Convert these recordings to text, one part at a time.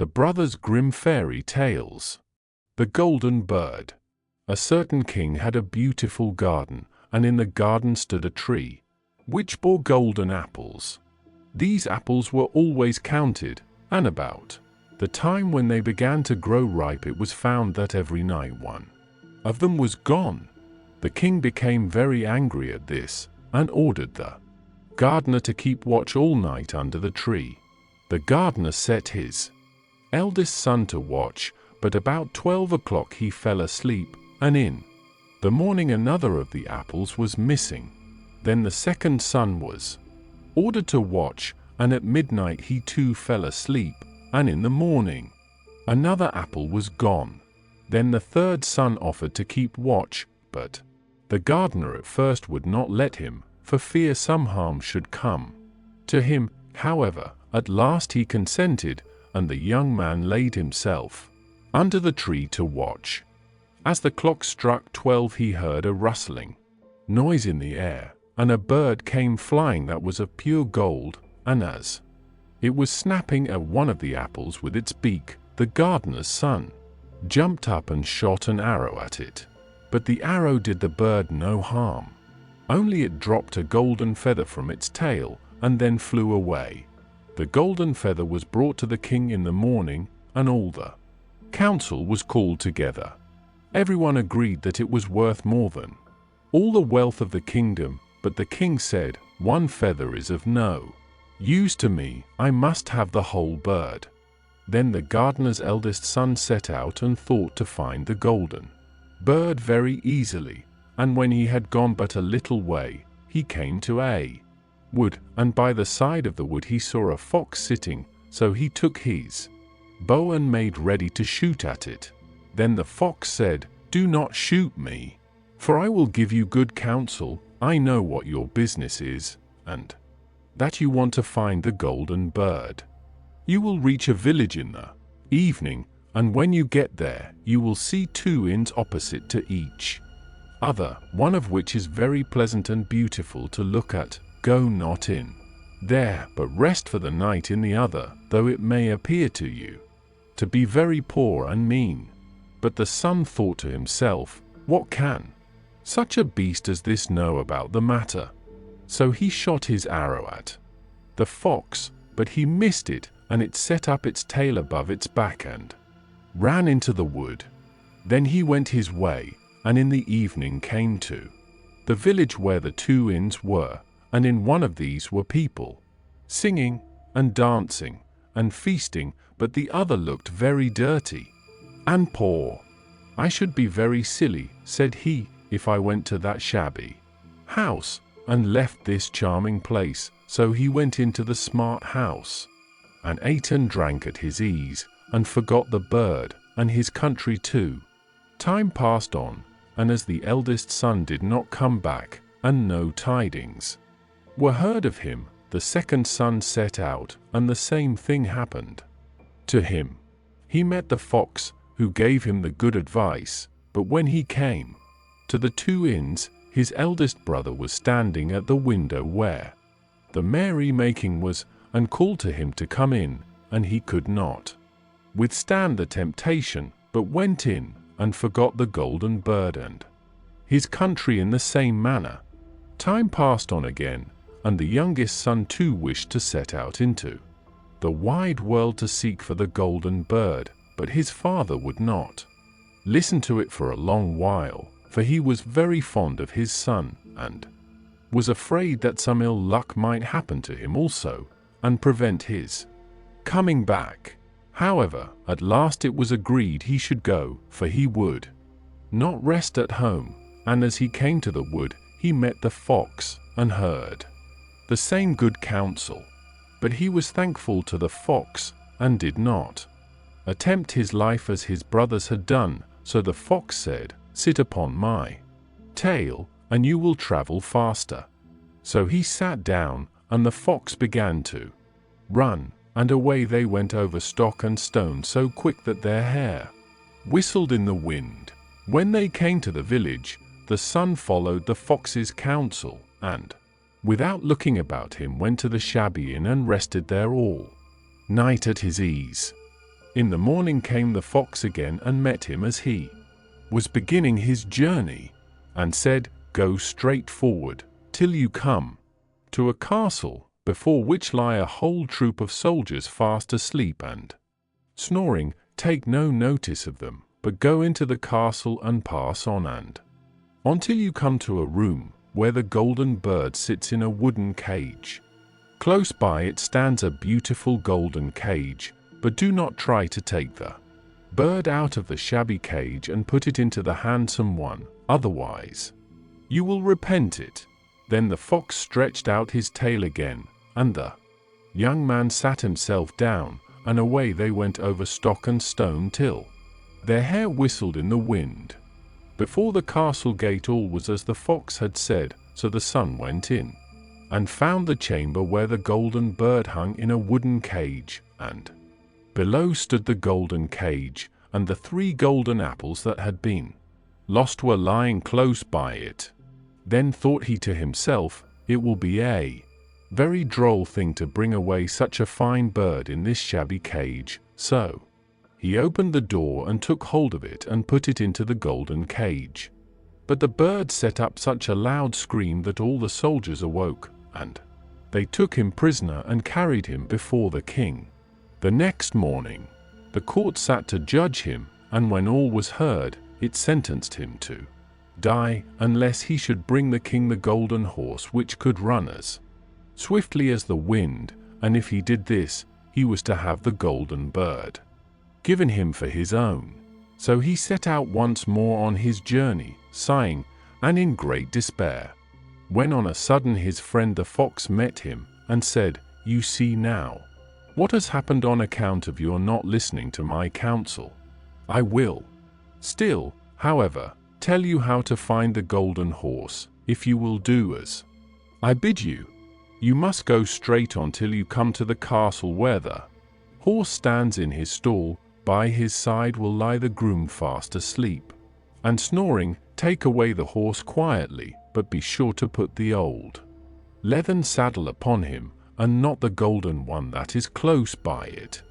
The Brothers Grimm Fairy Tales. The Golden Bird. A certain king had a beautiful garden, and in the garden stood a tree, which bore golden apples. These apples were always counted, and about the time when they began to grow ripe it was found that every night one of them was gone. The king became very angry at this, and ordered the gardener to keep watch all night under the tree. The gardener set his eldest son to watch, but about 12 o'clock he fell asleep, and in the morning another of the apples was missing. Then the second son was ordered to watch, and at midnight he too fell asleep, and in the morning another apple was gone. Then the third son offered to keep watch, but the gardener at first would not let him, for fear some harm should come to him. However, at last he consented, and the young man laid himself under the tree to watch. As the clock struck 12 he heard a rustling noise in the air, and a bird came flying that was of pure gold, and as it was snapping at one of the apples with its beak, the gardener's son jumped up and shot an arrow at it. But the arrow did the bird no harm, only it dropped a golden feather from its tail, and then flew away. The golden feather was brought to the king in the morning, and all the council was called together. Everyone agreed that it was worth more than all the wealth of the kingdom, but the king said, "One feather is of no use to me, I must have the whole bird." Then the gardener's eldest son set out and thought to find the golden bird very easily, and when he had gone but a little way, he came to a wood, and by the side of the wood he saw a fox sitting, so he took his bow and made ready to shoot at it. Then the fox said, "Do not shoot me, for I will give you good counsel. I know what your business is, and that you want to find the golden bird. You will reach a village in the evening, and when you get there, you will see 2 inns opposite to each other, one of which is very pleasant and beautiful to look at. Go not in there, but rest for the night in the other, though it may appear to you to be very poor and mean." But the son thought to himself, "What can such a beast as this know about the matter?" So he shot his arrow at the fox, but he missed it, and it set up its tail above its back and ran into the wood. Then he went his way, and in the evening came to the village where the 2 inns were, and in one of these were people singing and dancing and feasting, but the other looked very dirty and poor. "I should be very silly," said he, "if I went to that shabby house and left this charming place." So he went into the smart house, and ate and drank at his ease, and forgot the bird and his country too. Time passed on, and as the eldest son did not come back, and no tidings were heard of him, the second son set out, and the same thing happened to him. He met the fox, who gave him the good advice, but when he came to the 2 inns, his eldest brother was standing at the window where the merry-making was, and called to him to come in, and he could not withstand the temptation, but went in, and forgot the golden bird and his country in the same manner. Time passed on again, and the youngest son too wished to set out into the wide world to seek for the golden bird, but his father would not listen to it for a long while, for he was very fond of his son, and was afraid that some ill luck might happen to him also, and prevent his coming back. However, at last it was agreed he should go, for he would not rest at home, and as he came to the wood, he met the fox, and heard the same good counsel. But he was thankful to the fox, and did not attempt his life as his brothers had done. So the fox said, "Sit upon my tail, and you will travel faster." So he sat down, and the fox began to run, and away they went over stock and stone so quick that their hair whistled in the wind. When they came to the village, the son followed the fox's counsel, and, without looking about him, went to the shabby inn and rested there all night at his ease. In the morning came the fox again and met him as he was beginning his journey, and said, "Go straight forward, till you come to a castle, before which lie a whole troop of soldiers fast asleep and snoring. Take no notice of them, but go into the castle and pass on and until you come to a room where the golden bird sits in a wooden cage. Close by it stands a beautiful golden cage, but do not try to take the bird out of the shabby cage and put it into the handsome one, otherwise you will repent it." Then the fox stretched out his tail again, and the young man sat himself down, and away they went over stock and stone till their hair whistled in the wind. Before the castle gate all was as the fox had said, so the son went in and found the chamber where the golden bird hung in a wooden cage, and below stood the golden cage, and the 3 golden apples that had been lost were lying close by it. Then thought he to himself, "It will be a very droll thing to bring away such a fine bird in this shabby cage." So he opened the door and took hold of it and put it into the golden cage. But the bird set up such a loud scream that all the soldiers awoke, and they took him prisoner and carried him before the king. The next morning the court sat to judge him, and when all was heard, it sentenced him to die unless he should bring the king the golden horse which could run as swiftly as the wind, and if he did this, he was to have the golden bird given him for his own. So he set out once more on his journey, sighing and in great despair, when on a sudden his friend the fox met him and said, "You see now what has happened on account of your not listening to my counsel. I will still, however, tell you how to find the golden horse, if you will do as I bid you. You must go straight on till you come to the castle where the horse stands in his stall. By his side will lie the groom fast asleep and snoring. Take away the horse quietly, but be sure to put the old leathern saddle upon him, and not the golden one that is close by it."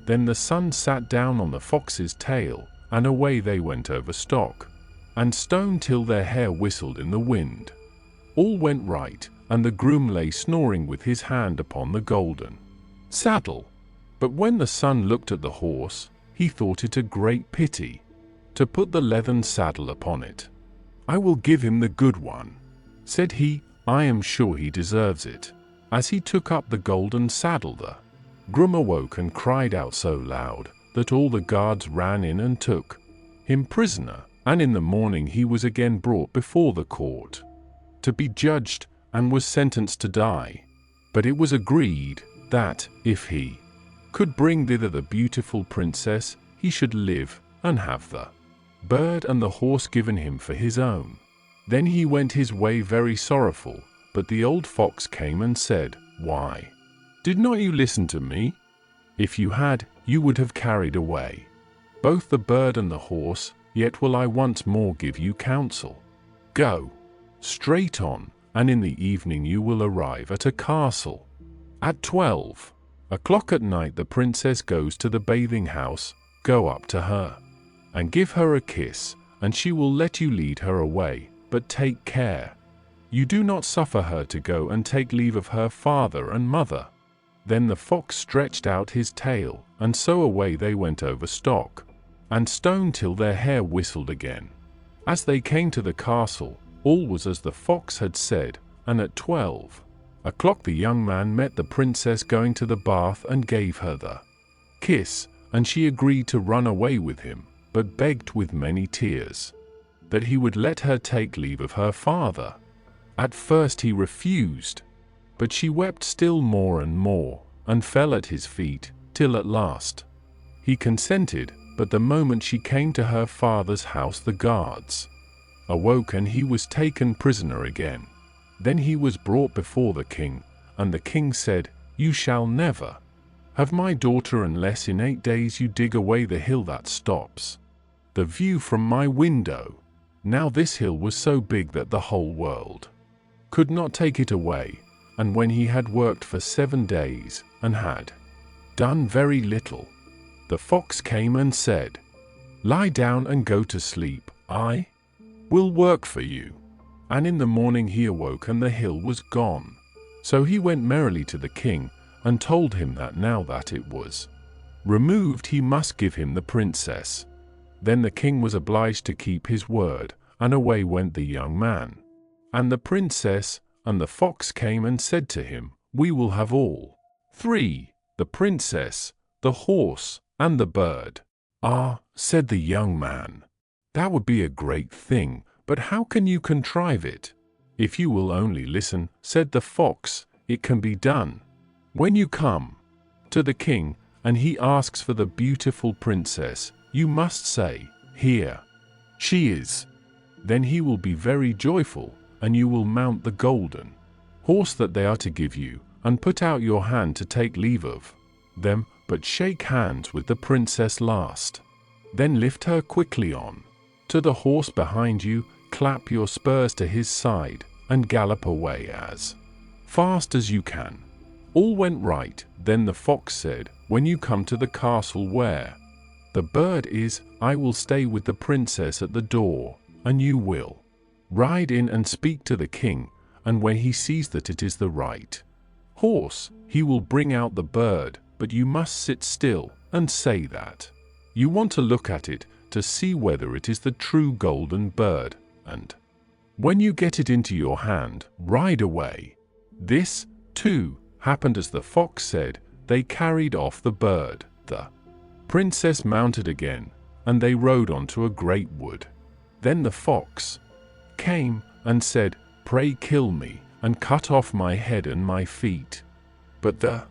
Then the son sat down on the fox's tail, and away they went over stock and stone till their hair whistled in the wind. All went right, and the groom lay snoring with his hand upon the golden saddle. But when the son looked at the horse, he thought it a great pity to put the leathern saddle upon it. "I will give him the good one," said he. "I am sure he deserves it." As he took up the golden saddle, the groom awoke and cried out so loud that all the guards ran in and took him prisoner, and in the morning he was again brought before the court to be judged, and was sentenced to die. But it was agreed that, if he could bring thither the beautiful princess, he should live and have the bird and the horse given him for his own. Then he went his way very sorrowful, but the old fox came and said, "Why did not you listen to me? If you had, you would have carried away both the bird and the horse. Yet will I once more give you counsel. Go straight on, and in the evening you will arrive at a castle. At 12 o'clock at night the princess goes to the bathing house. Go up to her and give her a kiss, and she will let you lead her away, but take care you do not suffer her to go and take leave of her father and mother." Then the fox stretched out his tail, and so away they went over stock and stone till their hair whistled again. As they came to the castle, all was as the fox had said, and at 12 o'clock the young man met the princess going to the bath and gave her the kiss, and she agreed to run away with him, but begged with many tears that he would let her take leave of her father. At first he refused, but she wept still more and more, and fell at his feet, till at last he consented. But the moment she came to her father's house the guards awoke, and he was taken prisoner again. Then he was brought before the king, and the king said, "You shall never have my daughter unless in 8 days you dig away the hill that stops the view from my window." Now this hill was so big that the whole world could not take it away, and when he had worked for 7 days, and had done very little, The fox came and said, "Lie down and go to sleep, I will work for you." And in the morning he awoke and the hill was gone. So he went merrily to the king and told him that now that it was removed he must give him the princess. Then the king was obliged to keep his word, and away went the young man, and the princess, and the fox came and said to him, "We will have all three, the princess, the horse, and the bird." "Ah," said the young man, "that would be a great thing, but how can you contrive it?" "If you will only listen," said the fox, "it can be done. When you come to the king, and he asks for the beautiful princess, you must say, 'Here she is.' Then he will be very joyful, and you will mount the golden horse that they are to give you, and put out your hand to take leave of them, but shake hands with the princess last. Then lift her quickly on to the horse behind you, clap your spurs to his side, and gallop away as fast as you can." All went right. Then the fox said, "When you come to the castle where the bird is, I will stay with the princess at the door, and you will ride in and speak to the king, and when he sees that it is the right horse, he will bring out the bird, but you must sit still and say that you want to look at it to see whether it is the true golden bird, and when you get it into your hand, ride away." This, too, happened as the fox said. They carried off the bird. The princess mounted again, and they rode on to a great wood. Then the fox came and said, "Pray kill me, and cut off my head and my feet." But the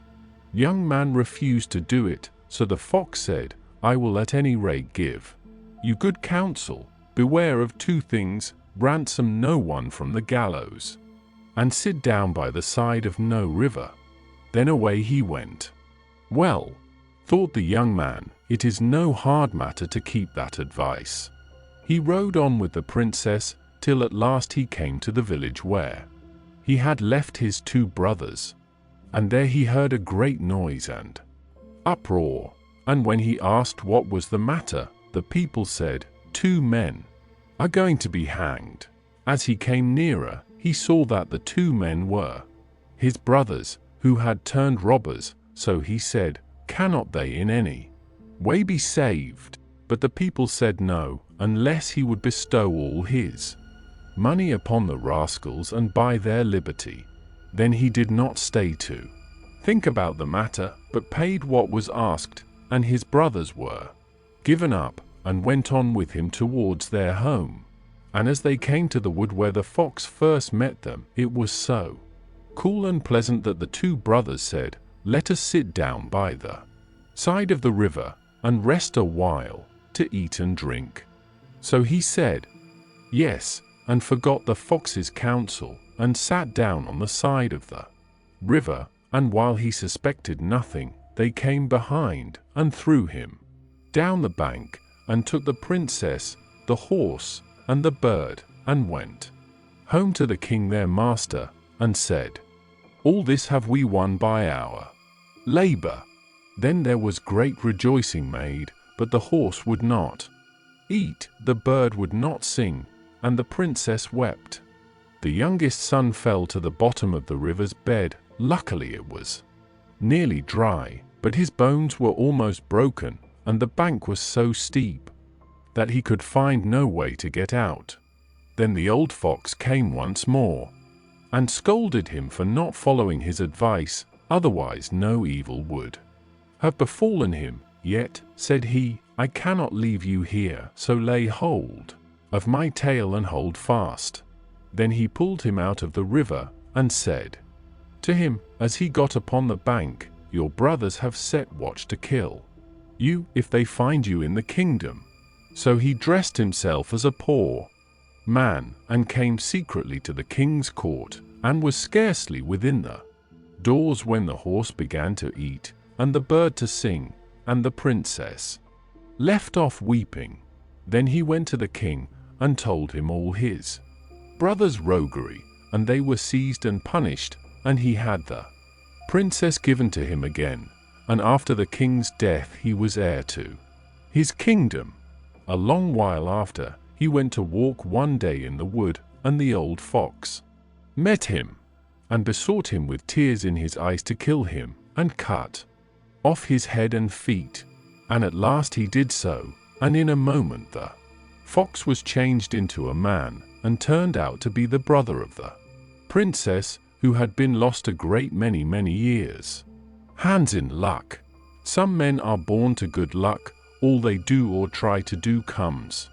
young man refused to do it, so the fox said, "I will at any rate give you good counsel. Beware of two things: ransom no one from the gallows, and sit down by the side of no river." Then away he went. Well, thought the young man, it is no hard matter to keep that advice. He rode on with the princess, till at last he came to the village where he had left his two brothers. And there he heard a great noise and uproar, and when he asked what was the matter, the people said, "Two men are going to be hanged." As he came nearer, he saw that the two men were his brothers, who had turned robbers, so he said, "Cannot they in any way be saved?" But the people said no, unless he would bestow all his money upon the rascals and buy their liberty. Then he did not stay to think about the matter, but paid what was asked, and his brothers were given up, and went on with him towards their home. And as they came to the wood where the fox first met them, it was so cool and pleasant that the two brothers said, "Let us sit down by the side of the river, and rest a while, to eat and drink." So he said, "Yes," and forgot the fox's counsel, and sat down on the side of the river, and while he suspected nothing, they came behind, and threw him down the bank, and took the princess, the horse, and the bird, and went home to the king their master, and said, "All this have we won by our labor." Then there was great rejoicing made, but the horse would not eat, the bird would not sing, and the princess wept. The youngest son fell to the bottom of the river's bed. Luckily it was nearly dry, but his bones were almost broken, and the bank was so steep that he could find no way to get out. Then the old fox came once more, and scolded him for not following his advice, otherwise no evil would have befallen him. "Yet," said he, "I cannot leave you here, so lay hold of my tail and hold fast." Then he pulled him out of the river, and said to him, as he got upon the bank, "Your brothers have set watch to kill you, if they find you in the kingdom." So he dressed himself as a poor man, and came secretly to the king's court, and was scarcely within the doors when the horse began to eat, and the bird to sing, and the princess left off weeping. Then he went to the king, and told him all his brothers' roguery, and they were seized and punished, and he had the princess given to him again, and after the king's death he was heir to his kingdom. A long while after, he went to walk one day in the wood, and the old fox met him, and besought him with tears in his eyes to kill him, and cut off his head and feet. And at last he did so, and in a moment the fox was changed into a man, and turned out to be the brother of the princess, who had been lost a great many years. Hands in luck. Some men are born to good luck, all they do or try to do comes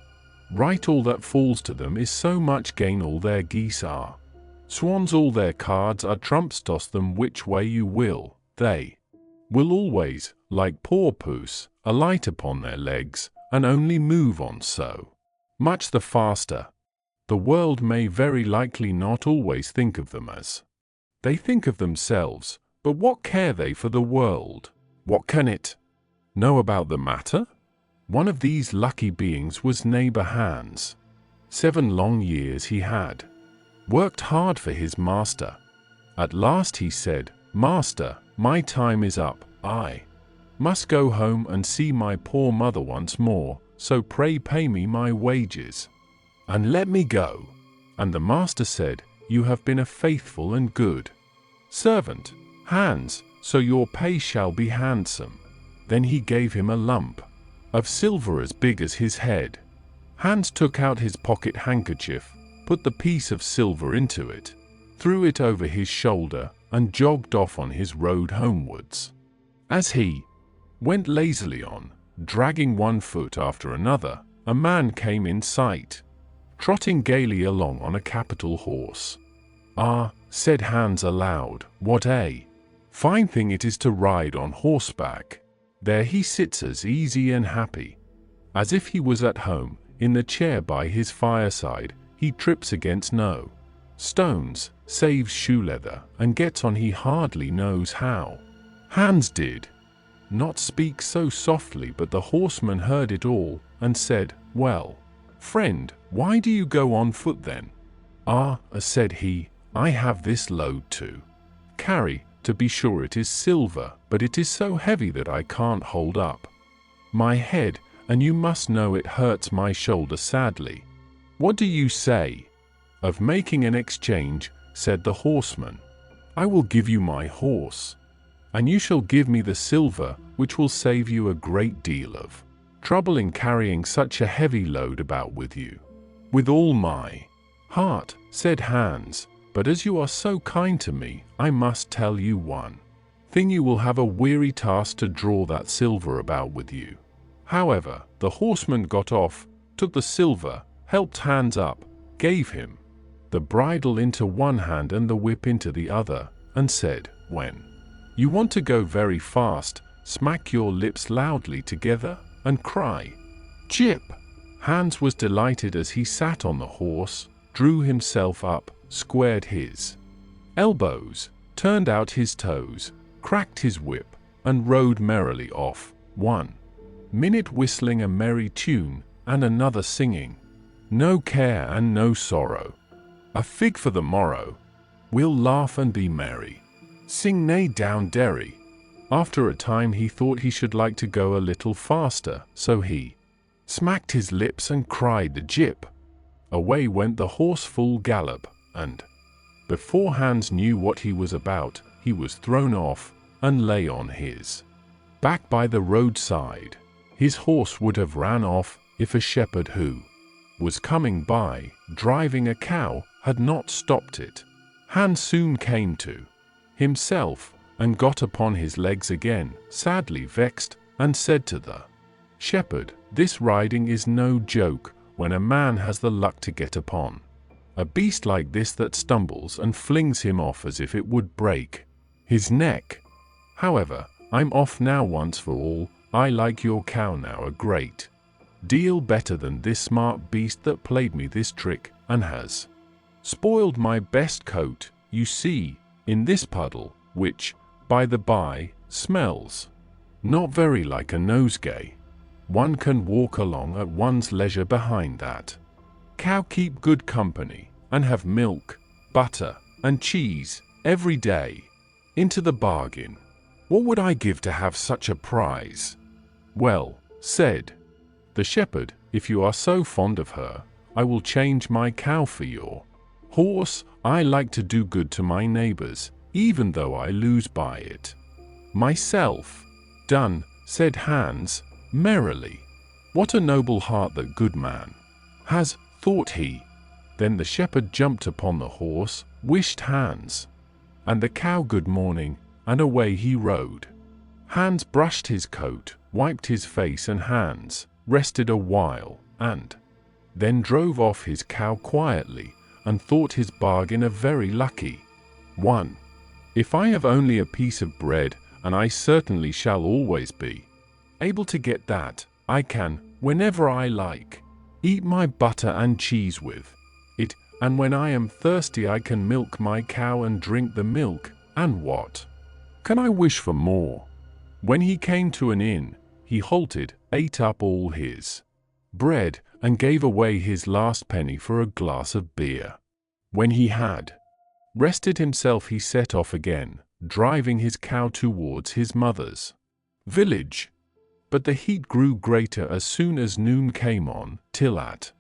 right, all that falls to them is so much gain, all their geese are swans, all their cards are trumps, toss them which way you will, they will always, like poor puss, alight upon their legs, and only move on so much the faster. The world may very likely not always think of them as they think of themselves, but what care they for the world? What can it know about the matter? One of these lucky beings was neighbor Hans. 7 long years he had worked hard for his master. At last he said, "Master, my time is up. I must go home and see my poor mother once more, so pray pay me my wages and let me go." And the master said, "You have been a faithful and good servant, Hans, so your pay shall be handsome." Then he gave him a lump of silver as big as his head. Hans took out his pocket handkerchief, put the piece of silver into it, threw it over his shoulder, and jogged off on his road homewards. As he went lazily on, dragging one foot after another, a man came in sight, trotting gaily along on a capital horse. "Ah," said Hans aloud, "what a fine thing it is to ride on horseback. There he sits as easy and happy as if he was at home, in the chair by his fireside. He trips against no stones, saves shoe leather, and gets on he hardly knows how." Hans did not speak so softly, but the horseman heard it all, and said, "Well, friend, why do you go on foot then?" "Ah," said he, "I have this load to carry. To be sure it is silver, but it is so heavy that I can't hold up my head, and you must know it hurts my shoulder sadly. What do you say of making an exchange?" said the horseman. "I will give you my horse, and you shall give me the silver, which will save you a great deal of trouble in carrying such a heavy load about with you." "With all my heart," said Hans, "but as you are so kind to me, I must tell you one thing. You will have a weary task to draw that silver about with you." However, the horseman got off, took the silver, helped Hans up, gave him the bridle into one hand and the whip into the other, and said, "When you want to go very fast, smack your lips loudly together, and cry, 'Jip!'" Hans was delighted as he sat on the horse, drew himself up, squared his elbows, turned out his toes, cracked his whip, and rode merrily off, 1 minute whistling a merry tune, and another singing, "No care and no sorrow, a fig for the morrow, we'll laugh and be merry, sing nay down derry." After a time he thought he should like to go a little faster, so he smacked his lips and cried the "Jip!" Away went the horse full gallop, and before Hans knew what he was about, he was thrown off, and lay on his back by the roadside. His horse would have ran off, if a shepherd who was coming by, driving a cow, had not stopped it. Hans soon came to himself, and got upon his legs again, sadly vexed, and said to the shepherd, "This riding is no joke, when a man has the luck to get upon a beast like this that stumbles and flings him off as if it would break his neck. However, I'm off now once for all. I like your cow now a great deal better than this smart beast that played me this trick, and has spoiled my best coat, you see, in this puddle, which, by the by, smells not very like a nosegay. One can walk along at one's leisure behind that cow, keep good company, and have milk, butter, and cheese every day into the bargain. What would I give to have such a prize?" "Well," said the shepherd, "if you are so fond of her, I will change my cow for your horse. I like to do good to my neighbors, even though I lose by it myself." "Done," said Hans, merrily. "What a noble heart that good man has," thought he. Then the shepherd jumped upon the horse, wished Hans and the cow good morning, and away he rode. Hans brushed his coat, wiped his face and hands, rested a while, and then drove off his cow quietly, and thought his bargain a very lucky one. "If I have only a piece of bread, and I certainly shall always be able to get that, I can, whenever I like, eat my butter and cheese with it, and when I am thirsty I can milk my cow and drink the milk, and what can I wish for more?" When he came to an inn, he halted, ate up all his bread, and gave away his last penny for a glass of beer. When he had rested himself, he set off again, driving his cow towards his mother's village. But the heat grew greater as soon as noon came on, till at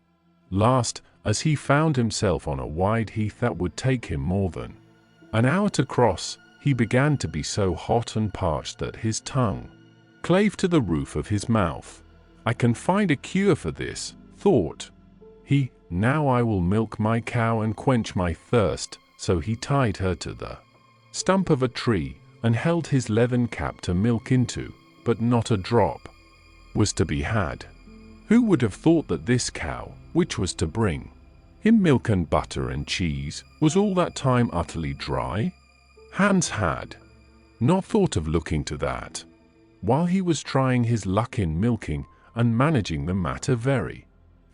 last, as he found himself on a wide heath that would take him more than an hour to cross, he began to be so hot and parched that his tongue clave to the roof of his mouth. "I can find a cure for this," thought he. "Now I will milk my cow and quench my thirst." So he tied her to the stump of a tree, and held his leathern cap to milk into, but not a drop was to be had. Who would have thought that this cow, which was to bring him milk and butter and cheese, was all that time utterly dry? Hans had not thought of looking to that. While he was trying his luck in milking and managing the matter very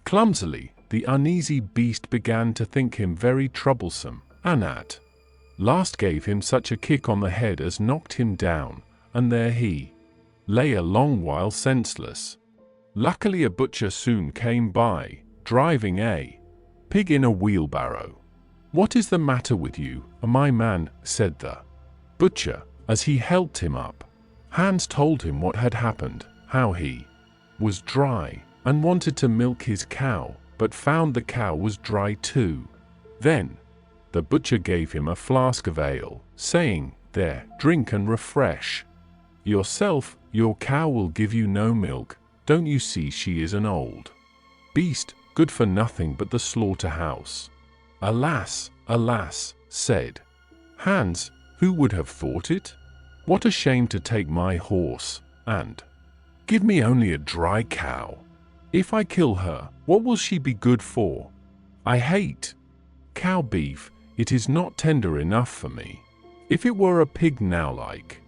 clumsily, the uneasy beast began to think him very troublesome, and at last gave him such a kick on the head as knocked him down, and there he lay a long while senseless. Luckily a butcher soon came by, driving a pig in a wheelbarrow. "What is the matter with you, my man?" said the butcher, as he helped him up. Hans told him what had happened, how he was dry, and wanted to milk his cow, but found the cow was dry too. Then the butcher gave him a flask of ale, saying, "There, drink and refresh yourself. Your cow will give you no milk. Don't you see she is an old beast, good for nothing but the slaughterhouse?" "Alas, alas," said Hans, "who would have thought it? What a shame to take my horse, and give me only a dry cow. If I kill her, what will she be good for? I hate cow beef, it is not tender enough for me. If it were a pig now, like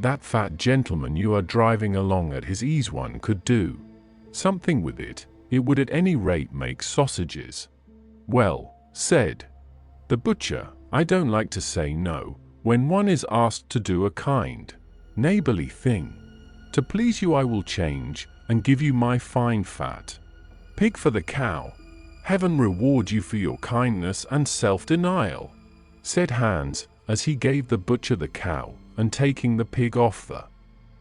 that fat gentleman you are driving along at his ease, one could do something with it. It would at any rate make sausages." "Well," said the butcher, "I don't like to say no when one is asked to do a kind, neighborly thing. To please you I will change and give you my fine fat pig for the cow." "Heaven reward you for your kindness and self-denial," said Hans, as he gave the butcher the cow, and taking the pig off the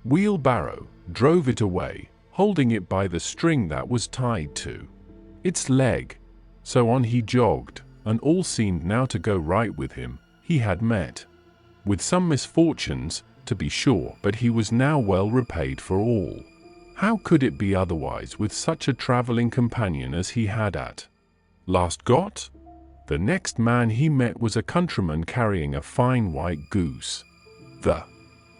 wheelbarrow, drove it away, holding it by the string that was tied to its leg. So on he jogged, and all seemed now to go right with him. He had met with some misfortunes, to be sure, but he was now well repaid for all. How could it be otherwise with such a travelling companion as he had at last got? The next man he met was a countryman carrying a fine white goose. The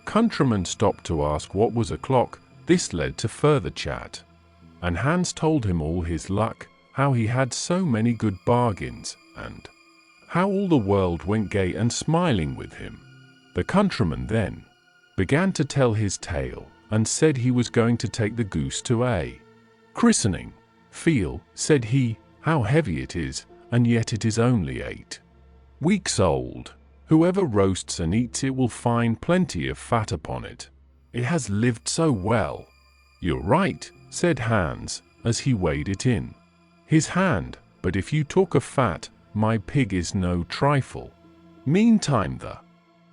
countryman stopped to ask what was o'clock. This led to further chat, and Hans told him all his luck, how he had so many good bargains, and how all the world went gay and smiling with him. The countryman then began to tell his tale, and said he was going to take the goose to a christening. "Feel," said he, "how heavy it is, and yet it is only 8 weeks old. Whoever roasts and eats it will find plenty of fat upon it. It has lived so well." "You're right," said Hans, as he weighed it in his hand, "but if you talk of fat, my pig is no trifle." Meantime the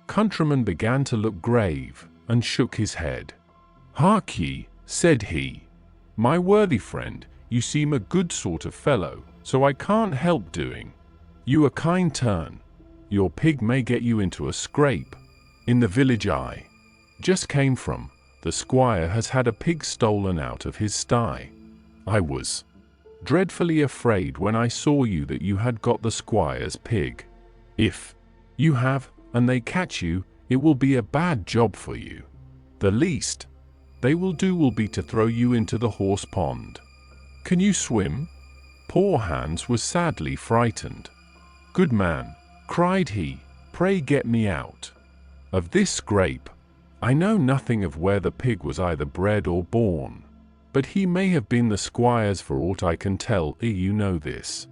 countryman began to look grave, and shook his head. "Hark ye," said he, "my worthy friend, you seem a good sort of fellow, so I can't help doing you a kind turn. Your pig may get you into a scrape. In the village I just came from, the squire has had a pig stolen out of his sty. I was dreadfully afraid when I saw you that you had got the squire's pig. If you have, and they catch you, it will be a bad job for you. The least they will do will be to throw you into the horse pond. Can you swim?" Poor Hans was sadly frightened. "Good man," cried he, "pray get me out of this scrape. I know nothing of where the pig was either bred or born, but he may have been the squire's for aught I can tell. You know this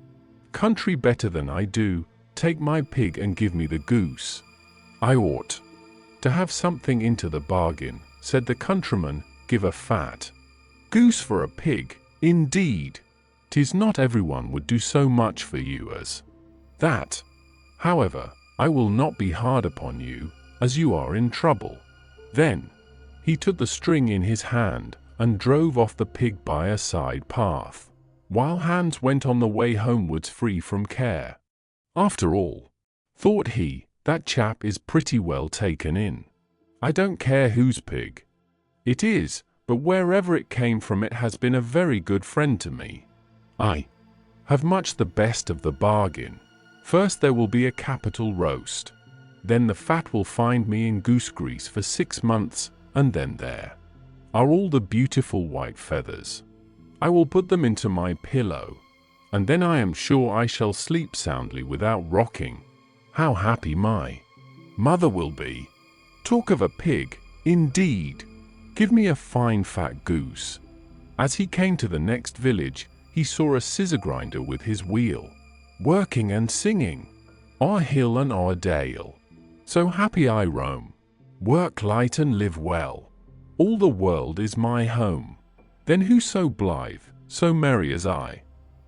country better than I do. Take my pig and give me the goose. I ought to have something into the bargain," said the countryman. "Give a fat goose for a pig, indeed! 'Tis not everyone would do so much for you as that. However, I will not be hard upon you, as you are in trouble." Then he took the string in his hand and drove off the pig by a side path, while Hans went on the way homewards free from care. "After all," thought he, "that chap is pretty well taken in. I don't care whose pig it is, but wherever it came from it has been a very good friend to me. I have much the best of the bargain. First there will be a capital roast. Then the fat will find me in goose grease for 6 months, and then there are all the beautiful white feathers. I will put them into my pillow, and then I am sure I shall sleep soundly without rocking. How happy my mother will be! Talk of a pig, indeed! Give me a fine fat goose." As he came to the next village, he saw a scissor grinder with his wheel, working and singing, "O'er hill and o'er dale, so happy I roam. Work light and live well. All the world is my home. Then who so blithe, so merry as I?"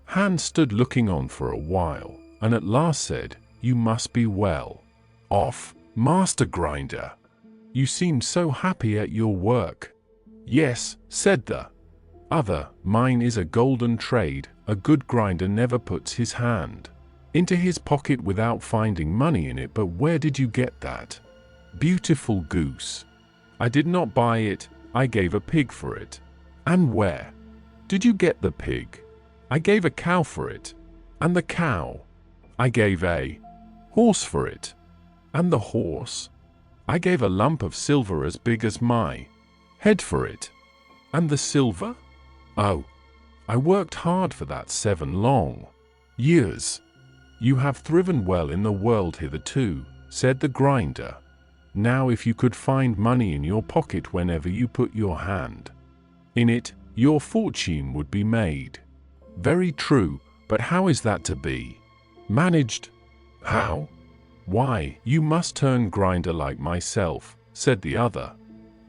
Hans stood looking on for a while, and at last said, "You must be well off, Master Grinder. You seem so happy at your work." "Yes," said the other, "mine is a golden trade. A good grinder never puts his hand into his pocket without finding money in it. But where did you get that beautiful goose?" "I did not buy it. I gave a pig for it." "And where did you get the pig?" "I gave a cow for it." "And the cow?" "I gave a horse for it." "And the horse?" "I gave a lump of silver as big as my head for it." "And the silver?" "Oh, I worked hard for that 7 long years." "You have thriven well in the world hitherto," said the grinder. "Now if you could find money in your pocket whenever you put your hand in it, your fortune would be made." "Very true, but how is that to be managed?" "How? Why, you must turn grinder like myself," said the other.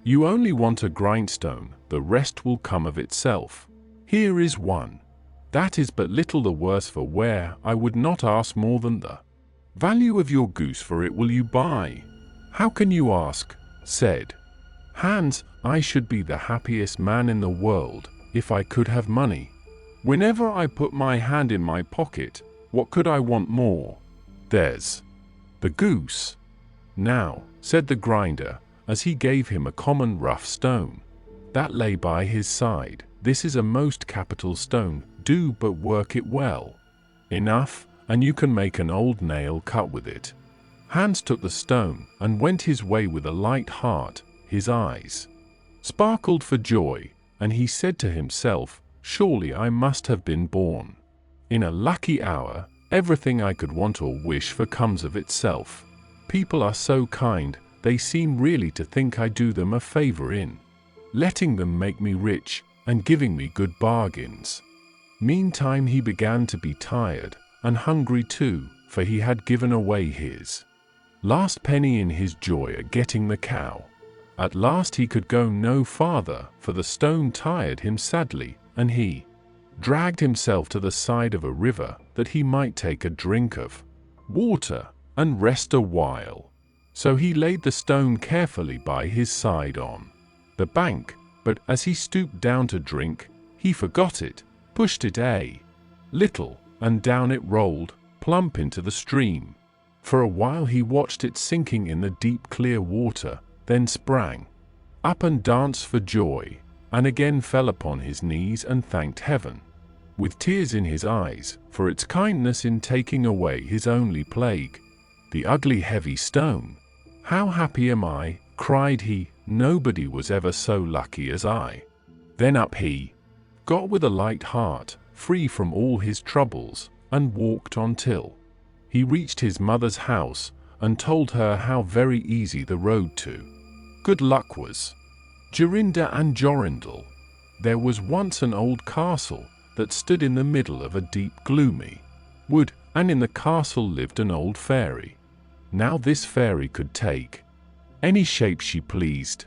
"You only want a grindstone, the rest will come of itself. Here is one. That is but little the worse for wear. I would not ask more than the value of your goose for it. Will you buy?" "How can you ask?" said Hans. "I should be the happiest man in the world if I could have money. Whenever I put my hand in my pocket, what could I want more? There's the goose." "Now," said the grinder, as he gave him a common rough stone that lay by his side, "this is a most capital stone. Do but work it well enough, and you can make an old nail cut with it." Hans took the stone and went his way with a light heart. His eyes sparkled for joy, and he said to himself, "Surely I must have been born in a lucky hour. Everything I could want or wish for comes of itself. People are so kind, they seem really to think I do them a favor in letting them make me rich and giving me good bargains." Meantime he began to be tired and hungry too, for he had given away his last penny in his joy at getting the cow. At last he could go no farther, for the stone tired him sadly, and he dragged himself to the side of a river that he might take a drink of water and rest a while. So he laid the stone carefully by his side on the bank, but as he stooped down to drink, he forgot it, pushed it a little, and down it rolled, plump into the stream. For a while he watched it sinking in the deep clear water, then sprang up and danced for joy, and again fell upon his knees and thanked heaven, with tears in his eyes, for its kindness in taking away his only plague, the ugly heavy stone. "How happy am I," cried he, "nobody was ever so lucky as I." Then up he got with a light heart, free from all his troubles, and walked on till he reached his mother's house, and told her how very easy the road to good luck was. Jorinda and Jorindel. There was once an old castle that stood in the middle of a deep gloomy wood, and in the castle lived an old fairy. Now this fairy could take any shape she pleased.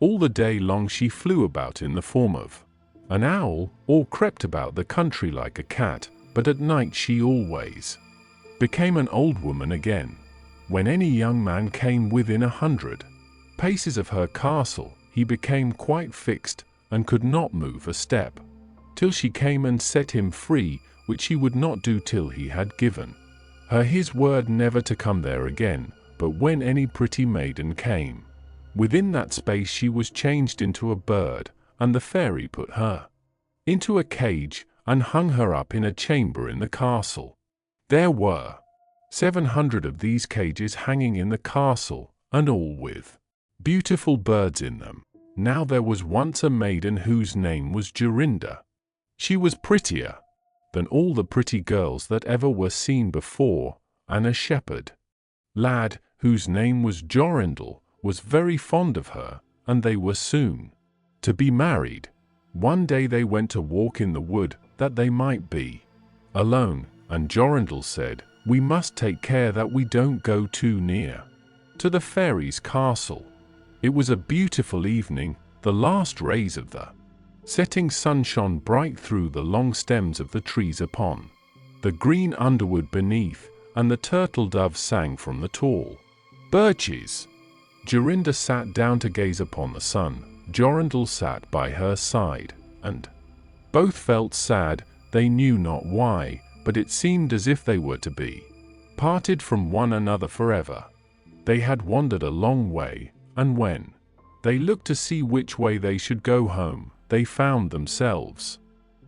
All the day long she flew about in the form of an owl, or crept about the country like a cat, but at night she always became an old woman again. When any young man came within 100 paces of her castle, he became quite fixed, and could not move a step, till she came and set him free, which he would not do till he had given her his word never to come there again. But when any pretty maiden came within that space, she was changed into a bird, and the fairy put her into a cage, and hung her up in a chamber in the castle. There were 700 of these cages hanging in the castle, and all with beautiful birds in them. Now there was once a maiden whose name was Jorinda. She was prettier than all the pretty girls that ever were seen before, and a shepherd lad, whose name was Jorindel, was very fond of her, and they were soon to be married. One day they went to walk in the wood, that they might be alone, and Jorindel said, "We must take care that we don't go too near to the fairy's castle." It was a beautiful evening. The last rays of the setting sun shone bright through the long stems of the trees upon the green underwood beneath, and the turtle doves sang from the tall birches. Jorinda sat down to gaze upon the sun. Jorindel sat by her side, and both felt sad, they knew not why, but it seemed as if they were to be parted from one another forever. They had wandered a long way, and when they looked to see which way they should go home, they found themselves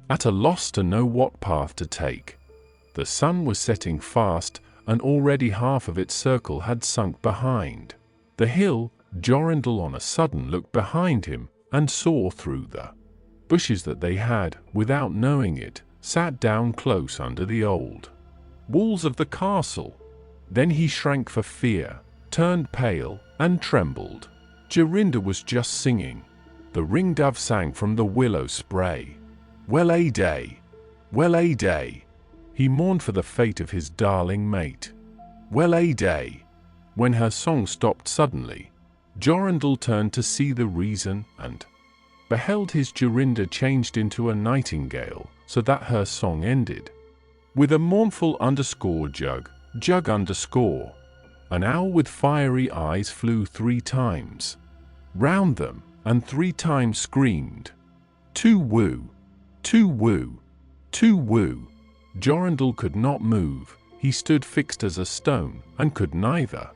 at a loss to know what path to take. The sun was setting fast, and already half of its circle had sunk behind the hill. Jorindel on a sudden looked behind him, and saw through the bushes that they had, without knowing it, sat down close under the old walls of the castle. Then he shrank for fear, turned pale, and trembled. Jorinda was just singing. The ringdove sang from the willow spray. Well a day, well a day. He mourned for the fate of his darling mate. Well a day. When her song stopped suddenly, Jorindel turned to see the reason, and beheld his Jorinda changed into a nightingale, so that her song ended with a mournful underscore jug, jug underscore. An owl with fiery eyes flew 3 times round them, and 3 times screamed, "Too woo, too woo, too woo." Jorindel could not move. He stood fixed as a stone, and could neither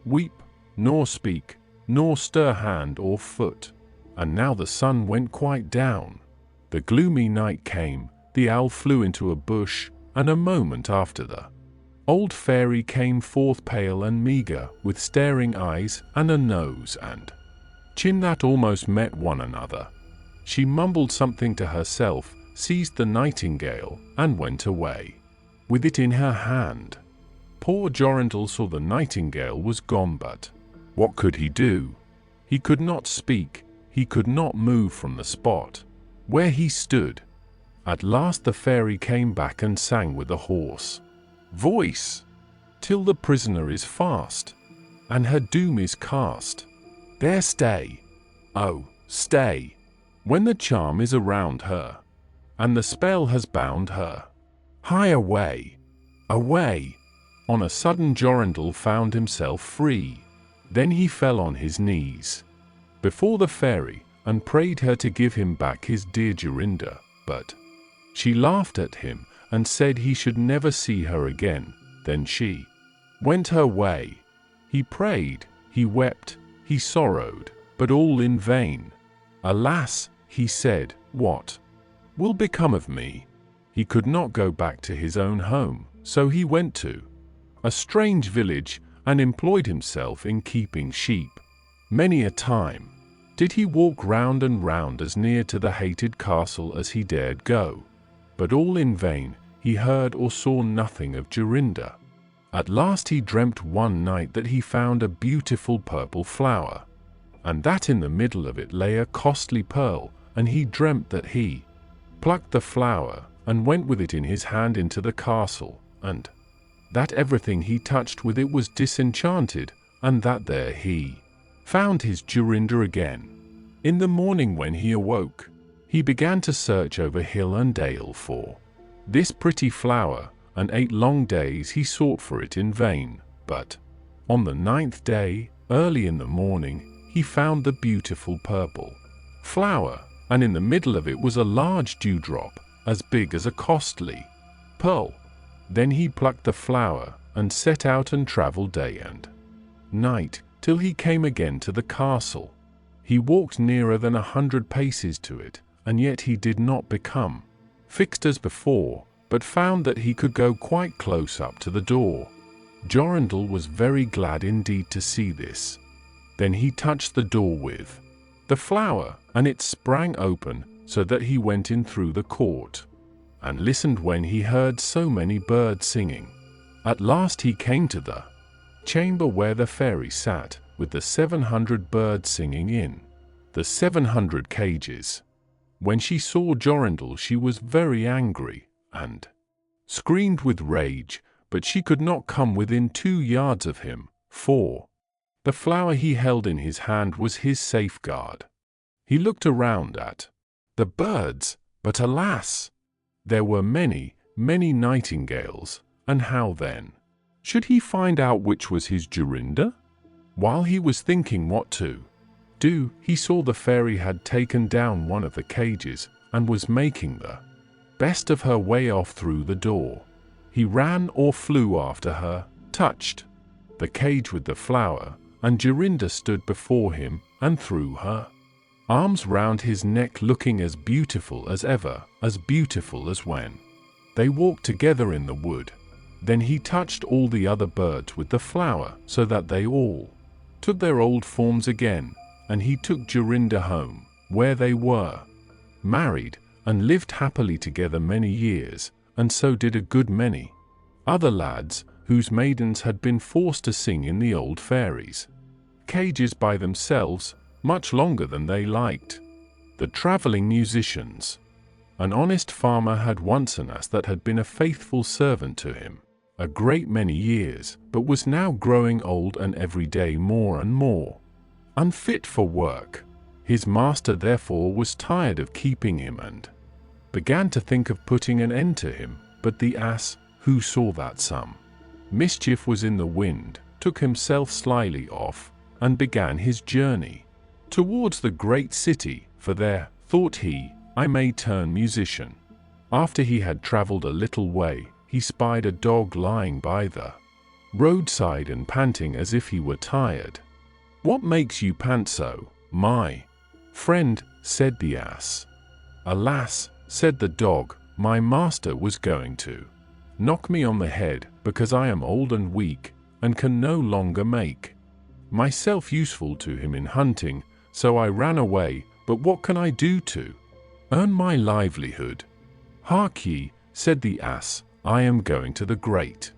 weep, nor speak, nor stir hand or foot. And now the sun went quite down. The gloomy night came. The owl flew into a bush, and a moment after the old fairy came forth pale and meagre, with staring eyes, and a nose and chin that almost met one another. She mumbled something to herself, seized the nightingale, and went away with it in her hand. Poor Jorindel saw the nightingale was gone, but what could he do? He could not speak. He could not move from the spot where he stood. At last the fairy came back and sang with a hoarse voice, "Till the prisoner is fast, and her doom is cast, there stay, oh, stay, when the charm is around her, and the spell has bound her. Hie away, away." On a sudden Jorindel found himself free. Then he fell on his knees before the fairy and prayed her to give him back his dear Jorinda, but she laughed at him and said he should never see her again. Then she went her way. He prayed, he wept, he sorrowed, but all in vain. Alas, he said, what will become of me? He could not go back to his own home, so he went to a strange village and employed himself in keeping sheep. Many a time did he walk round and round as near to the hated castle as he dared go, but all in vain. He heard or saw nothing of Jorinda. At last he dreamt one night that he found a beautiful purple flower, and that in the middle of it lay a costly pearl, and he dreamt that he plucked the flower and went with it in his hand into the castle, and that everything he touched with it was disenchanted, and that there he found his Jorinda again. In the morning when he awoke, he began to search over hill and dale for this pretty flower, and 8 long days he sought for it in vain. But on the 9th day, early in the morning, he found the beautiful purple flower, and in the middle of it was a large dewdrop, as big as a costly pearl. Then he plucked the flower, and set out and travelled day and night, till he came again to the castle. He walked nearer than 100 paces to it, and yet he did not become fixed as before, but found that he could go quite close up to the door. Jorindel was very glad indeed to see this. Then he touched the door with the flower, and it sprang open, so that he went in through the court, and listened when he heard so many birds singing. At last he came to the chamber where the fairy sat, with the 700 birds singing in the 700 cages. When she saw Jorindel she was very angry, and screamed with rage, but she could not come within 2 yards of him, for the flower he held in his hand was his safeguard. He looked around at the birds, but alas, there were many, many nightingales, and how then should he find out which was his Jorinda? While he was thinking what to do, he saw the fairy had taken down one of the cages, and was making the best of her way off through the door. He ran or flew after her, touched the cage with the flower, and Jorinda stood before him, and threw her arms round his neck, looking as beautiful as ever, as beautiful as when they walked together in the wood. Then he touched all the other birds with the flower, so that they all took their old forms again, and he took Jorinda home, where they were married, and lived happily together many years, and so did a good many other lads, whose maidens had been forced to sing in the old fairies' cages by themselves, much longer than they liked. The travelling musicians. An honest farmer had once an ass that had been a faithful servant to him a great many years, but was now growing old and every day more and more unfit for work. His master therefore was tired of keeping him and began to think of putting an end to him, but the ass, who saw that some mischief was in the wind, took himself slyly off, and began his journey towards the great city, for there, thought he, I may turn musician. After he had travelled a little way, he spied a dog lying by the roadside and panting as if he were tired. What makes you pant so, my friend? Said the ass. Alas, said the dog, my master was going to knock me on the head, because I am old and weak, and can no longer make myself useful to him in hunting, so I ran away, but what can I do to earn my livelihood? Hark ye, said the ass, I am going to the great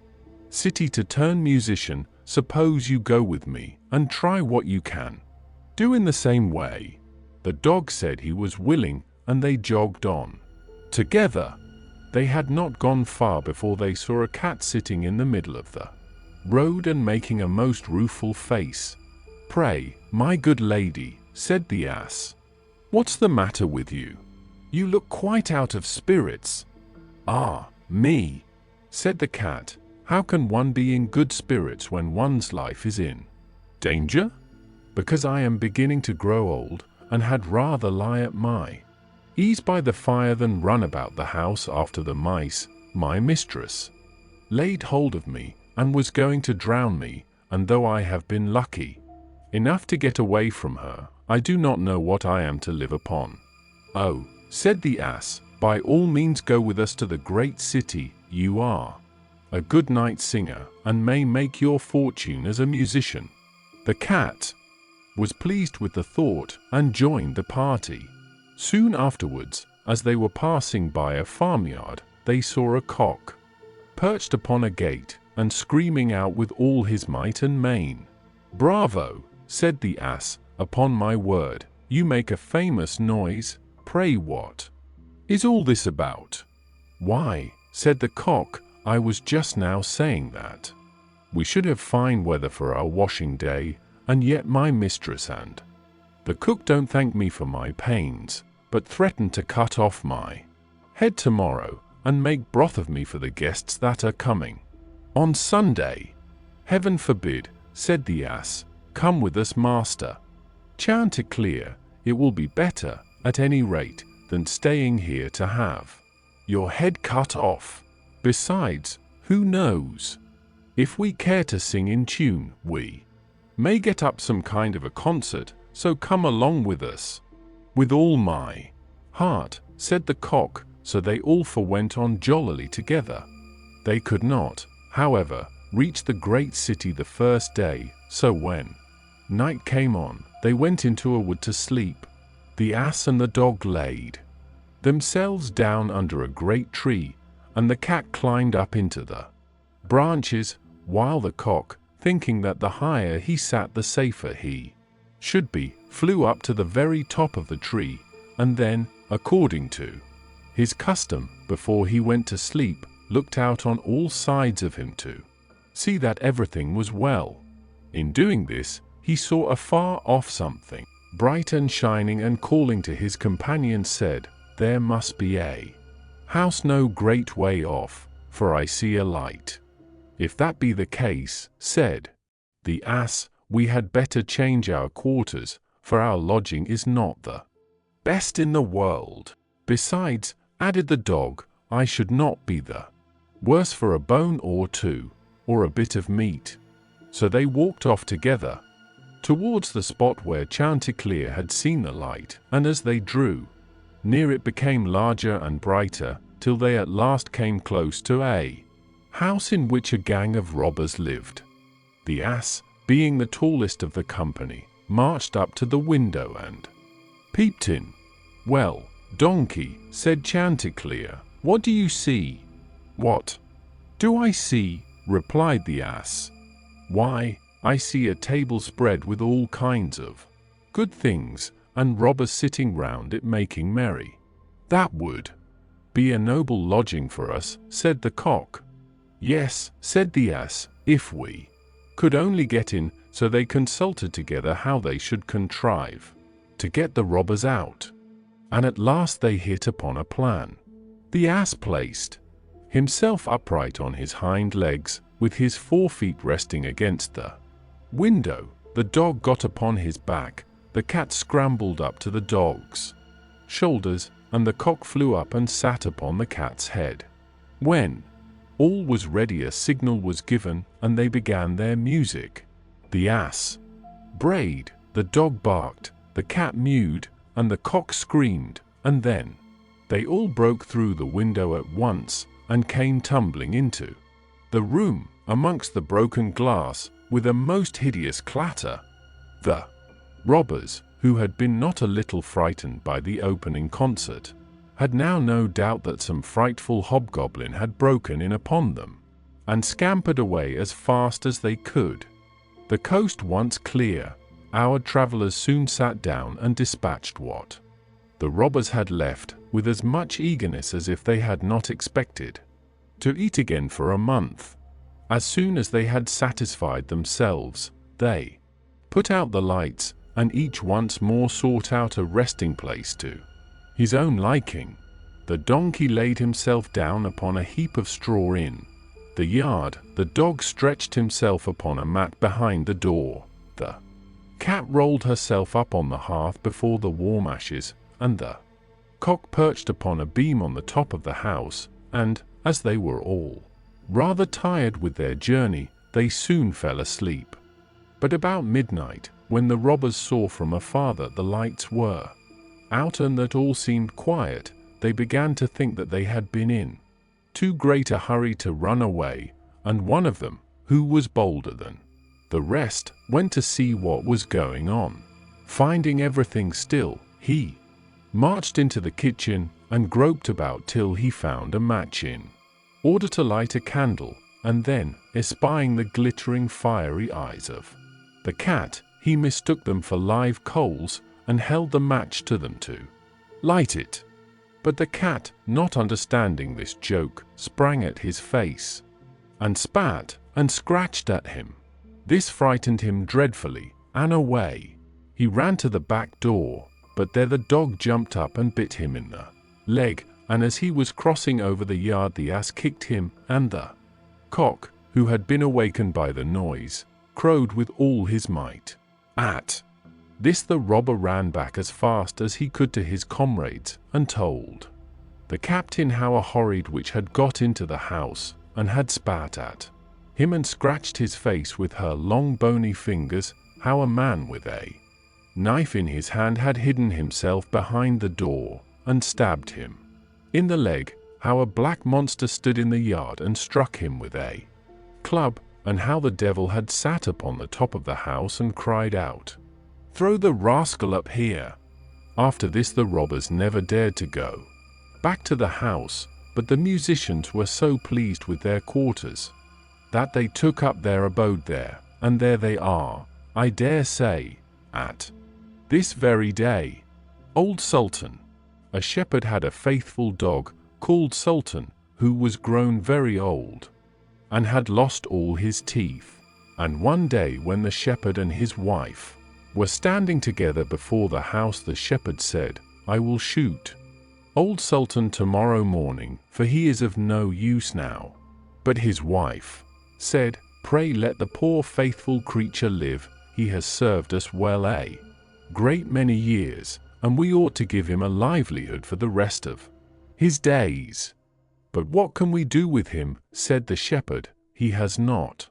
city to turn musician. Suppose you go with me, and try what you can do in the same way. The dog said he was willing, and they jogged on together. They had not gone far before they saw a cat sitting in the middle of the road and making a most rueful face. Pray, my good lady, said the ass, what's the matter with you? You look quite out of spirits. Ah, me, said the cat, how can one be in good spirits when one's life is in Danger? Because I am beginning to grow old, and had rather lie at my ease by the fire than run about the house after the mice. My mistress laid hold of me, and was going to drown me, and though I have been lucky enough to get away from her, I do not know what I am to live upon. Oh, said the ass, by all means go with us to the great city. You are a good night singer, and may make your fortune as a musician. The cat was pleased with the thought, and joined the party. Soon afterwards, as they were passing by a farmyard, they saw a cock perched upon a gate, and screaming out with all his might and main. Bravo, said the ass, upon my word, you make a famous noise. Pray what is all this about? Why, said the cock, I was just now saying that we should have fine weather for our washing day, and yet my mistress and the cook don't thank me for my pains, but threaten to cut off my head tomorrow, and make broth of me for the guests that are coming on Sunday. Heaven forbid, said the ass. Come with us, master. Chanticleer, it will be better, at any rate, than staying here to have your head cut off. Besides, who knows? If we care to sing in tune, we may get up some kind of a concert, so come along with us. With all my heart, said the cock, so they all four went on jollily together. They could not, however, reach the great city the first day, so when night came on, they went into a wood to sleep. The ass and the dog laid themselves down under a great tree, and the cat climbed up into the branches, while the cock, thinking that the higher he sat the safer he should be, flew up to the very top of the tree, and then, according to his custom, before he went to sleep, looked out on all sides of him to see that everything was well. In doing this, he saw afar off something bright and shining, and calling to his companion said, There must be a house no great way off, for I see a light. If that be the case, said the ass, we had better change our quarters, for our lodging is not the best in the world. Besides, added the dog, I should not be the worse for a bone or two, or a bit of meat. So they walked off together towards the spot where Chanticleer had seen the light, and as they drew near it became larger and brighter, till they at last came close to a house in which a gang of robbers lived. The ass, being the tallest of the company, marched up to the window and peeped in. Well, donkey, said Chanticleer, what do you see? What do I see? Replied the ass. Why, I see a table spread with all kinds of good things, and robbers sitting round it making merry. That would be a noble lodging for us, said the cock. Yes, said the ass, if we could only get in. So they consulted together how they should contrive to get the robbers out, and at last they hit upon a plan. The ass placed himself upright on his hind legs, with his 4 feet resting against the window. The dog got upon his back, the cat scrambled up to the dog's shoulders, and the cock flew up and sat upon the cat's head. When all was ready, a signal was given, and they began their music. The ass brayed, the dog barked, the cat mewed, and the cock screamed, and then they all broke through the window at once, and came tumbling into the room, amongst the broken glass, with a most hideous clatter. The robbers, who had been not a little frightened by the opening concert, had now no doubt that some frightful hobgoblin had broken in upon them, and scampered away as fast as they could. The coast once clear, our travellers soon sat down and dispatched what the robbers had left, with as much eagerness as if they had not expected to eat again for a month. As soon as they had satisfied themselves, they put out the lights, and each once more sought out a resting place to his own liking. The donkey laid himself down upon a heap of straw in the yard, the dog stretched himself upon a mat behind the door, The cat rolled herself up on the hearth before the warm ashes, and the cock perched upon a beam on the top of the house, and, as they were all rather tired with their journey, they soon fell asleep. But about midnight, when the robbers saw from afar that the lights were out and that all seemed quiet, they began to think that they had been in too great a hurry to run away, and one of them, who was bolder than the rest, went to see what was going on. Finding everything still, he marched into the kitchen and groped about till he found a match in order to light a candle, and then, espying the glittering fiery eyes of the cat, he mistook them for live coals and held the match to them to light it. But the cat, not understanding this joke, sprang at his face and spat and scratched at him. This frightened him dreadfully, and away he ran to the back door, but there the dog jumped up and bit him in the leg, and as he was crossing over the yard the ass kicked him, and the cock, who had been awakened by the noise, crowed with all his might. At this the robber ran back as fast as he could to his comrades, and told the captain how a horrid witch had got into the house, and had spat at him and scratched his face with her long bony fingers, how a man with a knife in his hand had hidden himself behind the door, and stabbed him in the leg, how a black monster stood in the yard and struck him with a club, and how the devil had sat upon the top of the house and cried out, "Throw the rascal up here." After this the robbers never dared to go back to the house, but the musicians were so pleased with their quarters that they took up their abode there, and there they are, I dare say, at this very day. Old Sultan. A shepherd had a faithful dog called Sultan, who was grown very old and had lost all his teeth. And one day when the shepherd and his wife were standing together before the house, the shepherd said, "I will shoot old Sultan tomorrow morning, for he is of no use now." But his wife said, "Pray let the poor faithful creature live, he has served us well a great many years, and we ought to give him a livelihood for the rest of his days." "But what can we do with him?" said the shepherd. "He has not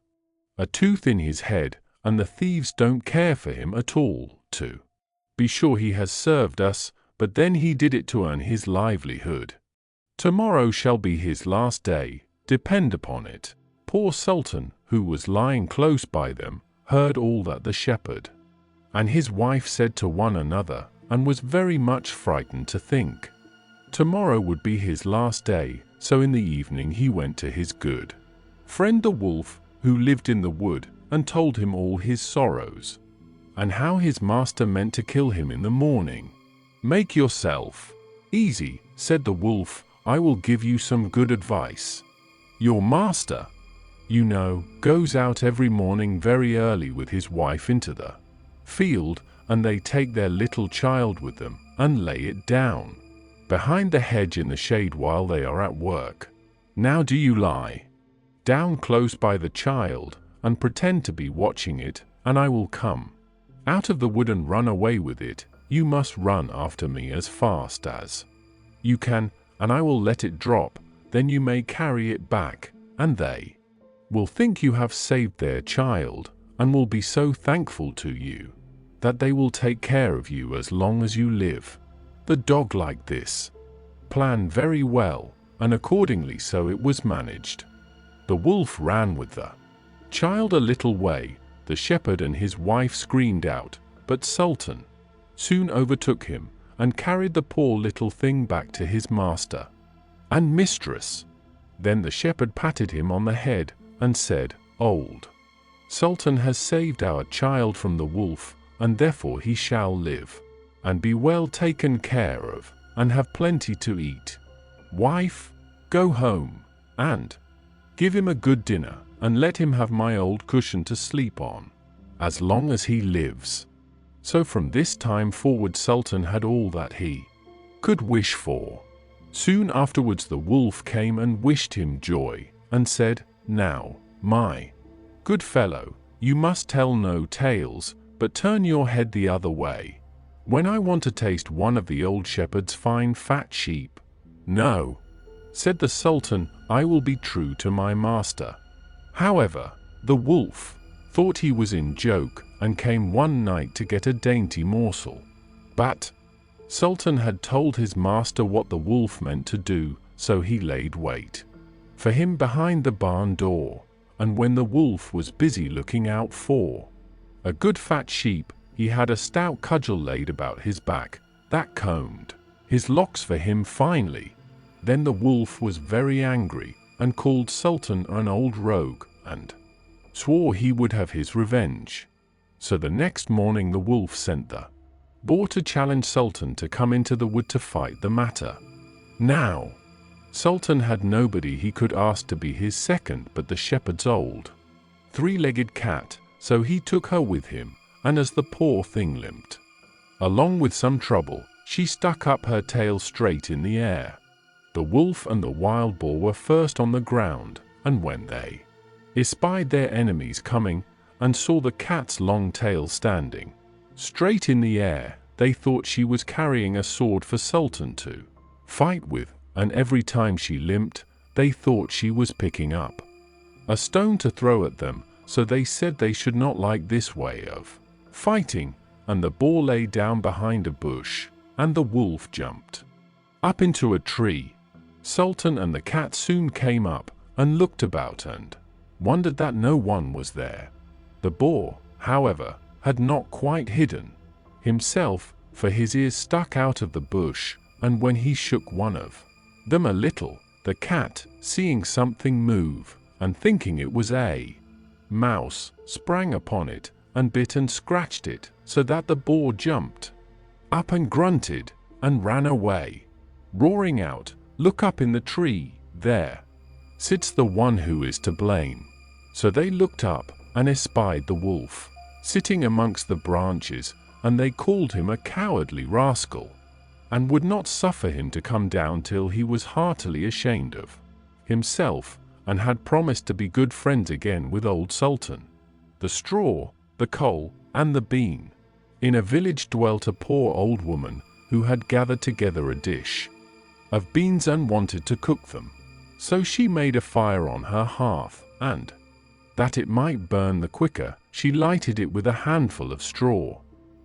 a tooth in his head, and the thieves don't care for him at all. To be sure he has served us, but then he did it to earn his livelihood. Tomorrow shall be his last day, depend upon it." Poor Sultan, who was lying close by them, heard all that the shepherd and his wife said to one another, and was very much frightened to think tomorrow would be his last day. So in the evening he went to his good friend the wolf, who lived in the wood, and told him all his sorrows, and how his master meant to kill him in the morning. "Make yourself easy," said the wolf, "I will give you some good advice. Your master, you know, goes out every morning very early with his wife into the field, and they take their little child with them, and lay it down behind the hedge in the shade while they are at work. Now do you lie down close by the child, and pretend to be watching it, and I will come out of the wood and run away with it. You must run after me as fast as you can, and I will let it drop, then you may carry it back, and they will think you have saved their child, and will be so thankful to you that they will take care of you as long as you live." The dog liked this plan very well, and accordingly so it was managed. The wolf ran with the child a little way. The shepherd and his wife screamed out, but Sultan soon overtook him, and carried the poor little thing back to his master and mistress. Then the shepherd patted him on the head, and said, "Old Sultan has saved our child from the wolf, and therefore he shall live, and be well taken care of, and have plenty to eat. Wife, go home, and give him a good dinner, and let him have my old cushion to sleep on, as long as he lives." So from this time forward Sultan had all that he could wish for. Soon afterwards the wolf came and wished him joy, and said, "Now, my good fellow, You must tell no tales, but turn your head the other way, when I want to taste one of the old shepherd's fine fat sheep." "No," said the Sultan, "I will be true to my master." However, the wolf thought he was in joke and came one night to get a dainty morsel. But Sultan had told his master what the wolf meant to do, so he laid wait for him behind the barn door, and when the wolf was busy looking out for a good fat sheep, he had a stout cudgel laid about his back that combed his locks for him finely. Then the wolf was very angry and called Sultan an old rogue and swore he would have his revenge. So the next morning the wolf sent the boar to challenge Sultan to come into the wood to fight the matter. Now, Sultan had nobody he could ask to be his second but the shepherd's old three-legged cat, so he took her with him, and as the poor thing limped along with some trouble, she stuck up her tail straight in the air. The wolf and the wild boar were first on the ground, and when they espied their enemies coming, and saw the cat's long tail standing straight in the air, they thought she was carrying a sword for Sultan to fight with, and every time she limped, they thought she was picking up a stone to throw at them, so they said they should not like this way of fighting, and the boar lay down behind a bush, and the wolf jumped up into a tree. Sultan and the cat soon came up, and looked about and wondered that no one was there. The boar, however, had not quite hidden himself, for his ears stuck out of the bush, and when he shook one of them a little, the cat, seeing something move, and thinking it was a mouse, sprang upon it, and bit and scratched it, so that the boar jumped up and grunted, and ran away, roaring out, "Look up in the tree, there sits the one who is to blame." So they looked up, and espied the wolf sitting amongst the branches, and they called him a cowardly rascal, and would not suffer him to come down till he was heartily ashamed of himself, and had promised to be good friends again with old Sultan. The straw, the coal, and the bean. In a village dwelt a poor old woman who had gathered together a dish of beans and wanted to cook them. So she made a fire on her hearth, and that it might burn the quicker, she lighted it with a handful of straw.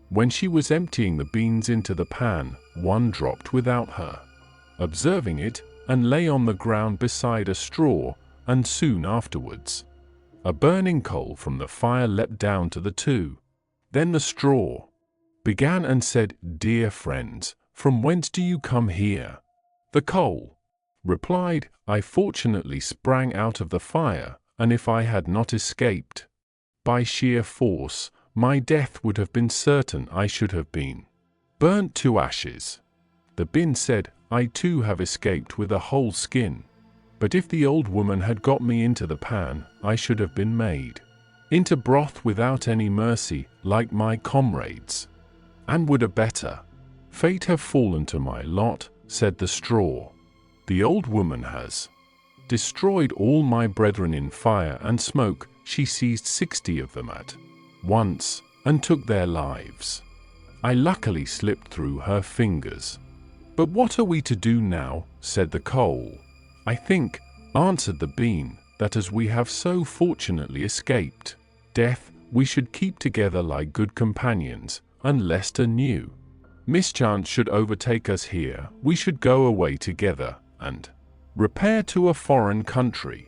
When she was emptying the beans into the pan, one dropped without her observing it, and lay on the ground beside a straw, and soon afterwards a burning coal from the fire leapt down to the two. Then the straw began and said, "Dear friends, from whence do you come here?" The coal replied, "I fortunately sprang out of the fire, and if I had not escaped by sheer force, my death would have been certain. I should have been burnt to ashes." The bin said, "I too have escaped with a whole skin, but if the old woman had got me into the pan, I should have been made into broth without any mercy, like my comrades. And would a better fate have fallen to my lot?" said the straw. "The old woman has destroyed all my brethren in fire and smoke. She seized 60 of them at once, and took their lives. I luckily slipped through her fingers." "But what are we to do now?" said the coal. "I think," answered the bean, "that as we have so fortunately escaped death, we should keep together like good companions, and lest a new mischance should overtake us here, we should go away together, and repair to a foreign country."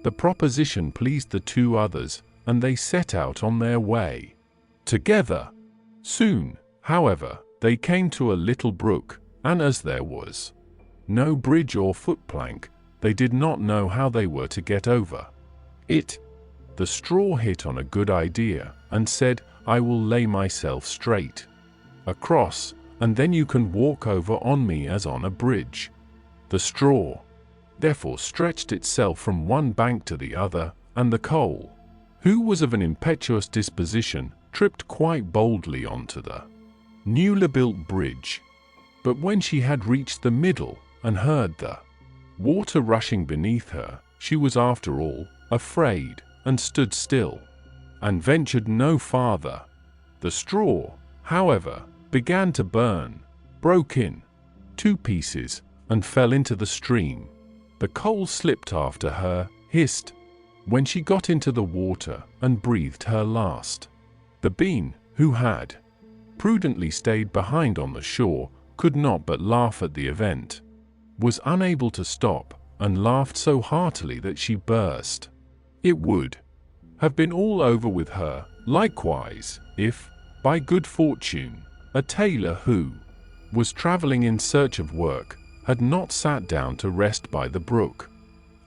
The proposition pleased the two others, and they set out on their way together. Soon, however, they came to a little brook, and as there was no bridge or footplank, they did not know how they were to get over it. The straw hit on a good idea, and said, "I will lay myself straight across, and then you can walk over on me as on a bridge." The straw therefore stretched itself from one bank to the other, and the coal, who was of an impetuous disposition, tripped quite boldly onto the newly built bridge. But when she had reached the middle, and heard the water rushing beneath her, she was after all afraid, and stood still. and ventured no farther. The straw, however, began to burn, broke in 2 pieces, and fell into the stream. The coal slipped after her, hissed, when she got into the water and breathed her last. The bean, who had prudently stayed behind on the shore, could not but laugh at the event, was unable to stop, and laughed so heartily that she burst. It would have been all over with her, likewise, if, by good fortune, a tailor who was traveling in search of work had not sat down to rest by the brook.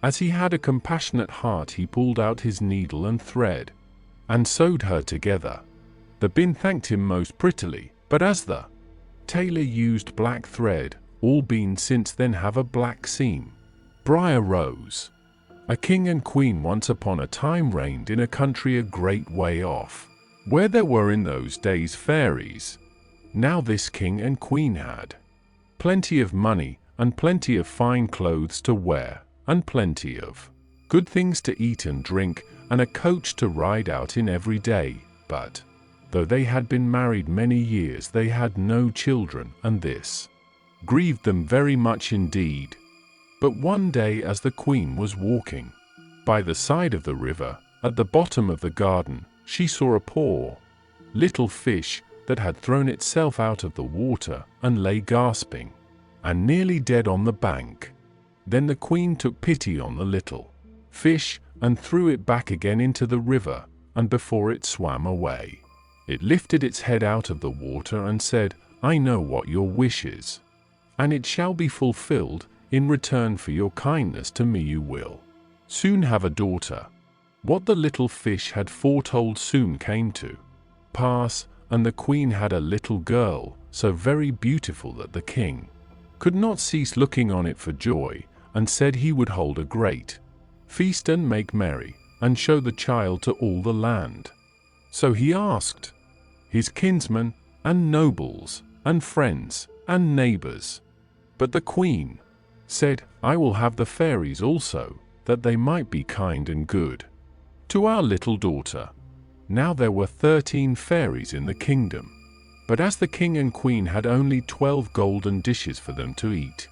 As he had a compassionate heart, he pulled out his needle and thread, and sewed her together. The bin thanked him most prettily, but as the tailor used black thread, all beans since then have a black seam. Briar Rose. A king and queen once upon a time reigned in a country a great way off, where there were in those days fairies. Now this king and queen had plenty of money, and plenty of fine clothes to wear, and plenty of good things to eat and drink, and a coach to ride out in every day. But though they had been married many years, they had no children, and this grieved them very much indeed. But one day, as the queen was walking by the side of the river, at the bottom of the garden, she saw a poor little fish that had thrown itself out of the water and lay gasping and nearly dead on the bank. Then the queen took pity on the little fish and threw it back again into the river, and before it swam away, it lifted its head out of the water and said, "I know what your wish is, and it shall be fulfilled. In return for your kindness to me you will soon have a daughter." What the little fish had foretold soon came to pass, and the queen had a little girl, so very beautiful that the king could not cease looking on it for joy, and said he would hold a great feast and make merry, and show the child to all the land. So he asked his kinsmen, and nobles, and friends, and neighbors. But the queen said, "I will have the fairies also, that they might be kind and good to our little daughter." Now there were 13 fairies in the kingdom, but as the king and queen had only 12 golden dishes for them to eat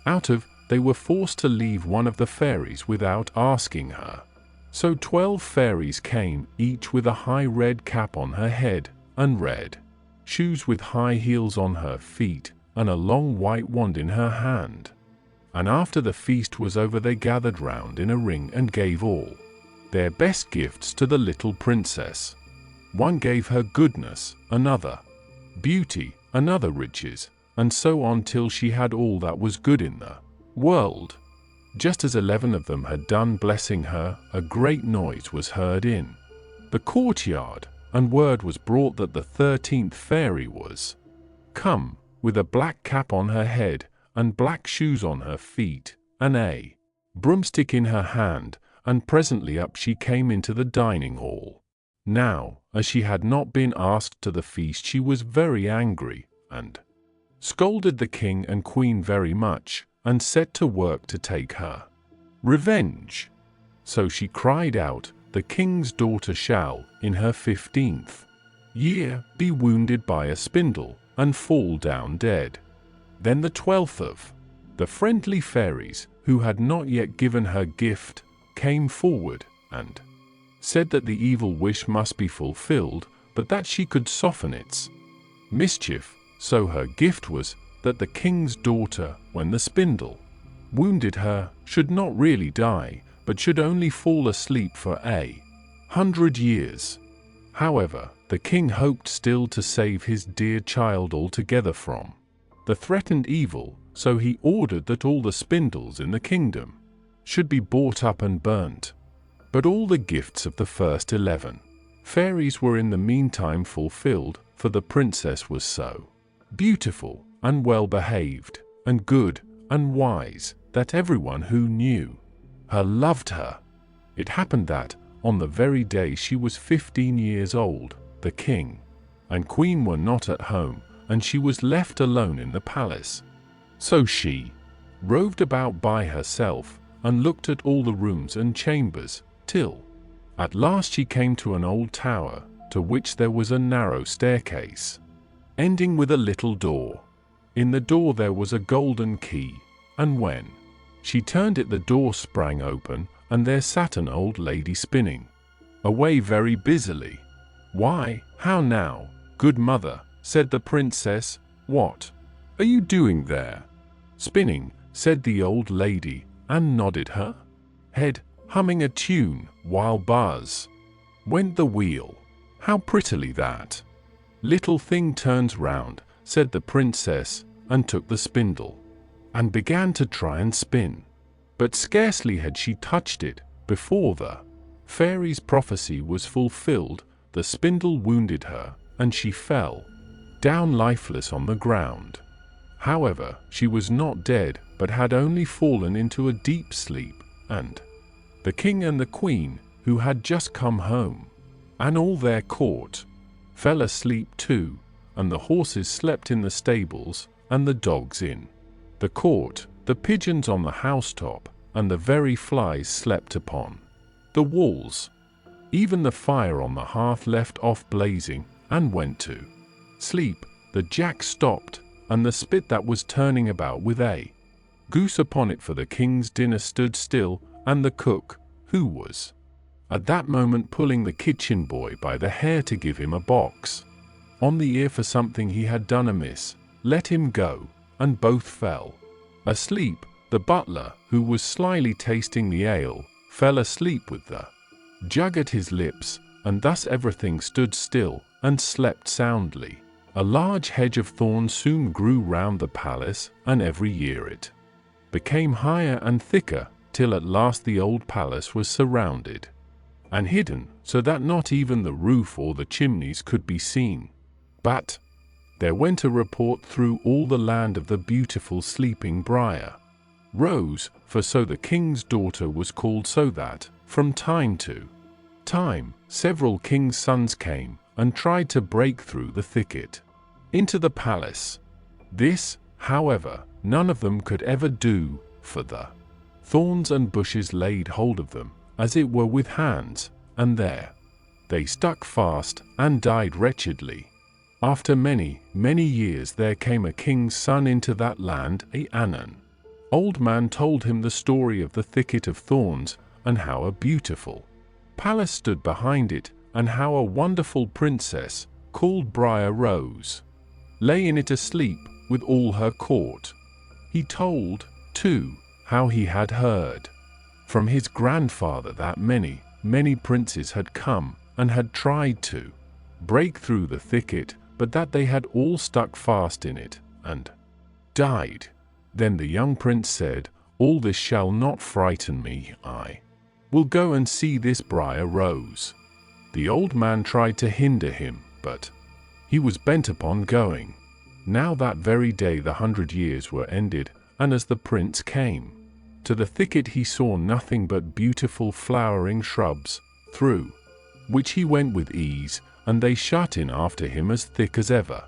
out of, they were forced to leave one of the fairies without asking her. So 12 fairies came, each with a high red cap on her head, and red shoes with high heels on her feet, and a long white wand in her hand. And after the feast was over, they gathered round in a ring and gave all their best gifts to the little princess. One gave her goodness, another beauty, another riches, and so on till she had all that was good in the world. Just as 11 of them had done blessing her, a great noise was heard in the courtyard, and word was brought that the 13th fairy was come, with a black cap on her head, and black shoes on her feet, and a broomstick in her hand, and presently up she came into the dining hall. Now, as she had not been asked to the feast, she was very angry, and scolded the king and queen very much, and set to work to take her revenge. So she cried out, "The king's daughter shall, in her 15th year, be wounded by a spindle, and fall down dead." Then the 12th of the friendly fairies, who had not yet given her gift, came forward, and said that the evil wish must be fulfilled, but that she could soften its mischief. So her gift was that the king's daughter, when the spindle wounded her, should not really die, but should only fall asleep for 100 years. However, the king hoped still to save his dear child altogether from the threatened evil, so he ordered that all the spindles in the kingdom should be bought up and burnt. But all the gifts of the first 11 fairies were in the meantime fulfilled, for the princess was so beautiful, and well behaved, and good, and wise, that everyone who knew her loved her. It happened that, on the very day she was 15 years old, the king and queen were not at home, and she was left alone in the palace. So she roved about by herself, and looked at all the rooms and chambers, till At last she came to an old tower, to which there was a narrow staircase, ending with a little door. In the door there was a golden key, and when she turned it, the door sprang open, and there sat an old lady spinning away very busily. "Why, how now, good mother," said the princess. "What are you doing there?" "Spinning," said the old lady, and nodded her head, humming a tune, while buzz went the wheel. "How prettily that little thing turns round," said the princess, and took the spindle, and began to try and spin. But scarcely had she touched it, before the fairy's prophecy was fulfilled. The spindle wounded her, and she fell down lifeless on the ground. However, she was not dead, but had only fallen into a deep sleep, and the king and the queen, who had just come home, and all their court, fell asleep too, and the horses slept in the stables, and the dogs in the court, the pigeons on the housetop, and the very flies slept upon the walls. Even the fire on the hearth left off blazing, and went to sleep. The jack stopped, and the spit that was turning about with a goose upon it for the king's dinner stood still, and the cook, who was at that moment pulling the kitchen boy by the hair to give him a box on the ear for something he had done amiss, let him go, and both fell asleep. The butler, who was slyly tasting the ale, fell asleep with the jug at his lips, and thus everything stood still, and slept soundly. A large hedge of thorns soon grew round the palace, and every year it became higher and thicker, till at last the old palace was surrounded and hidden, so that not even the roof or the chimneys could be seen. But there went a report through all the land of the beautiful sleeping briar rose, for so the king's daughter was called, so that, from time to time, several king's sons came and tried to break through the thicket into the palace. This, however, none of them could ever do, for the thorns and bushes laid hold of them, as it were with hands, and there they stuck fast, and died wretchedly. After many, many years there came a king's son into that land. An old man told him the story of the thicket of thorns, and how a beautiful palace stood behind it, and how a wonderful princess, called Briar Rose, lay in it asleep with all her court. He told, too, how he had heard from his grandfather that many, many princes had come and had tried to break through the thicket, but that they had all stuck fast in it and died. Then the young prince said, "All this shall not frighten me. I will go and see this Briar Rose." The old man tried to hinder him, but he was bent upon going. Now that very day the 100 years were ended, and as the prince came to the thicket he saw nothing but beautiful flowering shrubs, through which he went with ease, and they shut in after him as thick as ever.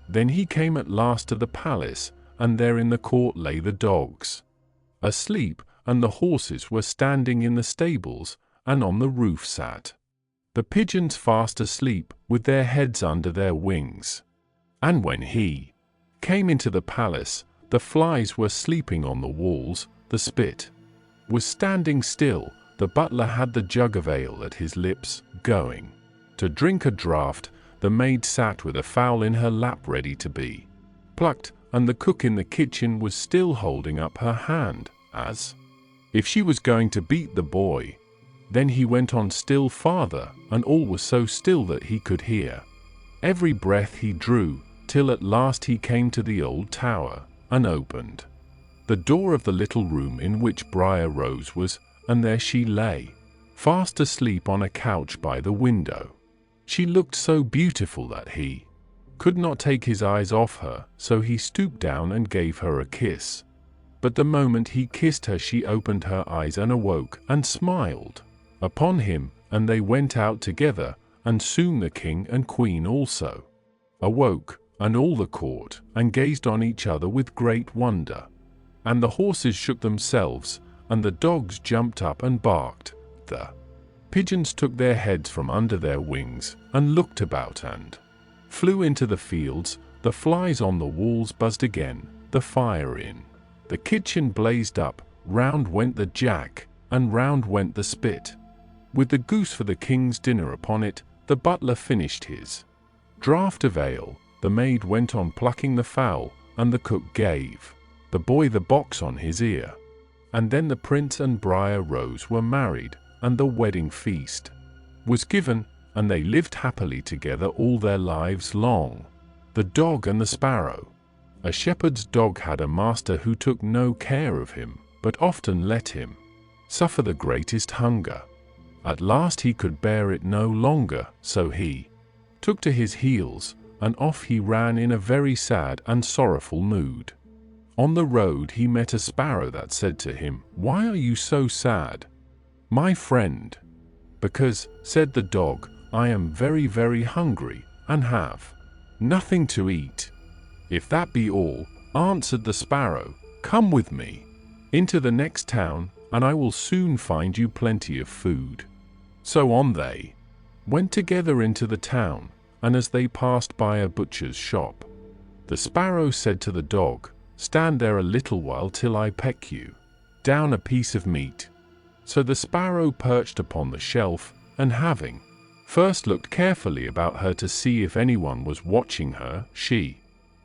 Then he came at last to the palace, and there in the court lay the dogs asleep, and the horses were standing in the stables, and on the roof sat the pigeons fast asleep, with their heads under their wings. And when he came into the palace, the flies were sleeping on the walls, the spit was standing still, the butler had the jug of ale at his lips, going to drink a draught, the maid sat with a fowl in her lap ready to be plucked, and the cook in the kitchen was still holding up her hand, as if she was going to beat the boy. Then he went on still farther, and all was so still that he could hear every breath he drew, till at last he came to the old tower, and opened the door of the little room in which Briar Rose was, and there she lay, fast asleep on a couch by the window. She looked so beautiful that he could not take his eyes off her, so he stooped down and gave her a kiss. But the moment he kissed her she opened her eyes and awoke, and smiled upon him, and they went out together, and soon the king and queen also awoke, and all the court, and gazed on each other with great wonder. And the horses shook themselves, and the dogs jumped up and barked. The pigeons took their heads from under their wings and looked about and flew into the fields. The flies on the walls buzzed again, the fire in the kitchen blazed up, round went the jack, and round went the spit. With the goose for the king's dinner upon it, the butler finished his draught of ale, the maid went on plucking the fowl, and the cook gave the boy the box on his ear. And then the prince and Briar Rose were married, and the wedding feast was given, and they lived happily together all their lives long. The Dog and the Sparrow. A shepherd's dog had a master who took no care of him, but often let him suffer the greatest hunger. At last he could bear it no longer, so he took to his heels, and off he ran in a very sad and sorrowful mood. On the road he met a sparrow that said to him, "Why are you so sad, my friend?" "Because," said the dog, "I am very, very hungry, and have nothing to eat." "If that be all," answered the sparrow, "come with me into the next town, and I will soon find you plenty of food." So on they went together into the town, and as they passed by a butcher's shop, the sparrow said to the dog, "Stand there a little while till I peck you down a piece of meat." So the sparrow perched upon the shelf, and having first looked carefully about her to see if anyone was watching her, she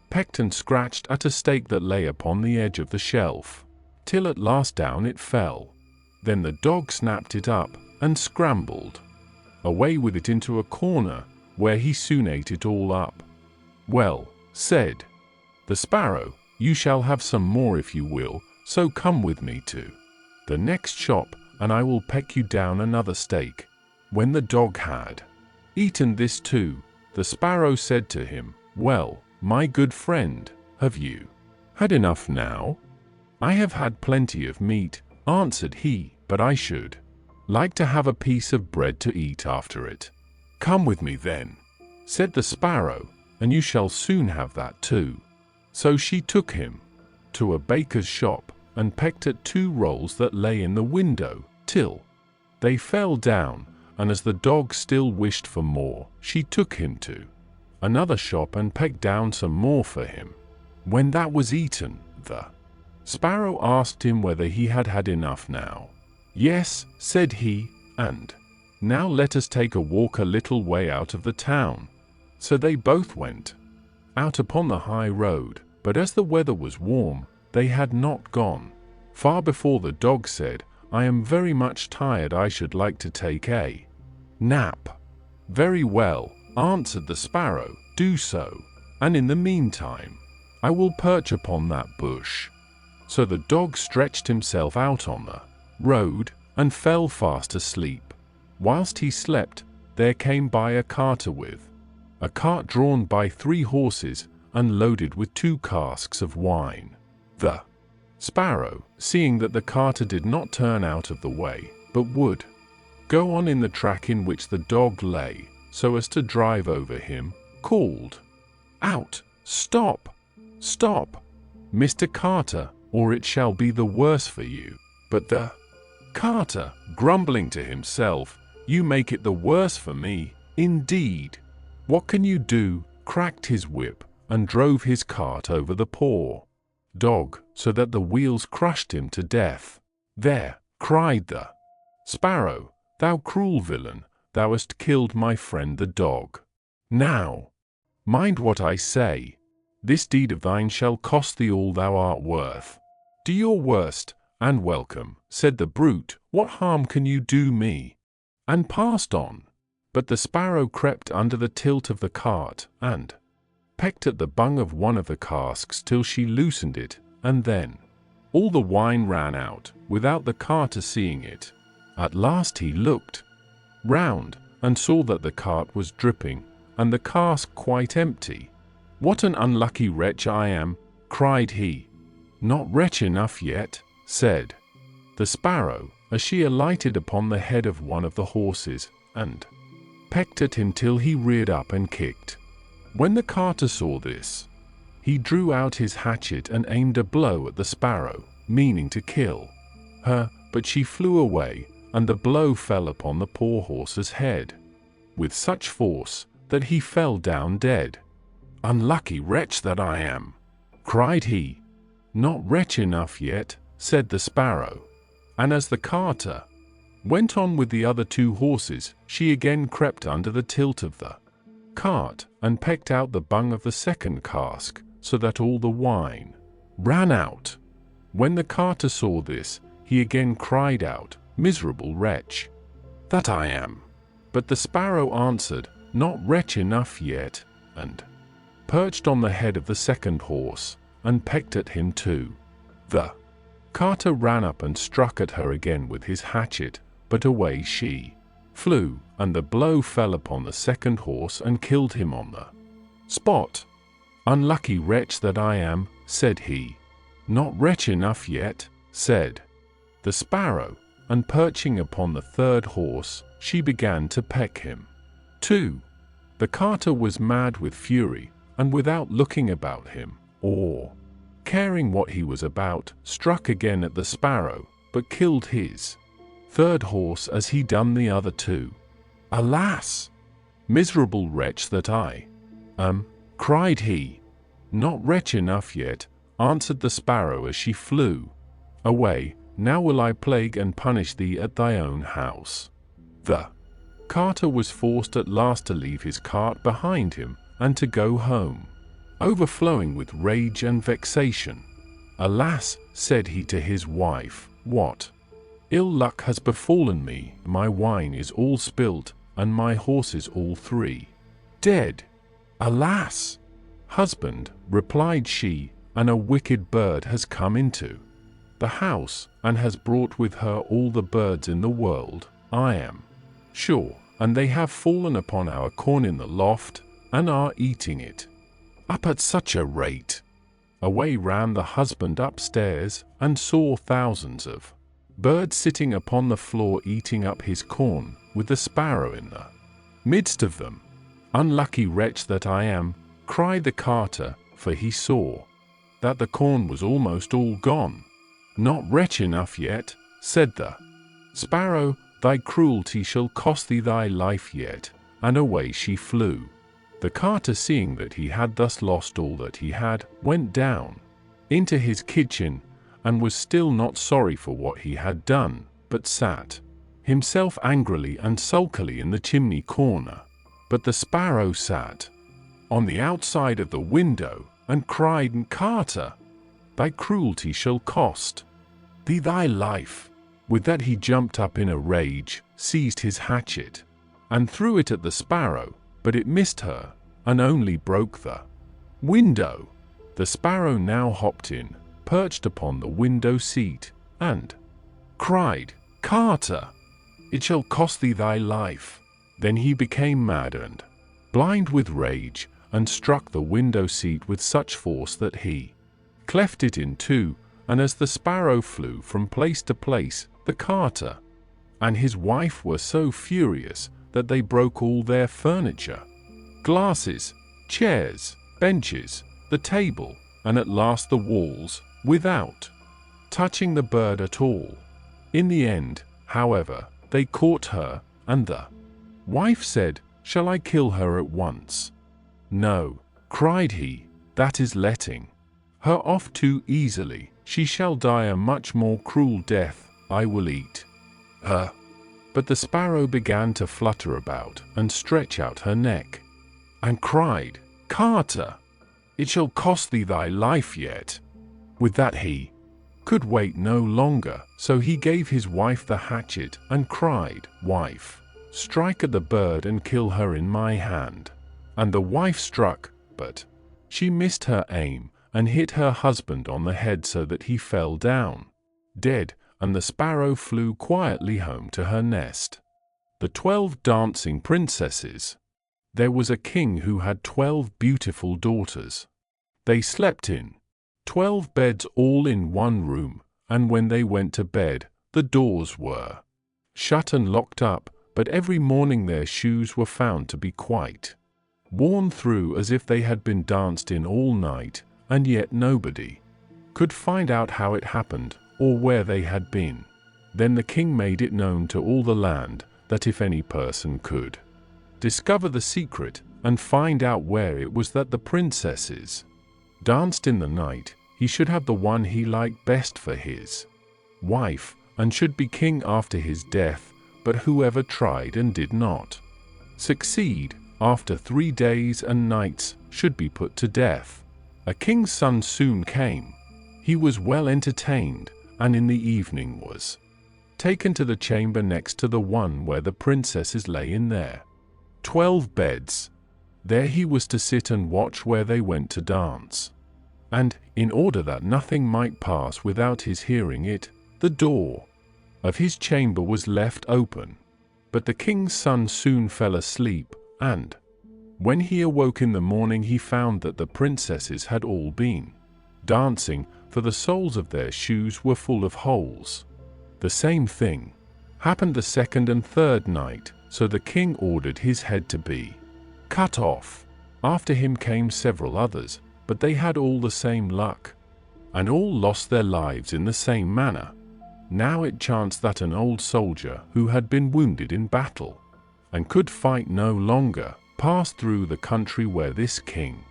pecked and scratched at a steak that lay upon the edge of the shelf, till at last down it fell. Then the dog snapped it up, and scrambled away with it into a corner, where he soon ate it all up. "Well," said the sparrow, "you shall have some more if you will, so come with me to the next shop, and I will peck you down another steak." When the dog had eaten this too, the sparrow said to him, "Well, my good friend, have you had enough now?" "I have had plenty of meat," answered he, "but I should like to have a piece of bread to eat after it." "Come with me then," said the sparrow, "and you shall soon have that too." So she took him to a baker's shop, and pecked at 2 rolls that lay in the window, till they fell down, and as the dog still wished for more, she took him to another shop and pecked down some more for him. When that was eaten, the sparrow asked him whether he had had enough now. "Yes," said he, "and now let us take a walk a little way out of the town." So they both went out upon the high road, but as the weather was warm, they had not gone far before the dog said, "I am very much tired, I should like to take a nap." "Very well," answered the sparrow, "do so, and in the meantime I will perch upon that bush." So the dog stretched himself out on the road, and fell fast asleep. Whilst he slept, there came by a carter with a cart drawn by 3 horses, and loaded with 2 casks of wine. The sparrow, seeing that the carter did not turn out of the way, but would go on in the track in which the dog lay, so as to drive over him, called out, "Stop! Stop, Mr. Carter, or it shall be the worse for you." But the carter, grumbling to himself, "You make it the worse for me, indeed. What can you do?" cracked his whip, and drove his cart over the poor dog, so that the wheels crushed him to death. "There," cried the sparrow, "thou cruel villain, thou hast killed my friend the dog. Now, mind what I say. This deed of thine shall cost thee all thou art worth." "Do your worst, and welcome," said the brute. "What harm can you do me?" and passed on. But the sparrow crept under the tilt of the cart, and pecked at the bung of one of the casks till she loosened it, and then all the wine ran out, without the carter seeing it. At last he looked round, and saw that the cart was dripping, and the cask quite empty. "What an unlucky wretch I am!" cried he. "Not wretch enough yet," said the sparrow, as she alighted upon the head of one of the horses, and pecked at him till he reared up and kicked. When the carter saw this, he drew out his hatchet and aimed a blow at the sparrow, meaning to kill her, but she flew away, and the blow fell upon the poor horse's head, with such force that he fell down dead. "Unlucky wretch that I am!" cried he. "Not wretch enough yet," said the sparrow. And as the carter went on with the other two horses, she again crept under the tilt of the cart and pecked out the bung of the second cask, so that all the wine ran out. When the carter saw this, he again cried out, "Miserable wretch that I am!" But the sparrow answered, "Not wretch enough yet," and perched on the head of the second horse, and pecked at him too. The carter ran up and struck at her again with his hatchet, but away she flew, and the blow fell upon the second horse and killed him on the spot. "Unlucky wretch that I am," said he. "Not wretch enough yet," said the sparrow, and perching upon the third horse, she began to peck him too. The carter was mad with fury, and without looking about him, or caring what he was about, struck again at the sparrow, but killed his third horse as he done the other two. "Alas! Miserable wretch that I am!" cried he. "Not wretch enough yet," answered the sparrow as she flew away. "Now will I plague and punish thee at thy own house." The carter was forced at last to leave his cart behind him and to go home, overflowing with rage and vexation. "Alas," said he to his wife, "what ill luck has befallen me? My wine is all spilt, and my horses all three dead." "Alas, husband," replied she, "and a wicked bird has come into the house, and has brought with her all the birds in the world, I am sure, and they have fallen upon our corn in the loft, and are eating it up at such a rate." Away ran the husband upstairs, and saw thousands of birds sitting upon the floor eating up his corn, with the sparrow in the midst of them. "Unlucky wretch that I am," cried the carter, for he saw that the corn was almost all gone. "Not wretch enough yet," said the sparrow, "thy cruelty shall cost thee thy life yet," and away she flew. The carter, seeing that he had thus lost all that he had, went down into his kitchen, and was still not sorry for what he had done, but sat himself angrily and sulkily in the chimney corner. But the sparrow sat on the outside of the window, and cried, "Carter, thy cruelty shall cost thee thy life." With that he jumped up in a rage, seized his hatchet, and threw it at the sparrow, but it missed her, and only broke the window. The sparrow now hopped in, perched upon the window seat, and cried, "Carter, it shall cost thee thy life." Then he became mad and blind with rage, and struck the window seat with such force that he cleft it in two, and as the sparrow flew from place to place, the carter and his wife were so furious that they broke all their furniture, glasses, chairs, benches, the table, and at last the walls, without touching the bird at all. In the end, however, they caught her, and the wife said, "Shall I kill her at once?" "No," cried he, "that is letting her off too easily. She shall die a much more cruel death. I will eat her." But the sparrow began to flutter about and stretch out her neck, and cried, "Carter, it shall cost thee thy life yet." With that he could wait no longer, so he gave his wife the hatchet and cried, "Wife, strike at the bird and kill her in my hand." And the wife struck, but she missed her aim and hit her husband on the head so that he fell down dead, and the sparrow flew quietly home to her nest. The 12 Dancing Princesses. There was a king who had 12 beautiful daughters. They slept in 12 beds all in one room, and when they went to bed, the doors were shut and locked up, but every morning their shoes were found to be quite worn through as if they had been danced in all night, and yet nobody could find out how it happened or where they had been Then the king made it known to all the land that if any person could discover the secret and find out where it was that the princesses danced in the night, he should have the one he liked best for his wife, and should be king after his death. But whoever tried and did not succeed, after 3 days and nights, should be put to death. A king's son soon came. He was well entertained, and in the evening was taken to the chamber next to the one where the princesses lay in their 12 beds. There he was to sit and watch where they went to dance. And, in order that nothing might pass without his hearing it, the door of his chamber was left open. But the king's son soon fell asleep, and when he awoke in the morning he found that the princesses had all been dancing, for the soles of their shoes were full of holes. The same thing happened the second and third night, so the king ordered his head to be cut off. After him came several others, but they had all the same luck, and all lost their lives in the same manner. Now it chanced that an old soldier who had been wounded in battle and could fight no longer passed through the country where this king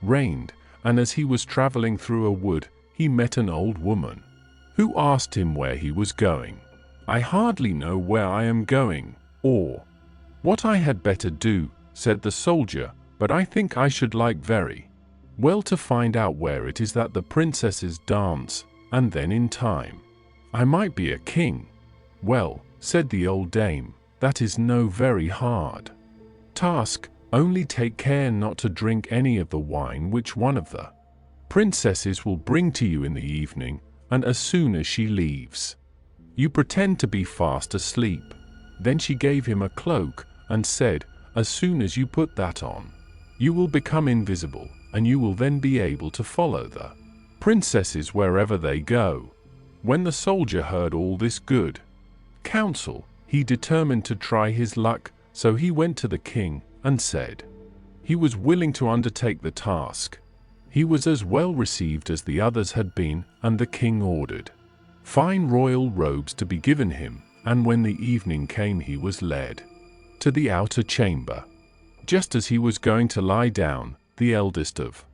reigned, and as he was traveling through a wood, he met an old woman who asked him where he was going. "I hardly know where I am going, or what I had better do," said the soldier, "but I think I should like very well to find out where it is that the princesses dance, and then in time I might be a king." "Well," said the old dame, "that is no very hard task. Only take care not to drink any of the wine which one of the princesses will bring to you in the evening, and as soon as she leaves, you pretend to be fast asleep." Then she gave him a cloak and said, "As soon as you put that on, you will become invisible, and you will then be able to follow the princesses wherever they go." When the soldier heard all this good counsel, he determined to try his luck, so he went to the king and said he was willing to undertake the task. He was as well received as the others had been, and the king ordered fine royal robes to be given him, and when the evening came he was led to the outer chamber. Just as he was going to lie down, the eldest of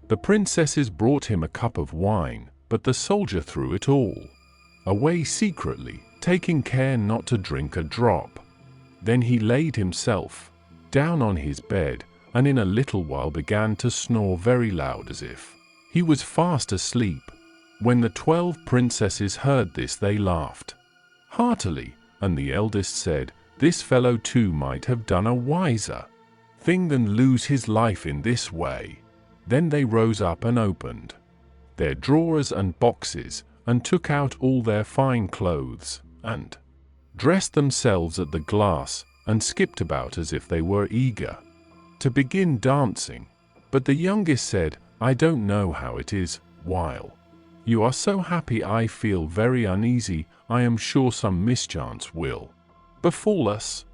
the princesses brought him a cup of wine, but the soldier threw it all away secretly, taking care not to drink a drop. Then he laid himself down on his bed, and in a little while began to snore very loud as if he was fast asleep. When the 12 princesses heard this, they laughed heartily, and the eldest said, "This fellow too might have done a wiser thing than lose his life in this way." Then they rose up and opened their drawers and boxes, and took out all their fine clothes, and dressed themselves at the glass, and skipped about as if they were eager to begin dancing. But the youngest said, "I don't know how it is, while you are so happy I feel very uneasy. I am sure some mischance will befall us."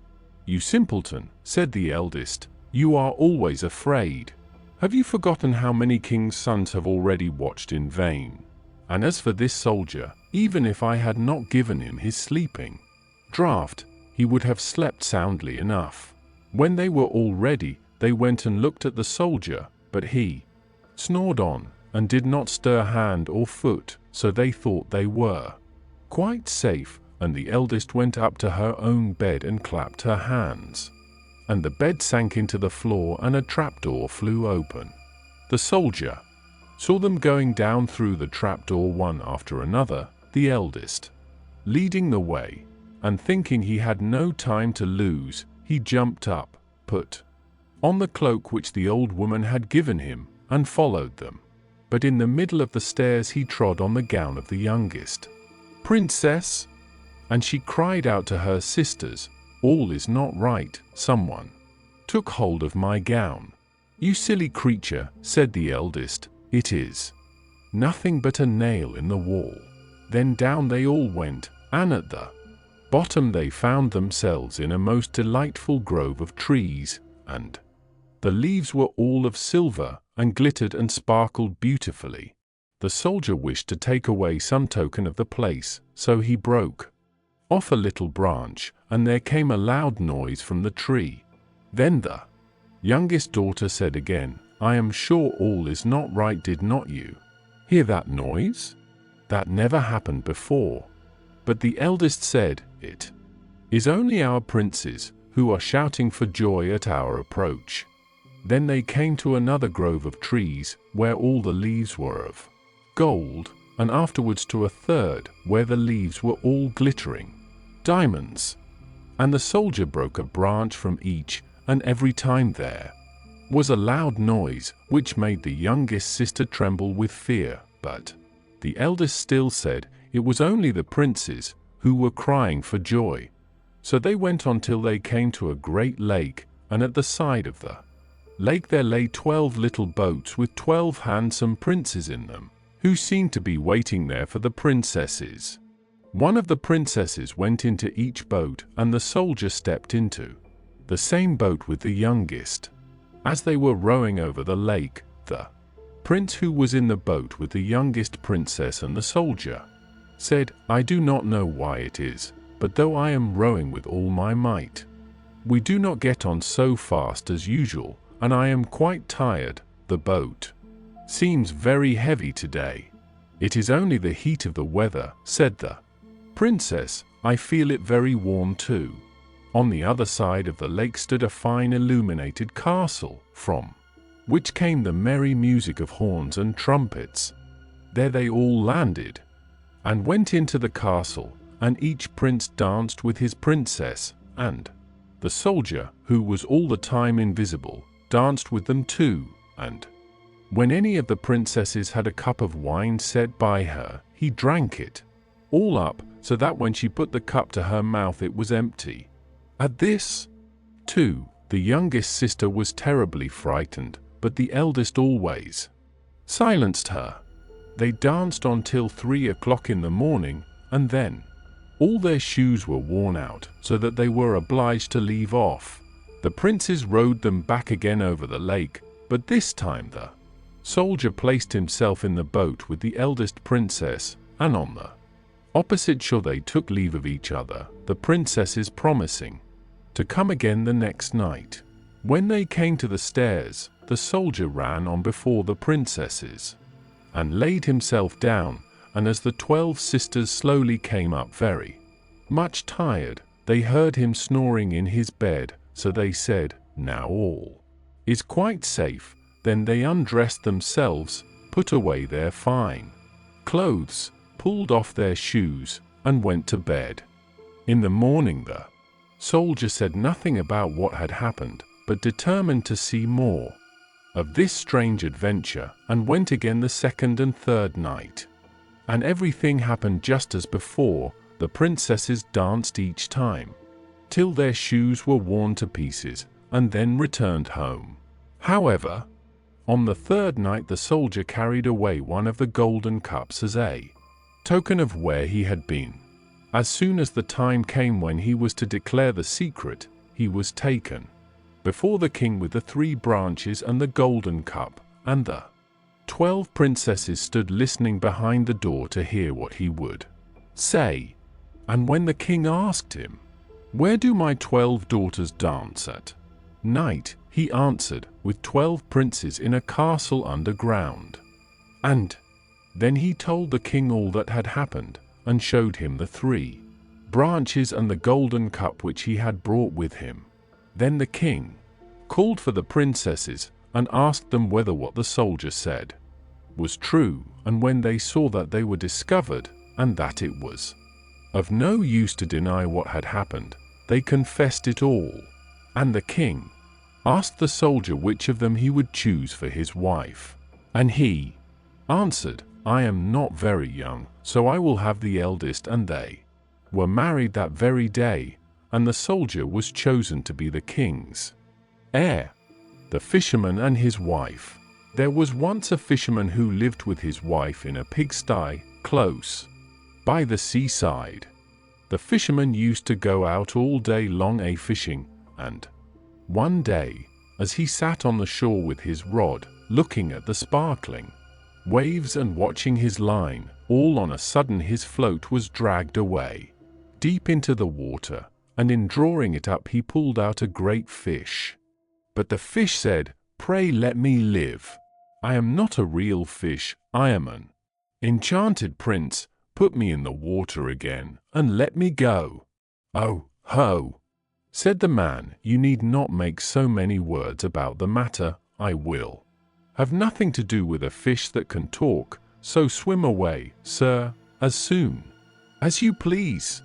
"You simpleton," said the eldest, "you are always afraid. Have you forgotten how many kings' sons have already watched in vain? And as for this soldier, even if I had not given him his sleeping draught, he would have slept soundly enough." When they were all ready, they went and looked at the soldier, but he snored on, and did not stir hand or foot, so they thought they were quite safe, and the eldest went up to her own bed and clapped her hands, and the bed sank into the floor, and a trapdoor flew open. The soldier saw them going down through the trapdoor one after another, the eldest leading the way, and thinking he had no time to lose, he jumped up, put on the cloak which the old woman had given him, and followed them. But in the middle of the stairs he trod on the gown of the youngest princess, and she cried out to her sisters, "All is not right, someone took hold of my gown." "You silly creature," said the eldest, "it is nothing but a nail in the wall." Then down they all went, and at the bottom they found themselves in a most delightful grove of trees, and the leaves were all of silver, and glittered and sparkled beautifully. The soldier wished to take away some token of the place, so he broke off a little branch, and there came a loud noise from the tree. Then the youngest daughter said again, "I am sure all is not right, did not you hear that noise? That never happened before." But the eldest said, "It is only our princes, who are shouting for joy at our approach." Then they came to another grove of trees, where all the leaves were of gold, and afterwards to a third, where the leaves were all glittering diamonds. And the soldier broke a branch from each, and every time there was a loud noise, which made the youngest sister tremble with fear. But the eldest still said it was only the princes, who were crying for joy. So they went on till they came to a great lake, and at the side of the lake there lay 12 little boats with 12 handsome princes in them, who seemed to be waiting there for the princesses. One of the princesses went into each boat, and the soldier stepped into the same boat with the youngest. As they were rowing over the lake, the prince who was in the boat with the youngest princess and the soldier said, "I do not know why it is, but though I am rowing with all my might, we do not get on so fast as usual, and I am quite tired. The boat seems very heavy today." "It is only the heat of the weather," said the princess. "I feel it very warm too." On the other side of the lake stood a fine illuminated castle, from which came the merry music of horns and trumpets. There they all landed, and went into the castle, and each prince danced with his princess, and the soldier, who was all the time invisible, danced with them too. And when any of the princesses had a cup of wine set by her, he drank it all up, so that when she put the cup to her mouth it was empty. At this, too, the youngest sister was terribly frightened, but the eldest always silenced her. They danced on till 3 o'clock in the morning, and then all their shoes were worn out, so that they were obliged to leave off. The princes rowed them back again over the lake, but this time the soldier placed himself in the boat with the eldest princess, and on the opposite shore they took leave of each other, the princesses promising to come again the next night. When they came to the stairs, the soldier ran on before the princesses, and laid himself down, and as the 12 sisters slowly came up very much tired, they heard him snoring in his bed, so they said, "Now all is quite safe." Then they undressed themselves, put away their fine clothes, pulled off their shoes, and went to bed. In the morning the soldier said nothing about what had happened, but determined to see more of this strange adventure, and went again the second and third night. And everything happened just as before. The princesses danced each time, till their shoes were worn to pieces, and then returned home. However, on the third night the soldier carried away one of the golden cups as a token of where he had been. As soon as the time came when he was to declare the secret, he was taken before the king with the 3 branches and the golden cup, and the 12 princesses stood listening behind the door to hear what he would say. And when the king asked him, "Where do my 12 daughters dance at night?" he answered, "With 12 princes in a castle underground." And then he told the king all that had happened, and showed him the 3 branches and the golden cup which he had brought with him. Then the king called for the princesses, and asked them whether what the soldier said was true, and when they saw that they were discovered, and that it was of no use to deny what had happened, they confessed it all. And the king asked the soldier which of them he would choose for his wife. And he answered, "I am not very young, so I will have the eldest." And they were married that very day, and the soldier was chosen to be the king's heir. The fisherman and his wife. There was once a fisherman who lived with his wife in a pigsty close by the seaside. The fisherman used to go out all day long fishing, and one day, as he sat on the shore with his rod, looking at the sparkling waves and watching his line, all on a sudden his float was dragged away deep into the water, and in drawing it up he pulled out a great fish. But the fish said, "Pray let me live. I am not a real fish, I am an enchanted prince. Put me in the water again, and let me go." "Oh, ho!" said the man, "you need not make so many words about the matter. I will have nothing to do with a fish that can talk, so swim away, sir, as soon as you please."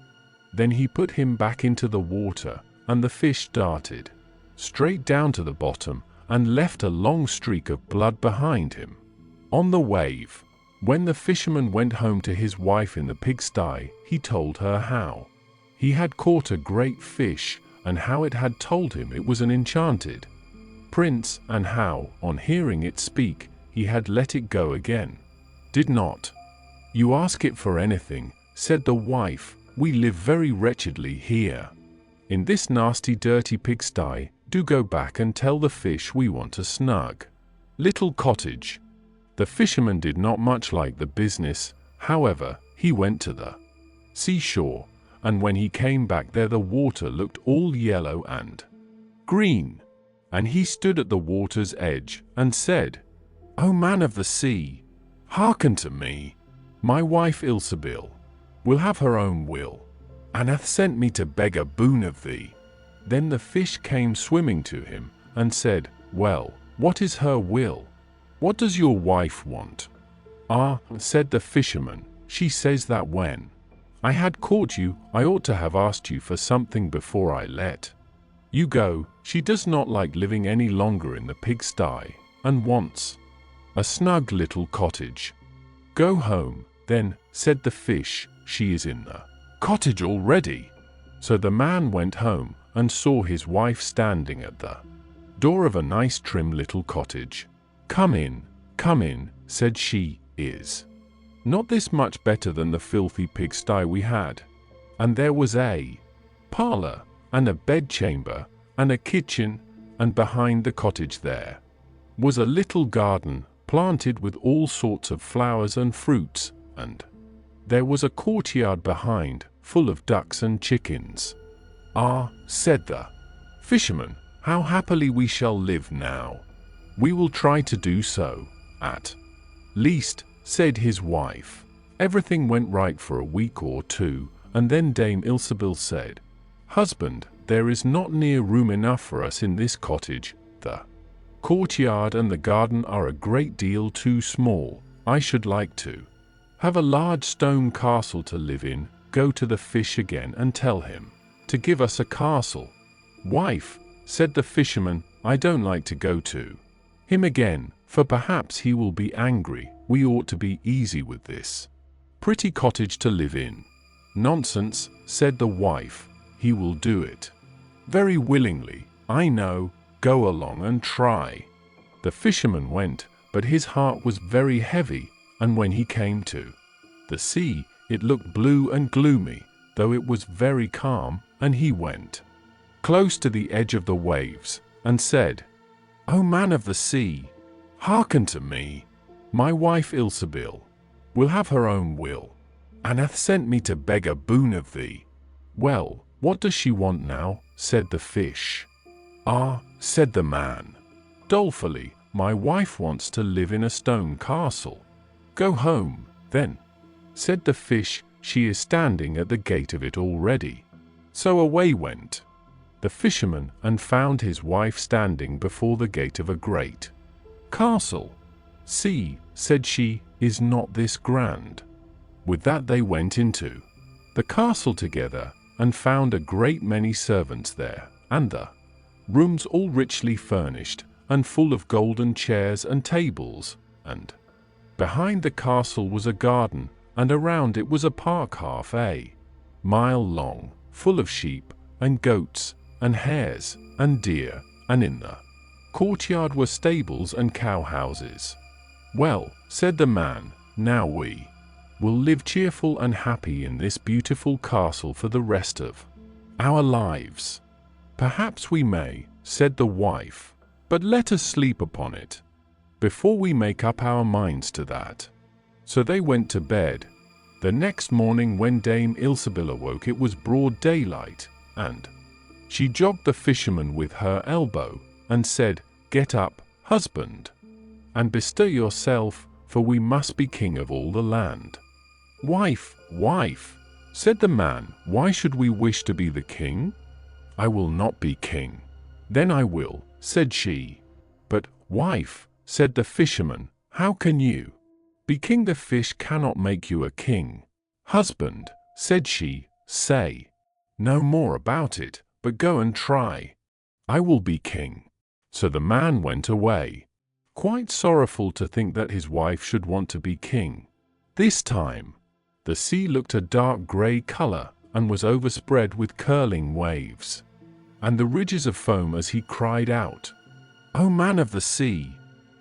Then he put him back into the water, and the fish darted straight down to the bottom and left a long streak of blood behind him on the wave. When the fisherman went home to his wife in the pigsty, he told her how he had caught a great fish, and how it had told him it was an enchanted prince, and how, on hearing it speak, he had let it go again. "Did not you ask it for anything?" said the wife. "We live very wretchedly here, in this nasty dirty pigsty. Do go back and tell the fish we want a snug little cottage." The fisherman did not much like the business. However, he went to the seashore, and when he came back there the water looked all yellow and green, and he stood at the water's edge and said, "O man of the sea, hearken to me. My wife Ilsebil will have her own will, and hath sent me to beg a boon of thee." Then the fish came swimming to him and said, "Well, what is her will? What does your wife want?" "Ah," said the fisherman, "she says that when I had caught you, I ought to have asked you for something before I let you go. She does not like living any longer in the pigsty, and wants a snug little cottage." "Go home, then," said the fish, "she is in the cottage already." So the man went home and saw his wife standing at the door of a nice trim little cottage. Come in," said she. "Is not this much better than the filthy pigsty we had?" And there was a parlor, and a bedchamber, and a kitchen, and behind the cottage there was a little garden, planted with all sorts of flowers and fruits, and there was a courtyard behind, full of ducks and chickens. "Ah," said the fisherman, "how happily we shall live now. We will try to do so, at least," said his wife. Everything went right for a week or two, and then Dame Ilsebil said, "Husband, there is not near room enough for us in this cottage. The courtyard and the garden are a great deal too small. I should like to have a large stone castle to live in. Go to the fish again and tell him to give us a castle." "Wife," said the fisherman, "I don't like to go to him again, for perhaps he will be angry. We ought to be easy with this pretty cottage to live in." "Nonsense," said the wife, "he will do it very willingly, I know. Go along and try." The fisherman went, but his heart was very heavy, and when he came to the sea, it looked blue and gloomy, though it was very calm, and he went close to the edge of the waves, and said, "O man of the sea, hearken to me. My wife Ilsebil will have her own will, and hath sent me to beg a boon of thee." "Well, what does she want now?" said the fish. "Ah," said the man, dolefully, "my wife wants to live in a stone castle." "Go home, then," said the fish, "she is standing at the gate of it already." So away went the fisherman, and found his wife standing before the gate of a great castle. "See," said she, "is not this grand?" With that they went into the castle together, and found a great many servants there, and the rooms all richly furnished, and full of golden chairs and tables, and behind the castle was a garden, and around it was a park half a mile long, full of sheep, and goats, and hares, and deer, and in the courtyard were stables and cow-houses. "Well," said the man, "now we will live cheerful and happy in this beautiful castle for the rest of our lives." "Perhaps we may," said the wife, "but let us sleep upon it before we make up our minds to that." So they went to bed, The next morning when Dame Ilsebil awoke, it was broad daylight, and she jogged the fisherman with her elbow, and said, "Get up, husband, and bestir yourself, for we must be king of all the land." "Wife, wife," said the man, "why should we wish to be the king?" "I will not be king." "Then I will," said she. "But, wife," said the fisherman, "how can you be king? The fish cannot make you a king." "Husband," said she, "say no more about it, but go and try. I will be king." So the man went away, quite sorrowful to think that his wife should want to be king. This time, the sea looked a dark grey color and was overspread with curling waves, and the ridges of foam as he cried out, "O man of the sea,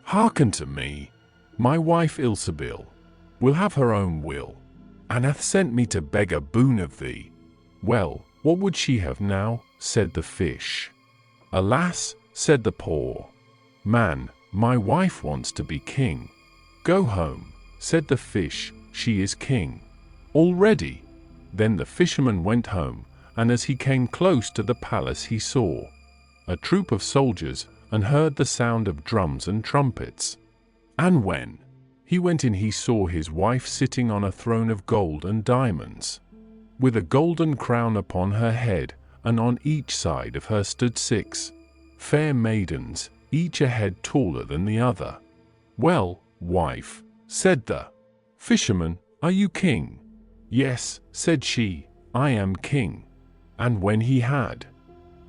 hearken to me. My wife Ilsebil will have her own will, and hath sent me to beg a boon of thee." "Well, what would she have now?" said the fish. "Alas," said the poor man, "my wife wants to be king." "Go home," said the fish, "she is king already." Then the fisherman went home, and as he came close to the palace he saw a troop of soldiers and heard the sound of drums and trumpets. And when he went in, he saw his wife sitting on a throne of gold and diamonds, with a golden crown upon her head, and on each side of her stood 6 fair maidens, each a head taller than the other. "Well, wife," said the fisherman, "are you king?" "Yes," said she, "I am king." And when he had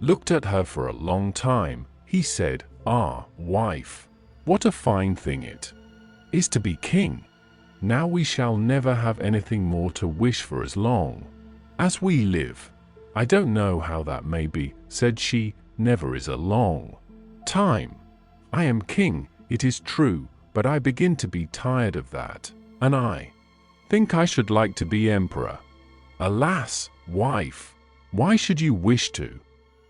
looked at her for a long time, he said, "Ah, wife, what a fine thing it is to be king! Now we shall never have anything more to wish for as long as we live." "I don't know how that may be," said she, "never is a long time. I am king, it is true, but I begin to be tired of that, and I think I should like to be emperor." "Alas, wife, why should you wish to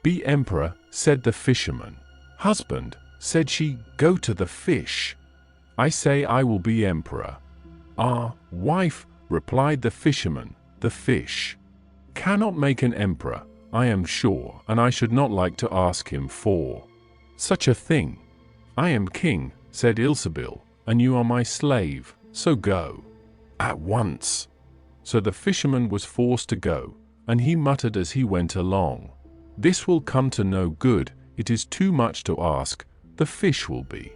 be emperor?" said the fisherman. "Husband," said she, "go to the fish. I say I will be emperor." "Ah, wife," replied the fisherman, "the fish cannot make an emperor, I am sure, and I should not like to ask him for such a thing." "I am king," said Ilsebil, "and you are my slave, so go at once." So the fisherman was forced to go, and he muttered as he went along, "This will come to no good, it is too much to ask. The fish will be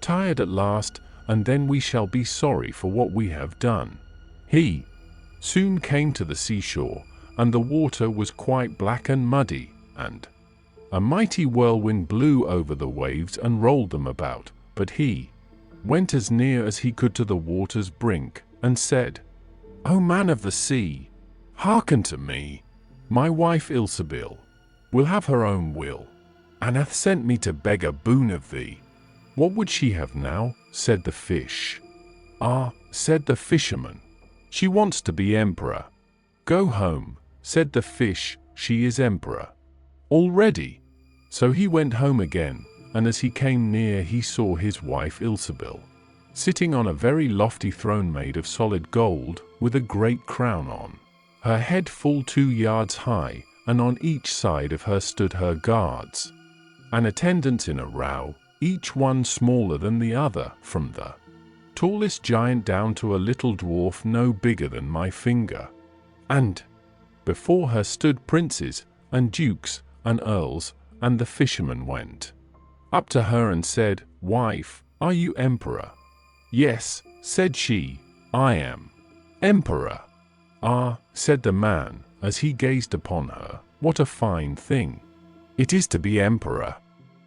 tired at last, and then we shall be sorry for what we have done." He soon came to the seashore, and the water was quite black and muddy, and a mighty whirlwind blew over the waves and rolled them about. But he went as near as he could to the water's brink, and said, "O man of the sea, hearken to me. My wife Ilsebil will have her own will, and hath sent me to beg a boon of thee." "What would she have now?" said the fish. "Ah," said the fisherman, "she wants to be emperor." "Go home," said the fish, "she is emperor already." So he went home again, and as he came near he saw his wife Ilsebil sitting on a very lofty throne made of solid gold, with a great crown on her head full 2 yards high, and on each side of her stood her guards and attendants in a row, each one smaller than the other, from the tallest giant down to a little dwarf no bigger than my finger. And before her stood princes and dukes and earls, and the fisherman went up to her and said, "Wife, are you emperor?" "Yes," said she, "I am emperor." "Ah," said the man, as he gazed upon her, "what a fine thing it is to be emperor."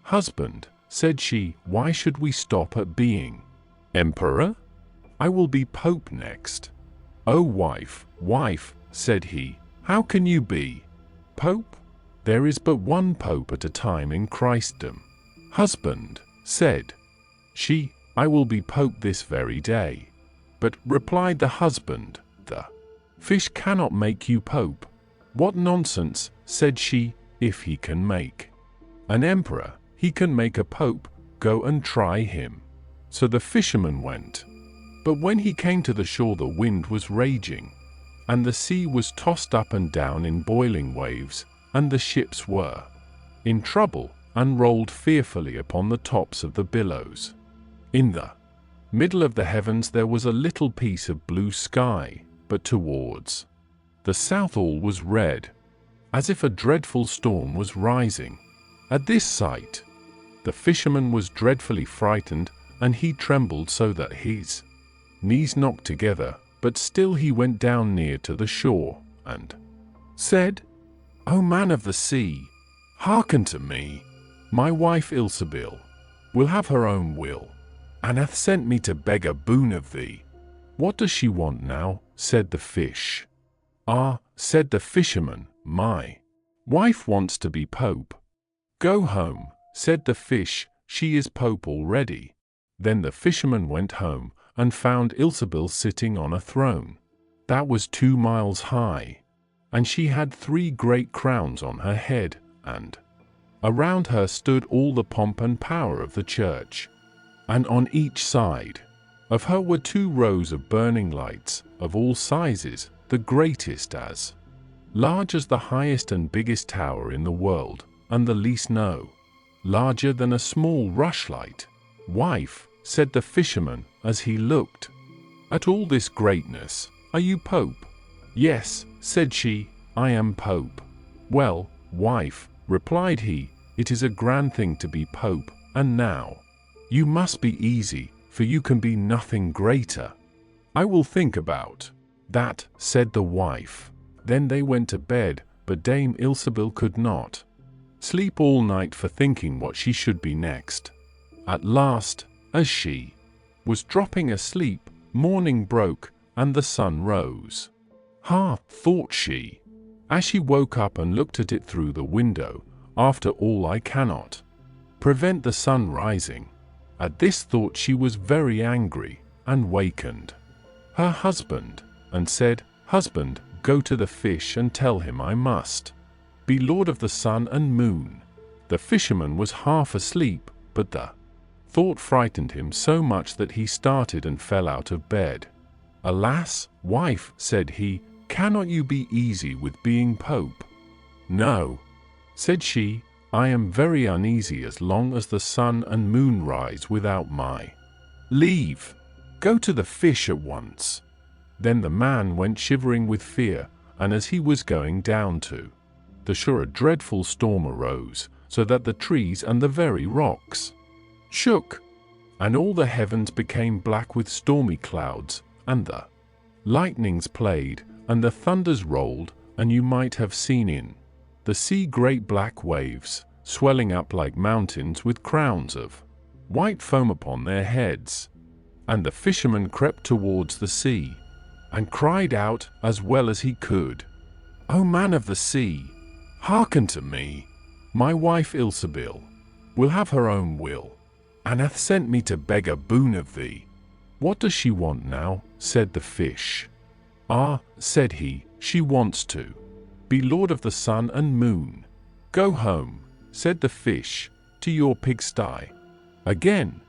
"Husband," said she, "why should we stop at being emperor? I will be pope next." "Oh, wife, wife," said he, "how can you be pope? There is but one pope at a time in Christendom." "Husband," said she, "I will be pope this very day." "But," replied the husband, "the fish cannot make you pope." "What nonsense," said she, "if he can make an emperor, he can make a pope. Go and try him." So the fisherman went. But when he came to the shore the wind was raging, and the sea was tossed up and down in boiling waves, and the ships were in trouble, and rolled fearfully upon the tops of the billows. In the middle of the heavens there was a little piece of blue sky, but towards the south all was red, as if a dreadful storm was rising. At this sight, the fisherman was dreadfully frightened, and he trembled so that his knees knocked together, but still he went down near to the shore, and said, "O man of the sea, hearken to me. My wife Ilsebil will have her own will, and hath sent me to beg a boon of thee." "What does she want now?" said the fish. "Ah," said the fisherman, "my wife wants to be pope." "Go home," said the fish, "she is pope already." Then the fisherman went home, and found Ilsebil sitting on a throne that was 2 miles high, and she had 3 great crowns on her head, and around her stood all the pomp and power of the church. And on each side of her were 2 rows of burning lights, of all sizes, the greatest as large as the highest and biggest tower in the world, and the least no larger than a small rushlight. "Wife," said the fisherman as he looked at all this greatness, "are you pope?" "Yes," said she, "I am pope." "Well, wife," replied he, "it is a grand thing to be pope, and now you must be easy, for you can be nothing greater." "I will think about that," said the wife. Then they went to bed, but Dame Ilsebil could not sleep all night for thinking what she should be next. At last, as she was dropping asleep, morning broke, and the sun rose. "Ha," thought she, as she woke up and looked at it through the window, "after all I cannot prevent the sun rising." At this thought she was very angry, and wakened her husband, and said, "Husband, go to the fish and tell him I must be lord of the sun and moon." The fisherman was half asleep, but the thought frightened him so much that he started and fell out of bed. "Alas, wife," said he, "cannot you be easy with being pope?" "No," said she, "I am very uneasy as long as the sun and moon rise without my leave. Go to the fish at once." Then the man went shivering with fear, and as he was going down to the shore a dreadful storm arose, so that the trees and the very rocks shook, and all the heavens became black with stormy clouds, and the lightnings played, and the thunders rolled, and you might have seen in the sea great black waves, swelling up like mountains with crowns of white foam upon their heads. And the fisherman crept towards the sea, and cried out as well as he could, "O man of the sea, hearken to me. My wife Ilsebil will have her own will, and hath sent me to beg a boon of thee." "What does she want now?" said the fish. "Ah," said he, "she wants to be lord of the sun and moon." "Go home," said the fish, "to your pigsty again."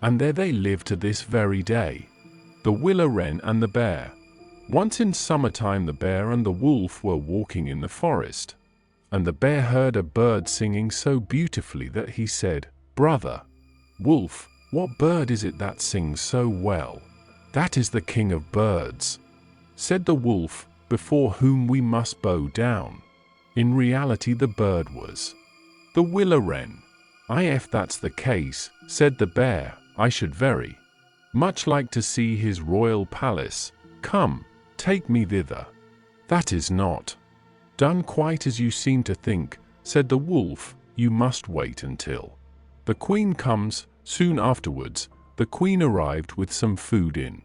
And there they live to this very day, the willow wren and the bear. Once in summertime the bear and the wolf were walking in the forest, and the bear heard a bird singing so beautifully that he said, "Brother Wolf, what bird is it that sings so well?" "That is the king of birds," said the wolf, "before whom we must bow down." In reality the bird was the willow wren. "If that's the case," said the bear, "I should very much like to see his royal palace. Come, take me thither." "That is not done quite as you seem to think," said the wolf. "You must wait until the queen comes." Soon afterwards, the queen arrived with some food in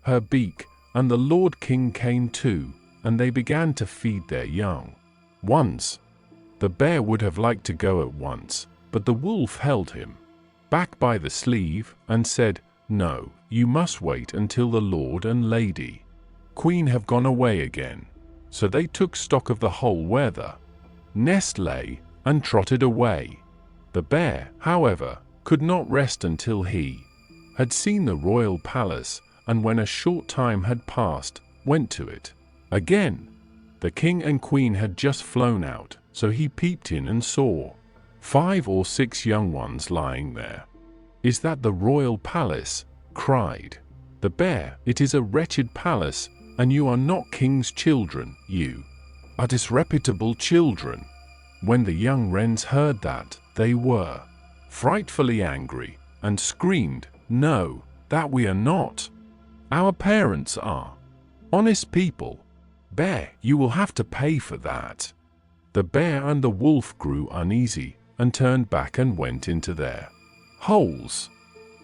her beak, and the lord king came too, and they began to feed their young ones. The bear would have liked to go at once, but the wolf held him back by the sleeve, and said, "No, you must wait until the lord and lady queen have gone away again." So they took stock of the hole where the nest lay, and trotted away. The bear, however, could not rest until he had seen the royal palace, and when a short time had passed, went to it. Again, the king and queen had just flown out, so he peeped in and saw 5 or 6 young ones lying there. "Is that the royal palace?" cried the bear. "It is a wretched palace, and you are not king's children, you are disreputable children." When the young wrens heard that, they were frightfully angry, and screamed, "No, that we are not. Our parents are honest people. Bear, you will have to pay for that." The bear and the wolf grew uneasy, and turned back and went into their holes.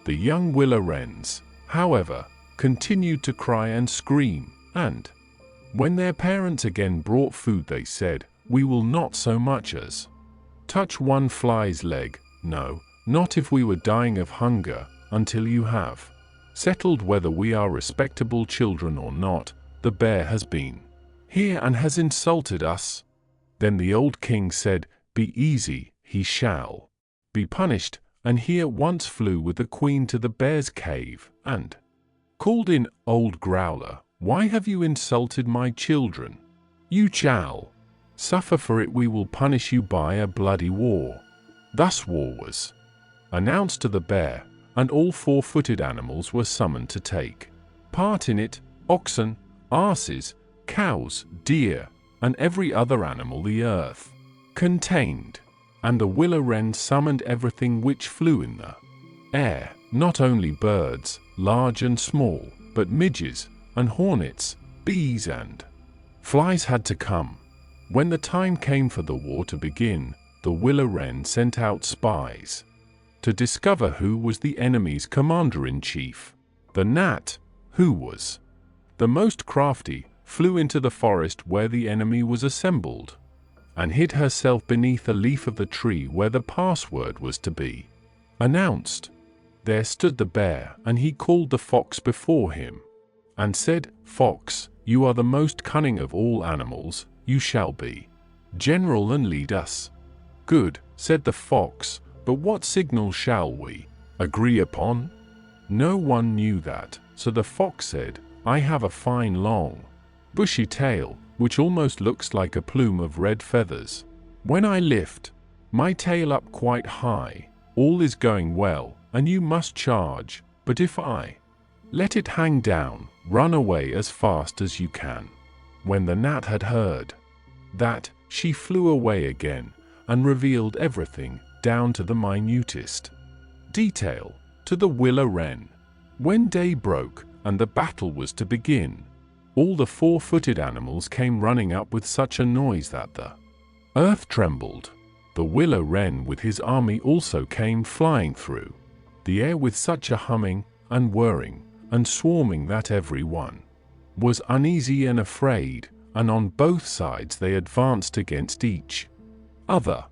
The young willow wrens, however, continued to cry and scream, and when their parents again brought food they said, "We will not so much as touch one fly's leg, no, not if we were dying of hunger, until you have settled whether we are respectable children or not. The bear has been here and has insulted us." Then the old king said, "Be easy, he shall be punished," and he at once flew with the queen to the bear's cave, and called in, "Old growler, why have you insulted my children? You shall suffer for it. We will punish you by a bloody war." Thus war was announced to the bear, and all 4-footed animals were summoned to take part in it: oxen, asses, cows, deer, and every other animal the earth contained. And the willow wren summoned everything which flew in the air, not only birds, large and small, but midges and hornets, bees and flies had to come. When the time came for the war to begin, the willow wren sent out spies to discover who was the enemy's commander-in-chief. The gnat, who was the most crafty, flew into the forest where the enemy was assembled, and hid herself beneath a leaf of the tree where the password was to be announced. There stood the bear, and he called the fox before him, and said, "Fox, you are the most cunning of all animals. You shall be general and lead us." "Good," said the fox, "but what signal shall we agree upon?" No one knew that, so the fox said, "I have a fine long, bushy tail, which almost looks like a plume of red feathers. When I lift my tail up quite high, all is going well, and you must charge, but if I let it hang down, run away as fast as you can." When the gnat had heard that, she flew away again, and revealed everything, down to the minutest detail, to the willow wren. When day broke, and the battle was to begin, all the 4-footed animals came running up with such a noise that the earth trembled. The willow wren with his army also came flying through the air with such a humming and whirring and swarming that every one was uneasy and afraid, and on both sides they advanced against each other.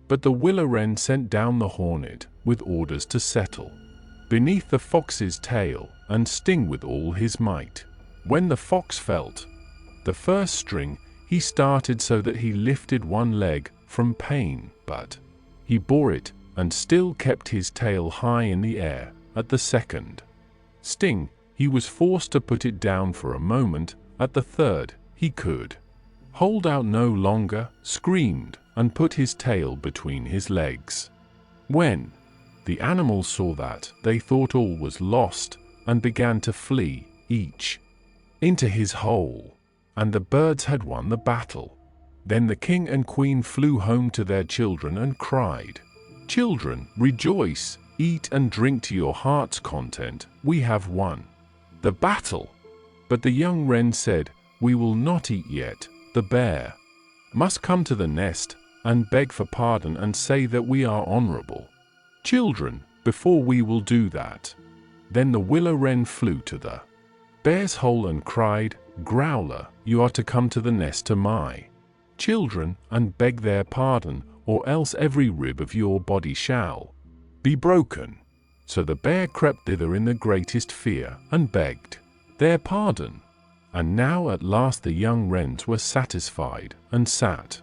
But the willow wren sent down the hornet with orders to settle beneath the fox's tail and sting with all his might. When the fox felt the first string, he started so that he lifted one leg from pain, but he bore it and still kept his tail high in the air. At the second sting, he was forced to put it down for a moment. At the third, he could hold out no longer, screamed, and put his tail between his legs. When the animals saw that, they thought all was lost, and began to flee, each into his hole, and the birds had won the battle. Then the king and queen flew home to their children and cried, "Children, rejoice, eat and drink to your heart's content, we have won the battle." But the young wren said, "We will not eat yet. The bear must come to the nest and beg for pardon and say that we are honorable children before we will do that." Then the willow wren flew to the bear's hole and cried, "Growler, you are to come to the nest to my children and beg their pardon, or else every rib of your body shall be broken." So the bear crept thither in the greatest fear and begged their pardon. And now at last the young wrens were satisfied, and sat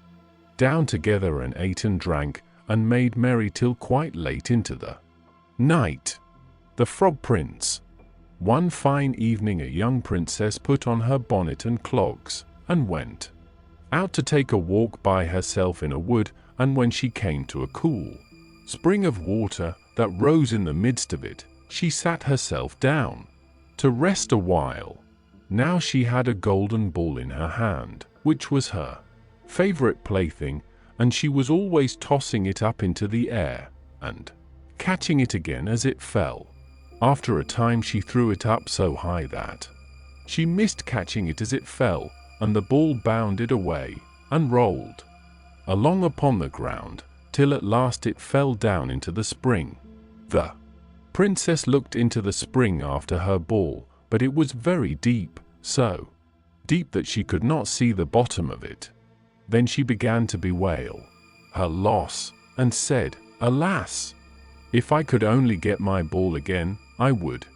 down together and ate and drank, and made merry till quite late into the night. The Frog Prince. One fine evening a young princess put on her bonnet and clogs, and went out to take a walk by herself in a wood, and when she came to a cool spring of water that rose in the midst of it, she sat herself down to rest a while. Now she had a golden ball in her hand, which was her favorite plaything, and she was always tossing it up into the air and catching it again as it fell. After a time she threw it up so high that she missed catching it as it fell, and the ball bounded away and rolled along upon the ground, till at last it fell down into the spring. The princess looked into the spring after her ball, but it was very deep, so deep that she could not see the bottom of it. Then she began to bewail her loss, and said, "Alas! If I could only get my ball again, I would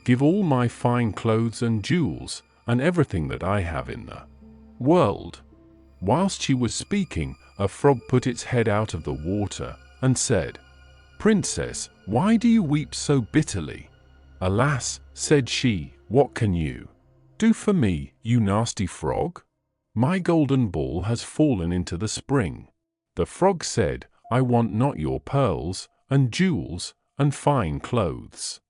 give all my fine clothes and jewels, and everything that I have in the world." Whilst she was speaking, a frog put its head out of the water, and said, "Princess, why do you weep so bitterly?" "Alas," said she, "what can you do for me, you nasty frog? My golden ball has fallen into the spring." The frog said, "I want not your pearls, and jewels, and fine clothes.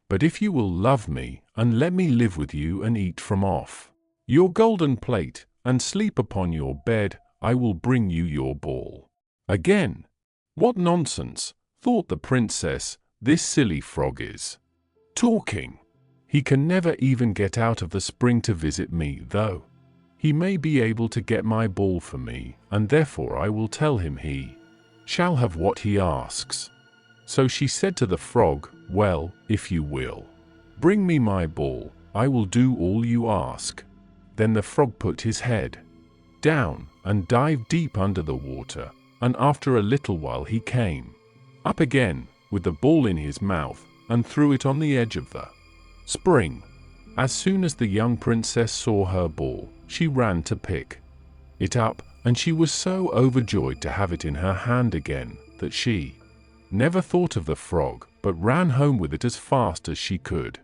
But if you will love me, and let me live with you and eat from off your golden plate, and sleep upon your bed, I will bring you your ball again." "What nonsense," thought the princess, "this silly frog is talking. He can never even get out of the spring to visit me, though he may be able to get my ball for me, and therefore I will tell him he shall have what he asks." So she said to the frog, "Well, if you will bring me my ball, I will do all you ask." Then the frog put his head down and dived deep under the water, and after a little while he came up again with the ball in his mouth, and threw it on the edge of the spring. As soon as the young princess saw her ball, she ran to pick it up, and she was so overjoyed to have it in her hand again that she never thought of the frog, but ran home with it as fast as she could.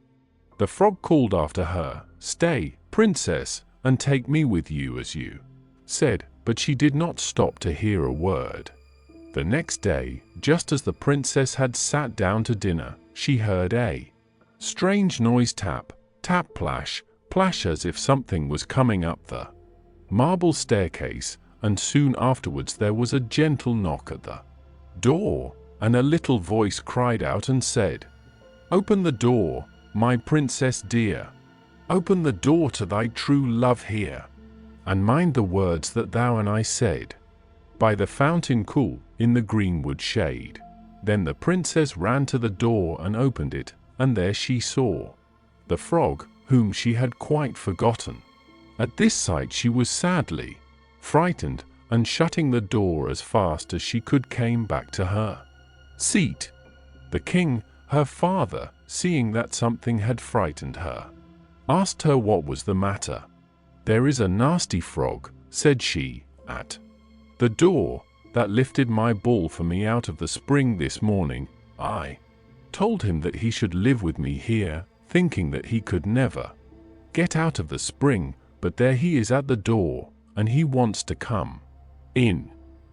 The frog called after her, "Stay, princess, and take me with you as you said," but she did not stop to hear a word. The next day, just as the princess had sat down to dinner, she heard a strange noise, tap, tap, plash, plash, as if something was coming up the marble staircase, and soon afterwards there was a gentle knock at the door, and a little voice cried out and said, "Open the door, my princess dear. Open the door to thy true love here, and mind the words that thou and I said, by the fountain cool in the greenwood shade." Then the princess ran to the door and opened it, and there she saw the frog, whom she had quite forgotten. At this sight she was sadly frightened, and shutting the door as fast as she could came back to her seat. The king, her father, seeing that something had frightened her, asked her what was the matter. "There is a nasty frog," said she, "at the door, that lifted my ball for me out of the spring this morning. I told him that he should live with me here, thinking that he could never get out of the spring, but there he is at the door, and he wants to come in."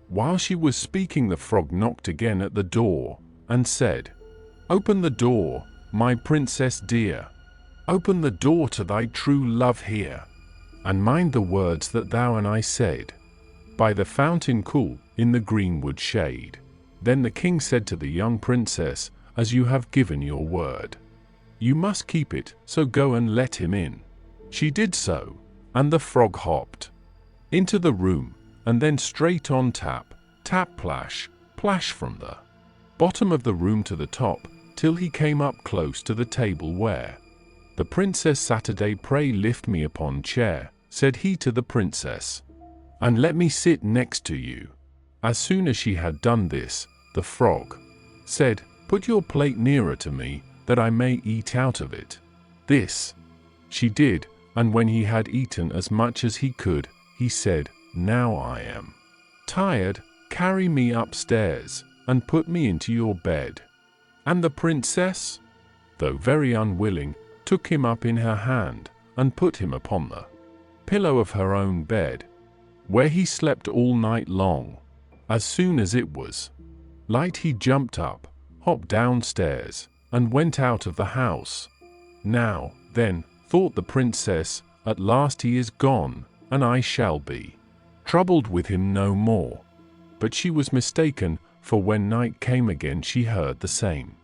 While she was speaking, the frog knocked again at the door, and said, "Open the door, my princess dear. Open the door to thy true love here, and mind the words that thou and I said, by the fountain cool in the greenwood shade." Then the king said to the young princess, "As you have given your word, you must keep it, so go and let him in." She did so, and the frog hopped into the room, and then straight on, tap, tap, plash, plash, from the bottom of the room to the top, till he came up close to the table where the princess sat. "Pray lift me upon chair," said he to the princess, "and let me sit next to you." As soon as she had done this, the frog said, "Put your plate nearer to me, that I may eat out of it." This she did, and when he had eaten as much as he could, he said, "Now I am tired, carry me upstairs, and put me into your bed." And the princess, though very unwilling, took him up in her hand, and put him upon the pillow of her own bed, where he slept all night long. As soon as it was light, he jumped up, hopped downstairs, and went out of the house. Now, then, thought the princess, at last he is gone, and I shall be troubled with him no more. But she was mistaken, for when night came again she heard the same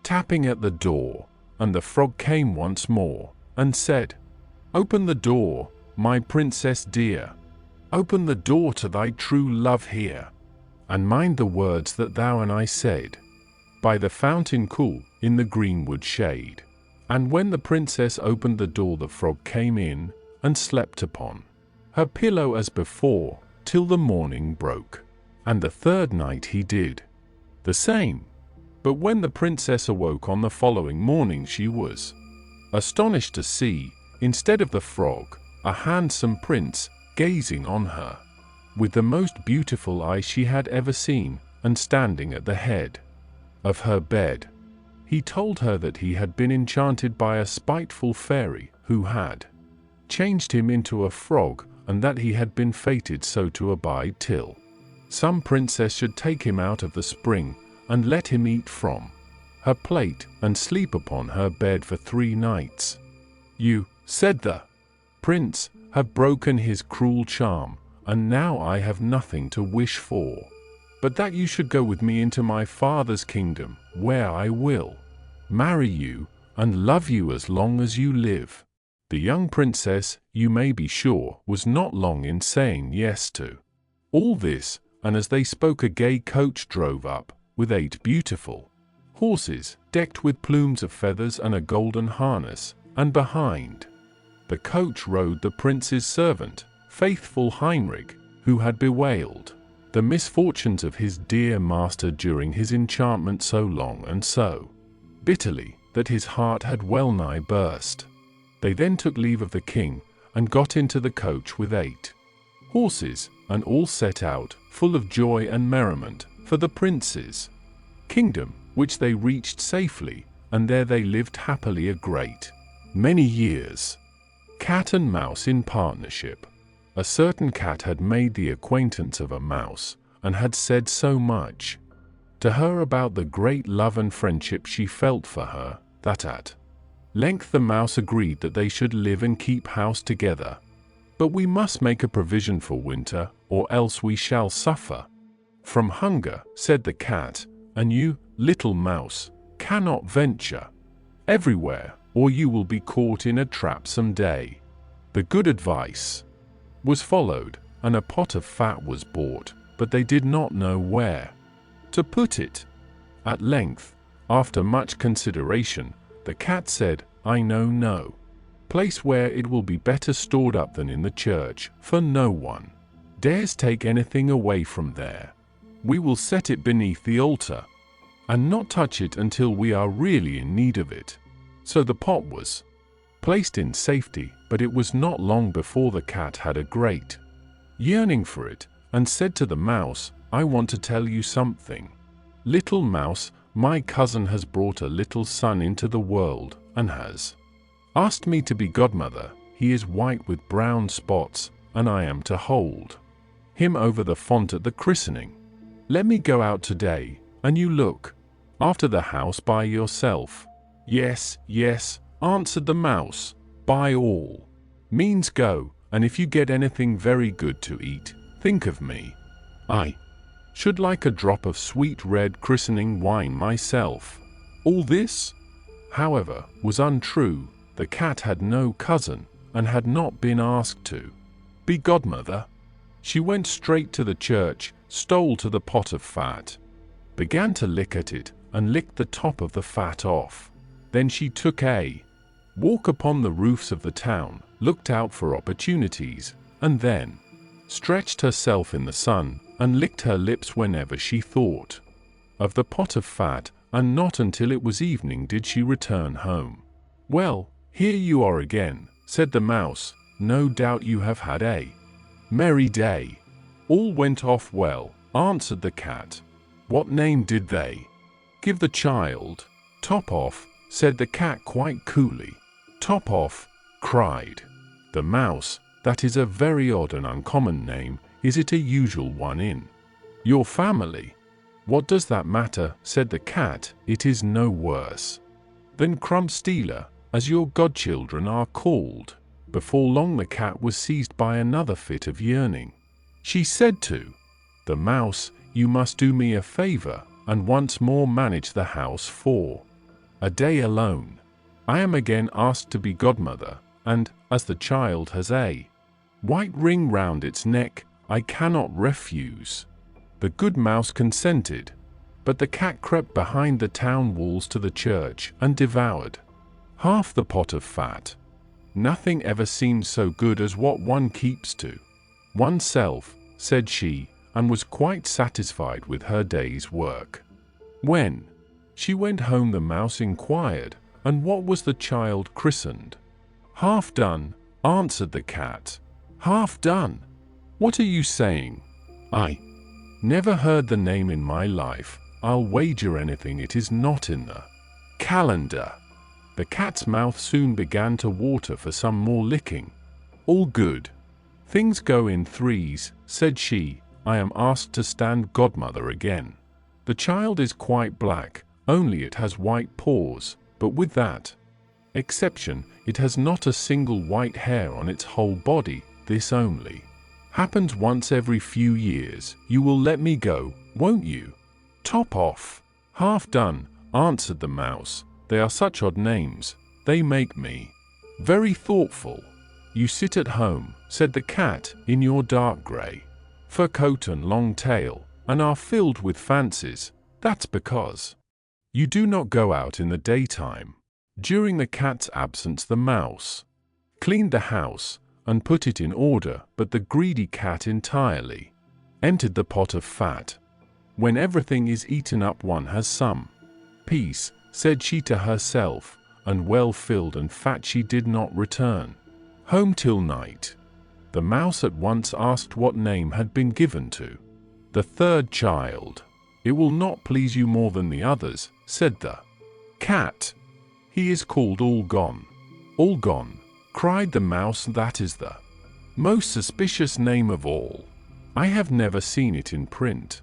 tapping at the door, and the frog came once more, and said, "Open the door, my princess dear, open the door to thy true love here, and mind the words that thou and I said, by the fountain cool, in the greenwood shade." And when the princess opened the door, the frog came in, and slept upon her pillow as before, till the morning broke. And the third night he did the same. But when the princess awoke on the following morning, she was astonished to see, instead of the frog, a handsome prince gazing on her, with the most beautiful eyes she had ever seen, and standing at the head of her bed. He told her that he had been enchanted by a spiteful fairy, who had changed him into a frog, and that he had been fated so to abide till some princess should take him out of the spring, and let him eat from her plate, and sleep upon her bed for 3 nights. "You," said the prince, "have broken his cruel charm, and now I have nothing to wish for, but that you should go with me into my father's kingdom, where I will marry you, and love you as long as you live." The young princess, you may be sure, was not long in saying yes to all this, and as they spoke a gay coach drove up, with 8 beautiful horses, decked with plumes of feathers and a golden harness, and behind the coach rode the prince's servant, faithful Heinrich, who had bewailed the misfortunes of his dear master during his enchantment so long and so bitterly, that his heart had well nigh burst. They then took leave of the king, and got into the coach with 8 horses, and all set out, full of joy and merriment, for the prince's kingdom, which they reached safely, and there they lived happily a great many years. Cat and mouse in partnership. A certain cat had made the acquaintance of a mouse, and had said so much to her about the great love and friendship she felt for her, that at length the mouse agreed that they should live and keep house together. "But we must make a provision for winter, or else we shall suffer from hunger," said the cat, "and you, little mouse, cannot venture everywhere, or you will be caught in a trap some day." The good advice was followed, and a pot of fat was bought, but they did not know where to put it. At length, after much consideration, the cat said, "I know no place where it will be better stored up than in the church, for no one dares take anything away from there. We will set it beneath the altar, and not touch it until we are really in need of it." So the pot was placed in safety, but it was not long before the cat had a great yearning for it, and said to the mouse, "I want to tell you something. Little mouse, my cousin has brought a little son into the world, and has asked me to be godmother. He is white with brown spots, and I am to hold him over the font at the christening. Let me go out today, and you look after the house by yourself." "Yes, yes," answered the mouse, "by all means go, and if you get anything very good to eat, think of me. I should like a drop of sweet red christening wine myself." All this, however, was untrue. The cat had no cousin, and had not been asked to be godmother. She went straight to the church, stole to the pot of fat, began to lick at it, and licked the top of the fat off. Then she took a walk upon the roofs of the town, looked out for opportunities, and then stretched herself in the sun, and licked her lips whenever she thought of the pot of fat, and not until it was evening did she return home. "Well, here you are again," said the mouse. "No doubt you have had a merry day." "All went off well," answered the cat. "What name did they give the child?" "Top off," said the cat quite coolly. "Top off," cried the mouse. That is a very odd and uncommon name. Is it a usual one in your family?" "What does that matter?" said the cat. "It is no worse than Crumpstealer, as your godchildren are called." Before long the cat was seized by another fit of yearning. She said to the mouse, "You must do me a favor, and once more manage the house for a day alone. I am again asked to be godmother, and, as the child has a white ring round its neck, I cannot refuse." The good mouse consented, but the cat crept behind the town walls to the church and devoured half the pot of fat. "Nothing ever seems so good as what one keeps to oneself," said she, and was quite satisfied with her day's work. When she went home the mouse inquired, "And what was the child christened?" "Half done," answered the cat. "Half done? What are you saying? I never heard the name in my life. I'll wager anything it is not in the calendar." The cat's mouth soon began to water for some more licking. "All good things go in threes," said she. "I am asked to stand godmother again. The child is quite black, only it has white paws, but with that exception, it has not a single white hair on its whole body. This only happens once every few years. You will let me go, won't you?" "Top off, half done," answered the mouse. "They are such odd names, they make me very thoughtful." "You sit at home," said the cat, "in your dark grey fur coat and long tail, and are filled with fancies. That's because you do not go out in the daytime." During the cat's absence the mouse cleaned the house and put it in order, but the greedy cat entirely emptied the pot of fat. "When everything is eaten up one has some peace," said she to herself, and well filled and fat she did not return home till night. The mouse at once asked what name had been given to the third child. "It will not please you more than the others," said the cat. "He is called All Gone." "All Gone!" cried the mouse. "That is the most suspicious name of all. I have never seen it in print.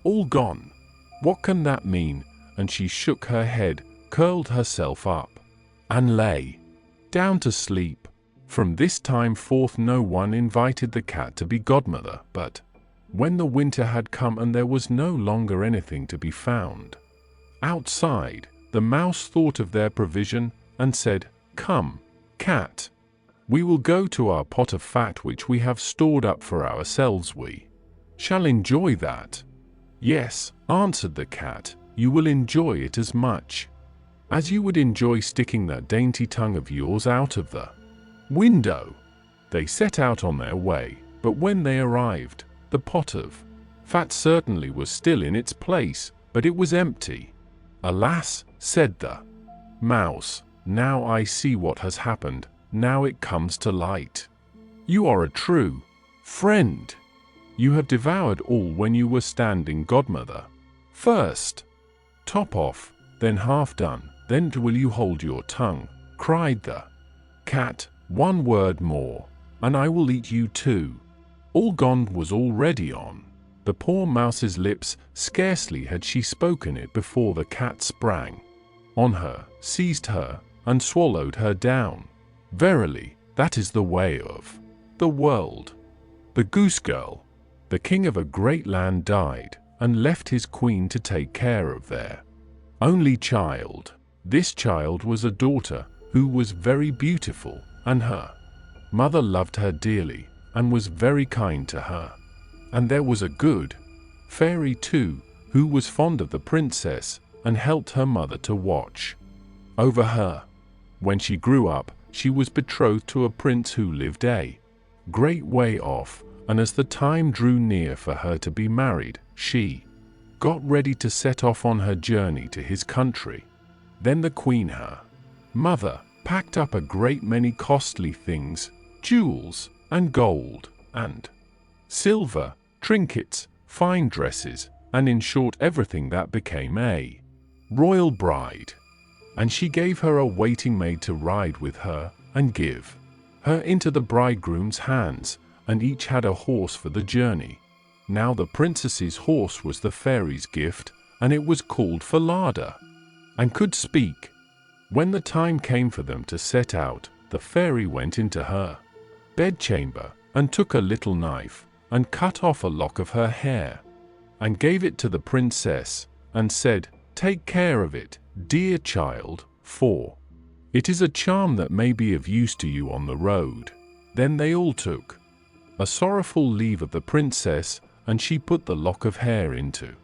All Gone! What can that mean?" And she shook her head, curled herself up, and lay down to sleep. From this time forth no one invited the cat to be godmother, but when the winter had come and there was no longer anything to be found outside, the mouse thought of their provision and said, "Come, cat, we will go to our pot of fat which we have stored up for ourselves. We shall enjoy that." "Yes," answered the cat, "you will enjoy it as much as you would enjoy sticking that dainty tongue of yours out of the window." They set out on their way, but when they arrived, the pot of fat certainly was still in its place, but it was empty. "Alas," said the mouse, "now I see what has happened. Now it comes to light. You are a true friend. You have devoured all when you were standing godmother. First top off, then half done, then will you hold your tongue?" cried the cat. "One word more, and I will eat you too." All Gone was already on the poor mouse's lips. Scarcely had she spoken it before the cat sprang on her, seized her, and swallowed her down. Verily, that is the way of the world. The goose girl, the king of a great land, died, and left his queen to take care of their only child. This child was a daughter who was very beautiful, and her mother loved her dearly and was very kind to her. And there was a good fairy too, who was fond of the princess and helped her mother to watch over her. When she grew up, she was betrothed to a prince who lived a great way off, and as the time drew near for her to be married, she got ready to set off on her journey to his country. Then the queen, her mother, packed up a great many costly things, jewels, and gold, and silver, trinkets, fine dresses, and in short everything that became a royal bride. And she gave her a waiting maid to ride with her and give her into the bridegroom's hands, and each had a horse for the journey. Now the princess's horse was the fairy's gift, and it was called Falada, and could speak. When the time came for them to set out, the fairy went into her bedchamber, and took a little knife, and cut off a lock of her hair, and gave it to the princess, and said, "Take care of it, dear child, for it is a charm that may be of use to you on the road." Then they all took a sorrowful leave of the princess, and she put the lock of hair into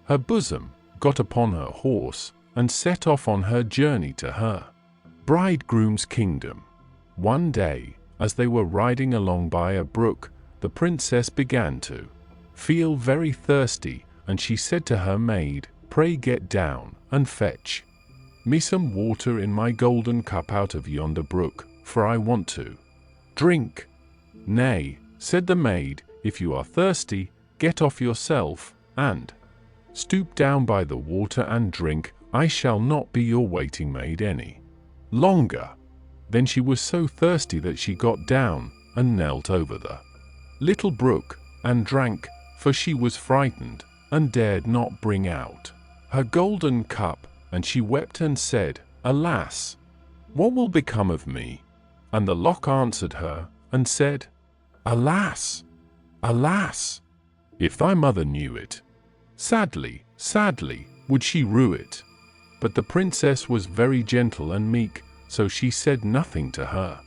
her bosom, got upon her horse, and set off on her journey to her bridegroom's kingdom. One day, as they were riding along by a brook, the princess began to feel very thirsty, and she said to her maid, "Pray get down, and fetch me some water in my golden cup out of yonder brook, for I want to drink." "Nay," said the maid, "if you are thirsty, get off yourself, and stoop down by the water and drink. I shall not be your waiting maid any longer." Then she was so thirsty that she got down, and knelt over the little brook, and drank, for she was frightened, and dared not bring out her golden cup, and she wept and said, "Alas, what will become of me?" And the lock answered her, and said, "Alas, alas, if thy mother knew it, sadly, sadly, would she rue it." But the princess was very gentle and meek, so she said nothing to her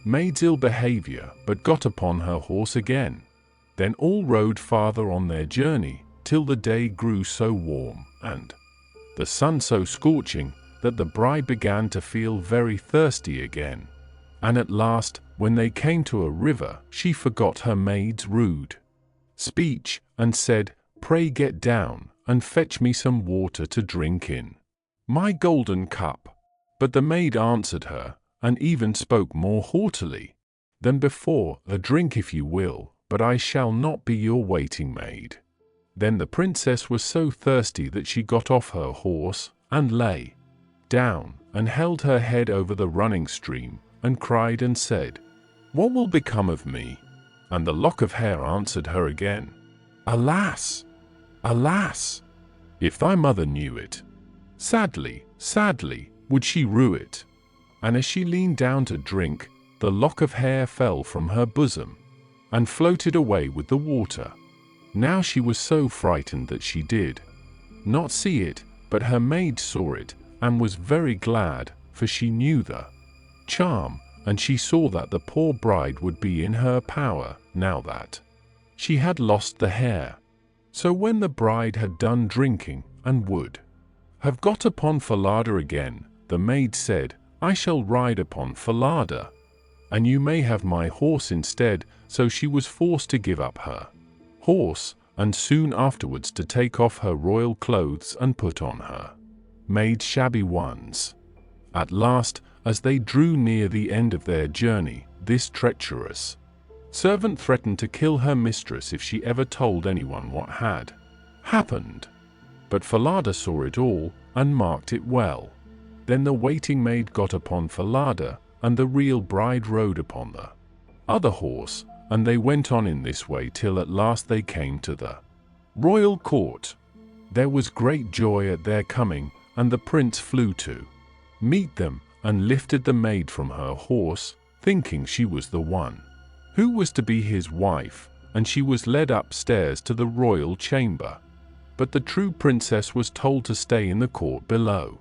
maid's ill behavior, but got upon her horse again. Then all rode farther on their journey, till the day grew so warm, and the sun so scorching, that the bride began to feel very thirsty again. And at last, when they came to a river, she forgot her maid's rude speech, and said, "Pray get down, and fetch me some water to drink in my golden cup." But the maid answered her, and even spoke more haughtily than before, "A drink if you will, but I shall not be your waiting maid." Then the princess was so thirsty that she got off her horse, and lay down, and held her head over the running stream, and cried and said, "What will become of me?" And the lock of hair answered her again, "Alas, alas, if thy mother knew it, sadly, sadly, would she rue it." And as she leaned down to drink, the lock of hair fell from her bosom, and floated away with the water. Now she was so frightened that she did not see it, but her maid saw it, and was very glad, for she knew the charm, and she saw that the poor bride would be in her power, now that she had lost the hair. So when the bride had done drinking, and would have got upon Falada again, the maid said, "I shall ride upon Falada, and you may have my horse instead." So she was forced to give up her horse, and soon afterwards to take off her royal clothes and put on her maid's shabby ones. At last, as they drew near the end of their journey, this treacherous servant threatened to kill her mistress if she ever told anyone what had happened. But Falada saw it all, and marked it well. Then the waiting maid got upon Falada, and the real bride rode upon the other horse, and they went on in this way till at last they came to the royal court. There was great joy at their coming, and the prince flew to meet them, and lifted the maid from her horse, thinking she was the one who was to be his wife, and she was led upstairs to the royal chamber. But the true princess was told to stay in the court below.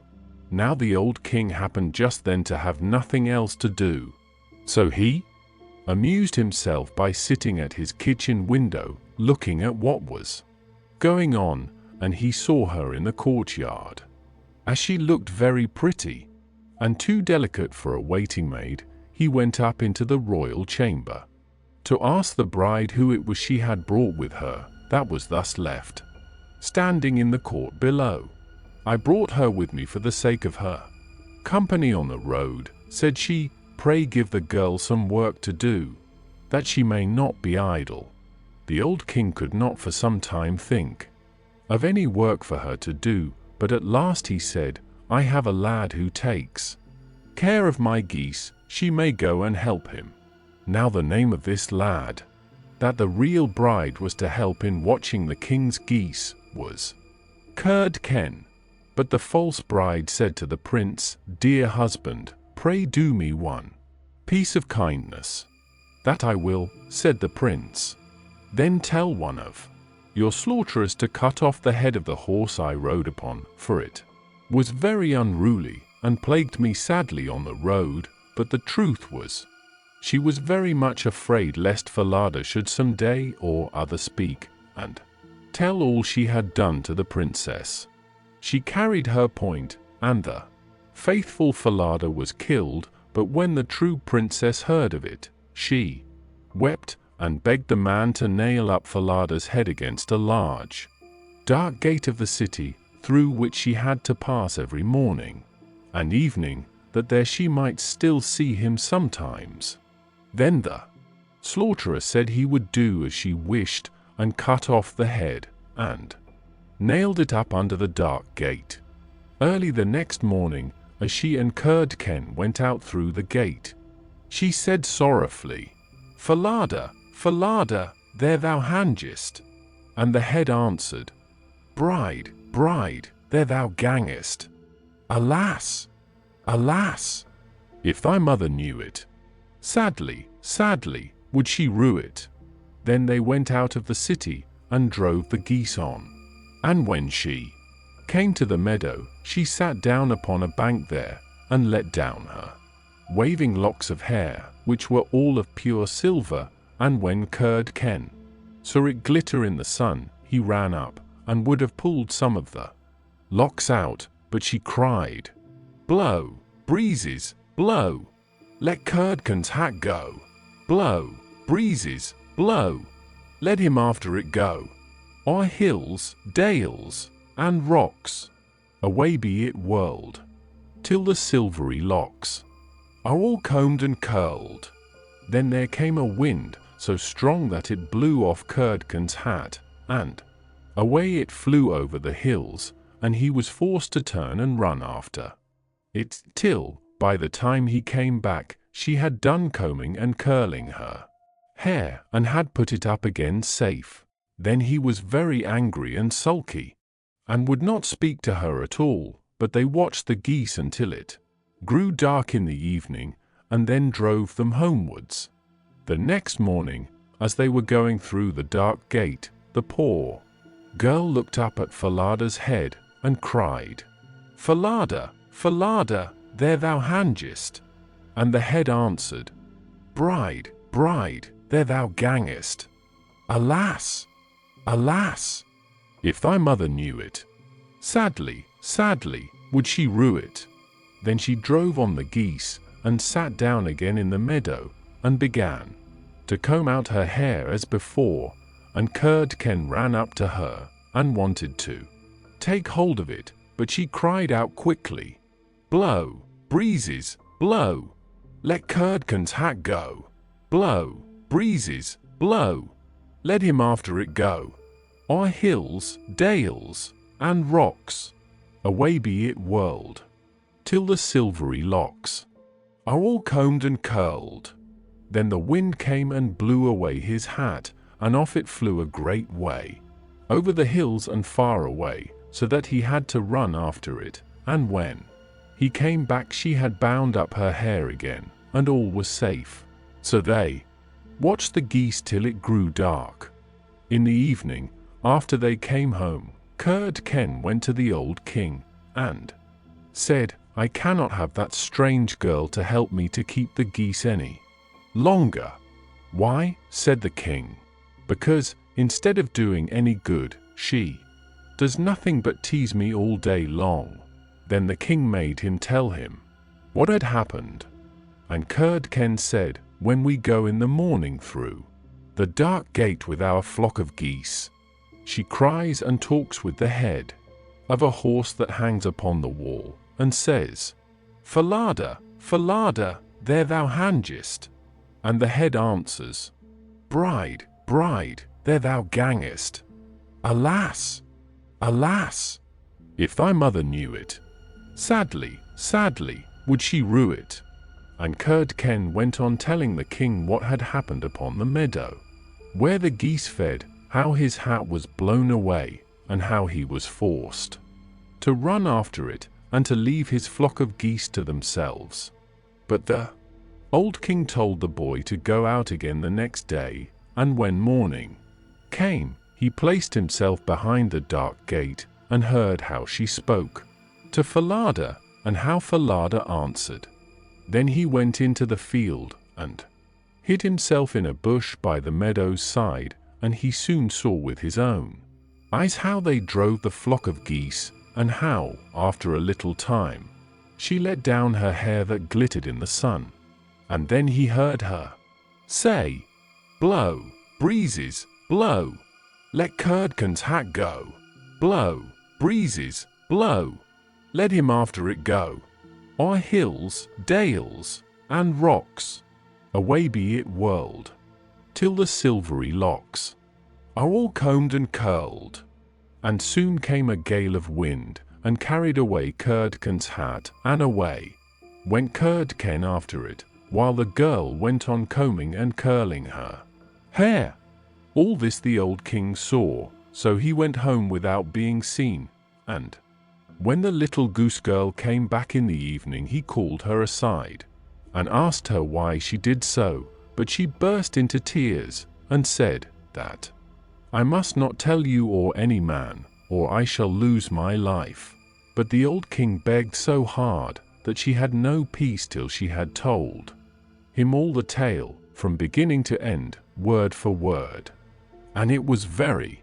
Now the old king happened just then to have nothing else to do, so he amused himself by sitting at his kitchen window, looking at what was going on, and he saw her in the courtyard. As she looked very pretty, and too delicate for a waiting maid, he went up into the royal chamber to ask the bride who it was she had brought with her, that was thus left standing in the court below. "I brought her with me for the sake of her company on the road," said she. "Pray give the girl some work to do, that she may not be idle." The old king could not for some time think of any work for her to do, but at last he said, "I have a lad who takes care of my geese. She may go and help him." Now the name of this lad, that the real bride was to help in watching the king's geese, was Curdken. But the false bride said to the prince, "Dear husband, pray do me one piece of kindness." "That I will," said the prince. "Then tell one of your slaughterers to cut off the head of the horse I rode upon, for it was very unruly, and plagued me sadly on the road." But the truth was, she was very much afraid lest Falada should some day or other speak, and tell all she had done to the princess. She carried her point, and the faithful Falada was killed. But when the true princess heard of it, she wept and begged the man to nail up Falada's head against a large, dark gate of the city, through which she had to pass every morning and evening, that there she might still see him sometimes. Then the slaughterer said he would do as she wished, and cut off the head, and nailed it up under the dark gate. Early the next morning, as she and Curdken went out through the gate, she said sorrowfully, "Falada, Falada, there thou hangest." And the head answered, "Bride, bride, there thou gangest. Alas, alas, if thy mother knew it, sadly, sadly, would she rue it." Then they went out of the city, and drove the geese on. And when she came to the meadow, she sat down upon a bank there, and let down her waving locks of hair, which were all of pure silver. And when Curdken saw it glitter in the sun, he ran up, and would have pulled some of the locks out, but she cried, "Blow, breezes, blow! Let Curdken's hat go! Blow, breezes, blow! Let him after it go! O'er hills, dales, and rocks, away be it whirled, till the silvery locks are all combed and curled." Then there came a wind so strong that it blew off Curdken's hat, and away it flew over the hills, and he was forced to turn and run after it, till, by the time he came back, she had done combing and curling her hair, and had put it up again safe. Then he was very angry and sulky, and would not speak to her at all. But they watched the geese until it grew dark in the evening, and then drove them homewards. The next morning, as they were going through the dark gate, the poor girl looked up at Falada's head, and cried, "Falada, Falada, there thou hangest." And the head answered, "Bride, bride, there thou gangest. Alas, alas, if thy mother knew it, sadly, sadly, would she rue it." Then she drove on the geese, and sat down again in the meadow, and began to comb out her hair as before. And Curdken ran up to her, and wanted to take hold of it, but she cried out quickly, "Blow, breezes, blow! Let Curdken's hat go! Blow, breezes, blow! Let him after it go! O'er hills, dales, and rocks, away be it whirled, till the silvery locks are all combed and curled." Then the wind came and blew away his hat, and off it flew a great way, over the hills and far away, so that he had to run after it. And when he came back, she had bound up her hair again, and all was safe. So they watched the geese till it grew dark. In the evening, after they came home, Curdken went to the old king, and said, "I cannot have that strange girl to help me to keep the geese any longer." "Why?" said the king. "Because, instead of doing any good, she does nothing but tease me all day long." Then the king made him tell him what had happened. And Curdken said, "When we go in the morning through the dark gate with our flock of geese, she cries and talks with the head of a horse that hangs upon the wall, and says, 'Falada, Falada, there thou hangest.' And the head answers, 'Bride, bride, there thou gangest. Alas, alas, if thy mother knew it, sadly, sadly, would she rue it.' And Curdken went on telling the king what had happened upon the meadow, where the geese fed, how his hat was blown away, and how he was forced to run after it and to leave his flock of geese to themselves. But the old king told the boy to go out again the next day, and when morning came, he placed himself behind the dark gate and heard how she spoke to Falada, and how Falada answered. Then he went into the field and hid himself in a bush by the meadow's side, and he soon saw with his own eyes how they drove the flock of geese, and how, after a little time, she let down her hair that glittered in the sun. And then he heard her say, "Blow, breezes, blow! Let Curdken's hat go! Blow, breezes, blow! Let him after it go! O'er hills, dales, and rocks, away be it whirled, till the silvery locks are all combed and curled." And soon came a gale of wind, and carried away Curdken's hat, and away went Curdken after it, while the girl went on combing and curling her hair. All this the old king saw, so he went home without being seen, and when the little goose girl came back in the evening, he called her aside, and asked her why she did so, but she burst into tears, and said that, "I must not tell you or any man, or I shall lose my life." But the old king begged so hard that she had no peace till she had told him all the tale, from beginning to end, word for word. And it was very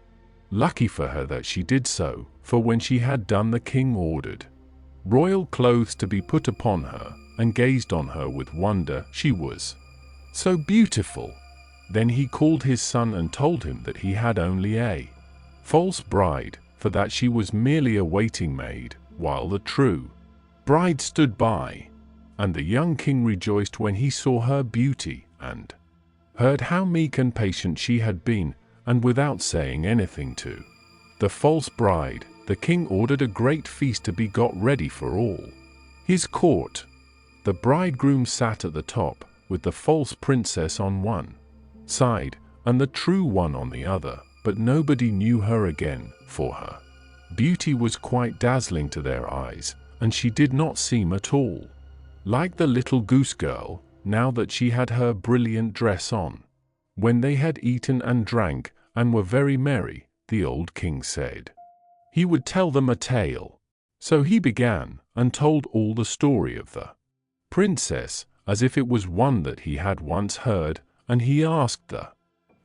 lucky for her that she did so, for when she had done, the king ordered royal clothes to be put upon her, and gazed on her with wonder, she was so beautiful. Then he called his son and told him that he had only a false bride, for that she was merely a waiting maid, while the true bride stood by. And the young king rejoiced when he saw her beauty, and heard how meek and patient she had been, and without saying anything to the false bride, the king ordered a great feast to be got ready for all his court. The bridegroom sat at the top, with the false princess on one side, and the true one on the other, but nobody knew her again, for her beauty was quite dazzling to their eyes, and she did not seem at all like the little goose girl, now that she had her brilliant dress on. When they had eaten and drank, and were very merry, the old king said he would tell them a tale. So he began, and told all the story of the princess, as if it was one that he had once heard, and he asked the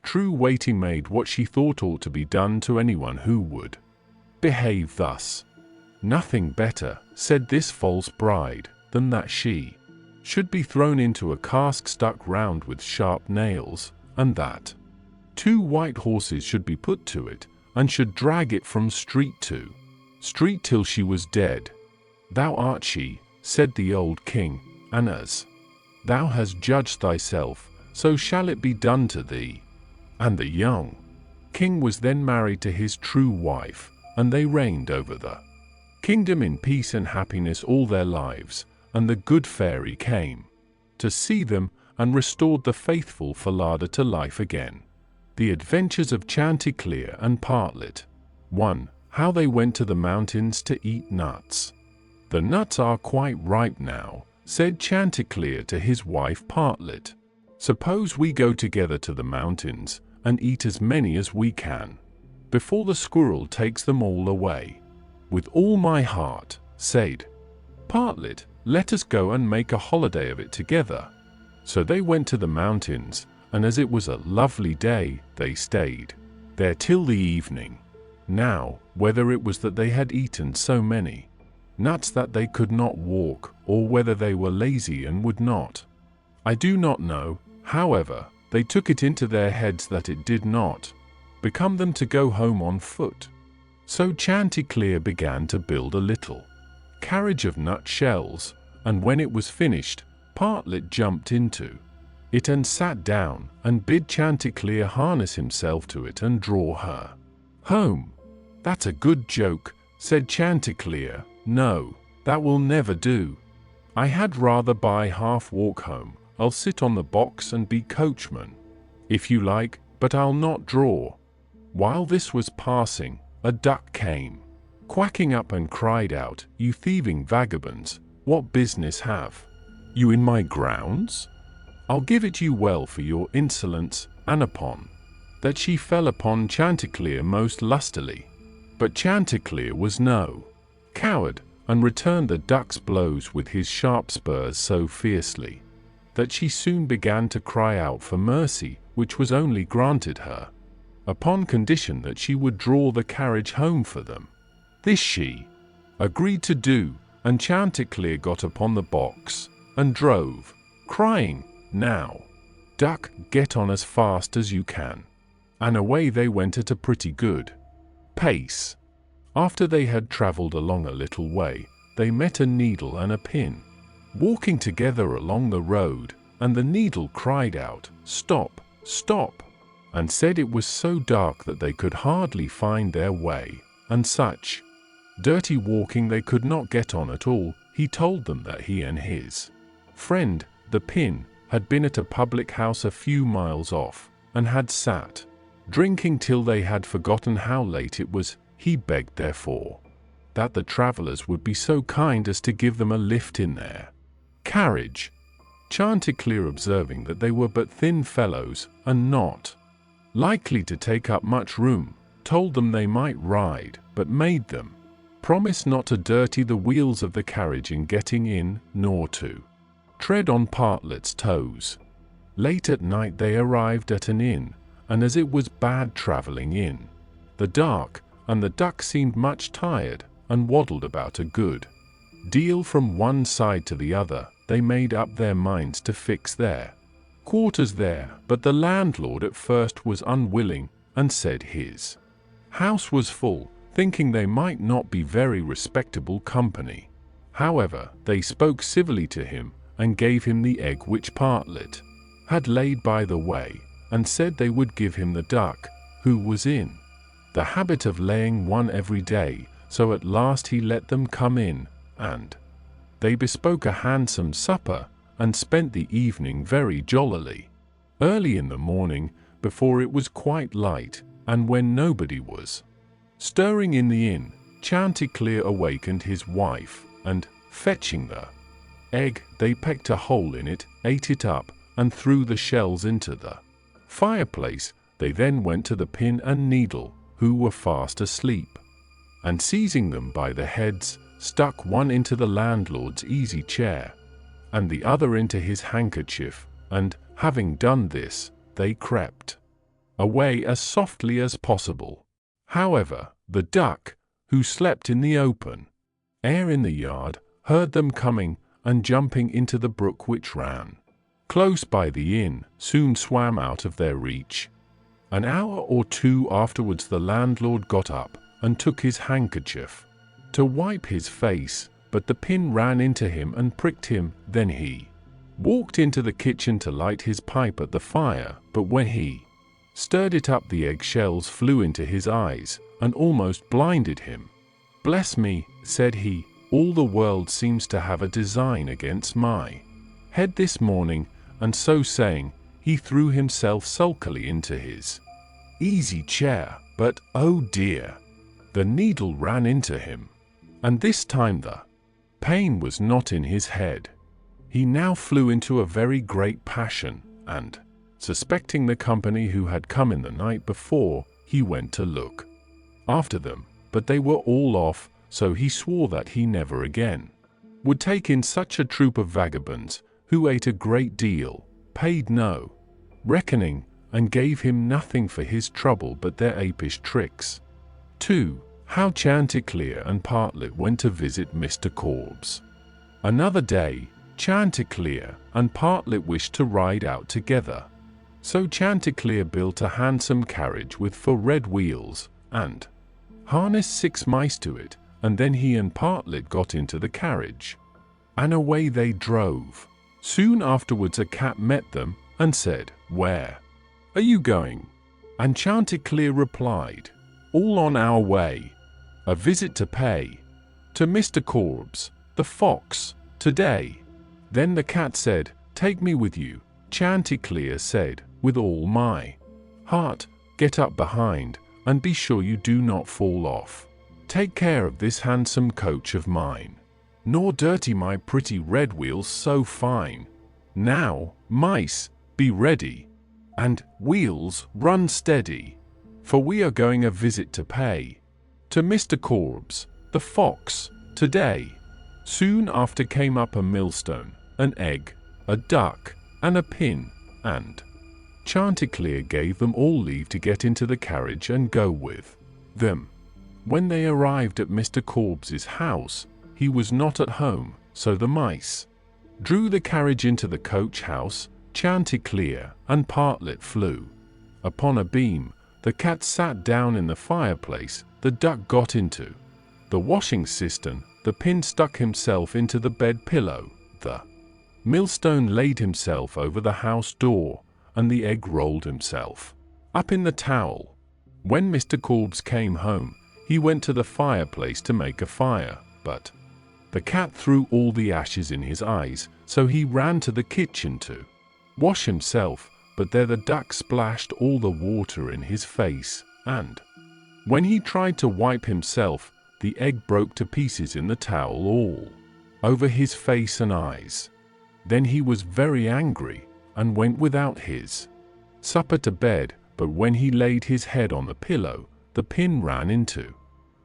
true waiting maid what she thought ought to be done to anyone who would behave thus. "Nothing better," said this false bride, "than that she should be thrown into a cask stuck round with sharp nails, and that 2 white horses should be put to it, and should drag it from street to street till she was dead. Thou art she," said the old king, "and as thou hast judged thyself, so shall it be done to thee." And the young king was then married to his true wife, and they reigned over the kingdom in peace and happiness all their lives. And the good fairy came to see them, and restored the faithful Falada to life again. The Adventures of Chanticleer and Partlet. 1. How they went to the mountains to eat nuts. "The nuts are quite ripe now," said Chanticleer to his wife Partlet. "Suppose we go together to the mountains, and eat as many as we can, before the squirrel takes them all away." "With all my heart," said Partlet. "Let us go and make a holiday of it together." So they went to the mountains, and as it was a lovely day, they stayed there till the evening. Now, whether it was that they had eaten so many nuts that they could not walk, or whether they were lazy and would not, I do not know. However, they took it into their heads that it did not become them to go home on foot. So Chanticleer began to build a little carriage of nut shells, and when it was finished, Partlet jumped into it and sat down, and bid Chanticleer harness himself to it and draw her home. "That's a good joke," said Chanticleer. "No, that will never do. I had rather by half walk home. I'll sit on the box and be coachman, if you like, but I'll not draw." While this was passing, a duck came, quacking up and cried out, "You thieving vagabonds, what business have you in my grounds? I'll give it you well for your insolence." And upon that she fell upon Chanticleer most lustily. But Chanticleer was no coward, and returned the duck's blows with his sharp spurs so fiercely that she soon began to cry out for mercy, which was only granted her upon condition that she would draw the carriage home for them. This she agreed to do, and Chanticleer got upon the box and drove, crying, "Now, duck, get on as fast as you can." And away they went at a pretty good pace. After they had travelled along a little way, they met a needle and a pin walking together along the road, and the needle cried out, "Stop, stop," and said it was so dark that they could hardly find their way, and such dirty walking they could not get on at all. He told them that he and his friend, the pin, had been at a public house a few miles off, and had sat drinking till they had forgotten how late it was. He begged, therefore, that the travellers would be so kind as to give them a lift in their carriage. Chanticleer, observing that they were but thin fellows, and not likely to take up much room, told them they might ride, but made them promise not to dirty the wheels of the carriage in getting in, nor to tread on Partlet's toes. Late at night they arrived at an inn, and as it was bad travelling in the dark, and the duck seemed much tired, and waddled about a good deal from one side to the other, they made up their minds to fix their quarters there. But the landlord at first was unwilling, and said his house was full, thinking they might not be very respectable company. However, they spoke civilly to him, and gave him the egg which Partlet had laid by the way, and said they would give him the duck, who was in the habit of laying one every day. So at last he let them come in, and they bespoke a handsome supper, and spent the evening very jollily. Early in the morning, before it was quite light, and when nobody was stirring in the inn, Chanticleer awakened his wife, and, fetching the egg, they pecked a hole in it, ate it up, and threw the shells into the fireplace. They then went to the pin and needle, who were fast asleep, and seizing them by the heads, stuck one into the landlord's easy chair, and the other into his handkerchief, and, having done this, they crept away as softly as possible. However, the duck, who slept in the open air in the yard, heard them coming, and jumping into the brook which ran close by the inn, soon swam out of their reach. An hour or two afterwards the landlord got up, and took his handkerchief to wipe his face, but the pin ran into him and pricked him. Then he walked into the kitchen to light his pipe at the fire, but when he stirred it up the egg-shells flew into his eyes, and almost blinded him. "Bless me," said he, "all the world seems to have a design against my head this morning," and so saying, he threw himself sulkily into his easy chair. But, oh dear, the needle ran into him, and this time the pain was not in his head. He now flew into a very great passion, and, suspecting the company who had come in the night before, he went to look after them, but they were all off, so he swore that he never again would take in such a troop of vagabonds, who ate a great deal, paid no reckoning, and gave him nothing for his trouble but their apish tricks. 2. How Chanticleer and Partlet went to visit Mr. Korbes. Another day, Chanticleer and Partlet wished to ride out together. So Chanticleer built a handsome carriage with 4 red wheels, and harnessed 6 mice to it, and then he and Partlet got into the carriage, and away they drove. Soon afterwards a cat met them, and said, "Where are you going?" And Chanticleer replied, "All on our way, a visit to pay to Mr. Korbes, the fox, today." Then the cat said, "Take me with you." Chanticleer said, "With all my heart. Get up behind, and be sure you do not fall off. Take care of this handsome coach of mine, nor dirty my pretty red wheels so fine. Now, mice, be ready, and wheels, run steady, for we are going a visit to pay to Mr. Korbes, the fox, today." Soon after came up a millstone, an egg, a duck, and a pin, and Chanticleer gave them all leave to get into the carriage and go with them. When they arrived at Mr. Korbes's house, he was not at home, so the mice drew the carriage into the coach house. Chanticleer and Partlet flew upon a beam, the cat sat down in the fireplace, the duck got into the washing cistern, the pin stuck himself into the bed pillow, the millstone laid himself over the house door, and the egg rolled himself up in the towel. When Mr. Korbes came home, he went to the fireplace to make a fire, but the cat threw all the ashes in his eyes, so he ran to the kitchen to wash himself, but there the duck splashed all the water in his face, and when he tried to wipe himself, the egg broke to pieces in the towel all over his face and eyes. Then he was very angry, and went without his supper to bed, but when he laid his head on the pillow, the pin ran into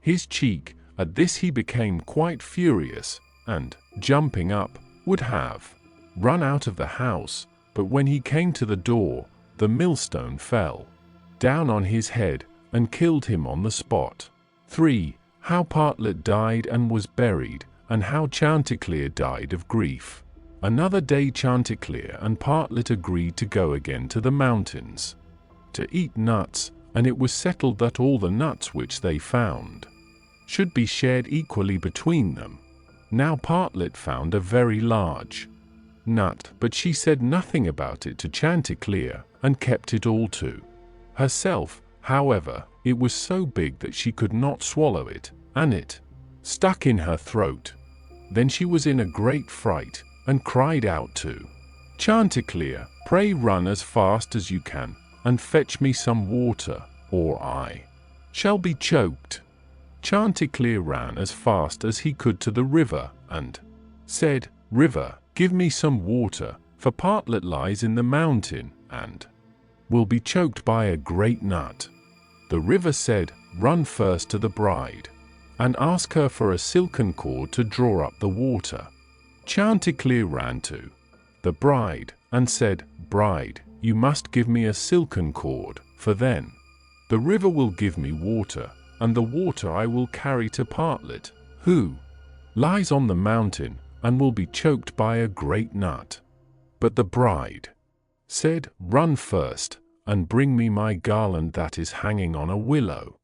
his cheek. At this he became quite furious, and, jumping up, would have run out of the house, but when he came to the door, the millstone fell down on his head, and killed him on the spot. 3. How Partlet died and was buried, and how Chanticleer died of grief. Another day Chanticleer and Partlet agreed to go again to the mountains to eat nuts, and it was settled that all the nuts which they found should be shared equally between them. Now Partlet found a very large nut, but she said nothing about it to Chanticleer, and kept it all to herself. However, it was so big that she could not swallow it, and it stuck in her throat. Then she was in a great fright, and cried out to Chanticleer, "Pray run as fast as you can, and fetch me some water, or I shall be choked." Chanticleer ran as fast as he could to the river, and said, "River, give me some water, for Partlet lies in the mountain, and will be choked by a great nut." The river said, "Run first to the bride, and ask her for a silken cord to draw up the water." Chanticleer ran to the bride, and said, "Bride, you must give me a silken cord, for then the river will give me water, and the water I will carry to Partlet, who lies on the mountain, and will be choked by a great nut." But the bride said, "Run first, and bring me my garland that is hanging on a willow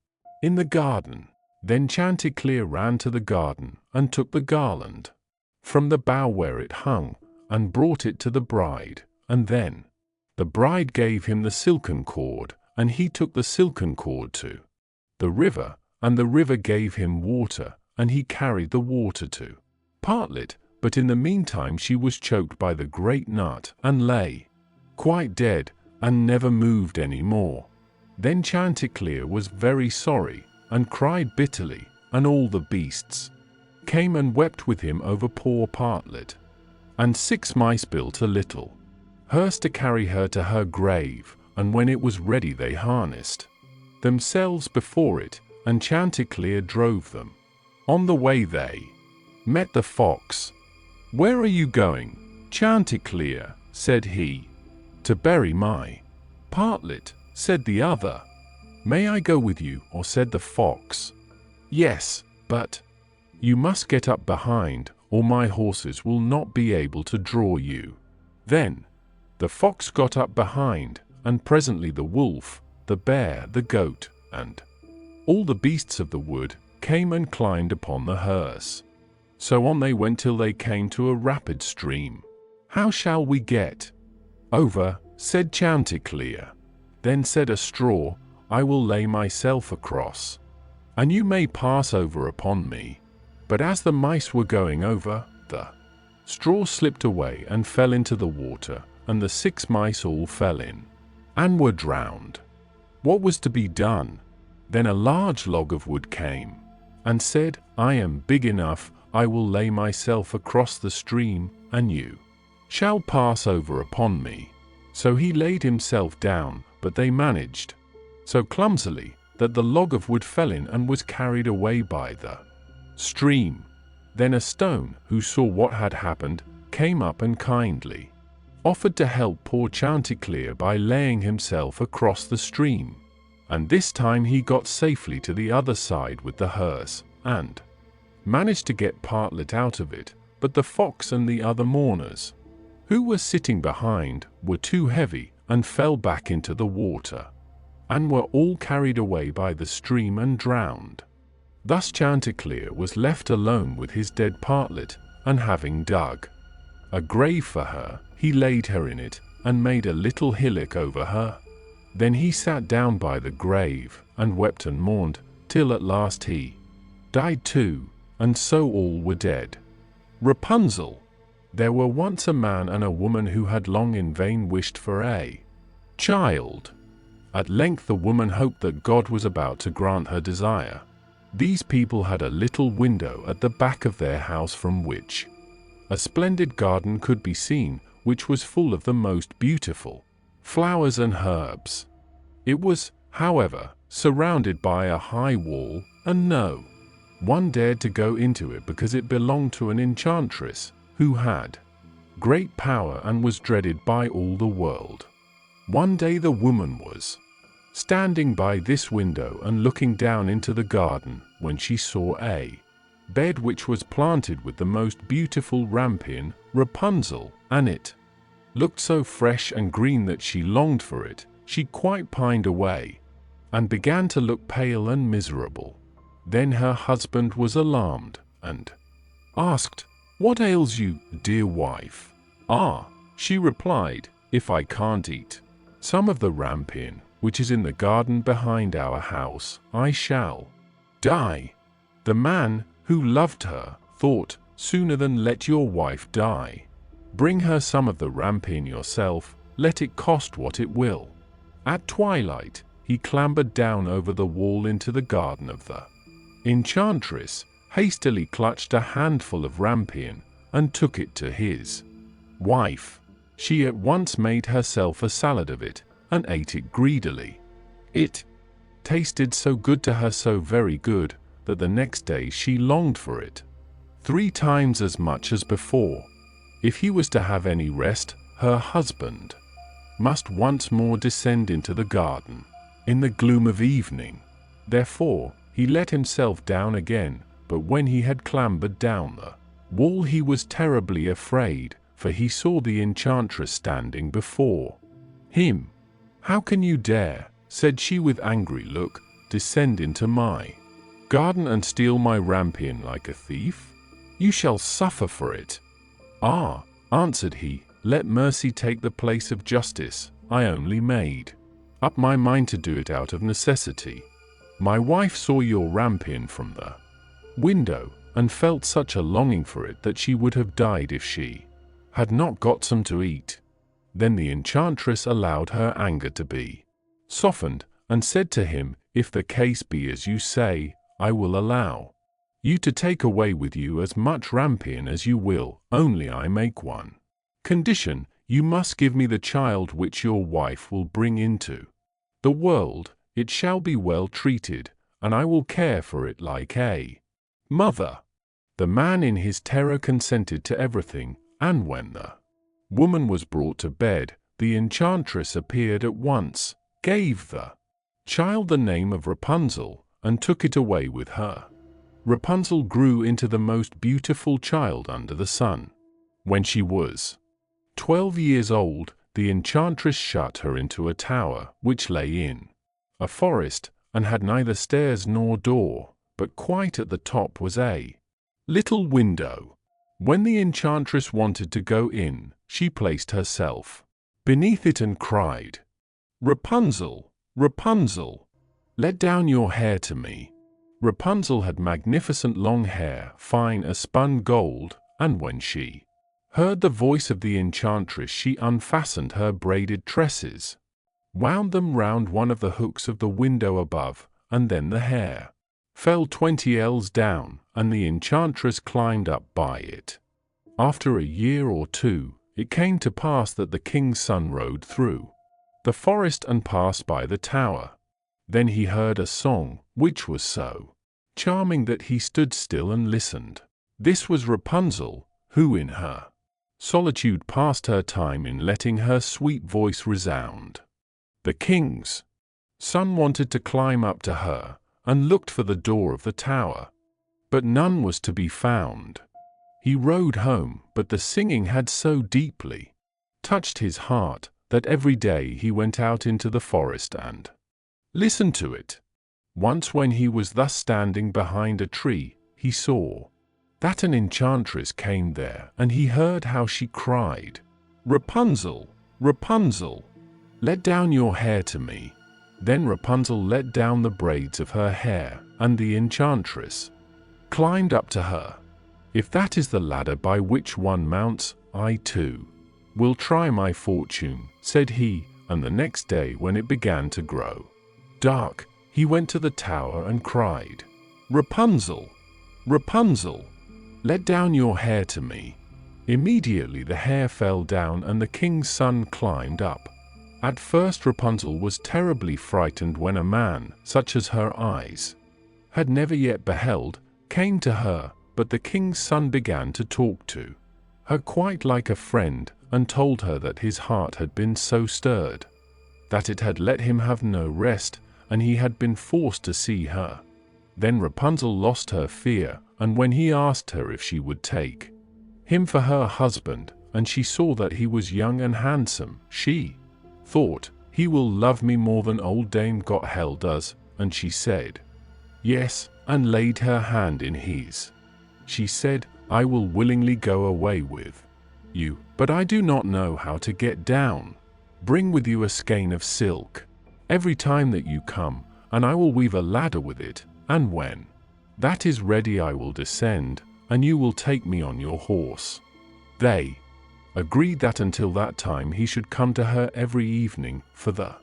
in the garden." Then Chanticleer ran to the garden, and took the garland from the bough where it hung, and brought it to the bride, and then the bride gave him the silken cord, and he took the silken cord to the river, and the river gave him water, and he carried the water to Partlet, but in the meantime she was choked by the great nut, and lay quite dead, and never moved any more. Then Chanticleer was very sorry, and cried bitterly, and all the beasts came and wept with him over poor Partlet. And 6 mice built a little hearse to carry her to her grave, and when it was ready they harnessed themselves before it, and Chanticleer drove them. On the way they met the fox. "Where are you going, Chanticleer?" said he. "To bury my Partlet," said the other. "May I go with you?" said the fox. "Yes, but you must get up behind, or my horses will not be able to draw you." Then the fox got up behind, and presently the wolf, the bear, the goat, and all the beasts of the wood came and climbed upon the hearse. So on they went till they came to a rapid stream. "How shall we get over?" said Chanticleer. Then said a straw, "I will lay myself across, and you may pass over upon me." But as the mice were going over, the Straw slipped away and fell into the water, and the 6 mice all fell in, and were drowned. What was to be done? Then a large log of wood came, and said, I am big enough, I will lay myself across the stream, and you shall pass over upon me. So he laid himself down, but they managed so clumsily that the log of wood fell in and was carried away by the stream. Then a stone, who saw what had happened, came up and kindly offered to help poor Chanticleer by laying himself across the stream. And this time he got safely to the other side with the hearse, and managed to get Partlet out of it, but the fox and the other mourners, who were sitting behind, were too heavy, and fell back into the water, and were all carried away by the stream and drowned. Thus Chanticleer was left alone with his dead Partlet, and having dug a grave for her, he laid her in it, and made a little hillock over her. Then he sat down by the grave, and wept and mourned, till at last he died too, and so all were dead. Rapunzel. There were once a man and a woman who had long in vain wished for a child. At length the woman hoped that God was about to grant her desire. These people had a little window at the back of their house from which a splendid garden could be seen, which was full of the most beautiful flowers and herbs. It was, however, surrounded by a high wall, and no one dared to go into it because it belonged to an enchantress who had great power and was dreaded by all the world. One day the woman was standing by this window and looking down into the garden, when she saw a bed which was planted with the most beautiful rampion, Rapunzel, and it looked so fresh and green that she longed for it. She quite pined away, and began to look pale and miserable. Then her husband was alarmed, and asked, What ails you, dear wife? Ah, she replied, if I can't eat some of the rampion, which is in the garden behind our house, I shall die. The man, who loved her, thought, Sooner than let your wife die, bring her some of the rampion yourself, let it cost what it will. At twilight, he clambered down over the wall into the garden of the enchantress, hastily clutched a handful of rampion, and took it to his wife. She at once made herself a salad of it, and ate it greedily. It tasted so good to her, so very good, that the next day she longed for it 3 times as much as before. If he was to have any rest, her husband must once more descend into the garden in the gloom of evening. Therefore, he let himself down again, but when he had clambered down the wall he was terribly afraid, for he saw the enchantress standing before him. How can you dare, said she with angry look, descend into my garden and steal my rampion like a thief? You shall suffer for it. Ah, answered he, let mercy take the place of justice. I only made up my mind to do it out of necessity. My wife saw your rampion from the window, and felt such a longing for it that she would have died if she had not got some to eat. Then the enchantress allowed her anger to be softened, and said to him, If the case be as you say, I will allow you to take away with you as much rampion as you will, only I make one condition: you must give me the child which your wife will bring into the world. It shall be well treated, and I will care for it like a mother. The man in his terror consented to everything, and when the woman was brought to bed, the enchantress appeared at once, gave the child the name of Rapunzel, and took it away with her. Rapunzel grew into the most beautiful child under the sun. When she was 12 years old, the enchantress shut her into a tower which lay in a forest, and had neither stairs nor door, but quite at the top was a little window. When the enchantress wanted to go in, she placed herself beneath it and cried, Rapunzel, Rapunzel, let down your hair to me. Rapunzel had magnificent long hair, fine as spun gold, and when she heard the voice of the enchantress, she unfastened her braided tresses, wound them round one of the hooks of the window above, and then the hair fell 20 ells down, and the enchantress climbed up by it. After a year or two, it came to pass that the king's son rode through the forest and passed by the tower. Then he heard a song, which was so charming that he stood still and listened. This was Rapunzel, who in her solitude passed her time in letting her sweet voice resound. The king's son wanted to climb up to her, and looked for the door of the tower, but none was to be found. He rode home, but the singing had so deeply touched his heart that every day he went out into the forest and listened to it. Once when he was thus standing behind a tree, he saw that an enchantress came there, and he heard how she cried, "Rapunzel, Rapunzel, let down your hair to me." Then Rapunzel let down the braids of her hair, and the enchantress climbed up to her. "If that is the ladder by which one mounts, I too will try my fortune," said he, and the next day when it began to grow dark, he went to the tower and cried, "Rapunzel, Rapunzel, let down your hair to me." Immediately the hair fell down and the king's son climbed up. At first Rapunzel was terribly frightened when a man, such as her eyes had never yet beheld, came to her, but the king's son began to talk to her quite like a friend, and told her that his heart had been so stirred that it had let him have no rest, and he had been forced to see her. Then Rapunzel lost her fear, and when he asked her if she would take him for her husband, and she saw that he was young and handsome, she thought, "He will love me more than old Dame Gothel does," and she said, "Yes," and laid her hand in his. She said, "I will willingly go away with you, but I do not know how to get down. Bring with you a skein of silk every time that you come, and I will weave a ladder with it, and when that is ready I will descend, and you will take me on your horse." They agreed that until that time he should come to her every evening, for the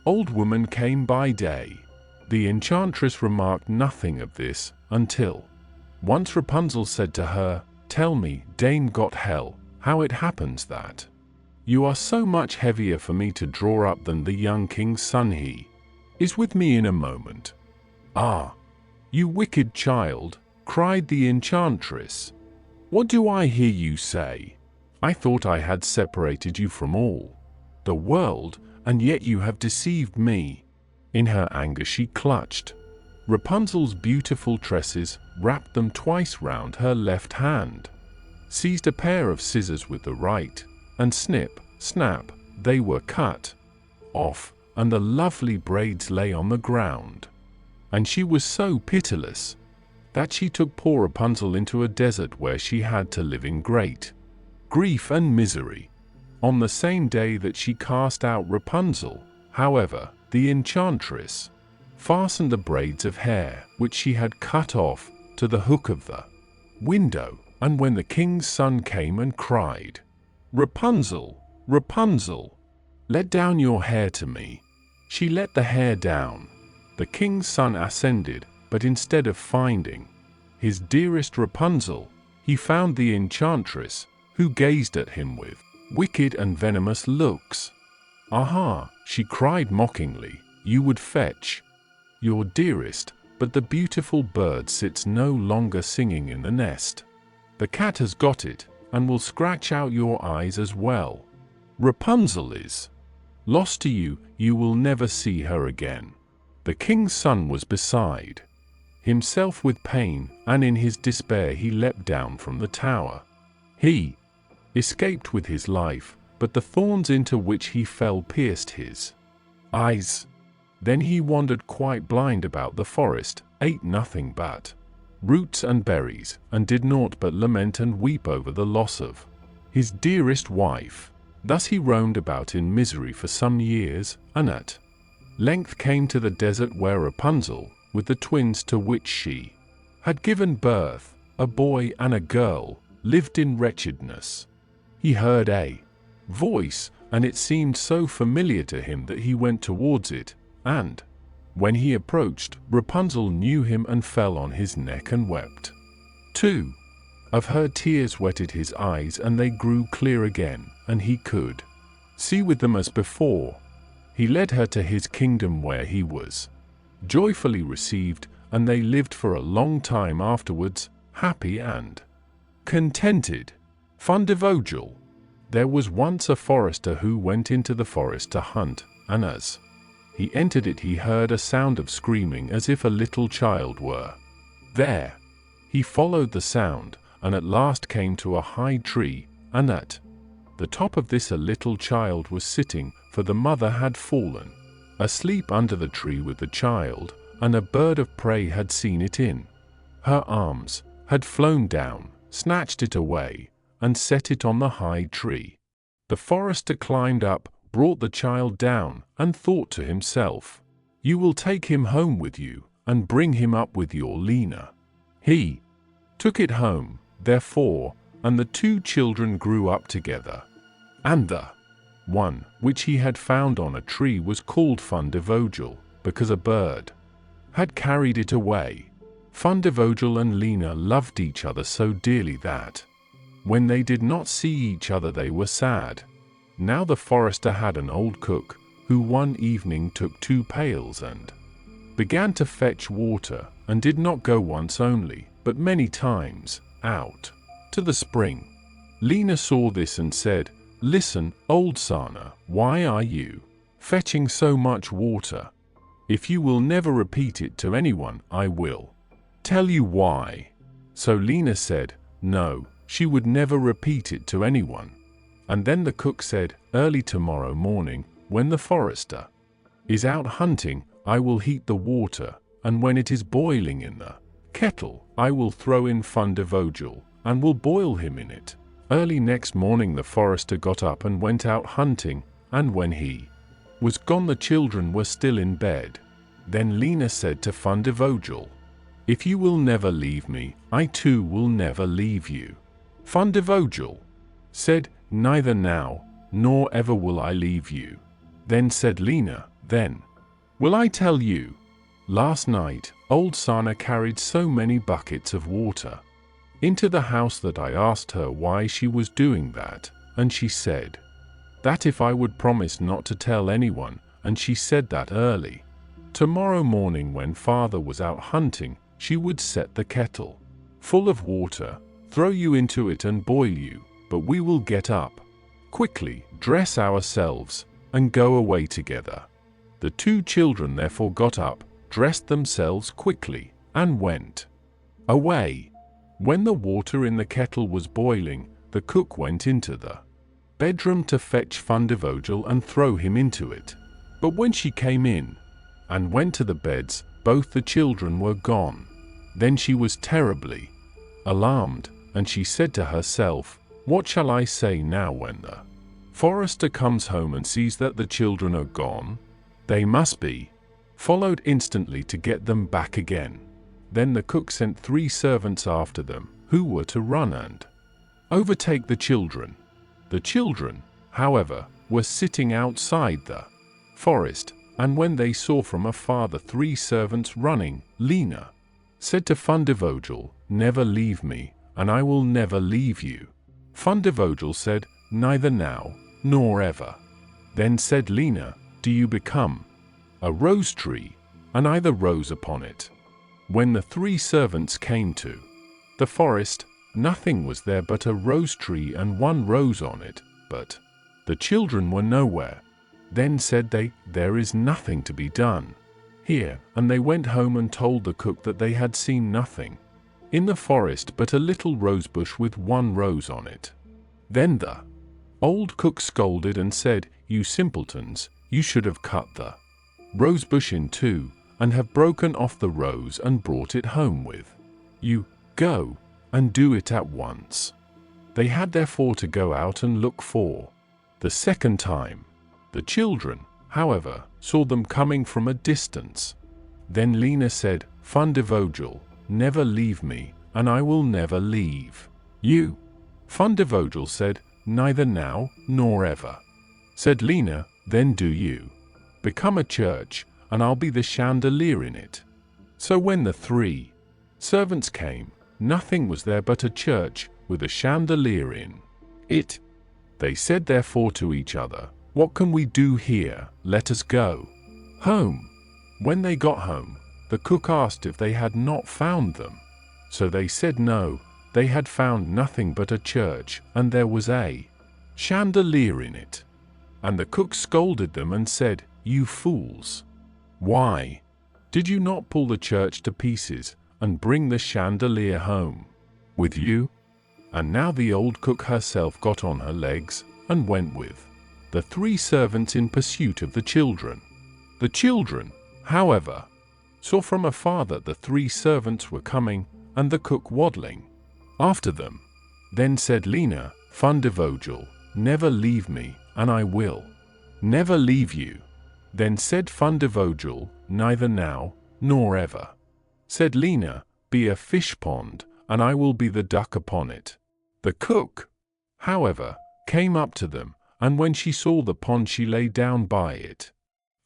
old woman came by day. The enchantress remarked nothing of this, until once Rapunzel said to her, "Tell me, Dame Gothel, how it happens that you are so much heavier for me to draw up than the young king's son. He is with me in a moment." "Ah, you wicked child," cried the enchantress. "What do I hear you say? I thought I had separated you from all the world, and yet you have deceived me." In her anger she clutched Rapunzel's beautiful tresses, wrapped them twice round her left hand, seized a pair of scissors with the right, and snip, snap, they were cut off, and the lovely braids lay on the ground. And she was so pitiless that she took poor Rapunzel into a desert where she had to live in great grief and misery. On the same day that she cast out Rapunzel, however, the enchantress fastened the braids of hair which she had cut off to the hook of the window, and when the king's son came and cried, "Rapunzel, Rapunzel, let down your hair to me," she let the hair down. The king's son ascended, but instead of finding his dearest Rapunzel, he found the enchantress, who gazed at him with wicked and venomous looks. "Aha," she cried mockingly, "you would fetch your dearest, but the beautiful bird sits no longer singing in the nest. The cat has got it, and will scratch out your eyes as well. Rapunzel is lost to you, you will never see her again." The king's son was beside himself with pain, and in his despair he leapt down from the tower. He escaped with his life, but the thorns into which he fell pierced his eyes. Then he wandered quite blind about the forest, ate nothing but roots and berries, and did naught but lament and weep over the loss of his dearest wife. Thus he roamed about in misery for some years, and at length came to the desert where Rapunzel, with the twins to which she had given birth, a boy and a girl, lived in wretchedness. He heard a voice, and it seemed so familiar to him that he went towards it, and when he approached, Rapunzel knew him and fell on his neck and wept. 2 of her tears wetted his eyes, and they grew clear again, and he could see with them as before. He led her to his kingdom, where he was joyfully received, and they lived for a long time afterwards, happy and contented. Fundevogel. There was once a forester who went into the forest to hunt, and as he entered it he heard a sound of screaming as if a little child were there. He followed the sound, and at last came to a high tree, and at the top of this a little child was sitting, for the mother had fallen asleep under the tree with the child, and a bird of prey had seen it in her arms, had flown down, snatched it away, and set it on the high tree. The forester climbed up, brought the child down, and thought to himself, "You will take him home with you, and bring him up with your Lena." He took it home, therefore, and the 2 children grew up together. And the one which he had found on a tree was called Fundevogel, because a bird had carried it away. Fundevogel and Lena loved each other so dearly that when they did not see each other they were sad. Now the forester had an old cook, who one evening took 2 pails and began to fetch water, and did not go once only, but many times, out to the spring. Lena saw this and said, "Listen, old Sana, why are you fetching so much water? If you will never repeat it to anyone, I will tell you why." So Lena said, no, she would never repeat it to anyone. And then the cook said, "Early tomorrow morning, when the forester is out hunting, I will heat the water, and when it is boiling in the kettle, I will throw in Fundevogel, and will boil him in it." Early next morning the forester got up and went out hunting, and when he was gone the children were still in bed. Then Lena said to Fundevogel, "If you will never leave me, I too will never leave you." Fundevogel said, "Neither now, nor ever will I leave you." Then said Lena, "Then will I tell you. Last night, old Sana carried so many buckets of water into the house that I asked her why she was doing that, and she said that if I would promise not to tell anyone, and she said that early tomorrow morning when father was out hunting, she would set the kettle full of water, throw you into it and boil you, but we will get up quickly, dress ourselves, and go away together." The 2 children therefore got up, dressed themselves quickly, and went away. When the water in the kettle was boiling, the cook went into the bedroom to fetch Fundevogel and throw him into it. But when she came in and went to the beds, both the children were gone. Then she was terribly alarmed, and she said to herself, "What shall I say now when the forester comes home and sees that the children are gone? They must be followed instantly to get them back again." Then the cook sent 3 servants after them, who were to run and overtake the children. The children, however, were sitting outside the forest, and when they saw from afar the 3 servants running, Lena said to Fundevogel, "Never leave me, and I will never leave you." Fundevogel said, "Neither now, nor ever." Then said Lena, "Do you become a rose tree, and I the rose upon it." When the 3 servants came to the forest, nothing was there but a rose tree and 1 rose on it, but the children were nowhere. Then said they, "There is nothing to be done here," and they went home and told the cook that they had seen nothing in the forest but a little rose bush with 1 rose on it. Then the old cook scolded and said, "You simpletons, you should have cut the rose bush in 2, and have broken off the rose and brought it home with you. Go and do it at once." They had therefore to go out and look for the second time. The children, however, saw them coming from a distance. Then Lena said, "Fundevogel, never leave me, and I will never leave you." Fundevogel said, neither now nor ever. Said Lena, then do you. Become a church, and I'll be the chandelier in it. So when the 3 servants came, nothing was there but a church with a chandelier in it. They said therefore to each other, what can we do here? Let us go home. When they got home, the cook asked if they had not found them. So they said no, they had found nothing but a church, and there was a chandelier in it. And the cook scolded them and said, you fools! Why did you not pull the church to pieces and bring the chandelier home with you? And now the old cook herself got on her legs and went with the 3 servants in pursuit of the children. The children, however, saw from afar that the 3 servants were coming and the cook waddling after them. Then said Lena, Fundevogel, never leave me, and I will never leave you. Then said Fundevogel, neither now nor ever. Said Lena, be a fish pond, and I will be the duck upon it. The cook, however, came up to them, and when she saw the pond she lay down by it,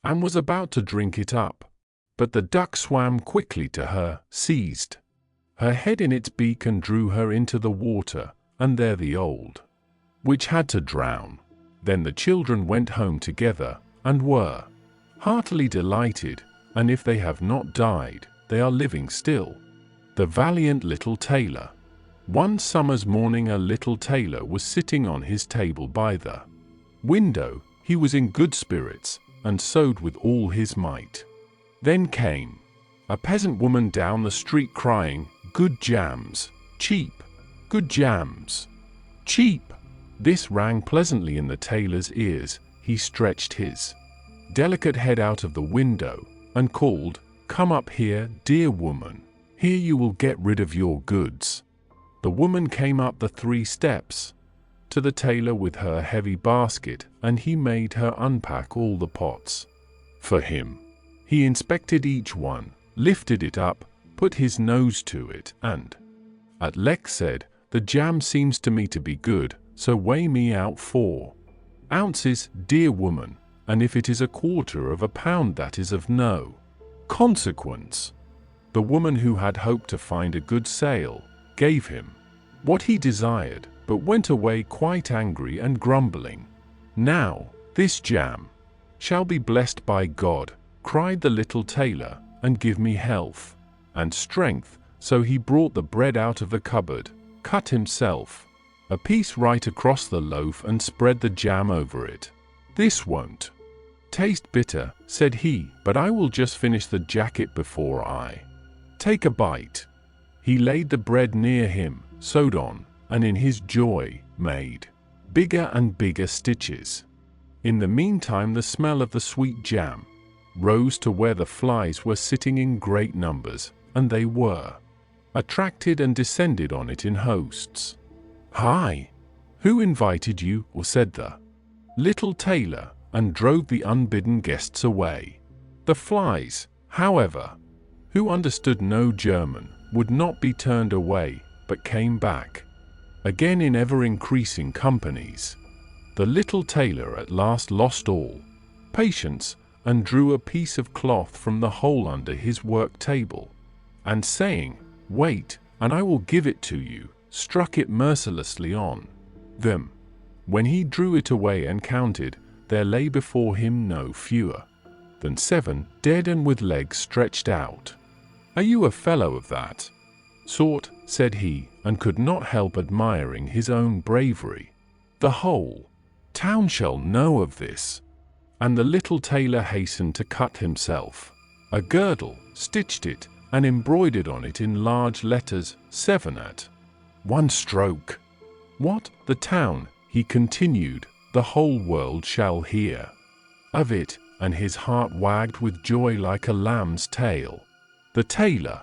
and was about to drink it up. But the duck swam quickly to her, seized her head in its beak and drew her into the water, and there the old witch had to drown. Then the children went home together, and were heartily delighted, and if they have not died, they are living still. The valiant little tailor. One summer's morning a little tailor was sitting on his table by the window. He was in good spirits, and sewed with all his might. Then came a peasant woman down the street crying, good jams, cheap, good jams, cheap. This rang pleasantly in the tailor's ears. He stretched his delicate head out of the window and called, come up here, dear woman, here you will get rid of your goods. The woman came up the 3 steps to the tailor with her heavy basket, and he made her unpack all the pots for him. He inspected each one, lifted it up, put his nose to it, and at length said, the jam seems to me to be good, so weigh me out 4 ounces, dear woman, and if it is 1/4 of a pound, that is of no consequence. The woman, who had hoped to find a good sale, gave him what he desired, but went away quite angry and grumbling. Now, this jam shall be blessed by God, cried the little tailor, and give me health and strength. So he brought the bread out of the cupboard, cut himself a piece right across the loaf, and spread the jam over it. This won't taste bitter, said he, but I will just finish the jacket before I take a bite. He laid the bread near him, sewed on, and in his joy made bigger and bigger stitches. In the meantime the smell of the sweet jam rose to where the flies were sitting in great numbers, and they were attracted and descended on it in hosts. Hi! Who invited you? Or said the little tailor, and drove the unbidden guests away. The flies, however, who understood no German, would not be turned away, but came back again in ever-increasing companies. The little tailor at last lost all patience, and drew a piece of cloth from the hole under his work table, and saying, wait, and I will give it to you, struck it mercilessly on them. When he drew it away and counted, there lay before him no fewer than 7, dead and with legs stretched out. Are you a fellow of that sort? Said he, and could not help admiring his own bravery. The whole town shall know of this. And the little tailor hastened to cut himself a girdle, stitched it, and embroidered on it in large letters 7 at 1 stroke. What? The town, he continued, the whole world shall hear of it, and his heart wagged with joy like a lamb's tail. The tailor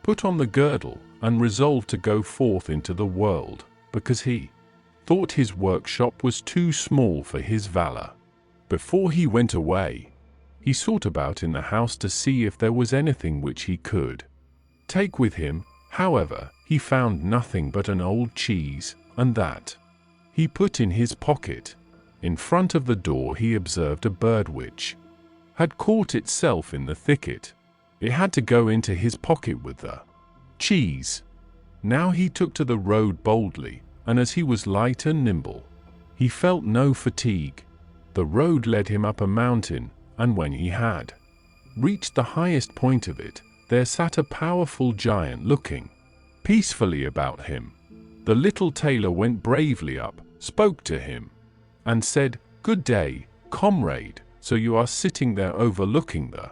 put on the girdle and resolved to go forth into the world, because he thought his workshop was too small for his valor. Before he went away, he sought about in the house to see if there was anything which he could take with him. However, he found nothing but an old cheese, and that he put in his pocket. In front of the door he observed a bird which had caught itself in the thicket. It had to go into his pocket with the cheese. Now he took to the road boldly, and as he was light and nimble, he felt no fatigue. The road led him up a mountain, and when he had reached the highest point of it, there sat a powerful giant looking peacefully about him. The little tailor went bravely up, spoke to him, and said, "Good day, comrade. So you are sitting there overlooking the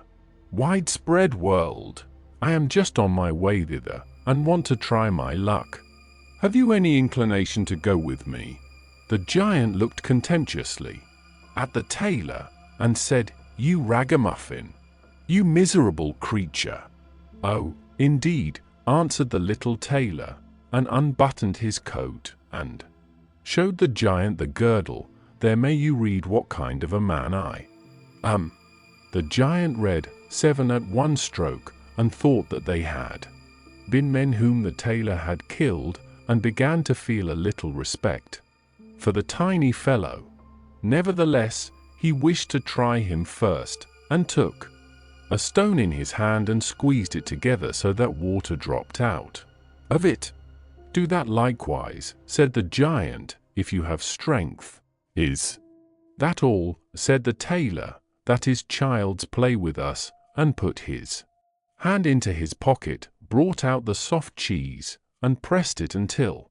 widespread world. I am just on my way thither, and want to try my luck. Have you any inclination to go with me?" The giant looked contemptuously at the tailor, and said, "You ragamuffin! You miserable creature!" "Oh, indeed," answered the little tailor, and unbuttoned his coat, and showed the giant the girdle. "There may you read what kind of a man I am." The giant read 7 at one stroke, and thought that they had been men whom the tailor had killed, and began to feel a little respect for the tiny fellow. Nevertheless, he wished to try him first, and took a stone in his hand and squeezed it together so that water dropped out of it. "Do that likewise," said the giant, "if you have strength." "Is that all?" said the tailor. "That is child's play with us," and put his hand into his pocket, brought out the soft cheese, and pressed it until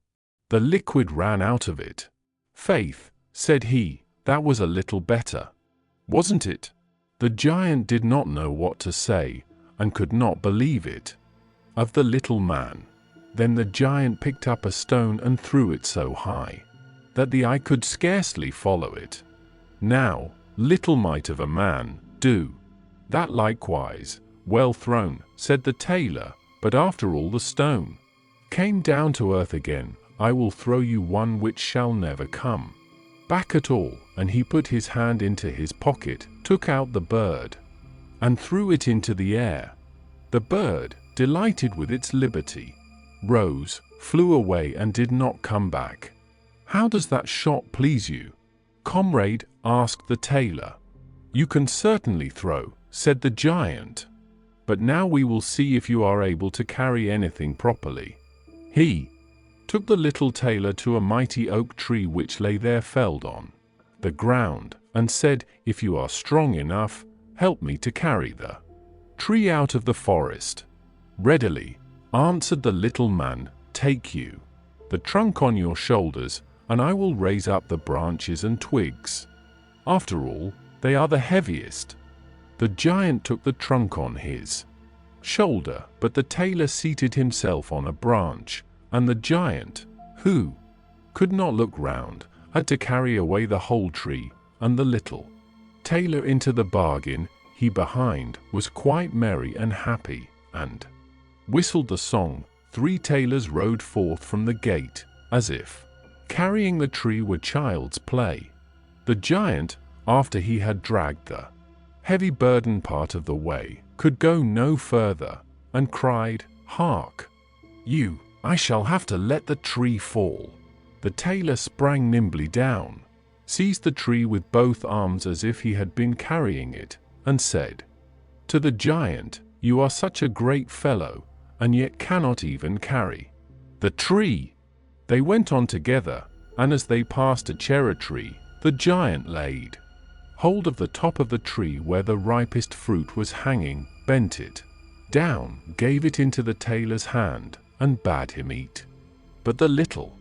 the liquid ran out of it. "Faith," said he, "that was a little better, wasn't it?" The giant did not know what to say, and could not believe it of the little man. Then the giant picked up a stone and threw it so high that the eye could scarcely follow it. "Now, little mite of a man, do that likewise." "Well thrown," said the tailor, "but after all the stone came down to earth again. I will throw you one which shall never come back at all." And he put his hand into his pocket, took out the bird, and threw it into the air. The bird, delighted with its liberty, rose, flew away, and did not come back. "How does that shot please you, comrade?" asked the tailor. "You can certainly throw," said the giant. "But now we will see if you are able to carry anything properly." He took the little tailor to a mighty oak tree which lay there felled on the ground, and said, "If you are strong enough, help me to carry the tree out of the forest." "Readily," answered the little man. "Take you the trunk on your shoulders, and I will raise up the branches and twigs. After all, they are the heaviest." The giant took the trunk on his shoulder, but the tailor seated himself on a branch, and the giant, who could not look round, had to carry away the whole tree, and the little tailor into the bargain. He behind was quite merry and happy, and whistled the song. 3 tailors rode forth from the gate, as if carrying the tree were child's play. The giant, after he had dragged the heavy burden part of the way, could go no further, and cried, "Hark, you! I shall have to let the tree fall." The tailor sprang nimbly down, seized the tree with both arms as if he had been carrying it, and said to the giant, "You are such a great fellow, and yet cannot even carry the tree." They went on together, and as they passed a cherry tree, the giant laid hold of the top of the tree where the ripest fruit was hanging, bent it down, gave it into the tailor's hand, and bade him eat. But the little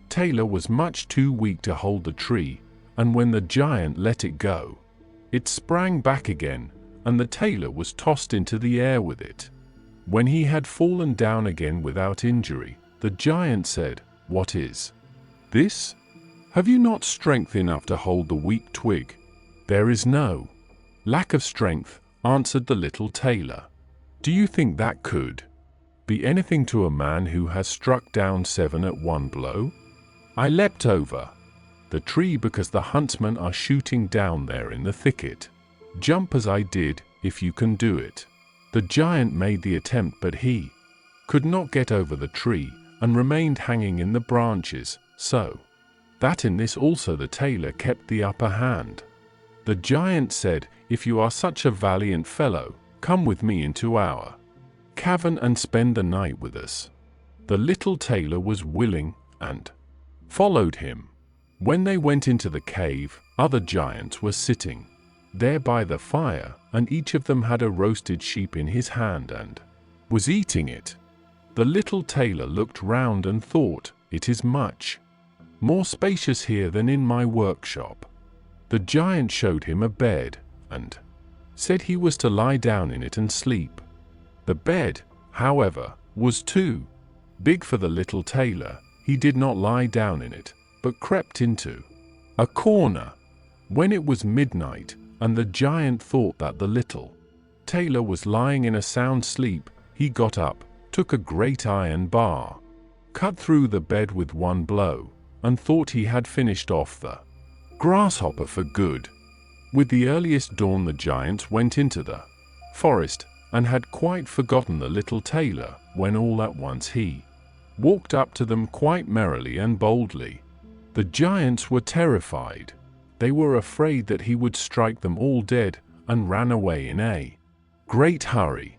tailor was much too weak to hold the tree, and when the giant let it go, it sprang back again, and the tailor was tossed into the air with it. When he had fallen down again without injury, the giant said, "What is this? Have you not strength enough to hold the weak twig?" "There is no lack of strength," answered the little tailor. "Do you think that could be anything to a man who has struck down 7 at one blow? I leapt over the tree because the huntsmen are shooting down there in the thicket. Jump as I did, if you can do it." The giant made the attempt, but he could not get over the tree, and remained hanging in the branches. So that in this also the tailor kept the upper hand. The giant said, "If you are such a valiant fellow, come with me into our cavern and spend the night with us." The little tailor was willing, and followed him. When they went into the cave, other giants were sitting there by the fire, and each of them had a roasted sheep in his hand and was eating it. The little tailor looked round and thought, "It is much more spacious here than in my workshop." The giant showed him a bed, and said he was to lie down in it and sleep. The bed, however, was too big for the little tailor. He did not lie down in it, but crept into a corner. When it was midnight, and the giant thought that the little tailor was lying in a sound sleep, he got up, took a great iron bar, cut through the bed with one blow, and thought he had finished off the grasshopper for good. With the earliest dawn the giants went into the forest, and had quite forgotten the little tailor, when all at once he walked up to them quite merrily and boldly. The giants were terrified. They were afraid that he would strike them all dead, and ran away in a great hurry.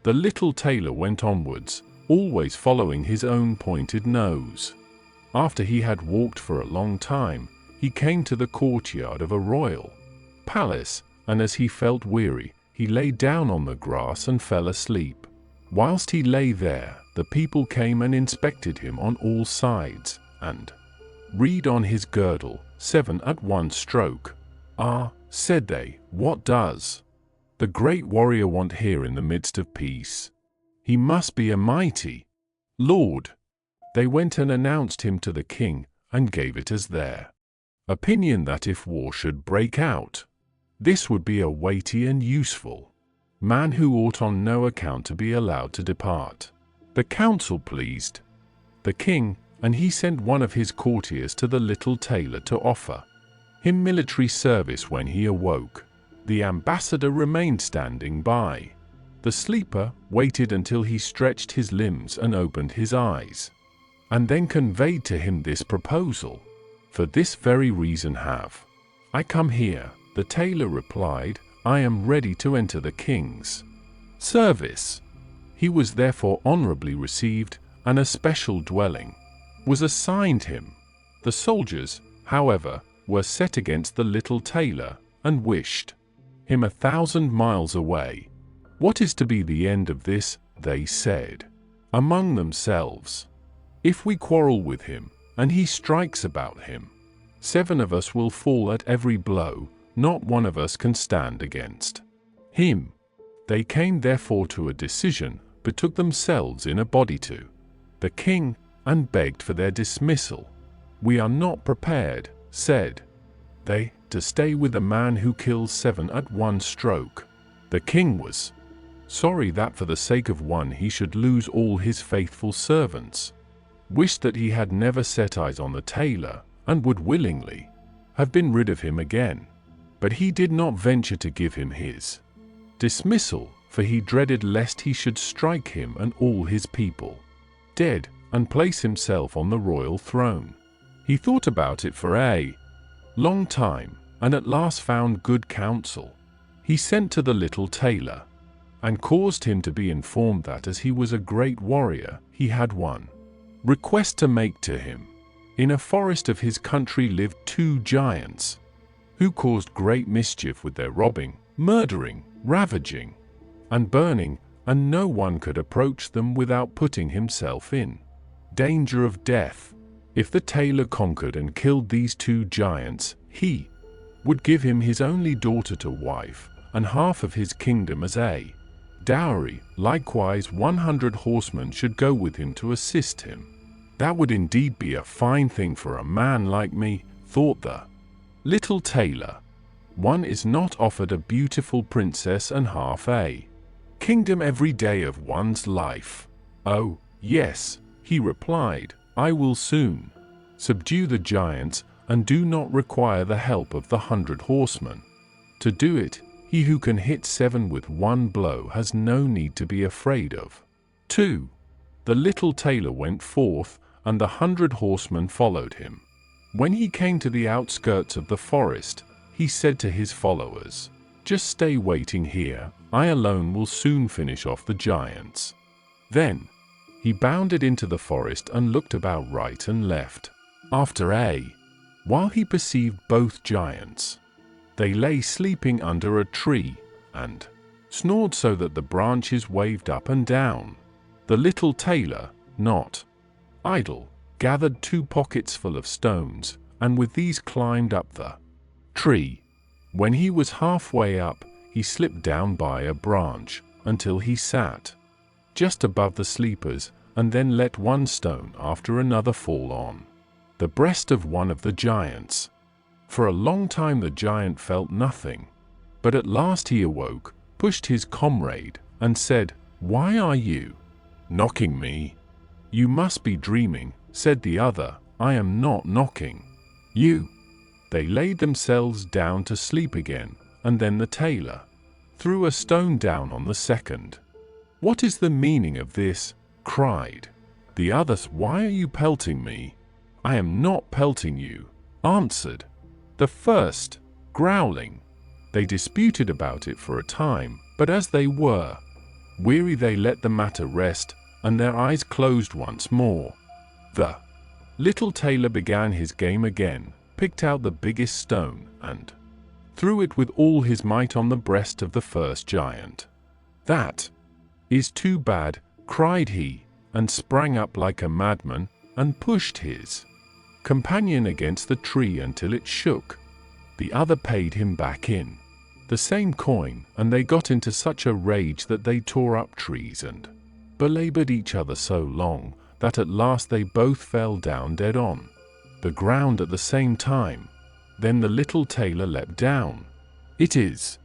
The little tailor went onwards, always following his own pointed nose. After he had walked for a long time, he came to the courtyard of a royal palace, and as he felt weary, he lay down on the grass and fell asleep. Whilst he lay there, the people came and inspected him on all sides, and read on his girdle, 7 at one stroke. "Ah," said they, "what does the great warrior want here in the midst of peace? He must be a mighty lord." They went and announced him to the king, and gave it as their opinion that if war should break out, this would be a weighty and useful man who ought on no account to be allowed to depart. The council pleased the king, and he sent one of his courtiers to the little tailor to offer him military service when he awoke. The ambassador remained standing by. The sleeper waited until he stretched his limbs and opened his eyes, and then conveyed to him this proposal. "For this very reason have I come here," the tailor replied. "I am ready to enter the king's service." He was therefore honorably received, and a special dwelling was assigned him. The soldiers, however, were set against the little tailor, and wished him 1,000 miles away. "What is to be the end of this?" they said among themselves. "If we quarrel with him, and he strikes about him, 7 of us will fall at every blow, not one of us can stand against him." They came therefore to a decision, betook themselves in a body to the king, and begged for their dismissal. "We are not prepared," said they, "to stay with a man who kills 7 at one stroke." The king was sorry that for the sake of one he should lose all his faithful servants, wished that he had never set eyes on the tailor, and would willingly have been rid of him again. But he did not venture to give him his dismissal, for he dreaded lest he should strike him and all his people dead, and place himself on the royal throne. He thought about it for a long time, and at last found good counsel. He sent to the little tailor, and caused him to be informed that as he was a great warrior, he had one request to make to him. In a forest of his country lived 2 giants, who caused great mischief with their robbing, murdering, ravaging, and burning, and no one could approach them without putting himself in danger of death. If the tailor conquered and killed these 2 giants, he would give him his only daughter to wife, and half of his kingdom as a dowry. Likewise 100 horsemen should go with him to assist him. That would indeed be a fine thing for a man like me, thought the little tailor. One is not offered a beautiful princess and half a kingdom every day of one's life. "Oh, yes," he replied, "I will soon subdue the giants, and do not require the help of the 100 horsemen. To do it, he who can hit 7 with one blow has no need to be afraid of 2. The little tailor went forth, and the 100 horsemen followed him. When he came to the outskirts of the forest, he said to his followers, "Just stay waiting here, I alone will soon finish off the giants." Then he bounded into the forest and looked about right and left, while he perceived both giants. They lay sleeping under a tree, and snored so that the branches waved up and down. The little tailor, not idle, gathered 2 pockets full of stones, and with these climbed up the tree. When he was halfway up, he slipped down by a branch, until he sat just above the sleepers, and then let one stone after another fall on the breast of one of the giants. For a long time the giant felt nothing, but at last he awoke, pushed his comrade, and said, "Why are you knocking me?" "You must be dreaming," said the other. "I am not knocking you." They laid themselves down to sleep again, and then the tailor threw a stone down on the second. "What is the meaning of this?" cried the other. "Why are you pelting me?" "I am not pelting you," answered the first, growling. They disputed about it for a time, but as they were weary they let the matter rest, and their eyes closed once more. The little tailor began his game again, picked out the biggest stone, and threw it with all his might on the breast of the first giant. "That is too bad," cried he, and sprang up like a madman, and pushed his companion against the tree until it shook. The other paid him back in the same coin, and they got into such a rage that they tore up trees and belabored each other so long that at last they both fell down dead on the ground at the same time. Then the little tailor leapt down. "It is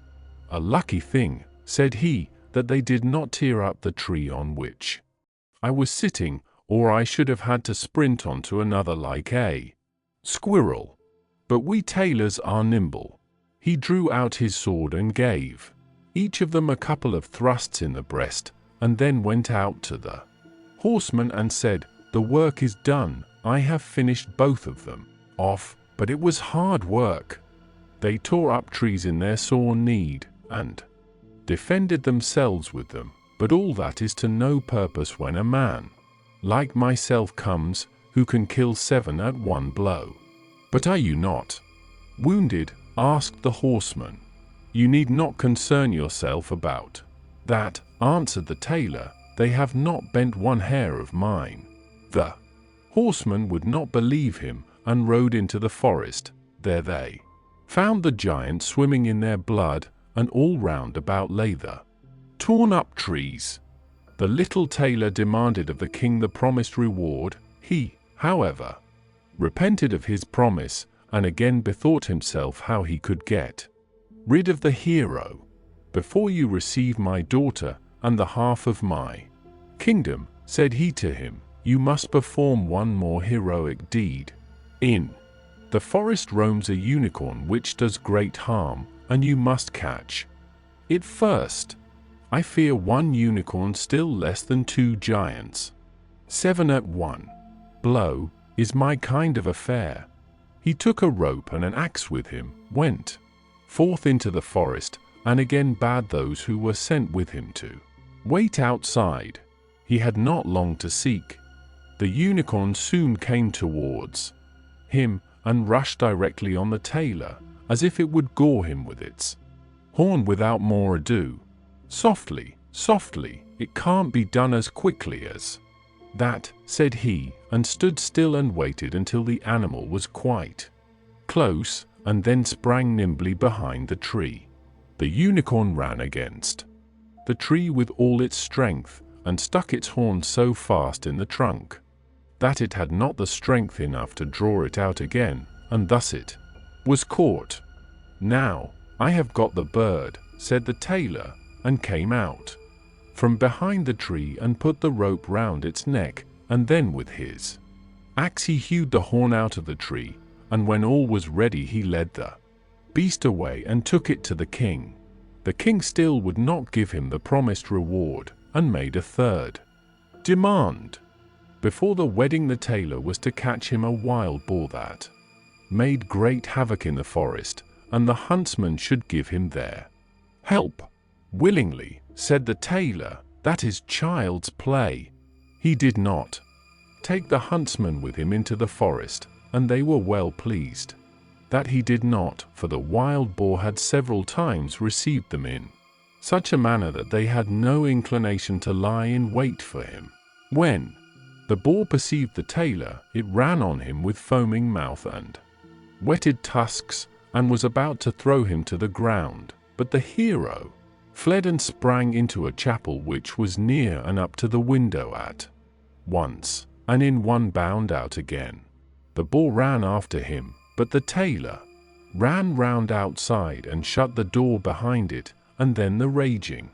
a lucky thing," said he, "that they did not tear up the tree on which I was sitting, or I should have had to sprint on to another like a squirrel. But we tailors are nimble." He drew out his sword and gave each of them a couple of thrusts in the breast, and then went out to the horsemen and said, "The work is done, I have finished both of them off." But it was hard work. They tore up trees in their sore need, and defended themselves with them. But all that is to no purpose when a man like myself comes, who can kill 7 at one blow. "But are you not wounded?" asked the horseman. "You need not concern yourself about that," answered the tailor. "They have not bent one hair of mine." The horseman would not believe him, and rode into the forest. There they found the giants swimming in their blood, and all round about lay the torn up trees. The little tailor demanded of the king the promised reward. He, however, repented of his promise, and again bethought himself how he could get rid of the hero. "Before you receive my daughter and the half of my kingdom," said he to him, "you must perform one more heroic deed. In the forest roams a unicorn which does great harm, and you must catch it first. I fear one unicorn still less than 2 giants. 7 at one blow is my kind of affair." He took a rope and an axe with him, went forth into the forest, and again bade those who were sent with him to wait outside. He had not long to seek. The unicorn soon came towards him, and rushed directly on the tailor, as if it would gore him with its horn without more ado. "Softly, softly, it can't be done as quickly as that," said he, and stood still and waited until the animal was quite close, and then sprang nimbly behind the tree. The unicorn ran against the tree with all its strength, and stuck its horn so fast in the trunk that it had not the strength enough to draw it out again, and thus it was caught. "Now I have got the bird," said the tailor, and came out from behind the tree and put the rope round its neck, and then with his axe he hewed the horn out of the tree, and when all was ready he led the beast away and took it to the king. The king still would not give him the promised reward, and made a third demand. Before the wedding the tailor was to catch him a wild boar that made great havoc in the forest, and the huntsman should give him their help. "Willingly," said the tailor, "that is child's play." He did not take the huntsman with him into the forest, and they were well pleased that he did not, for the wild boar had several times received them in such a manner that they had no inclination to lie in wait for him. When the boar perceived the tailor, it ran on him with foaming mouth and whetted tusks, and was about to throw him to the ground. But the hero fled and sprang into a chapel which was near and up to the window at once, and in one bound out again. The boar ran after him, but the tailor ran round outside and shut the door behind it, and then the raging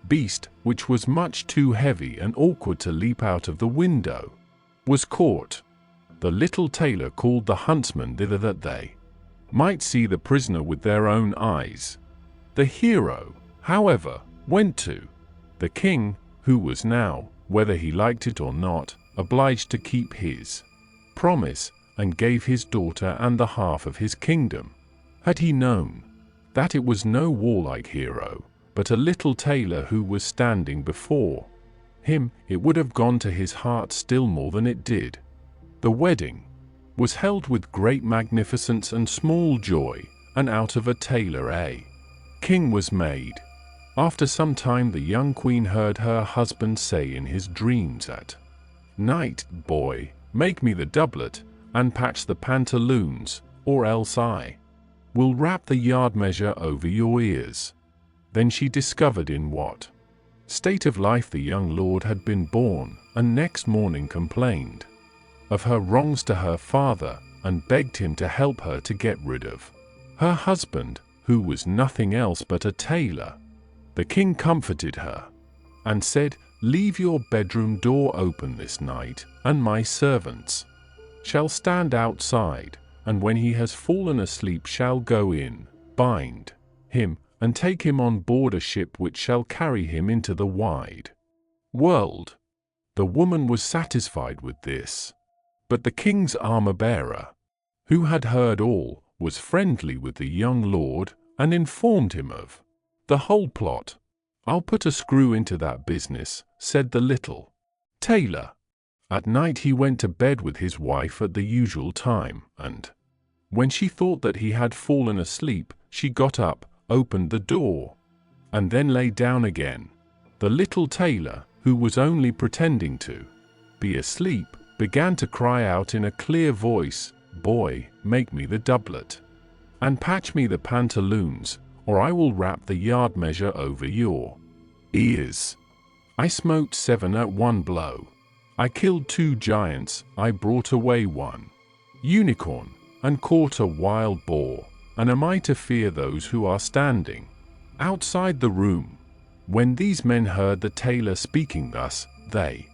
beast, which was much too heavy and awkward to leap out of the window, was caught. The little tailor called the huntsmen thither that they might see the prisoner with their own eyes. The hero, however, went to the king, who was now, whether he liked it or not, obliged to keep his promise, and gave his daughter and the half of his kingdom. Had he known that it was no warlike hero, but a little tailor who was standing before him, it would have gone to his heart still more than it did. The wedding was held with great magnificence and small joy, and out of a tailor a king was made. After some time the young queen heard her husband say in his dreams at night, "Boy, make me the doublet, and patch the pantaloons, or else I will wrap the yard measure over your ears." Then she discovered in what state of life the young lord had been born, and next morning complained of her wrongs to her father, and begged him to help her to get rid of her husband, who was nothing else but a tailor. The king comforted her, and said, "Leave your bedroom door open this night, and my servants shall stand outside, and when he has fallen asleep shall go in, bind him, and take him on board a ship which shall carry him into the wide world." The woman was satisfied with this, but the king's armor-bearer, who had heard all, was friendly with the young lord, and informed him of the whole plot. "I'll put a screw into that business," said the little tailor. At night he went to bed with his wife at the usual time, and when she thought that he had fallen asleep, she got up, opened the door, and then lay down again. The little tailor, who was only pretending to be asleep, began to cry out in a clear voice, "Boy, make me the doublet, and patch me the pantaloons, or I will wrap the yard measure over your ears." I smote 7 at one blow. I killed 2 giants, I brought away 1 unicorn, and caught a wild boar, and am I to fear those who are standing outside the room? When these men heard the tailor speaking thus, they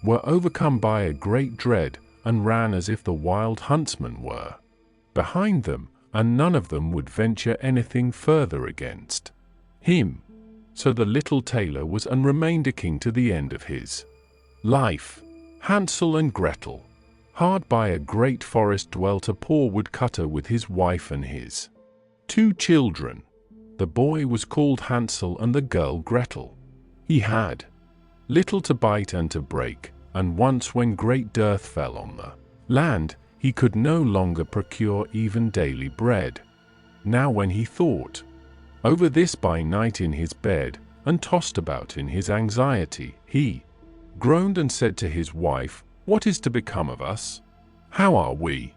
were overcome by a great dread, and ran as if the wild huntsmen were behind them, and none of them would venture anything further against him. So the little tailor was and remained a king to the end of his life. Hansel and Gretel. Hard by a great forest dwelt a poor woodcutter with his wife and his 2 children. The boy was called Hansel and the girl Gretel. He had little to bite and to break, and once when great dearth fell on the land, he could no longer procure even daily bread. Now when he thought over this by night in his bed, and tossed about in his anxiety, he groaned and said to his wife, "What is to become of us? How are we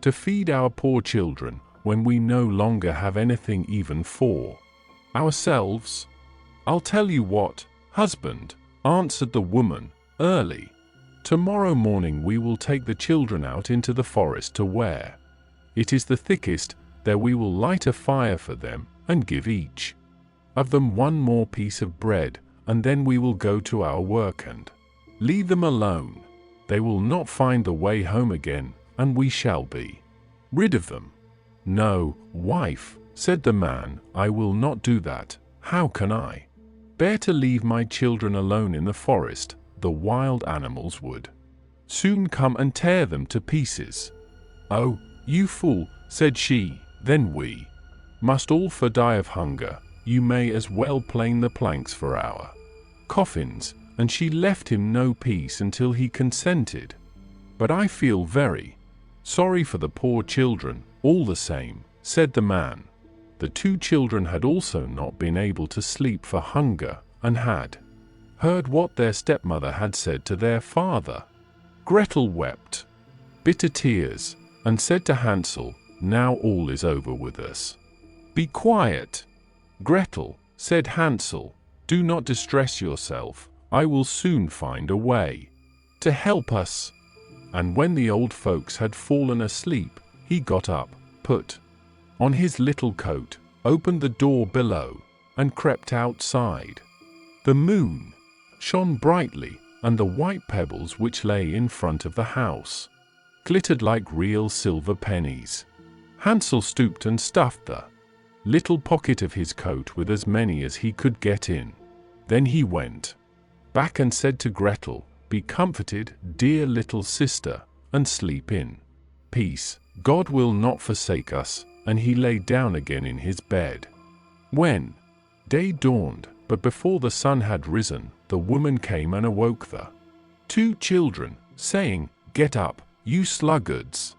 to feed our poor children when we no longer have anything even for ourselves?" "I'll tell you what, husband," answered the woman, "early tomorrow morning we will take the children out into the forest to where it is the thickest. There we will light a fire for them, and give each of them 1 more piece of bread, and then we will go to our work and leave them alone. They will not find the way home again, and we shall be rid of them." "No, wife," said the man, "I will not do that. How can I bear to leave my children alone in the forest? The wild animals would soon come and tear them to pieces." "Oh, "You fool," said she, "then we must all for die of hunger. You may as well plane the planks for our coffins," and she left him no peace until he consented. "But I feel very sorry for the poor children, all the same," said the man. The two children had also not been able to sleep for hunger, and had heard what their stepmother had said to their father. Gretel wept bitter tears, and said to Hansel, "Now all is over with us. Be quiet." "Gretel," said Hansel, "do not distress yourself. I will soon find a way to help us." And when the old folks had fallen asleep, he got up, put on his little coat, opened the door below, and crept outside. The moon shone brightly, and the white pebbles which lay in front of the house glittered like real silver pennies. Hansel stooped and stuffed the little pocket of his coat with as many as he could get in. Then he went back and said to Gretel, "Be comforted, dear little sister, and sleep in peace. God will not forsake us." And he lay down again in his bed. When day dawned, but before the sun had risen, the woman came and awoke the two children, saying, "Get up, you sluggards.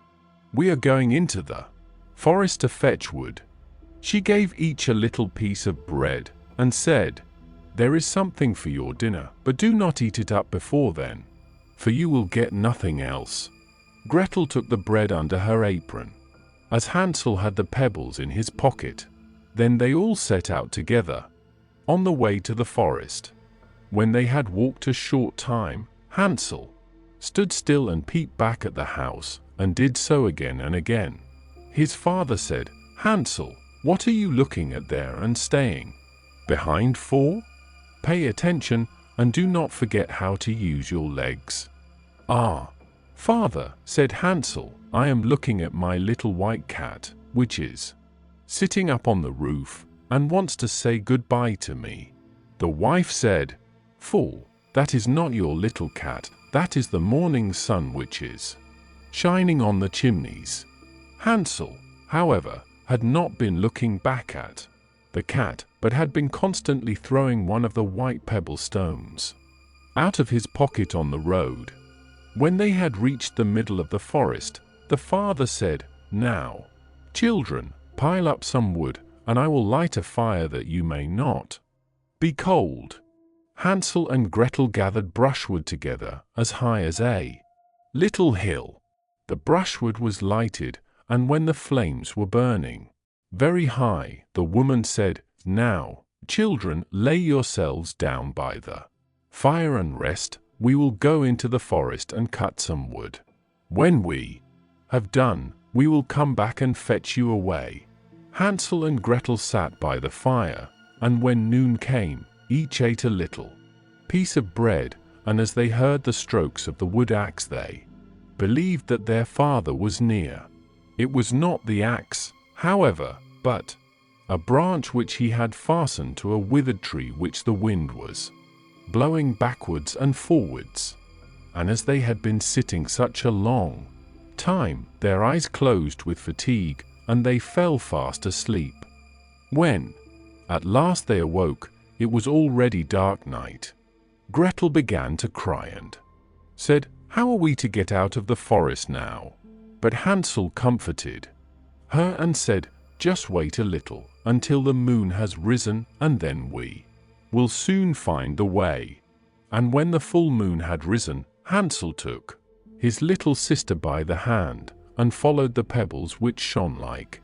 We are going into the forest to fetch wood." She gave each a little piece of bread, and said, "There is something for your dinner, but do not eat it up before then, for you will get nothing else." Gretel took the bread under her apron, as Hansel had the pebbles in his pocket. Then they all set out together on the way to the forest. When they had walked a short time, Hansel stood still and peeped back at the house, and did so again and again. His father said, "Hansel, what are you looking at there and staying behind for? Pay attention, and do not forget how to use your legs." "Ah, Father," said Hansel, "I am looking at my little white cat, which is sitting up on the roof, and wants to say goodbye to me." The wife said, "Fool, that is not your little cat, that is the morning sun which is shining on the chimneys." Hansel, however, had not been looking back at the cat, but had been constantly throwing one of the white pebble stones out of his pocket on the road. When they had reached the middle of the forest, the father said, "Now, children, pile up some wood, and I will light a fire that you may not be cold." Hansel and Gretel gathered brushwood together as high as a little hill. The brushwood was lighted, and when the flames were burning very high, the woman said, "Now, children, lay yourselves down by the fire and rest. We will go into the forest and cut some wood. When we have done, we will come back and fetch you away." Hansel and Gretel sat by the fire, and when noon came, each ate a little piece of bread, and as they heard the strokes of the wood axe, they believed that their father was near. It was not the axe, however, but a branch which he had fastened to a withered tree which the wind was blowing backwards and forwards. And as they had been sitting such a long time, their eyes closed with fatigue, and they fell fast asleep. When at last they awoke, it was already dark night. Gretel began to cry and said, "How are we to get out of the forest now?" But Hansel comforted her and said, "Just wait a little, until the moon has risen, and then we will soon find the way." And when the full moon had risen, Hansel took his little sister by the hand, and followed the pebbles which shone like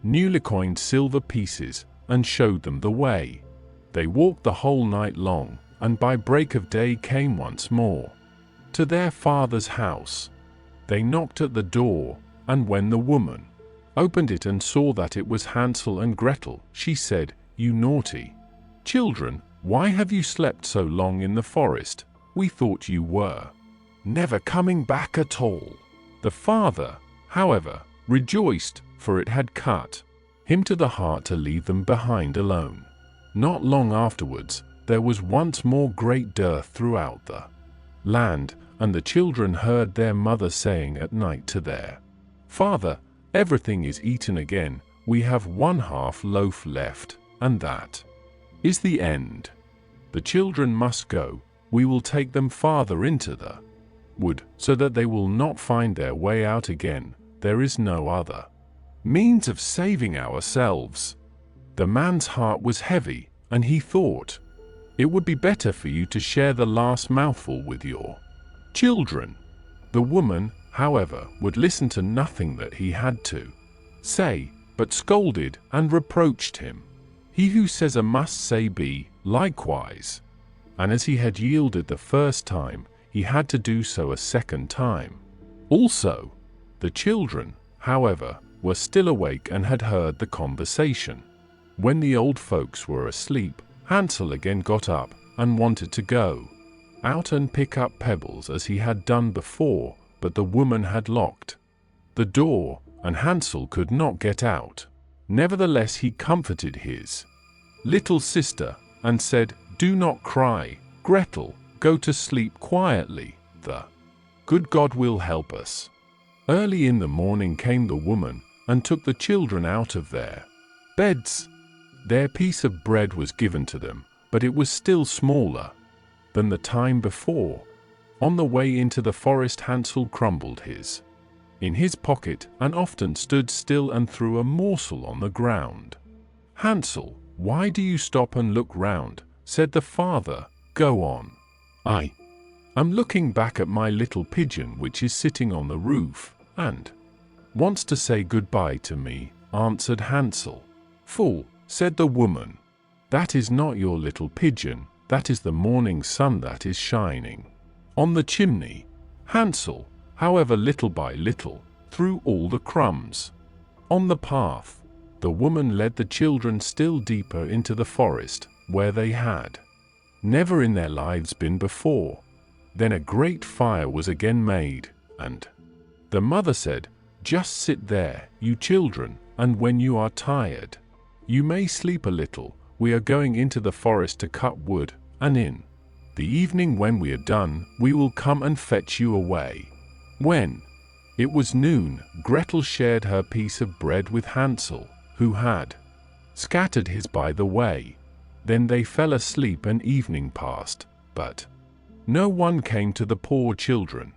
newly coined silver pieces, and showed them the way. They walked the whole night long, and by break of day came once more to their father's house. They knocked at the door, and when the woman opened it and saw that it was Hansel and Gretel, she said, "You naughty children, why have you slept so long in the forest? We thought you were never coming back at all." The father, however, rejoiced, for it had cut him to the heart to leave them behind alone. Not long afterwards, there was once more great dearth throughout the land, and the children heard their mother saying at night to their father, Everything is eaten again. We have 1/2 loaf left, and that is the end. The children must go. We will take them farther into the wood, so that they will not find their way out again. There is no other means of saving ourselves." The man's heart was heavy, and he thought, "It would be better for you to share the last mouthful with your children." The woman, however, would listen to nothing that he had to say, but scolded and reproached him. "He who says a must say B likewise." And as he had yielded the first time, he had to do so a second time also. The children, however, were still awake and had heard the conversation. When the old folks were asleep, Hansel again got up and wanted to go out and pick up pebbles as he had done before, but the woman had locked the door, and Hansel could not get out. Nevertheless, he comforted his little sister and said, "Do not cry, Gretel, go to sleep quietly. The good God will help us." Early in the morning came the woman and took the children out of their beds. Their piece of bread was given to them, but it was still smaller than the time before. On the way into the forest, Hansel crumbled his in his pocket and often stood still and threw a morsel on the ground. "Hansel, why do you stop and look round?" said the father. "Go on." "I am looking back at my little pigeon which is sitting on the roof, and wants to say goodbye to me," answered Hansel. "Fool," said the woman, "that is not your little pigeon, that is the morning sun that is shining on the chimney." Hansel, however, little by little, threw all the crumbs on the path. The woman led the children still deeper into the forest, where they had never in their lives been before. Then a great fire was again made, and the mother said, "Just sit there, you children, and when you are tired, you may sleep a little. We are going into the forest to cut wood, and in the evening when we are done, we will come and fetch you away." When it was noon, Gretel shared her piece of bread with Hansel, who had scattered his by the way. Then they fell asleep and evening passed, but no one came to the poor children.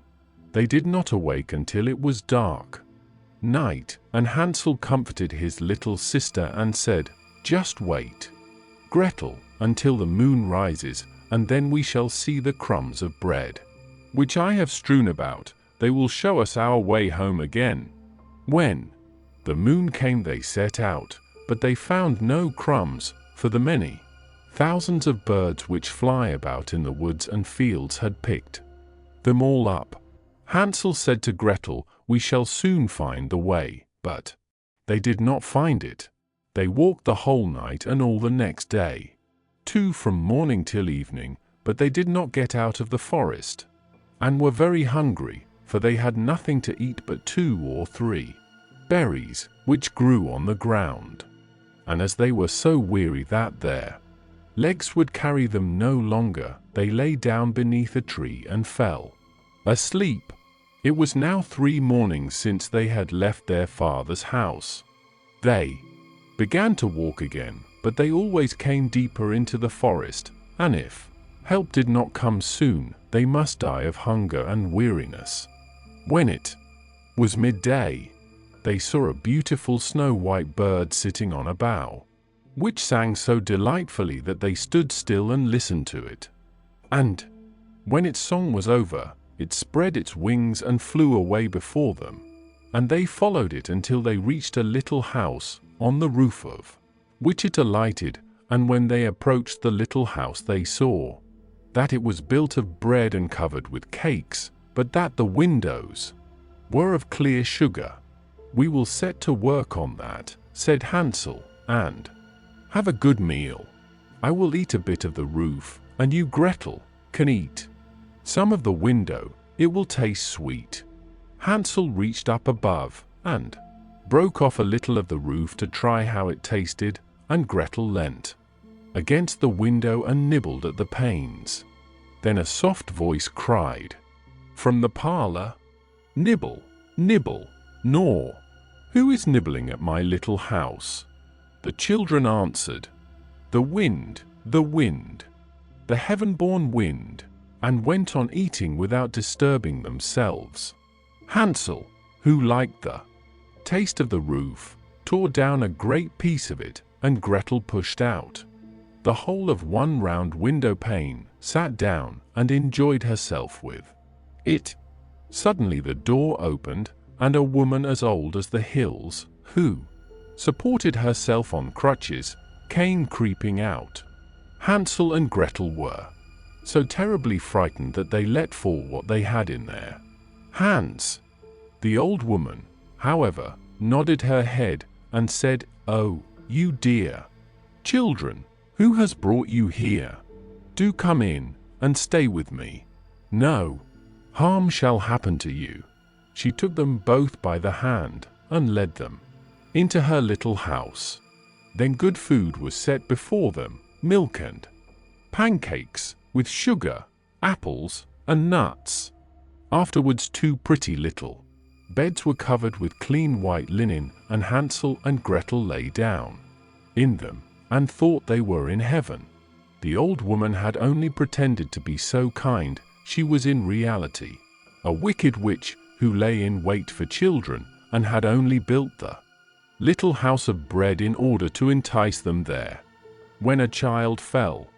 They did not awake until it was dark night, and Hansel comforted his little sister and said, "Just wait, Gretel, until the moon rises, and then we shall see the crumbs of bread which I have strewn about. They will show us our way home again." When the moon came, they set out, but they found no crumbs, for the many thousands of birds which fly about in the woods and fields had picked them all up. Hansel said to Gretel, "We shall soon find the way," but they did not find it. They walked the whole night and all the next day, too, from morning till evening, but they did not get out of the forest, and were very hungry, for they had nothing to eat but 2 or 3 berries, which grew on the ground. And as they were so weary that their legs would carry them no longer, they lay down beneath a tree and fell asleep. It was now 3 mornings since they had left their father's house. They began to walk again, but they always came deeper into the forest, and if help did not come soon, they must die of hunger and weariness. When it was midday, they saw a beautiful snow-white bird sitting on a bough, which sang so delightfully that they stood still and listened to it. And when its song was over, it spread its wings and flew away before them, and they followed it until they reached a little house, on the roof of which it alighted. And when they approached the little house, they saw that it was built of bread and covered with cakes, but that the windows were of clear sugar. "We will set to work on that," said Hansel, "and have a good meal. I will eat a bit of the roof, and you, Gretel, can eat some of the window. It will taste sweet." Hansel reached up above and broke off a little of the roof to try how it tasted, and Gretel leant against the window and nibbled at the panes. Then a soft voice cried from the parlor, "Nibble, nibble, gnaw. Who is nibbling at my little house?" The children answered, "The wind, the wind, the heaven-born wind," and went on eating without disturbing themselves. Hansel, who liked the taste of the roof, tore down a great piece of it, and Gretel pushed out the whole of one round window pane, sat down, and enjoyed herself with it. Suddenly the door opened, and a woman as old as the hills, who supported herself on crutches, came creeping out. Hansel and Gretel were so terribly frightened that they let fall what they had in their hands. The old woman, however, nodded her head and said, "Oh, you dear children, who has brought you here? Do come in and stay with me. No harm shall happen to you." She took them both by the hand and led them into her little house. Then good food was set before them, milk and pancakes, with sugar, apples, and nuts. Afterwards 2 pretty little beds were covered with clean white linen, and Hansel and Gretel lay down in them, and thought they were in heaven. The old woman had only pretended to be so kind; she was in reality a wicked witch who lay in wait for children, and had only built the little house of bread in order to entice them there. When a child fell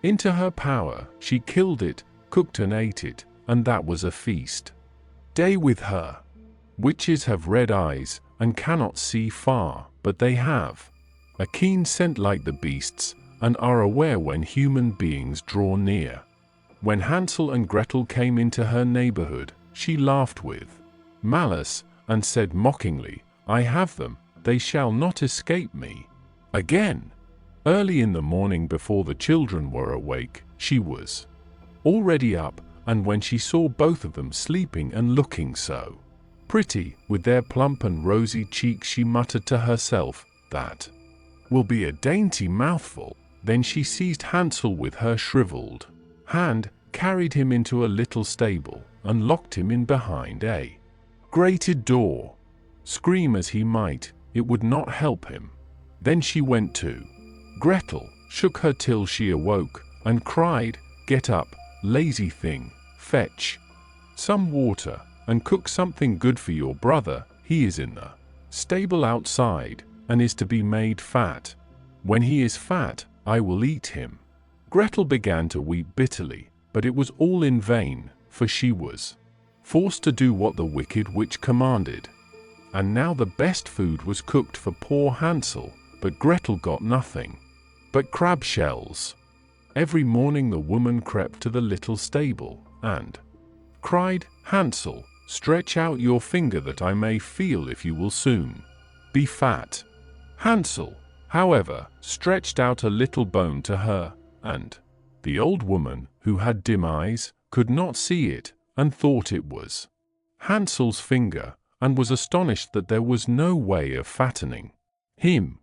into her power, she killed it, cooked and ate it, and that was a feast day with her. Witches have red eyes and cannot see far, but they have a keen scent like the beasts, and are aware when human beings draw near. When Hansel and Gretel came into her neighborhood, she laughed with malice, and said mockingly, "I have them, they shall not escape me." Again, early in the morning, before the children were awake, she was already up, and when she saw both of them sleeping and looking so pretty, with their plump and rosy cheeks, she muttered to herself, "That will be a dainty mouthful." Then she seized Hansel with her shriveled hand, carried him into a little stable, and locked him in behind a grated door. Scream as he might, it would not help him. Then she went to Gretel, shook her till she awoke, and cried, "Get up, lazy thing, fetch some water, and cook something good for your brother. He is in the stable outside, and is to be made fat. When he is fat, I will eat him." Gretel began to weep bitterly, but it was all in vain, for she was forced to do what the wicked witch commanded. And now the best food was cooked for poor Hansel, but Gretel got nothing but crab shells. Every morning the woman crept to the little stable, and cried, "Hansel, stretch out your finger that I may feel if you will soon be fat." Hansel, however, stretched out a little bone to her, and the old woman, who had dim eyes, could not see it, and thought it was Hansel's finger, and was astonished that there was no way of fattening him.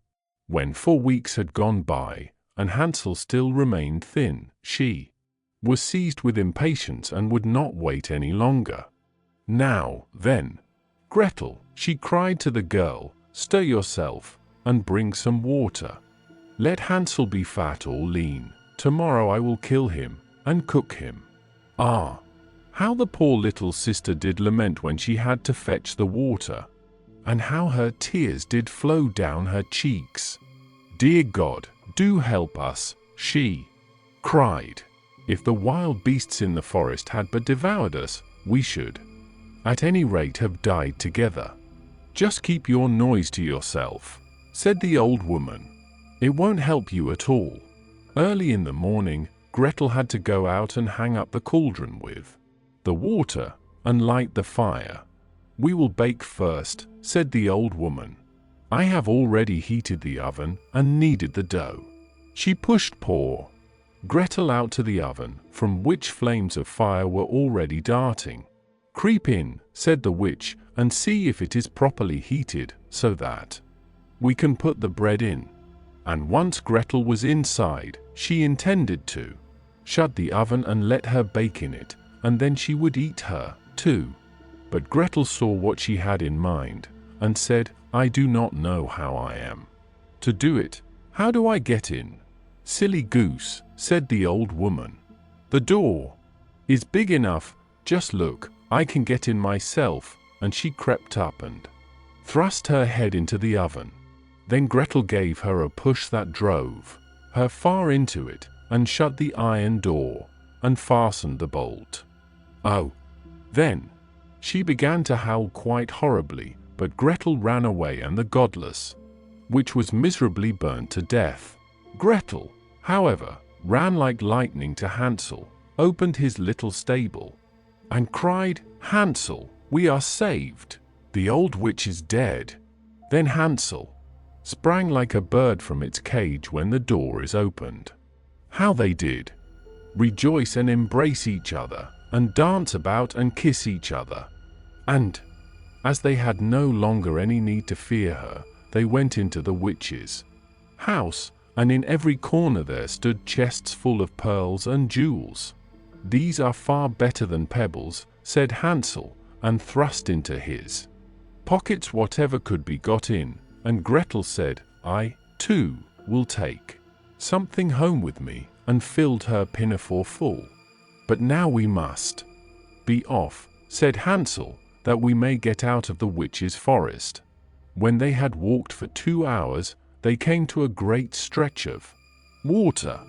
When 4 weeks had gone by, and Hansel still remained thin, she was seized with impatience and would not wait any longer. "Now, then, Gretel," she cried to the girl, "stir yourself, and bring some water. Let Hansel be fat or lean. Tomorrow I will kill him, and cook him." Ah, how the poor little sister did lament when she had to fetch the water, and how her tears did flow down her cheeks. "Dear God, do help us," she cried. "If the wild beasts in the forest had but devoured us, we should at any rate have died together." "Just keep your noise to yourself," said the old woman. "It won't help you at all." Early in the morning, Gretel had to go out and hang up the cauldron with the water, and light the fire. "We will bake first," said the old woman. "I have already heated the oven and kneaded the dough." She pushed poor Gretel out to the oven, from which flames of fire were already darting. "Creep in," said the witch, "and see if it is properly heated, so that we can put the bread in." And once Gretel was inside, she intended to shut the oven and let her bake in it, and then she would eat her, too. But Gretel saw what she had in mind, and said, "I do not know how I am to do it. How do I get in?" "Silly goose," said the old woman. "The door is big enough. Just look, I can get in myself." And she crept up and thrust her head into the oven. Then Gretel gave her a push that drove her far into it, and shut the iron door, and fastened the bolt. Oh! Then she began to howl quite horribly, but Gretel ran away, and the godless witch was miserably burnt to death. Gretel, however, ran like lightning to Hansel, opened his little stable, and cried, "Hansel, we are saved! The old witch is dead." Then Hansel sprang like a bird from its cage when the door is opened. How they did rejoice and embrace each other, and dance about and kiss each other. And as they had no longer any need to fear her, they went into the witch's house, and in every corner there stood chests full of pearls and jewels. "These are far better than pebbles," said Hansel, and thrust into his pockets whatever could be got in, and Gretel said, "I, too, will take something home with me," and filled her pinafore full. "But now we must be off," said Hansel, "that we may get out of the witch's forest." When they had walked for 2 hours, they came to a great stretch of water.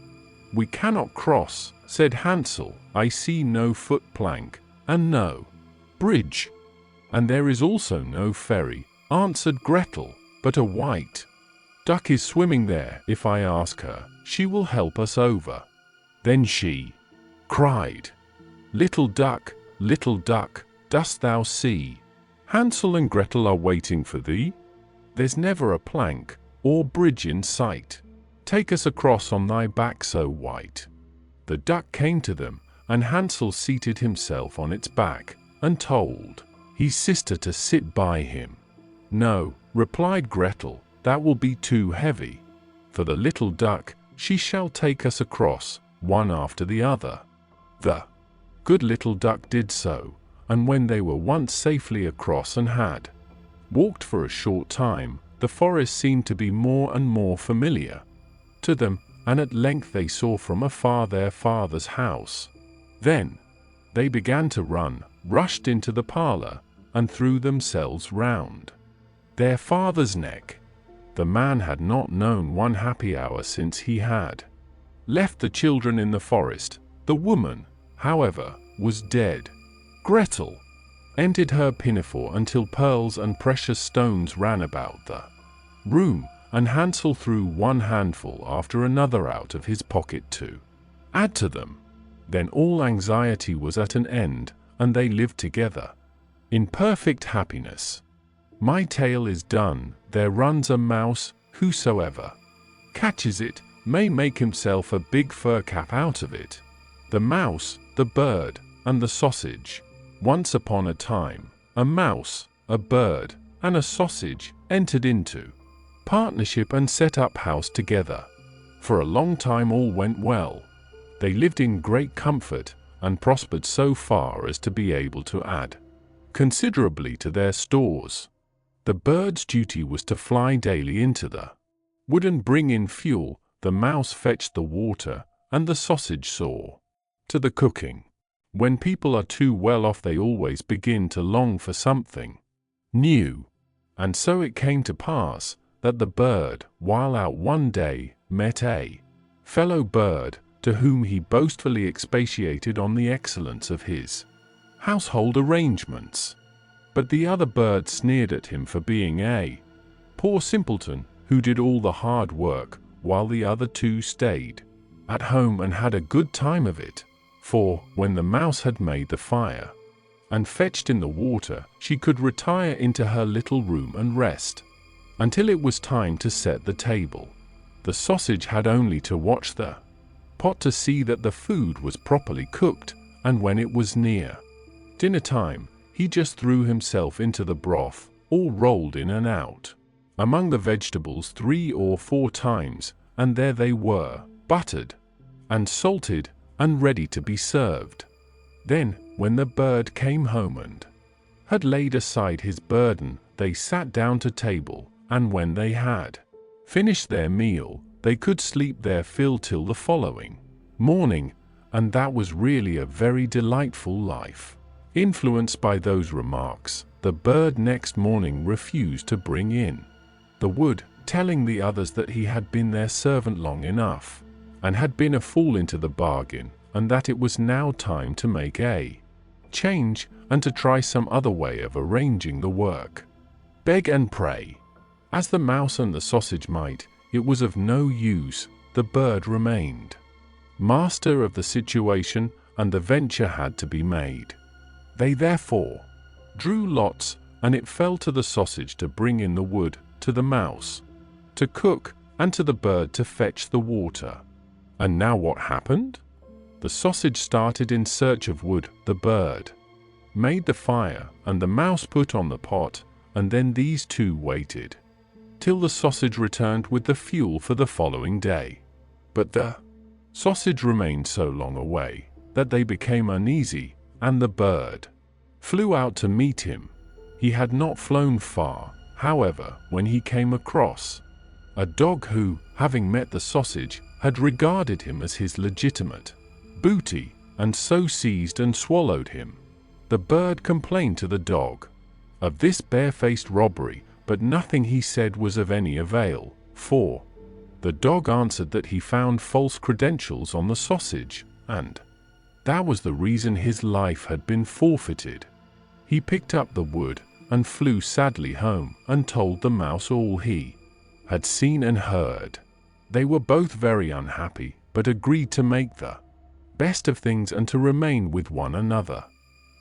"We cannot cross," said Hansel. "I see no foot plank, and no bridge." "And there is also no ferry," answered Gretel, "but a white duck is swimming there. If I ask her, she will help us over." Then she cried, little duck, dost thou see? Hansel and Gretel are waiting for thee. There's never a plank or bridge in sight. Take us across on thy back so white." The duck came to them, and Hansel seated himself on its back, and told his sister to sit by him. "No," replied Gretel, "that will be too heavy. For the little duck, she shall take us across, one after the other." The good little duck did so, and when they were once safely across and had walked for a short time, the forest seemed to be more and more familiar to them, and at length they saw from afar their father's house. Then they began to run, rushed into the parlor, and threw themselves round their father's neck. The man had not known one happy hour since he had left the children in the forest. The woman, however, was dead. Gretel emptied her pinafore until pearls and precious stones ran about the room, and Hansel threw one handful after another out of his pocket to add to them. Then all anxiety was at an end, and they lived together in perfect happiness. My tale is done. There runs a mouse, whosoever catches it may make himself a big fur cap out of it. The mouse, the bird, and the sausage. Once upon a time, a mouse, a bird, and a sausage entered into partnership and set up house together. For a long time all went well. They lived in great comfort, and prospered so far as to be able to add considerably to their stores. The bird's duty was to fly daily into the wood and bring in fuel, the mouse fetched the water, and the sausage saw to the cooking. When people are too well off, they always begin to long for something new. And so it came to pass that the bird, while out one day, met a fellow bird, to whom he boastfully expatiated on the excellence of his household arrangements. But the other bird sneered at him for being a poor simpleton, who did all the hard work, while the other two stayed at home and had a good time of it. For, when the mouse had made the fire and fetched in the water, she could retire into her little room and rest until it was time to set the table. The sausage had only to watch the pot to see that the food was properly cooked, and when it was near dinner time, he just threw himself into the broth, all rolled in and out among the vegetables 3 or 4 times, and there they were, buttered and salted, and ready to be served. Then, when the bird came home and had laid aside his burden, they sat down to table, and when they had finished their meal, they could sleep their fill till the following morning, and that was really a very delightful life. Influenced by those remarks, the bird next morning refused to bring in the wood, telling the others that he had been their servant long enough, and had been a fool into the bargain, and that it was now time to make a change, and to try some other way of arranging the work. Beg and pray, as the mouse and the sausage might, it was of no use. The bird remained master of the situation, and the venture had to be made. They therefore drew lots, and it fell to the sausage to bring in the wood, to the mouse to cook, and to the bird to fetch the water. And now what happened? The sausage started in search of wood, the bird made the fire, and the mouse put on the pot, and then these two waited till the sausage returned with the fuel for the following day. But the sausage remained so long away that they became uneasy, and the bird flew out to meet him. He had not flown far, however, when he came across a dog who, having met the sausage, had regarded him as his legitimate booty, and so seized and swallowed him. The bird complained to the dog of this barefaced robbery, but nothing he said was of any avail, for the dog answered that he found false credentials on the sausage, and that was the reason his life had been forfeited. He picked up the wood and flew sadly home, and told the mouse all he had seen and heard. They were both very unhappy, but agreed to make the best of things and to remain with one another.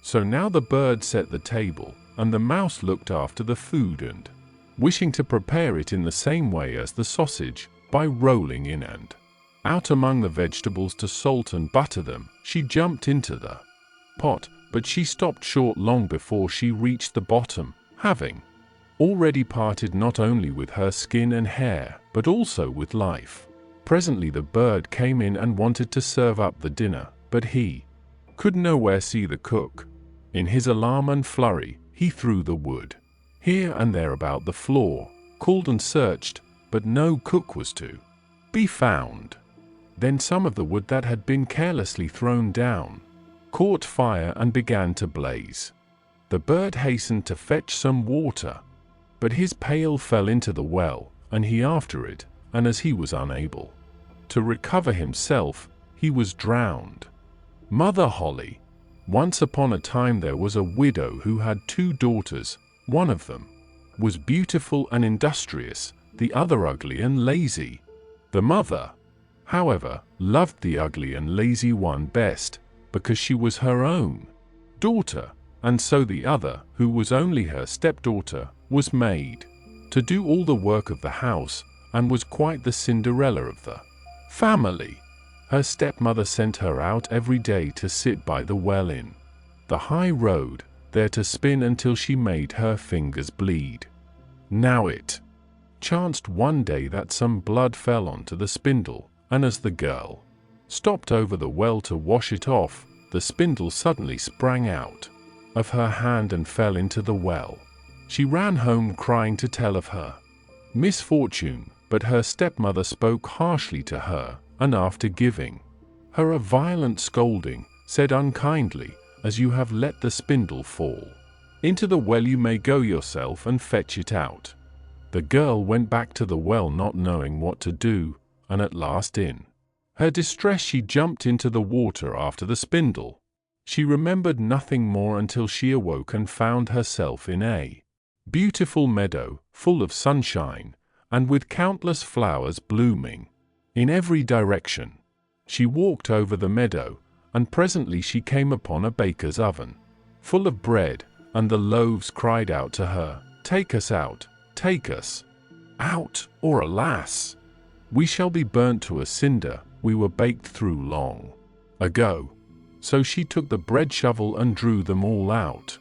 So now the bird set the table, and the mouse looked after the food, and, wishing to prepare it in the same way as the sausage, by rolling in and out among the vegetables to salt and butter them, she jumped into the pot, but she stopped short long before she reached the bottom, having already parted not only with her skin and hair, but also with life. Presently the bird came in and wanted to serve up the dinner, but he could nowhere see the cook. In his alarm and flurry, he threw the wood here and there about the floor, called and searched, but no cook was to be found. Then some of the wood that had been carelessly thrown down caught fire and began to blaze. The bird hastened to fetch some water, but his pail fell into the well, and he after it, and as he was unable to recover himself, he was drowned. Mother Holly. Once upon a time there was a widow who had two daughters. One of them was beautiful and industrious, the other ugly and lazy. The mother, however, loved the ugly and lazy one best, because she was her own daughter, and so the other, who was only her stepdaughter, was made to do all the work of the house, and was quite the Cinderella of the family. Her stepmother sent her out every day to sit by the well in the high road, there to spin until she made her fingers bleed. Now it chanced one day that some blood fell onto the spindle, and as the girl stopped over the well to wash it off, the spindle suddenly sprang out of her hand and fell into the well. She ran home crying to tell of her misfortune, but her stepmother spoke harshly to her, and after giving her a violent scolding, said unkindly, "As you have let the spindle fall into the well, you may go yourself and fetch it out." The girl went back to the well not knowing what to do, and at last in her distress she jumped into the water after the spindle. She remembered nothing more until she awoke and found herself in a beautiful meadow, full of sunshine, and with countless flowers blooming in every direction. She walked over the meadow, and presently she came upon a baker's oven, full of bread, and the loaves cried out to her, "Take us out, take us out, or alas, we shall be burnt to a cinder, we were baked through long ago." So she took the bread shovel and drew them all out.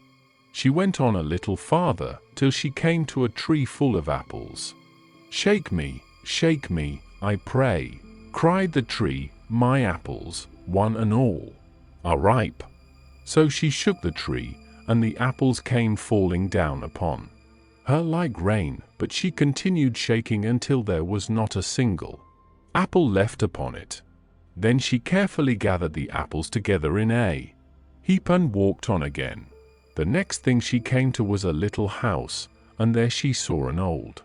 She went on a little farther, till she came to a tree full of apples. shake me, I pray," cried the tree, "my apples, one and all, are ripe." So she shook the tree, and the apples came falling down upon her like rain, but she continued shaking until there was not a single apple left upon it. Then she carefully gathered the apples together in a heap and walked on again. The next thing she came to was a little house, and there she saw an old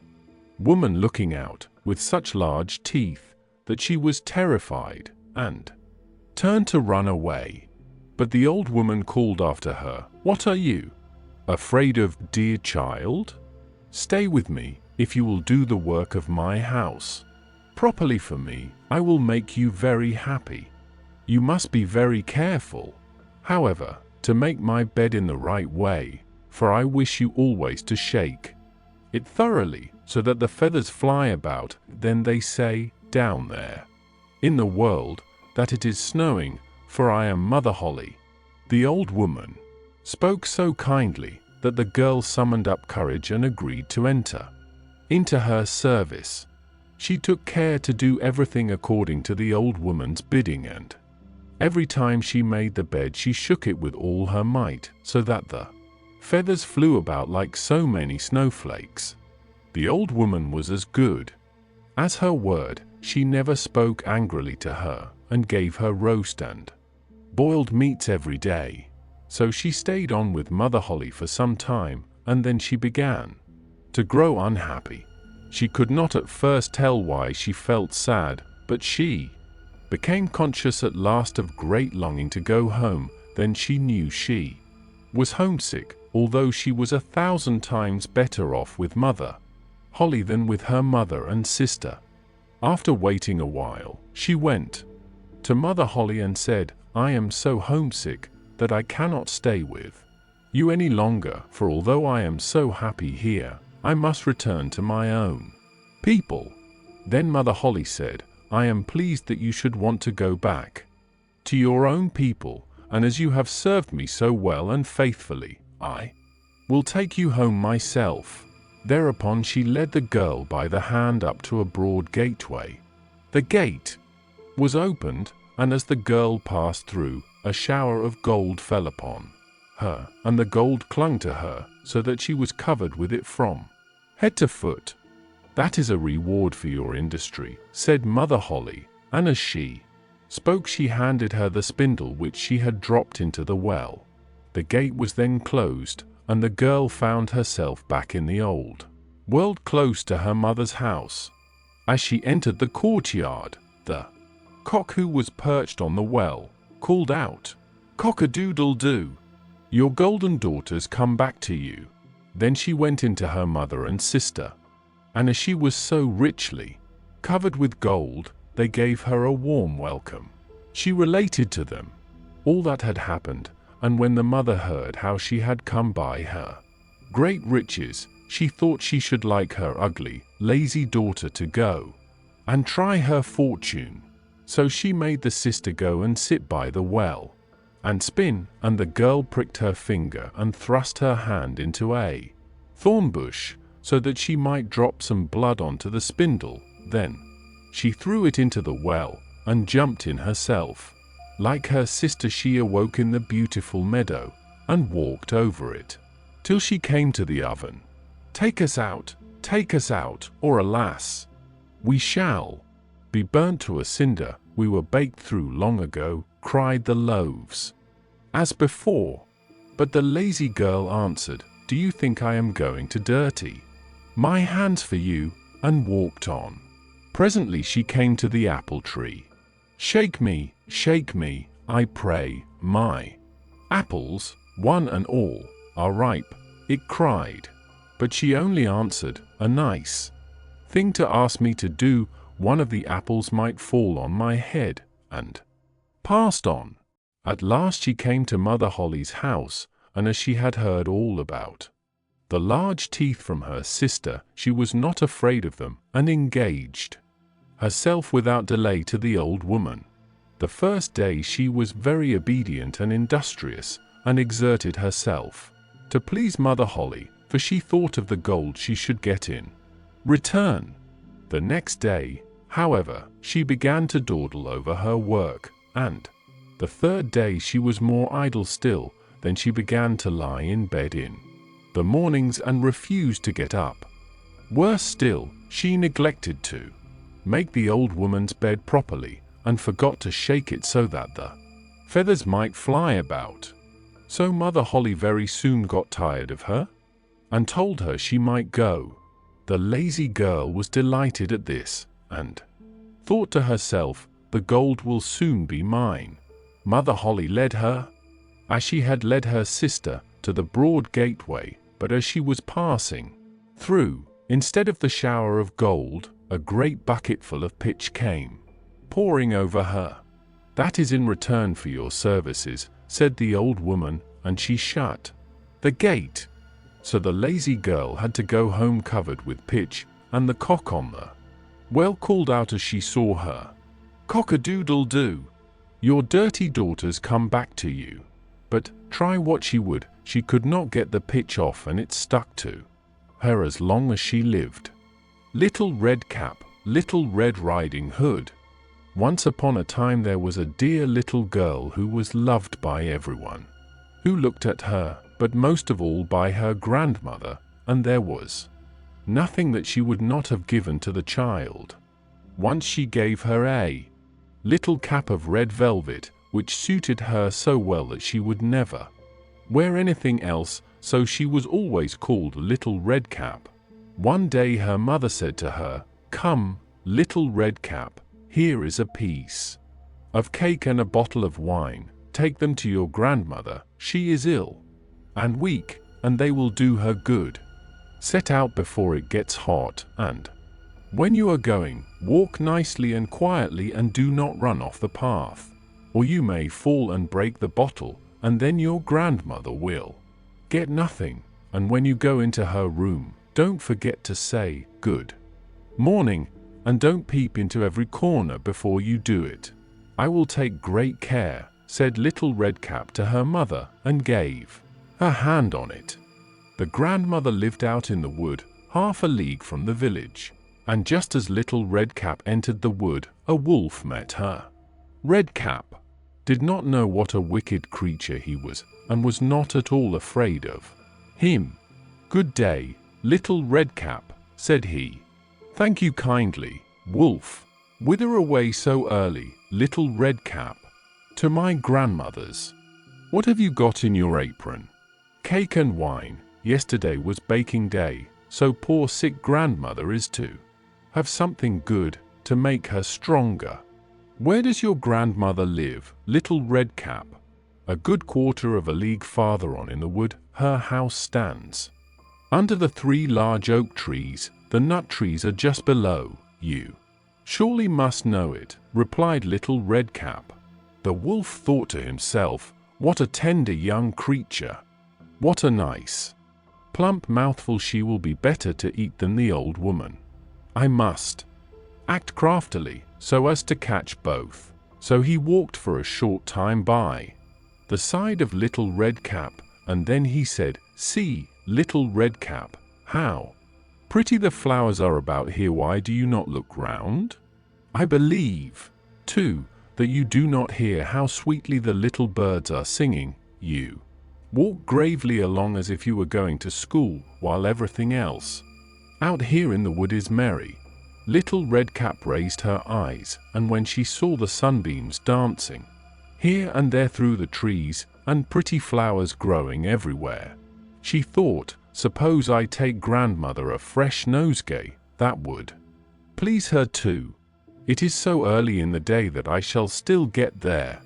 woman looking out, with such large teeth that she was terrified, and turned to run away. But the old woman called after her, "What are you afraid of, dear child? Stay with me. If you will do the work of my house properly for me, I will make you very happy. You must be very careful, however, to make my bed in the right way, for I wish you always to shake it thoroughly, so that the feathers fly about. Then they say, down there in the world, that it is snowing, for I am Mother Holly." The old woman spoke so kindly that the girl summoned up courage and agreed to enter into her service. She took care to do everything according to the old woman's bidding, and every time she made the bed she shook it with all her might, so that the feathers flew about like so many snowflakes. The old woman was as good as her word. She never spoke angrily to her, and gave her roast and boiled meats every day. So she stayed on with Mother Holly for some time, and then she began to grow unhappy. She could not at first tell why she felt sad, but she became conscious at last of great longing to go home. Then she knew she was homesick, although she was 1,000 times better off with Mother Holly than with her mother and sister. After waiting a while, she went to Mother Holly and said, "I am so homesick that I cannot stay with you any longer, for although I am so happy here, I must return to my own people." Then Mother Holly said, "I am pleased that you should want to go back to your own people, and as you have served me so well and faithfully, I will take you home myself." Thereupon she led the girl by the hand up to a broad gateway. The gate was opened, and as the girl passed through, a shower of gold fell upon her, and the gold clung to her, so that she was covered with it from head to foot. "That is a reward for your industry," said Mother Holly, and as she spoke she handed her the spindle which she had dropped into the well. The gate was then closed, and the girl found herself back in the old world, close to her mother's house. As she entered the courtyard, the cock who was perched on the well called out, "Cock-a-doodle-doo, your golden daughters come back to you." Then she went into her mother and sister, and as she was so richly covered with gold, they gave her a warm welcome. She related to them all that had happened, and when the mother heard how she had come by her great riches, she thought she should like her ugly, lazy daughter to go and try her fortune. So she made the sister go and sit by the well and spin, and the girl pricked her finger and thrust her hand into a thorn bush, so that she might drop some blood onto the spindle. Then she threw it into the well and jumped in herself. Like her sister, she awoke in the beautiful meadow and walked over it till she came to the oven. Take us out, or alas, we shall be burnt to a cinder. We were baked through long ago," cried the loaves as before. But the lazy girl answered, "Do you think I am going to dirty my hands for you?" and walked on. Presently she came to the apple tree. Shake me, I pray, my apples, one and all, are ripe," it cried. But she only answered, "A nice thing to ask me to do. One of the apples might fall on my head," and passed on. At last she came to Mother Holly's house, and as she had heard all about the large teeth from her sister, she was not afraid of them, and engaged herself without delay to the old woman. The first day she was very obedient and industrious, and exerted herself to please Mother Holly, for she thought of the gold she should get in return. The next day, however, she began to dawdle over her work, and the third day she was more idle still. Then she began to lie in bed in the mornings and refused to get up. Worse still, she neglected to make the old woman's bed properly and forgot to shake it so that the feathers might fly about. So Mother Holly very soon got tired of her and told her she might go. The lazy girl was delighted at this and thought to herself, the gold will soon be mine. Mother Holly led her, as she had led her sister, to the broad gateway, but as she was passing through, instead of the shower of gold, a great bucketful of pitch came pouring over her. "That is in return for your services," said the old woman, and she shut the gate. So the lazy girl had to go home covered with pitch, and the cock on the well called out as she saw her, "Cock-a-doodle-doo! Your dirty daughter's come back to you." But try what she would, she could not get the pitch off, and it stuck to her as long as she lived. Little Red Cap, Little Red Riding Hood. Once upon a time there was a dear little girl who was loved by everyone who looked at her, but most of all by her grandmother, and there was nothing that she would not have given to the child. Once she gave her a little cap of red velvet, which suited her so well that she would never wear anything else, so she was always called Little Red Cap. One day her mother said to her, "Come, Little Red Cap, here is a piece of cake and a bottle of wine. Take them to your grandmother. She is ill and weak, and they will do her good. Set out before it gets hot, and when you are going, walk nicely and quietly, and do not run off the path, or you may fall and break the bottle, and then your grandmother will get nothing. And when you go into her room, don't forget to say, 'Good morning,' and don't peep into every corner before you do it." "I will take great care," said Little Red Cap to her mother, and gave her hand on it. The grandmother lived out in the wood, half a league from the village, and just as Little Red Cap entered the wood, a wolf met her. Red Cap did not know what a wicked creature he was, and was not at all afraid of him. "Good day, Little Red Cap," said he. "Thank you kindly, Wolf. Whither away so early, Little Red Cap?" "To my grandmother's." "What have you got in your apron?" "Cake and wine. Yesterday was baking day, so poor sick grandmother is to have something good to make her stronger." "Where does your grandmother live, Little Red Cap?" "A good quarter of a league farther on in the wood her house stands. Under the 3 large oak trees. The nut trees are just below. You surely must know it," replied Little Red Cap. The wolf thought to himself, "What a tender young creature! What a nice, plump mouthful! She will be better to eat than the old woman. I must act craftily, so as to catch both." So he walked for a short time by the side of Little Red Cap, and then he said, "See, Little Red Cap, how pretty the flowers are about here. Why do you not look round? I believe, too, that you do not hear how sweetly the little birds are singing. You walk gravely along as if you were going to school, while everything else out here in the wood is merry." Little Red Cap raised her eyes, and when she saw the sunbeams dancing here and there through the trees, and pretty flowers growing everywhere, she thought, "Suppose I take grandmother a fresh nosegay, that would please her too. It is so early in the day that I shall still get there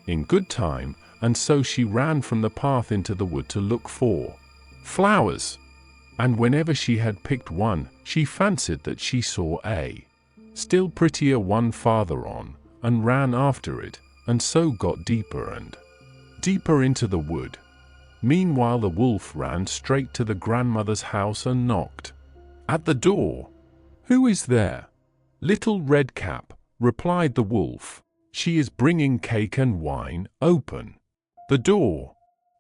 in good time." And so she ran from the path into the wood to look for flowers. And whenever she had picked one, she fancied that she saw a still prettier one farther on, and ran after it, and so got deeper and deeper into the wood. Meanwhile the wolf ran straight to the grandmother's house and knocked at the door. "Who is there?" "Little Red Cap," replied the wolf. "She is bringing cake and wine. Open the door."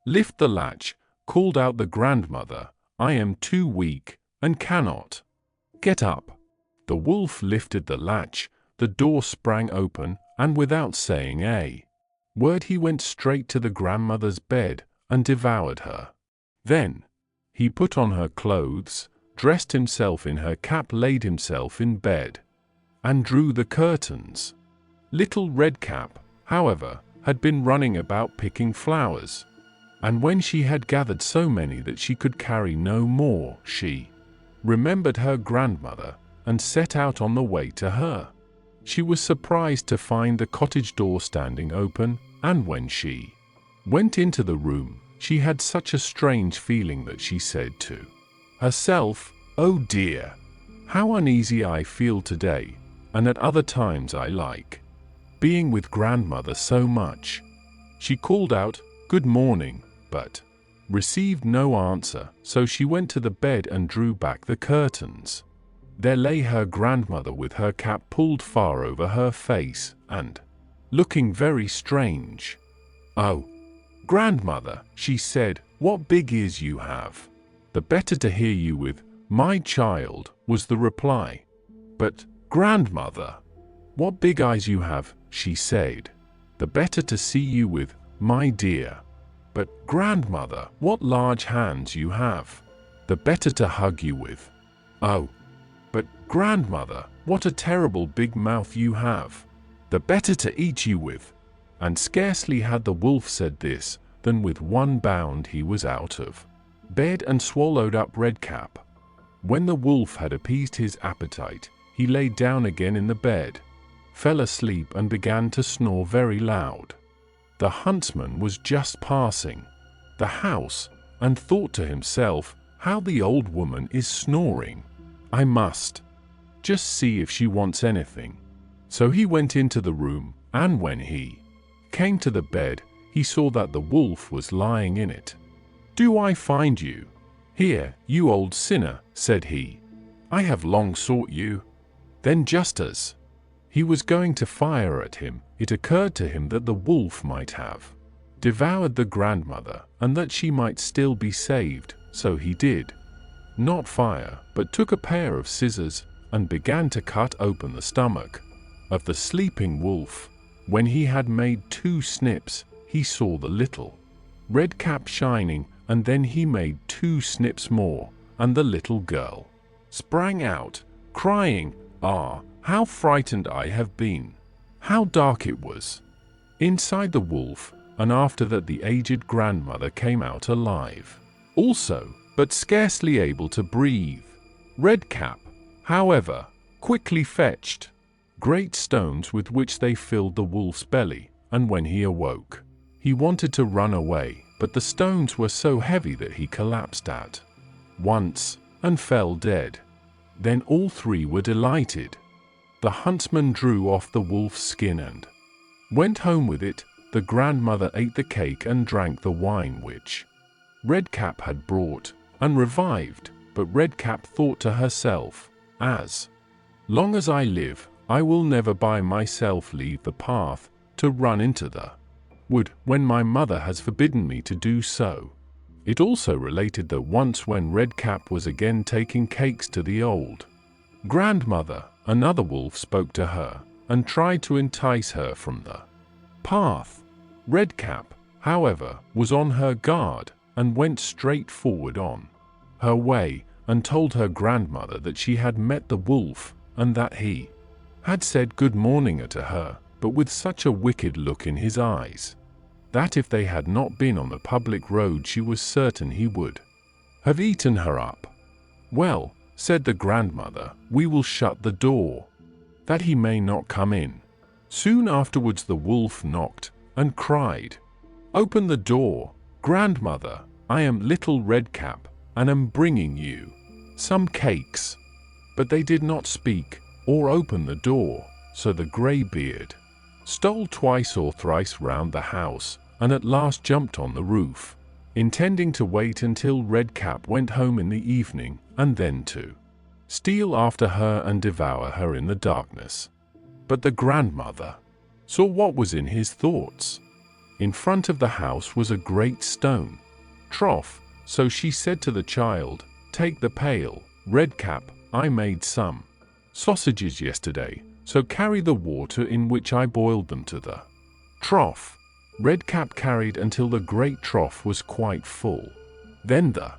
"Lift the latch," called out the grandmother. "I am too weak, and cannot get up." The wolf lifted the latch, the door sprang open, and without saying a word he went straight to the grandmother's bed, and devoured her. Then He put on her clothes, dressed himself in her cap, laid himself in bed, and drew the curtains. Little Redcap, however, had been running about picking flowers, and when she had gathered so many that she could carry no more, she remembered her grandmother and set out on the way to her. She was surprised to find the cottage door standing open, and when she went into the room, she had such a strange feeling that she said to herself, "Oh dear, how uneasy I feel today, and at other times I like being with grandmother so much." She called out, "Good morning," but received no answer, so she went to the bed and drew back the curtains. There lay her grandmother with her cap pulled far over her face, and looking very strange. "Oh, grandmother," she said, "what big ears you have! The better to hear you with, my child," was the reply. "But, grandmother, what big eyes you have," she said. "The better to see you with, my dear." "But, grandmother, what large hands you have. The better to hug you with." "Oh, but, grandmother, what a terrible big mouth you have. The better to eat you with." And scarcely had the wolf said this, than with one bound he was out of bed and swallowed up Redcap. When the wolf had appeased his appetite, he lay down again in the bed, fell asleep and began to snore very loud. The huntsman was just passing the house, and thought to himself, "How the old woman is snoring. I must just see if she wants anything." So he went into the room, and when he came to the bed, he saw that the wolf was lying in it. "Do I find you here, you old sinner?" said he. "I have long sought you." Then just as he was going to fire at him, it occurred to him that the wolf might have devoured the grandmother, and that she might still be saved, so he did not fire, but took a pair of scissors, and began to cut open the stomach of the sleeping wolf. When he had made 2 snips, he saw the little Redcap shining, and then he made 2 snips more, and the little girl sprang out, crying, "Ah, how frightened I have been! How dark it was inside the wolf!" And after that the aged grandmother came out alive also, but scarcely able to breathe. Redcap, however, quickly fetched great stones with which they filled the wolf's belly, and when he awoke, he wanted to run away, but the stones were so heavy that he collapsed at once and fell dead. Then all 3 were delighted. The huntsman drew off the wolf's skin and went home with it. The grandmother ate the cake and drank the wine which Redcap had brought, and revived. But Redcap thought to herself, "As long as I live, I will never by myself leave the path to run into the wood when my mother has forbidden me to do so." It also related that once when Redcap was again taking cakes to the old grandmother, another wolf spoke to her, and tried to entice her from the path. Redcap, however, was on her guard, and went straight forward on her way, and told her grandmother that she had met the wolf, and that he had said good morning to her, but with such a wicked look in his eyes, that if they had not been on the public road she was certain he would have eaten her up. "Well," said the grandmother, "we will shut the door, that he may not come in." Soon afterwards the wolf knocked, and cried, "Open the door, grandmother, I am little Redcap, and am bringing you some cakes." But they did not speak, or open the door, so the grey-beard stole twice or thrice round the house, and at last jumped on the roof, intending to wait until Redcap went home in the evening, and then to steal after her and devour her in the darkness. But the grandmother saw what was in his thoughts. In front of the house was a great stone trough, so she said to the child, "Take the pail, Redcap, I made some sausages yesterday, so carry the water in which I boiled them to the trough." Redcap carried until the great trough was quite full. Then the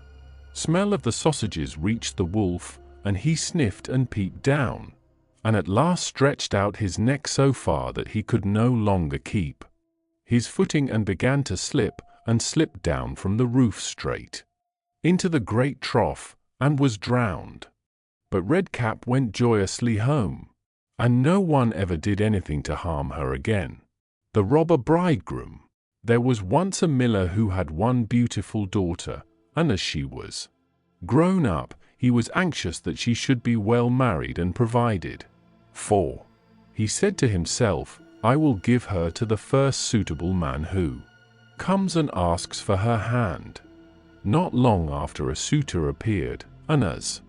Smell of the sausages reached the wolf, and he sniffed and peeped down, and at last stretched out his neck so far that he could no longer keep his footing and began to slip, and slipped down from the roof straight into the great trough, and was drowned. But Redcap went joyously home, and no one ever did anything to harm her again. The Robber Bridegroom. There was once a miller who had one beautiful daughter, and as she was grown up, he was anxious that she should be well married and provided for. He said to himself, I will give her to the first suitable man who comes and asks for her hand. Not long after a suitor appeared, and as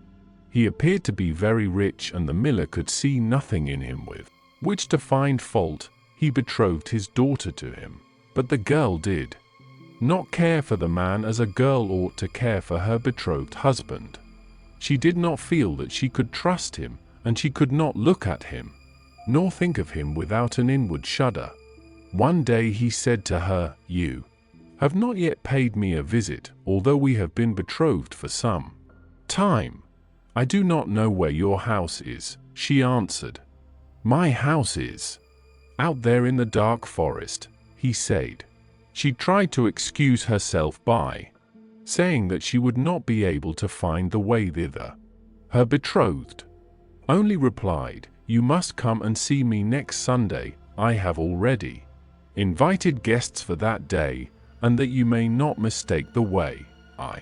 he appeared to be very rich and the miller could see nothing in him with which to find fault, he betrothed his daughter to him. But the girl did not care for the man as a girl ought to care for her betrothed husband. She did not feel that she could trust him, and she could not look at him, nor think of him without an inward shudder. One day he said to her, You have not yet paid me a visit, although we have been betrothed for some time. I do not know where your house is, she answered. My house is out there in the dark forest, he said. She tried to excuse herself by saying that she would not be able to find the way thither. Her betrothed only replied, You must come and see me next Sunday. I have already invited guests for that day, and that you may not mistake the way, I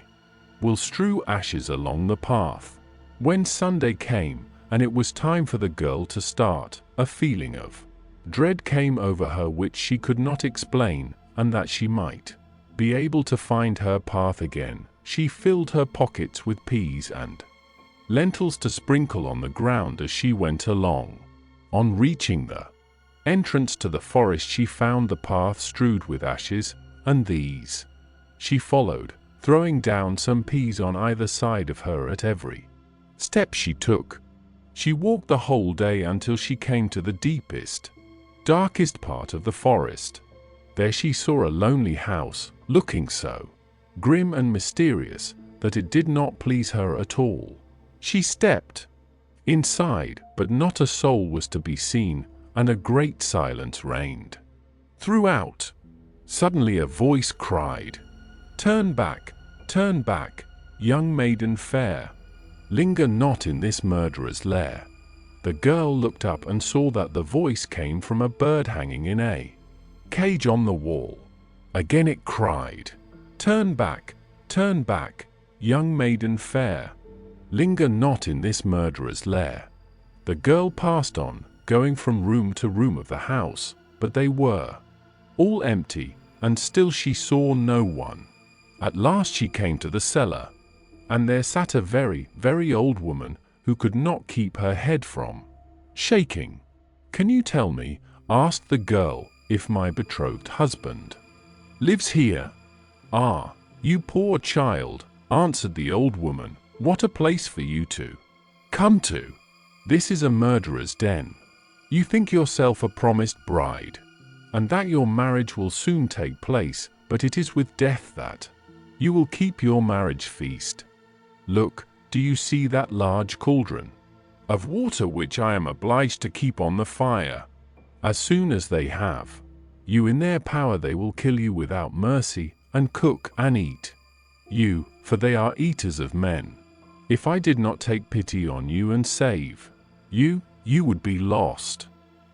will strew ashes along the path. When Sunday came, and it was time for the girl to start, a feeling of dread came over her which she could not explain, and that she might be able to find her path again, she filled her pockets with peas and lentils to sprinkle on the ground as she went along. On reaching the entrance to the forest, she found the path strewed with ashes, and these she followed, throwing down some peas on either side of her at every step she took. She walked the whole day until she came to the deepest, darkest part of the forest. There she saw a lonely house, looking so grim and mysterious that it did not please her at all. She stepped inside, but not a soul was to be seen, and a great silence reigned throughout. Suddenly a voice cried, turn back, young maiden fair. Linger not in this murderer's lair." The girl looked up and saw that the voice came from a bird hanging in a cage on the wall. Again it cried, turn back, young maiden fair. Linger not in this murderer's lair." The girl passed on, going from room to room of the house, but they were all empty, and still she saw no one. At last she came to the cellar, and there sat a very, very old woman who could not keep her head from shaking. "Can you tell me," asked the girl, "if my betrothed husband lives here?" "Ah, you poor child," answered the old woman, "what a place for you to come to. This is a murderer's den. You think yourself a promised bride, and that your marriage will soon take place, but it is with death that you will keep your marriage feast. Look, do you see that large cauldron of water which I am obliged to keep on the fire? As soon as they have you in their power, they will kill you without mercy, and cook and eat you, for they are eaters of men. If I did not take pity on you and save you, you would be lost."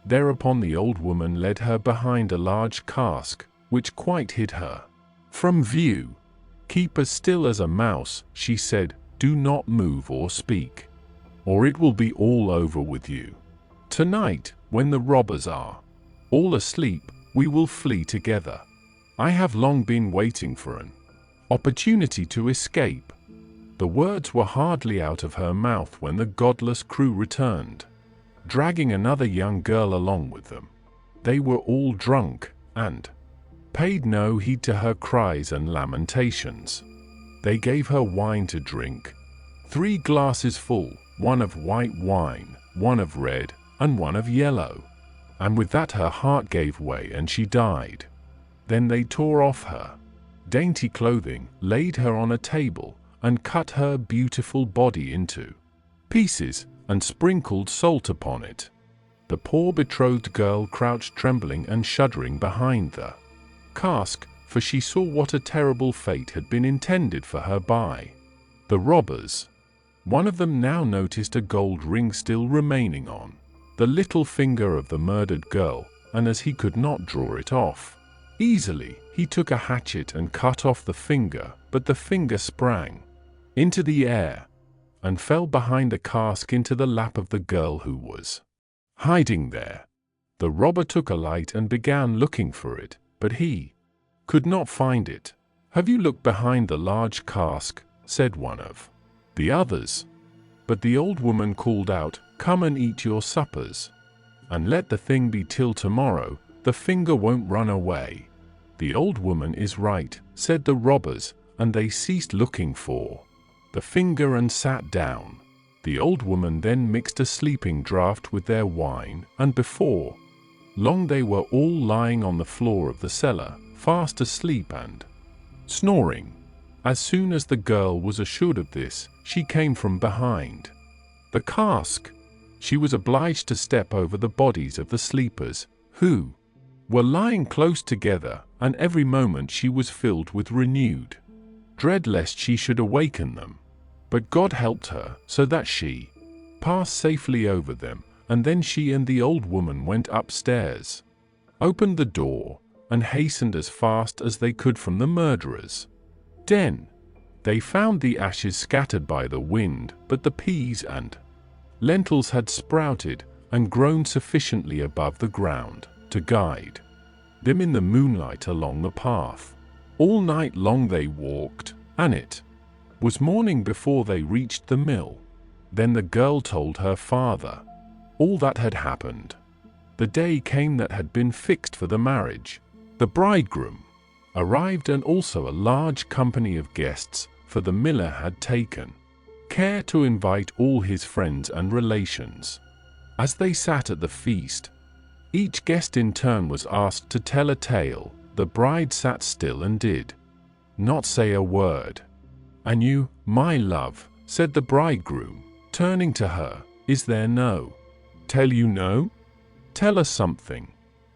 Thereupon the old woman led her behind a large cask, which quite hid her from view. "Keep as still as a mouse," she said, "do not move or speak, or it will be all over with you. Tonight, when the robbers are all asleep, we will flee together. I have long been waiting for an opportunity to escape." The words were hardly out of her mouth when the godless crew returned, dragging another young girl along with them. They were all drunk, and paid no heed to her cries and lamentations. They gave her wine to drink, 3 glasses full, one of white wine, one of red, and one of yellow. And with that her heart gave way and she died. Then they tore off her dainty clothing, laid her on a table, and cut her beautiful body into pieces, and sprinkled salt upon it. The poor betrothed girl crouched trembling and shuddering behind the cask, for she saw what a terrible fate had been intended for her by the robbers. One of them now noticed a gold ring still remaining on the little finger of the murdered girl, and as he could not draw it off easily, he took a hatchet and cut off the finger, but the finger sprang into the air and fell behind the cask into the lap of the girl who was hiding there. The robber took a light and began looking for it, but he could not find it. "Have you looked behind the large cask?" said one of the others. But the old woman called out, "Come and eat your suppers, and let the thing be till tomorrow, the finger won't run away." "The old woman is right," said the robbers, and they ceased looking for the finger and sat down. The old woman then mixed a sleeping draught with their wine, and before long they were all lying on the floor of the cellar, fast asleep and snoring. As soon as the girl was assured of this, she came from behind the cask. She was obliged to step over the bodies of the sleepers, who were lying close together, and every moment she was filled with renewed dread lest she should awaken them. But God helped her, so that she passed safely over them, and then she and the old woman went upstairs, opened the door, and hastened as fast as they could from the murderer's den. They found the ashes scattered by the wind, but the peas and lentils had sprouted and grown sufficiently above the ground to guide them in the moonlight along the path. All night long they walked, and it was morning before they reached the mill. Then the girl told her father all that had happened. The day came that had been fixed for the marriage. The bridegroom arrived, and also a large company of guests, for the miller had taken care to invite all his friends and relations. As they sat at the feast, each guest in turn was asked to tell a tale. The bride sat still and did not say a word. "And you, my love," said the bridegroom, turning to her, "is there no tale you know? Tell us something."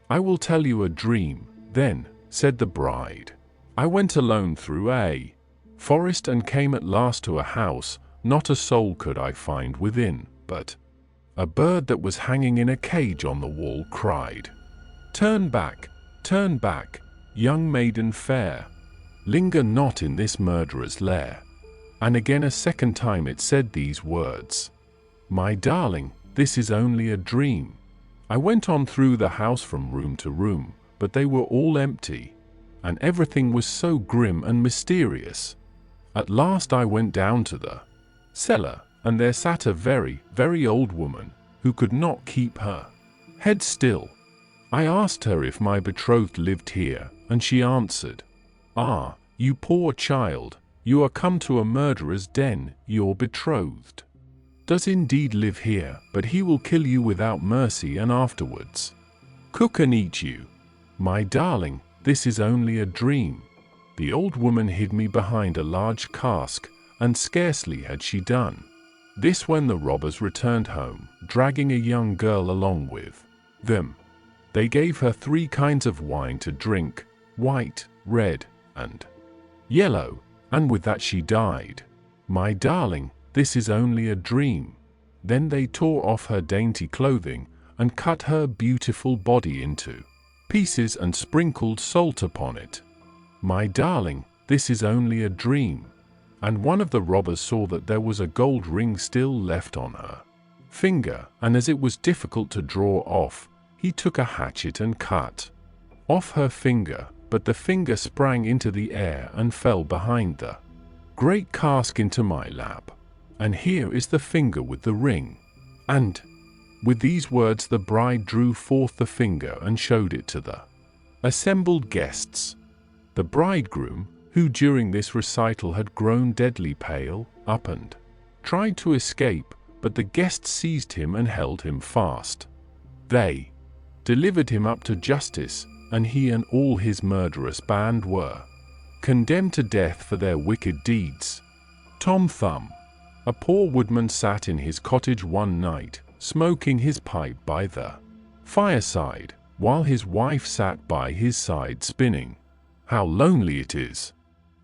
"I will tell you a dream, then," said the bride. "I went alone through a forest and came at last to a house. Not a soul could I find within, but a bird that was hanging in a cage on the wall cried, 'Turn back, young maiden fair, linger not in this murderer's lair.' And again a second time it said these words, 'My darling, this is only a dream.' I went on through the house from room to room, but they were all empty, and everything was so grim and mysterious. At last I went down to the cellar, and there sat a very, very old woman, who could not keep her head still. I asked her if my betrothed lived here, and she answered, 'Ah, you poor child, you are come to a murderer's den. Your betrothed does indeed live here, but he will kill you without mercy and afterwards cook and eat you. My darling, this is only a dream.' The old woman hid me behind a large cask, and scarcely had she done this when the robbers returned home, dragging a young girl along with them. They gave her 3 kinds of wine to drink, white, red, and yellow, and with that she died. My darling, this is only a dream." Then they tore off her dainty clothing, and cut her beautiful body into pieces and sprinkled salt upon it. My darling, this is only a dream. And one of the robbers saw that there was a gold ring still left on her finger, and as it was difficult to draw off, he took a hatchet and cut off her finger, but the finger sprang into the air and fell behind the great cask into my lap. And here is the finger with the ring. And with these words the bride drew forth the finger and showed it to the assembled guests. The bridegroom, who during this recital had grown deadly pale, up and tried to escape, but the guests seized him and held him fast. They delivered him up to justice, and he and all his murderous band were condemned to death for their wicked deeds. Tom Thumb. A poor woodman sat in his cottage one night, smoking his pipe by the fireside, while his wife sat by his side spinning. "How lonely it is,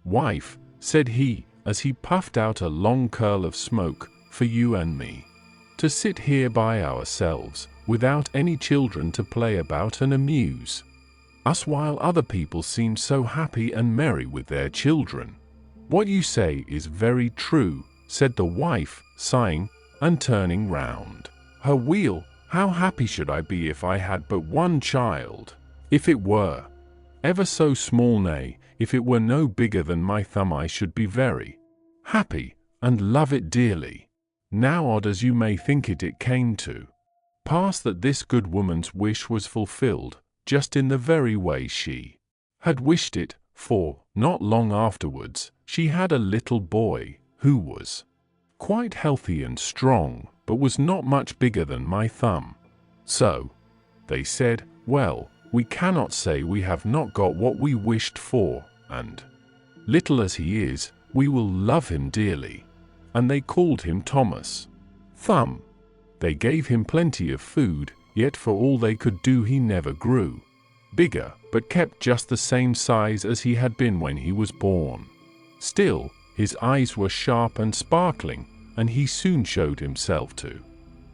wife," said he, as he puffed out a long curl of smoke, "for you and me, to sit here by ourselves, without any children to play about and amuse us, while other people seem so happy and merry with their children." "What you say is very true," said the wife, sighing, and turning round her wheel. "How happy should I be if I had but one child, if it were ever so small, nay, if it were no bigger than my thumb, I should be very happy, and love it dearly." Now, odd as you may think it, it came to pass that this good woman's wish was fulfilled, just in the very way she had wished it, for, not long afterwards, she had a little boy, who was quite healthy and strong, but was not much bigger than my thumb. So they said, "Well, we cannot say we have not got what we wished for, and, little as he is, we will love him dearly." And they called him Thomas Thumb. They gave him plenty of food, yet for all they could do he never grew bigger, but kept just the same size as he had been when he was born. Still, his eyes were sharp and sparkling, and he soon showed himself to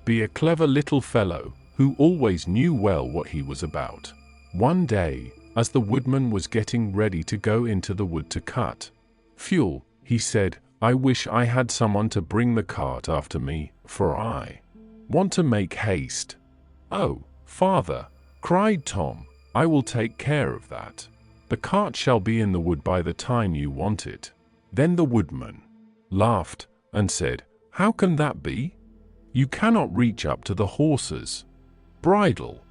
be a clever little fellow, who always knew well what he was about. One day, as the woodman was getting ready to go into the wood to cut fuel, he said, "I wish I had someone to bring the cart after me, for I want to make haste." "Oh, father," cried Tom, "I will take care of that. The cart shall be in the wood by the time you want it." Then the woodman laughed and said, "How can that be? You cannot reach up to the horse's bridle."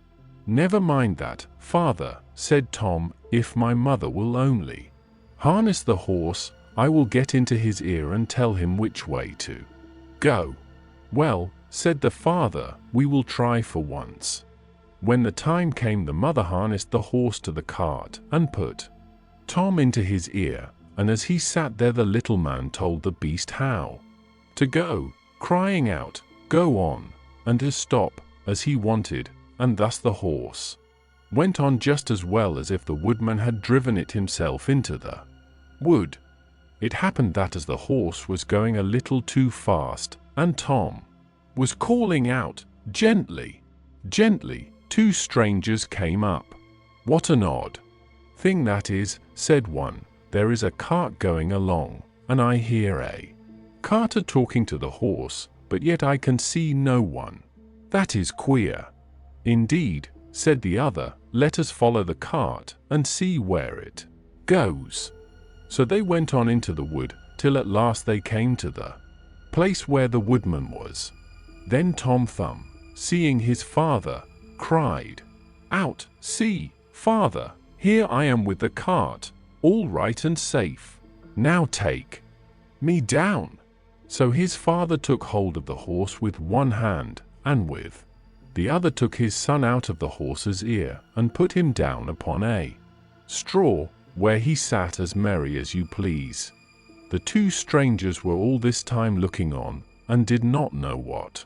"Never mind that, father," said Tom, "if my mother will only harness the horse, I will get into his ear and tell him which way to go." "Well," said the father, "we will try for once." When the time came, the mother harnessed the horse to the cart and put Tom into his ear, and as he sat there the little man told the beast how to go, crying out, "Go on," and to stop, as he wanted, and thus the horse went on just as well as if the woodman had driven it himself into the wood. It happened that as the horse was going a little too fast, and Tom was calling out, "Gently, gently," two strangers came up. "What an odd thing that is," said one. "There is a cart going along, and I hear a carter talking to the horse, but yet I can see no one. That is queer." "Indeed," said the other, "let us follow the cart and see where it goes." So they went on into the wood, till at last they came to the place where the woodman was. Then Tom Thumb, seeing his father, cried out, "See, father, here I am with the cart, all right and safe. Now take me down." So his father took hold of the horse with one hand, and with the other took his son out of the horse's ear, and put him down upon a straw, where he sat as merry as you please. The two strangers were all this time looking on, and did not know what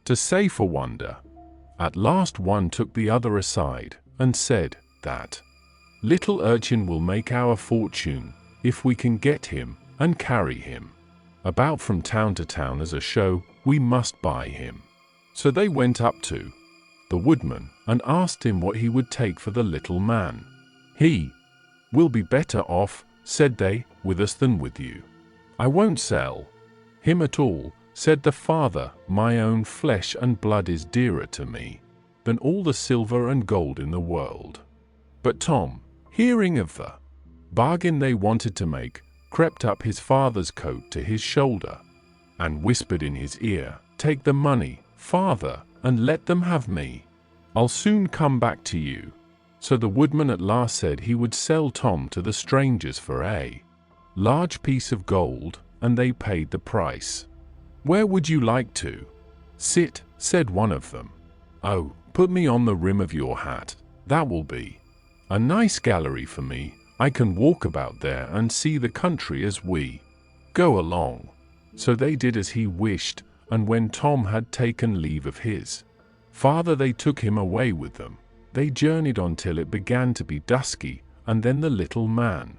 to say for wonder. At last one took the other aside, and said, "That little urchin will make our fortune, if we can get him, and carry him about from town to town as a show. We must buy him." So they went up to the woodman, and asked him what he would take for the little man. "He will be better off," said they, "with us than with you." "I won't sell him at all," said the father. "My own flesh and blood is dearer to me than all the silver and gold in the world." But Tom, hearing of the bargain they wanted to make, crept up his father's coat to his shoulder, and whispered in his ear, "Take the money, father, and let them have me. I'll soon come back to you." So the woodman at last said he would sell Tom to the strangers for a large piece of gold, and they paid the price. "Where would you like to sit?" said one of them. "Oh, put me on the rim of your hat. That will be a nice gallery for me. I can walk about there and see the country as we go along." So they did as he wished, and when Tom had taken leave of his father, they took him away with them. They journeyed on till it began to be dusky, and then the little man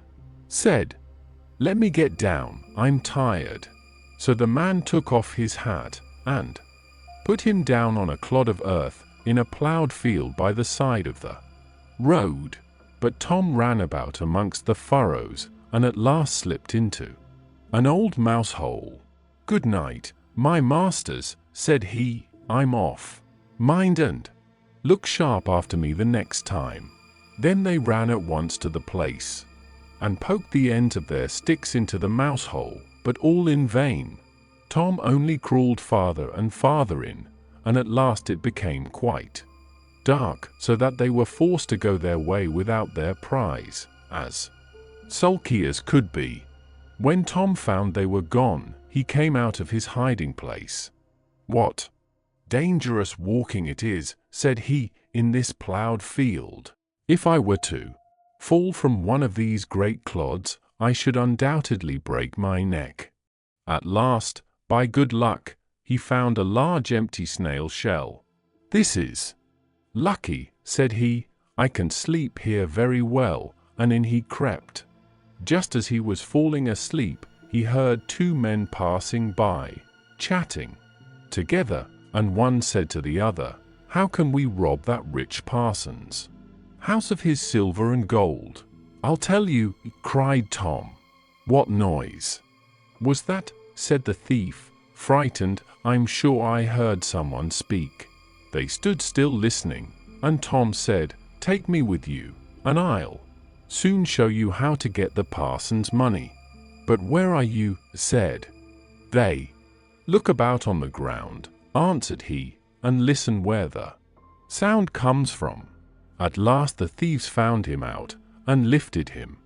said, "Let me get down, I'm tired." So the man took off his hat and put him down on a clod of earth in a ploughed field by the side of the road. But Tom ran about amongst the furrows, and at last slipped into an old mouse hole. "Good night, my masters," said he, "I'm off. Mind and look sharp after me the next time." Then they ran at once to the place, and poked the ends of their sticks into the mouse hole, but all in vain. Tom only crawled farther and farther in, and at last it became quite dark, so that they were forced to go their way without their prize, as sulky as could be. When Tom found they were gone, he came out of his hiding place. "What dangerous walking it is," said he, "in this ploughed field. If I were to fall from one of these great clods, I should undoubtedly break my neck." At last, by good luck, he found a large empty snail shell. "This is lucky," said he, "I can sleep here very well," and in he crept. Just as he was falling asleep, he heard two men passing by, chatting together, and one said to the other, "How can we rob that rich parson's house of his silver and gold?" "I'll tell you," cried Tom. "What noise was that?" said the thief, frightened. "I'm sure I heard someone speak." They stood still listening, and Tom said, "Take me with you, and I'll soon show you how to get the parson's money." "But where are you?" said they. "Look about on the ground," answered he, "and listen where the sound comes from." At last the thieves found him out, and lifted him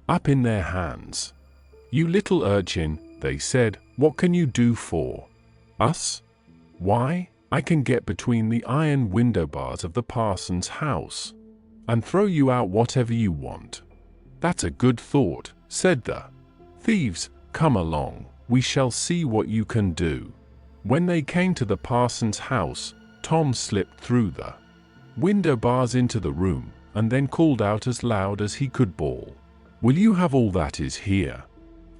up in their hands. "You little urchin," they said, "what can you do for us?" "Why, I can get between the iron window bars of the parson's house, and throw you out whatever you want." "That's a good thought," said the thieves. "Come along, we shall see what you can do." When they came to the parson's house, Tom slipped through the window bars into the room, and then called out as loud as he could bawl, "Will you have all that is here?"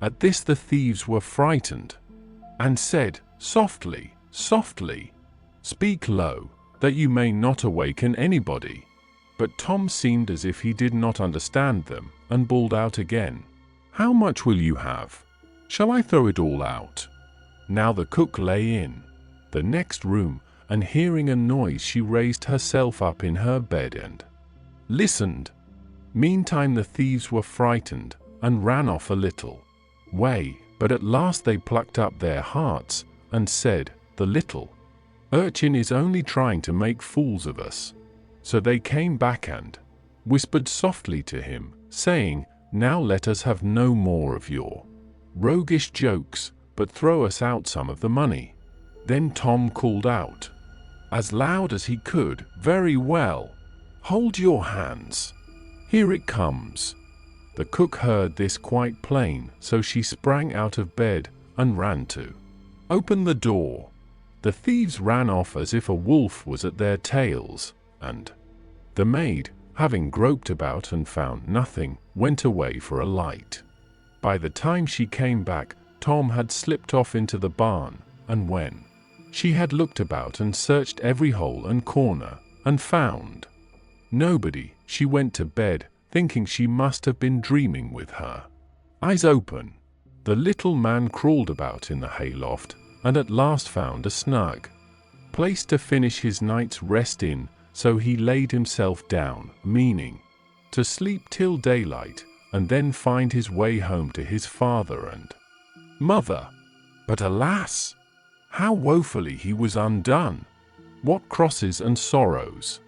At this the thieves were frightened, and said, "Softly, softly, speak low, that you may not awaken anybody." But Tom seemed as if he did not understand them, and bawled out again, "How much will you have? Shall I throw it all out?" Now the cook lay in the next room, and hearing a noise she raised herself up in her bed and listened. Meantime the thieves were frightened, and ran off a little way, but at last they plucked up their hearts, and said, "The little urchin is only trying to make fools of us." So they came back and whispered softly to him, saying, "Now let us have no more of your roguish jokes, but throw us out some of the money." Then Tom called out, as loud as he could, "Very well, hold your hands. Here it comes." The cook heard this quite plain, so she sprang out of bed, and ran to open the door. The thieves ran off as if a wolf was at their tails, and the maid, having groped about and found nothing, went away for a light. By the time she came back, Tom had slipped off into the barn, and when she had looked about and searched every hole and corner, and found nobody, she went to bed, thinking she must have been dreaming with her eyes open. The little man crawled about in the hayloft, and at last found a snug place to finish his night's rest in, so he laid himself down, meaning to sleep till daylight, and then find his way home to his father and mother. But alas, how woefully he was undone! What crosses and sorrows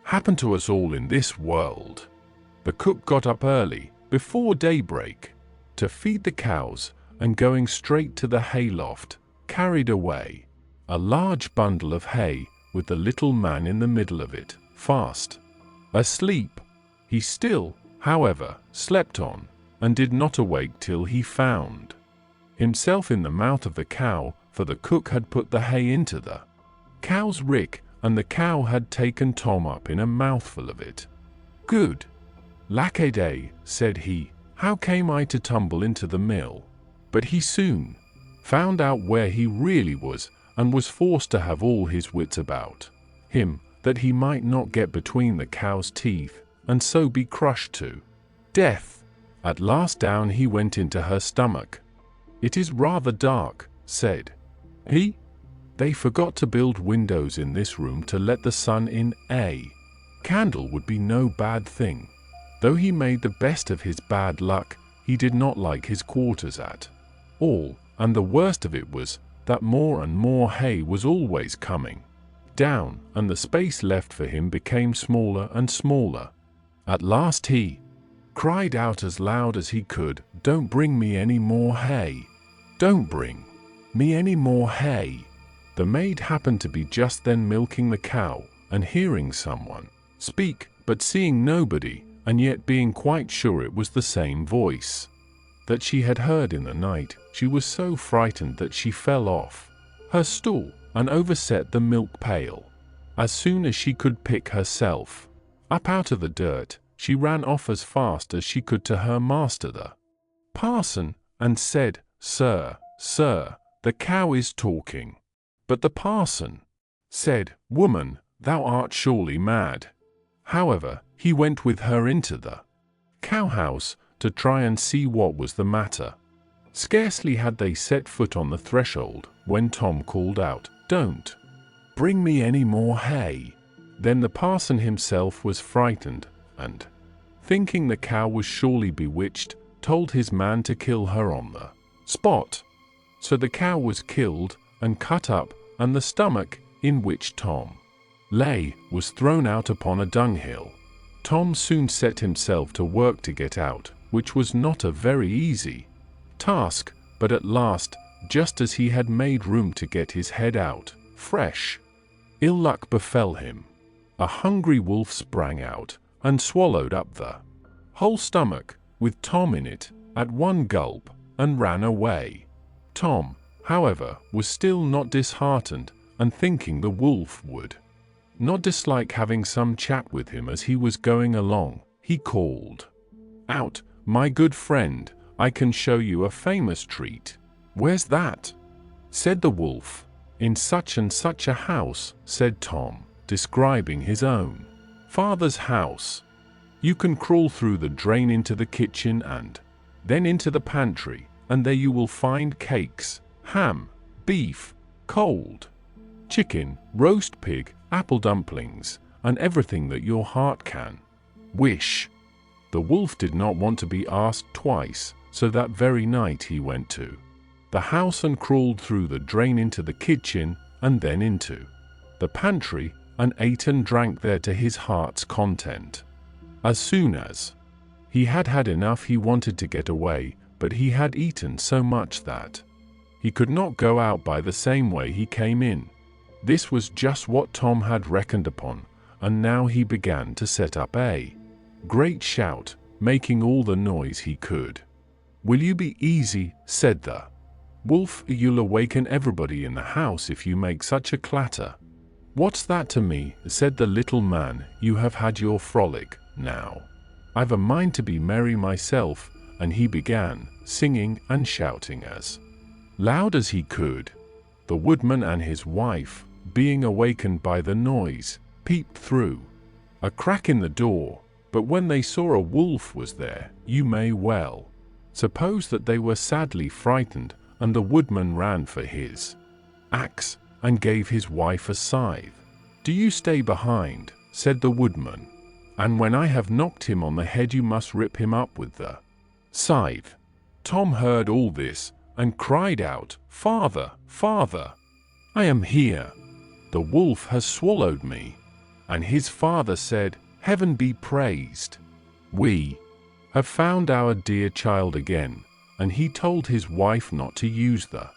happen to us all in this world! The cook got up early, before daybreak, to feed the cows, and going straight to the hayloft, carried away a large bundle of hay, with the little man in the middle of it, fast asleep. He still, however, slept on, and did not awake till he found himself in the mouth of the cow, for the cook had put the hay into the cow's rick, and the cow had taken Tom up in a mouthful of it. "Good lack-a-day," said he, "how came I to tumble into the mill?" But he soon found out where he really was, and was forced to have all his wits about him, that he might not get between the cow's teeth, and so be crushed to death. At last down he went into her stomach. "It is rather dark," said he. "They forgot to build windows in this room to let the sun in. A candle would be no bad thing." Though he made the best of his bad luck, he did not like his quarters at all, and the worst of it was that more and more hay was always coming down, and the space left for him became smaller and smaller. At last he cried out as loud as he could, "Don't bring me any more hay! Don't bring me any more hay!" The maid happened to be just then milking the cow, and hearing someone speak, but seeing nobody, and yet being quite sure it was the same voice that she had heard in the night, she was so frightened that she fell off her stool and overset the milk pail. As soon as she could pick herself up out of the dirt, she ran off as fast as she could to her master, the parson, and said, "Sir, sir, the cow is talking." But the parson said, "Woman, thou art surely mad." However, he went with her into the cow-house to try and see what was the matter. Scarcely had they set foot on the threshold when Tom called out, "Don't bring me any more hay." Then the parson himself was frightened, and, thinking the cow was surely bewitched, told his man to kill her on the spot. So the cow was killed and cut up, and the stomach, in which Tom lay, was thrown out upon a dunghill. Tom soon set himself to work to get out, which was not a very easy task, but at last, just as he had made room to get his head out, fresh ill luck befell him. A hungry wolf sprang out, and swallowed up the whole stomach, with Tom in it, at one gulp, and ran away. Tom, however, was still not disheartened, and thinking the wolf would not dislike having some chat with him as he was going along, he called out, "My good friend, I can show you a famous treat." "Where's that?" said the wolf. "In such and such a house," said Tom, describing his own father's house. "You can crawl through the drain into the kitchen and then into the pantry, and there you will find cakes, ham, beef, cold chicken, roast pig, apple dumplings, and everything that your heart can wish." The wolf did not want to be asked twice, so that very night he went to the house and crawled through the drain into the kitchen, and then into the pantry, and ate and drank there to his heart's content. As soon as he had had enough, he wanted to get away, but he had eaten so much that he could not go out by the same way he came in. This was just what Tom had reckoned upon, and now he began to set up a great shout, making all the noise he could. "Will you be easy?" said the wolf. "You'll awaken everybody in the house if you make such a clatter." "What's that to me?" said the little man. "You have had your frolic, now I've a mind to be merry myself," and he began singing and shouting as loud as he could. The woodman and his wife, being awakened by the noise, peeped through a crack in the door, but when they saw a wolf was there, you may well suppose that they were sadly frightened, and the woodman ran for his axe and gave his wife a scythe. "Do you stay behind," said the woodman, "and when I have knocked him on the head you must rip him up with the scythe." Tom heard all this, and cried out, "Father, father, I am here. The wolf has swallowed me." And his father said, "Heaven be praised. We have found our dear child again." And he told his wife not to use the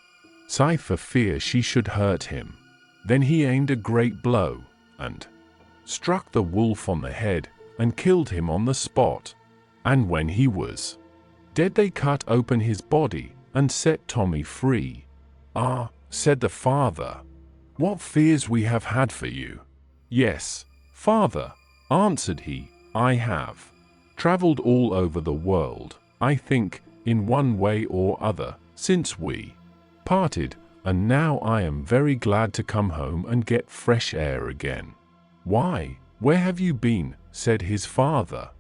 scythe for fear she should hurt him. Then he aimed a great blow, and struck the wolf on the head, and killed him on the spot. And when he was dead they cut open his body, and set Tommy free. "Ah," said the father, "what fears we have had for you." "Yes, father," answered he, "I have traveled all over the world, I think, in one way or other, since we parted, and now I am very glad to come home and get fresh air again." "Why, where have you been?" said his father.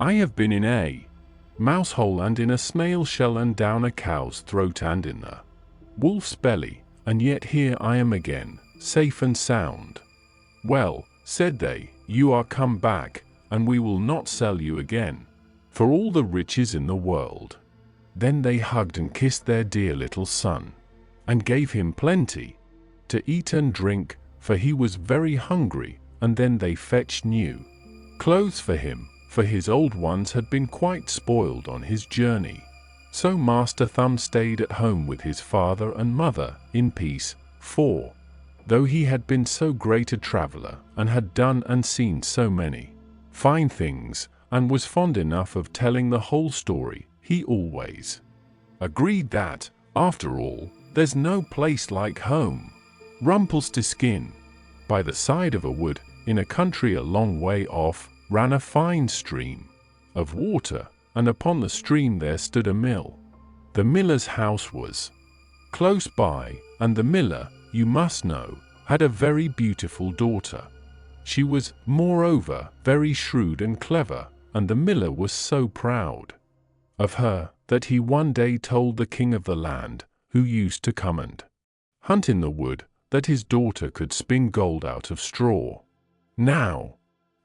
"I have been in a mouse hole and in a snail shell and down a cow's throat and in a wolf's belly, and yet here I am again, safe and sound." "Well," said they, "you are come back, and we will not sell you again for all the riches in the world." Then they hugged and kissed their dear little son, and gave him plenty to eat and drink, for he was very hungry, and then they fetched new clothes for him, for his old ones had been quite spoiled on his journey. So Master Thumb stayed at home with his father and mother in peace, for, though he had been so great a traveler, and had done and seen so many fine things, and was fond enough of telling the whole story, he always agreed that, after all, there's no place like home. Rumpelstiltskin. By the side of a wood, in a country a long way off, ran a fine stream of water, and upon the stream there stood a mill. The miller's house was close by, and the miller, you must know, had a very beautiful daughter. She was, moreover, very shrewd and clever, and the miller was so proud of her that he one day told the king of the land, who used to come and hunt in the wood, that his daughter could spin gold out of straw. Now,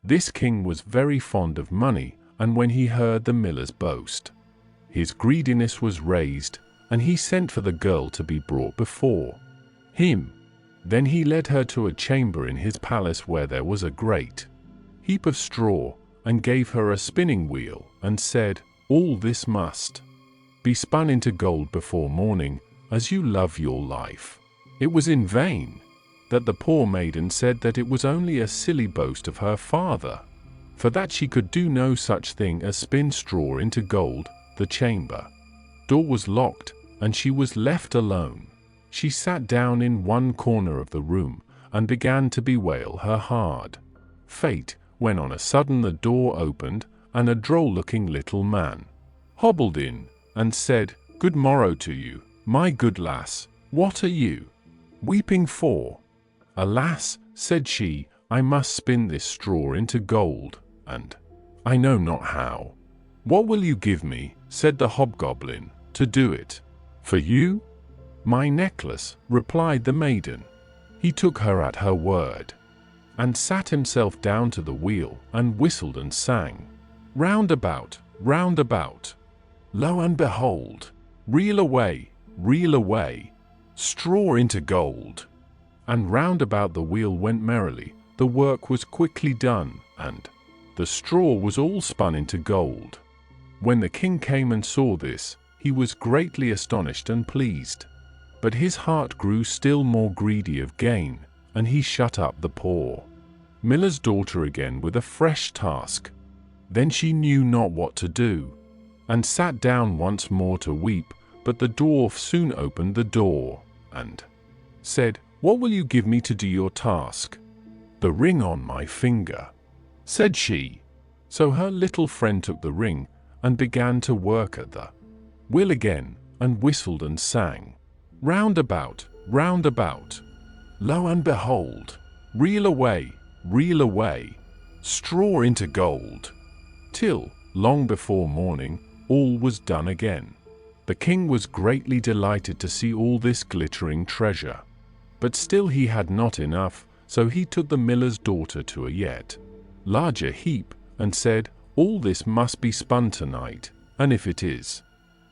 this king was very fond of money, and when he heard the miller's boast, his greediness was raised, and he sent for the girl to be brought before him. Then he led her to a chamber in his palace where there was a great heap of straw, and gave her a spinning wheel, and said, "All this must be spun into gold before morning, as you love your life." It was in vain that the poor maiden said that it was only a silly boast of her father, for that she could do no such thing as spin straw into gold. The chamber door was locked, and she was left alone. She sat down in one corner of the room, and began to bewail her hard fate, when on a sudden the door opened, and a droll-looking little man hobbled in, and said, "Good morrow to you, my good lass. What are you weeping for?" "Alas," said she, "I must spin this straw into gold, and I know not how." "What will you give me," said the hobgoblin, "to do it for you?" "My necklace," replied the maiden. He took her at her word, and sat himself down to the wheel, and whistled and sang, "Round about, round about, lo and behold, reel away, straw into gold." And round about the wheel went merrily. The work was quickly done, and the straw was all spun into gold. When the king came and saw this, he was greatly astonished and pleased. But his heart grew still more greedy of gain, and he shut up the poor miller's daughter again with a fresh task. Then she knew not what to do, and sat down once more to weep. But the dwarf soon opened the door, and said, "What will you give me to do your task?" "The ring on my finger," said she. So her little friend took the ring, and began to work at the wheel again, and whistled and sang, "Round about, lo and behold, reel away, straw into gold," till, long before morning, all was done again. The king was greatly delighted to see all this glittering treasure, but still he had not enough, so he took the miller's daughter to a yet larger heap, and said, "All this must be spun tonight, and if it is,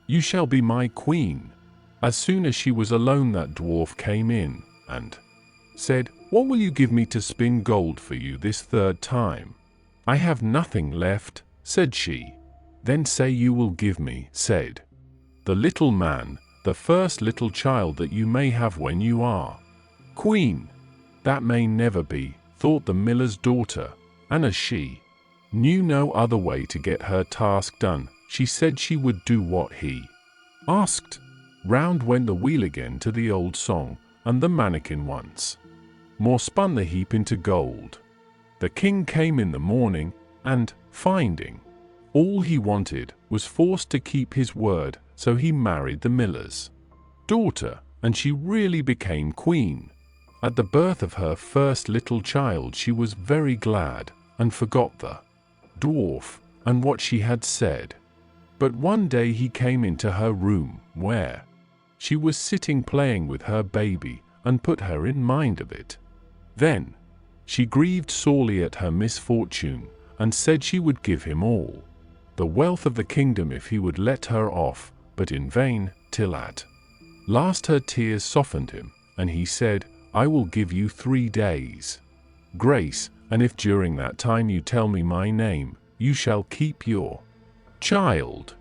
you shall be my queen." As soon as she was alone, that dwarf came in, and said, "What will you give me to spin gold for you this third time?" "I have nothing left," said she. "Then say you will give me," said the little man, "the first little child that you may have when you are queen." "That may never be," thought the miller's daughter, and as she knew no other way to get her task done, she said she would do what he asked. Round went the wheel again to the old song, and the mannikin once more spun the heap into gold. The king came in the morning, and, finding all he wanted, was forced to keep his word, so he married the miller's daughter, and she really became queen. At the birth of her first little child she was very glad, and forgot the dwarf and what she had said. But one day he came into her room, where she was sitting playing with her baby, and put her in mind of it. Then she grieved sorely at her misfortune, and said she would give him all the wealth of the kingdom if he would let her off, but in vain, till at last her tears softened him, and he said, I will give you 3 days' grace, and if during that time you tell me my name, you shall keep your child.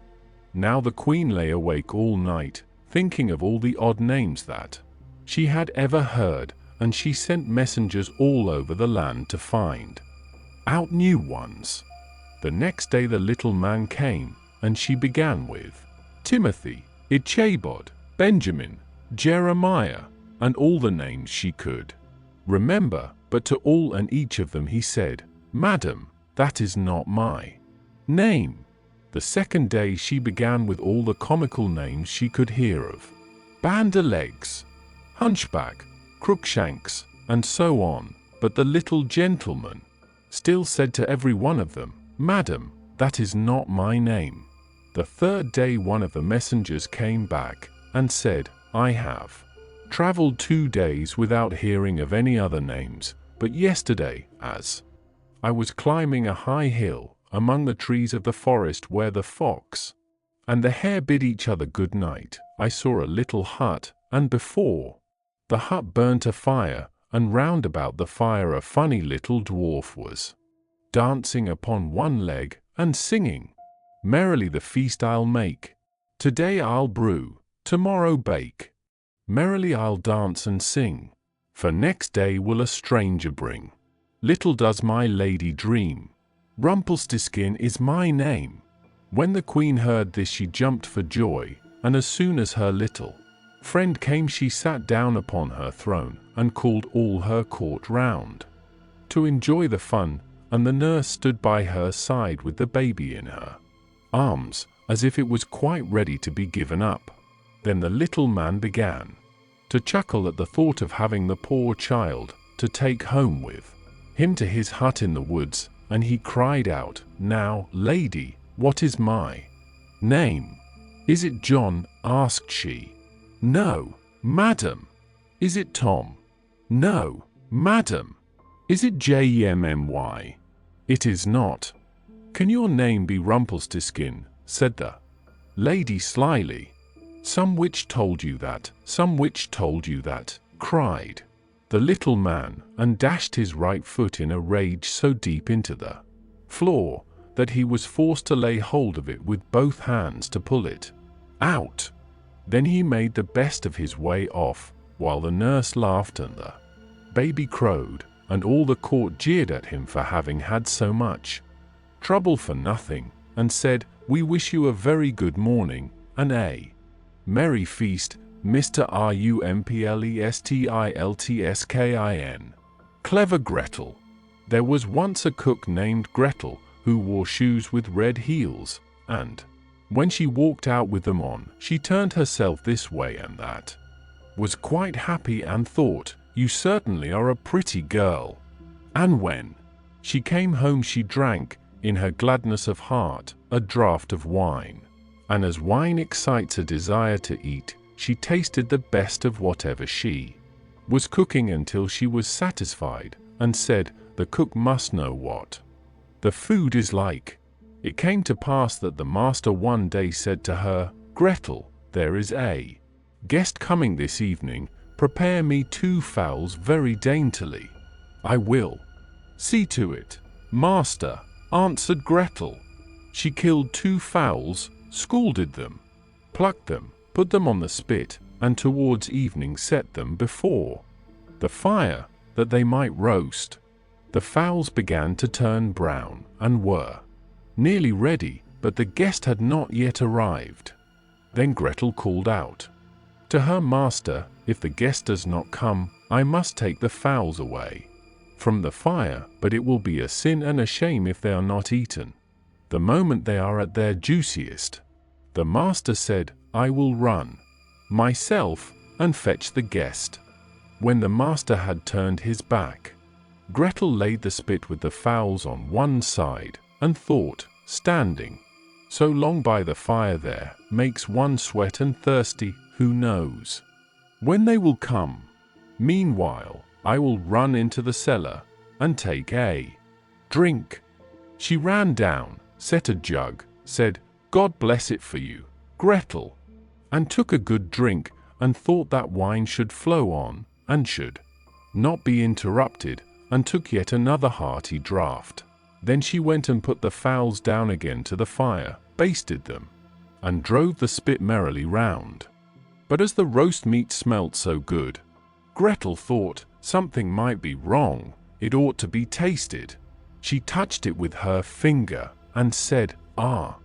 Now the queen lay awake all night, thinking of all the odd names that she had ever heard, and she sent messengers all over the land to find out new ones. The next day the little man came, and she began with Timothy, Ichabod, Benjamin, Jeremiah, and all the names she could remember, but to all and each of them he said, Madam, that is not my name. The second day she began with all the comical names she could hear of, Bandy-legs, Hunchback, Crookshanks, and so on, but the little gentleman still said to every one of them, Madam, that is not my name. The third day one of the messengers came back, and said, I have traveled 2 days without hearing of any other names, but yesterday, as I was climbing a high hill, among the trees of the forest where the fox and the hare bid each other good night, I saw a little hut, and before the hut burnt a fire, and round about the fire a funny little dwarf was dancing upon one leg, and singing, Merrily the feast I'll make, today I'll brew, tomorrow bake. Merrily I'll dance and sing, for next day will a stranger bring. Little does my lady dream, Rumpelstiltskin is my name. When the queen heard this she jumped for joy, and as soon as her little friend came she sat down upon her throne, and called all her court round to enjoy the fun, and the nurse stood by her side with the baby in her arms, as if it was quite ready to be given up. Then the little man began to chuckle at the thought of having the poor child to take home with him to his hut in the woods, and he cried out, Now, lady, what is my name? Is it John? Asked she. No, madam. Is it Tom? No, madam. Is it Jemmy? It is not. Can your name be Rumpelstiltskin? Said the lady slyly. Some witch told you that, some witch told you that, cried the little man, and dashed his right foot in a rage so deep into the floor that he was forced to lay hold of it with both hands to pull it out. Then he made the best of his way off, while the nurse laughed and the baby crowed, and all the court jeered at him for having had so much trouble for nothing, and said, We wish you a very good morning, and a merry feast, Mr. Rumpelstiltskin. Clever Gretel. There was once a cook named Gretel, who wore shoes with red heels, and when she walked out with them on, she turned herself this way and that, was quite happy, and thought, You certainly are a pretty girl. And when she came home she drank, in her gladness of heart, a draught of wine. And as wine excites a desire to eat, she tasted the best of whatever she was cooking until she was satisfied, and said, The cook must know what the food is like. It came to pass that the master one day said to her, Gretel, there is a guest coming this evening, prepare me 2 fowls very daintily. I will see to it, master, answered Gretel. She killed 2 fowls, scalded them, plucked them, put them on the spit, and towards evening set them before the fire, that they might roast. The fowls began to turn brown, and were nearly ready, but the guest had not yet arrived. Then Gretel called out, To her master, "If the guest does not come, I must take the fowls away from the fire, but it will be a sin and a shame if they are not eaten the moment they are at their juiciest." The master said, "I will run myself and fetch the guest." When the master had turned his back, Gretel laid the spit with the fowls on one side, and thought, "Standing so long by the fire there makes one sweat and thirsty, who knows when they will come? Meanwhile, I will run into the cellar and take a drink." She ran down, set a jug, said, "God bless it for you, Gretel," and took a good drink, and thought that wine should flow on, and should not be interrupted, and took yet another hearty draught. Then she went and put the fowls down again to the fire, basted them, and drove the spit merrily round. But as the roast meat smelt so good, Gretel thought something might be wrong, it ought to be tasted. She touched it with her finger, and said, "Ah,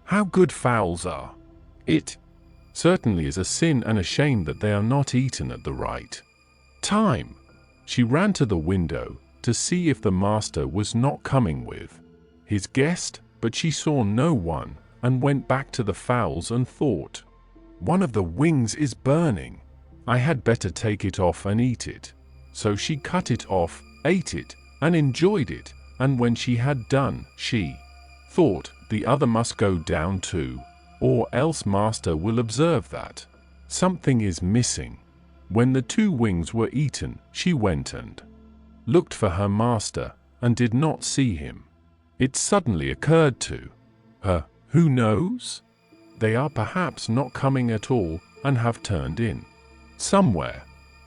how good fowls are! It certainly is a sin and a shame that they are not eaten at the right time." She ran to the window to see if the master was not coming with his guest, but she saw no one, and went back to the fowls and thought, "One of the wings is burning. I had better take it off and eat it." So she cut it off, ate it, and enjoyed it, and when she had done, she thought, "The other must go down too, or else master will observe that something is missing." When the 2 wings were eaten, she went and looked for her master, and did not see him. It suddenly occurred to her, "Who knows? They are perhaps not coming at all, and have turned in somewhere."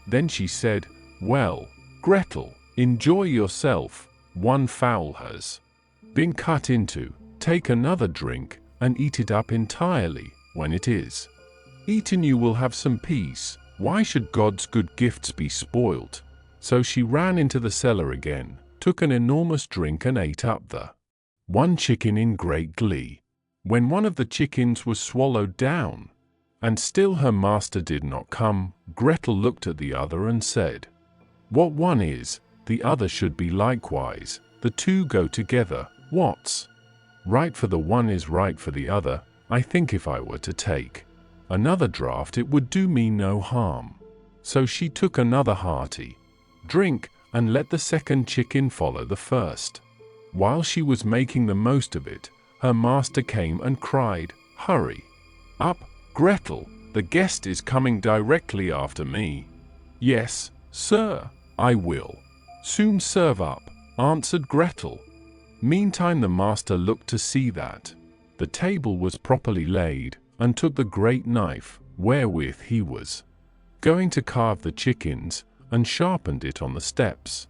Then she said, "Well, Gretel, enjoy yourself. One fowl has been cut into. Take another drink, and eat it up entirely. When it is eaten, you will have some peace. Why should God's good gifts be spoilt?" So she ran into the cellar again, took an enormous drink, and ate up the 1 chicken in great glee. When one of the chickens was swallowed down, and still her master did not come, Gretel looked at the other and said, "What one is, the other should be likewise. The 2 go together. What's right for the one is right for the other. I think if I were to take another draught, it would do me no harm." So she took another hearty drink, and let the second chicken follow the first. While she was making the most of it, her master came and cried, "Hurry up, Gretel, the guest is coming directly after me." "Yes, sir, I will soon serve up," answered Gretel. Meantime the master looked to see that the table was properly laid, and took the great knife, wherewith he was going to carve the chickens, and sharpened it on the steps.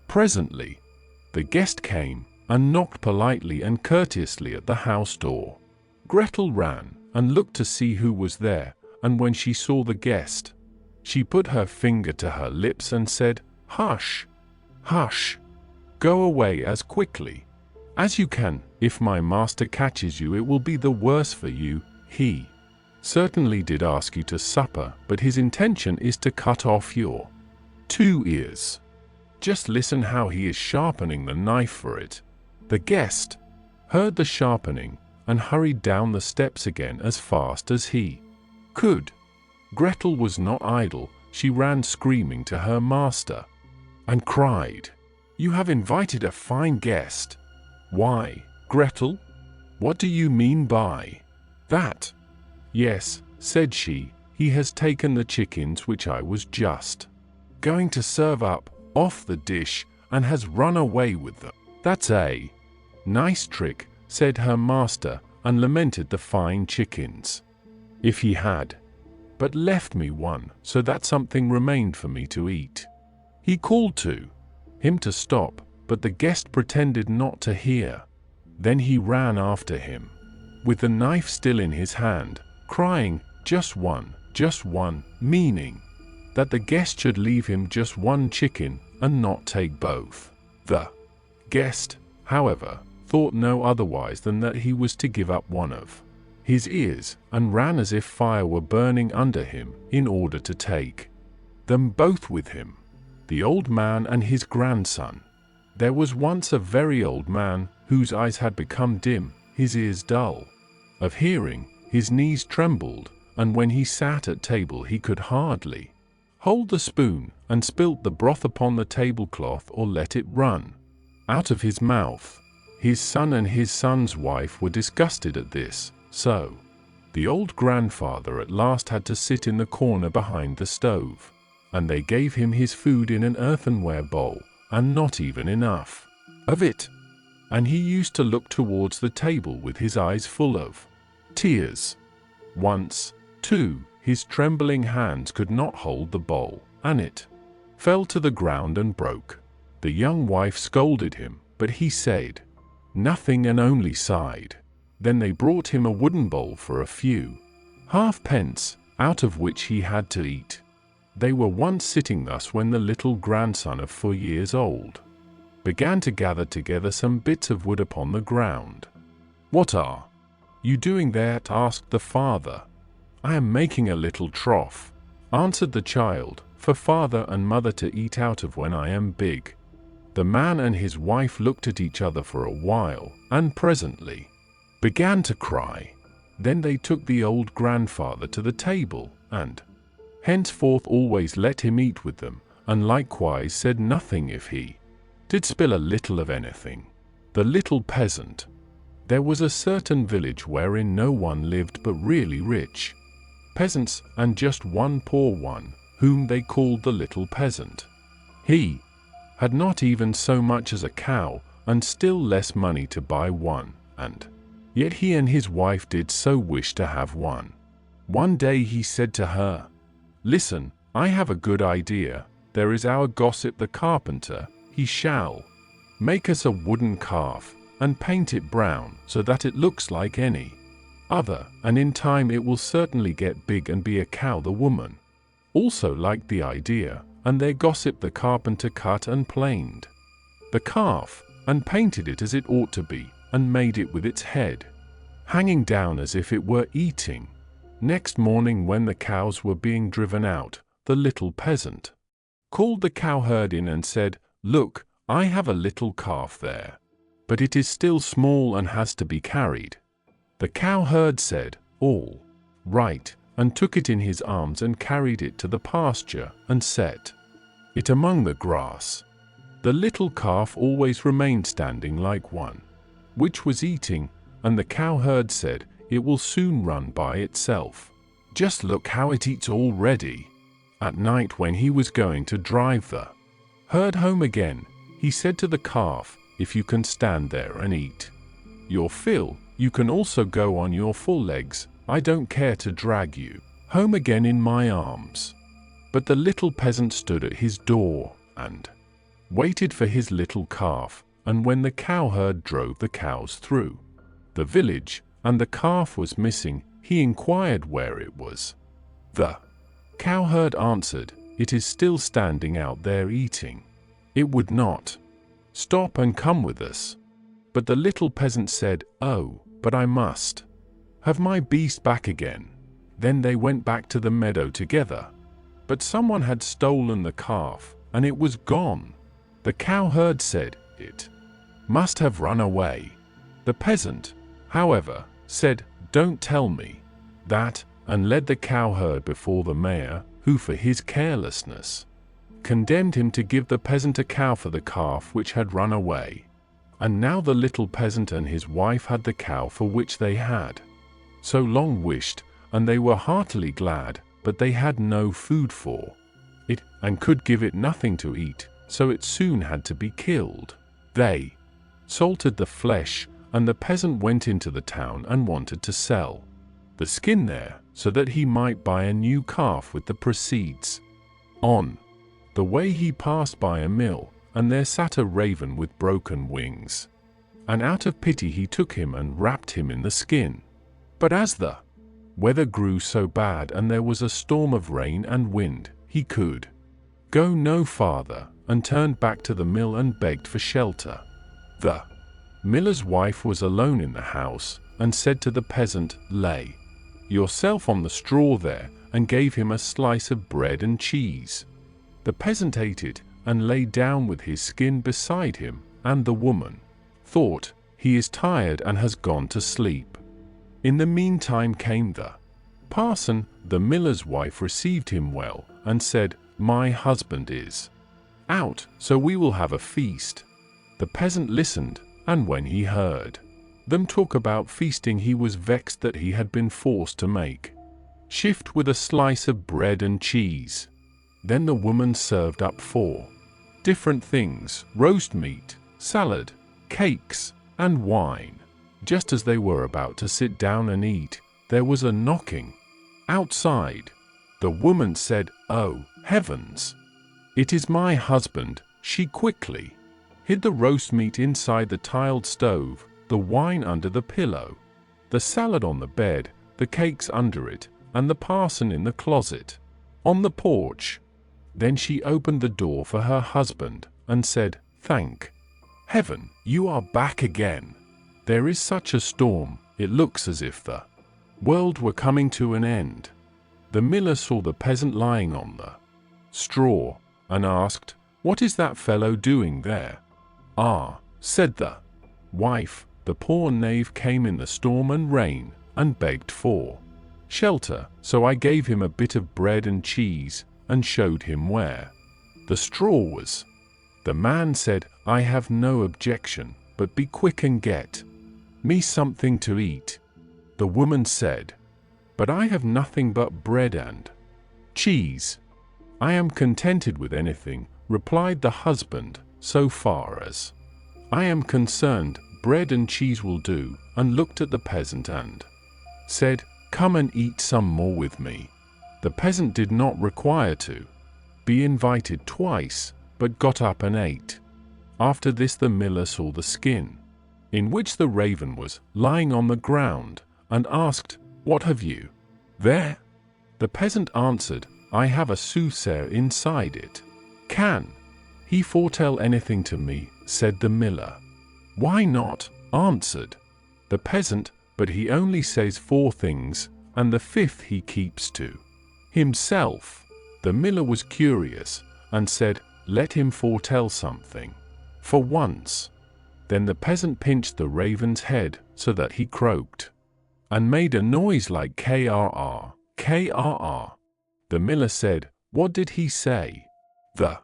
Presently the guest came, and knocked politely and courteously at the house door. Gretel ran, and looked to see who was there, and when she saw the guest, she put her finger to her lips and said, "Hush, hush, go away as quickly as you can. If my master catches you, it will be the worse for you. He certainly did ask you to supper, but his intention is to cut off your 2 ears. Just listen how he is sharpening the knife for it." The guest heard the sharpening, and hurried down the steps again as fast as he could. Gretel was not idle. She ran screaming to her master, and cried, "You have invited a fine guest." "Why, Gretel, what do you mean by that?" "Yes," said she, "he has taken the chickens which I was just going to serve up off the dish, and has run away with them." "That's a nice trick," said her master, and lamented the fine chickens. "If he had but left me one, so that something remained for me to eat." He called to him to stop, but the guest pretended not to hear. Then he ran after him, with the knife still in his hand, crying, just one, meaning that the guest should leave him just 1 chicken, and not take both. The guest, however, thought no otherwise than that he was to give up one of his ears, and ran as if fire were burning under him, in order to take them both with him, the old man and his grandson. There was once a very old man, whose eyes had become dim, his ears dull of hearing, his knees trembled, and when he sat at table he could hardly hold the spoon, and spilt the broth upon the tablecloth or let it run out of his mouth. His son and his son's wife were disgusted at this, so the old grandfather at last had to sit in the corner behind the stove, and they gave him his food in an earthenware bowl, and not even enough of it. And he used to look towards the table with his eyes full of tears. Once, too, his trembling hands could not hold the bowl, and it fell to the ground and broke. The young wife scolded him, but he said nothing and only sighed. Then they brought him a wooden bowl for a few halfpence, out of which he had to eat. They were once sitting thus when the little grandson of 4 years old began to gather together some bits of wood upon the ground. "What are you doing there?" asked the father. "I am making a little trough," answered the child, "for father and mother to eat out of when I am big." The man and his wife looked at each other for a while, and presently began to cry. Then they took the old grandfather to the table, and henceforth always let him eat with them, and likewise said nothing if he did spill a little of anything. The little peasant. There was a certain village wherein no one lived but really rich peasants, and just one poor one, whom they called the little peasant. He had not even so much as a cow, and still less money to buy one, and yet he and his wife did so wish to have one. One day he said to her, "Listen, I have a good idea. There is our gossip the carpenter. He shall make us a wooden calf, and paint it brown, so that it looks like any other, and in time it will certainly get big and be a cow." The woman also liked the idea, and their gossip the carpenter cut and planed the calf, and painted it as it ought to be, and made it with its head hanging down as if it were eating. Next morning, when the cows were being driven out, the little peasant called the cowherd in and said, "Look, I have a little calf there, but it is still small and has to be carried." The cowherd said, "All right," and took it in his arms and carried it to the pasture and set it among the grass. The little calf always remained standing like one which was eating, and the cowherd said, "It will soon run by itself. Just look how it eats already." At night, when he was going to drive the herd home again, he said to the calf, "If you can stand there and eat your fill, you can also go on your 4 legs. I don't care to drag you home again in my arms." But the little peasant stood at his door and waited for his little calf, and when the cowherd drove the cows through the village, and the calf was missing, he inquired where it was. The cowherd answered, "It is still standing out there eating. It would not stop and come with us." But the little peasant said, "Oh, but I must have my beast back again." Then they went back to the meadow together. But someone had stolen the calf, and it was gone. The cowherd said, "It must have run away." The peasant, however, said, "Don't tell me that," and led the cowherd before the mayor, who for his carelessness condemned him to give the peasant a cow for the calf which had run away. And now the little peasant and his wife had the cow for which they had so long wished, and they were heartily glad, but they had no food for it, and could give it nothing to eat, so it soon had to be killed. They salted the flesh, and the peasant went into the town and wanted to sell the skin there, so that he might buy a new calf with the proceeds. On the way he passed by a mill, and there sat a raven with broken wings, and out of pity he took him and wrapped him in the skin. But as the weather grew so bad and there was a storm of rain and wind, he could go no farther, and turned back to the mill and begged for shelter. The miller's wife was alone in the house, and said to the peasant, "Lay yourself on the straw there," and gave him a slice of bread and cheese. The peasant ate it and lay down with his skin beside him, and the woman thought, "He is tired and has gone to sleep." In the meantime came the parson. The miller's wife received him well and said, "My husband is out, so we will have a feast." The peasant listened, and when he heard them talk about feasting, he was vexed that he had been forced to make shift with a slice of bread and cheese. Then the woman served up 4 different things: roast meat, salad, cakes, and wine. Just as they were about to sit down and eat, there was a knocking outside. The woman said, "Oh, heavens! It is my husband." She quickly hid the roast meat inside the tiled stove, the wine under the pillow, the salad on the bed, the cakes under it, and the parson in the closet on the porch. Then she opened the door for her husband and said, "Thank heaven, you are back again. There is such a storm, it looks as if the world were coming to an end." The miller saw the peasant lying on the straw and asked, "What is that fellow doing there?" "Ah," said the wife, "the poor knave came in the storm and rain and begged for shelter, so I gave him a bit of bread and cheese and showed him where the straw was." The man said, "I have no objection, but be quick and get me something to eat." The woman said, "But I have nothing but bread and cheese." "I am contented with anything," replied the husband, "so far as I am concerned, bread and cheese will do," and looked at the peasant and said, "Come and eat some more with me." The peasant did not require to be invited twice, but got up and ate. After this the miller saw the skin in which the raven was lying on the ground, and asked, "What have you there?" The peasant answered, "I have a soothsayer inside it." "Can he foretell anything to me?" said the miller. "Why not?" answered the peasant, "but he only says 4 things, and the 5th he keeps to himself." The miller was curious, and said, "Let him foretell something for once." Then the peasant pinched the raven's head so that he croaked, and made a noise like krr, krr. The miller said, "What did he say?" The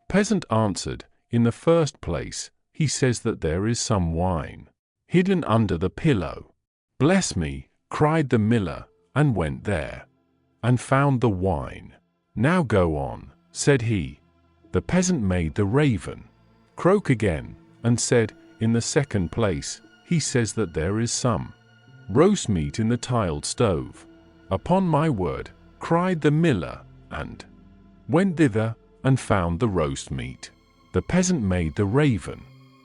peasant answered, "In the first place, he says that there is some wine hidden under the pillow." "Bless me!" cried the miller, and went there and found the wine. "Now go on," said he. The peasant made the raven croak again, and said, "In the second place, he says that there is some roast meat in the tiled stove." "Upon my word," cried the miller, and went thither and found the roast meat. The peasant made the raven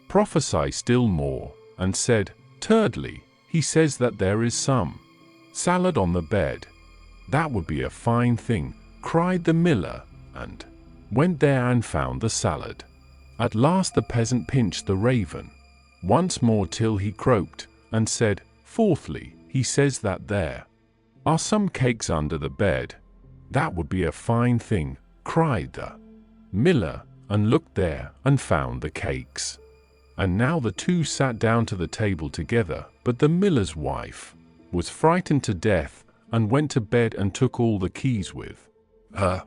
prophesy still more, and said, "Thirdly, he says that there is some salad on the bed." "That would be a fine thing," cried the miller, and went there and found the salad. At last the peasant pinched the raven once more till he croaked, and said, "Fourthly, he says that there are some cakes under the bed." "That would be a fine thing," cried the miller, and looked there and found the cakes. And now the two sat down to the table together, but the miller's wife was frightened to death, and went to bed and took all the keys with her.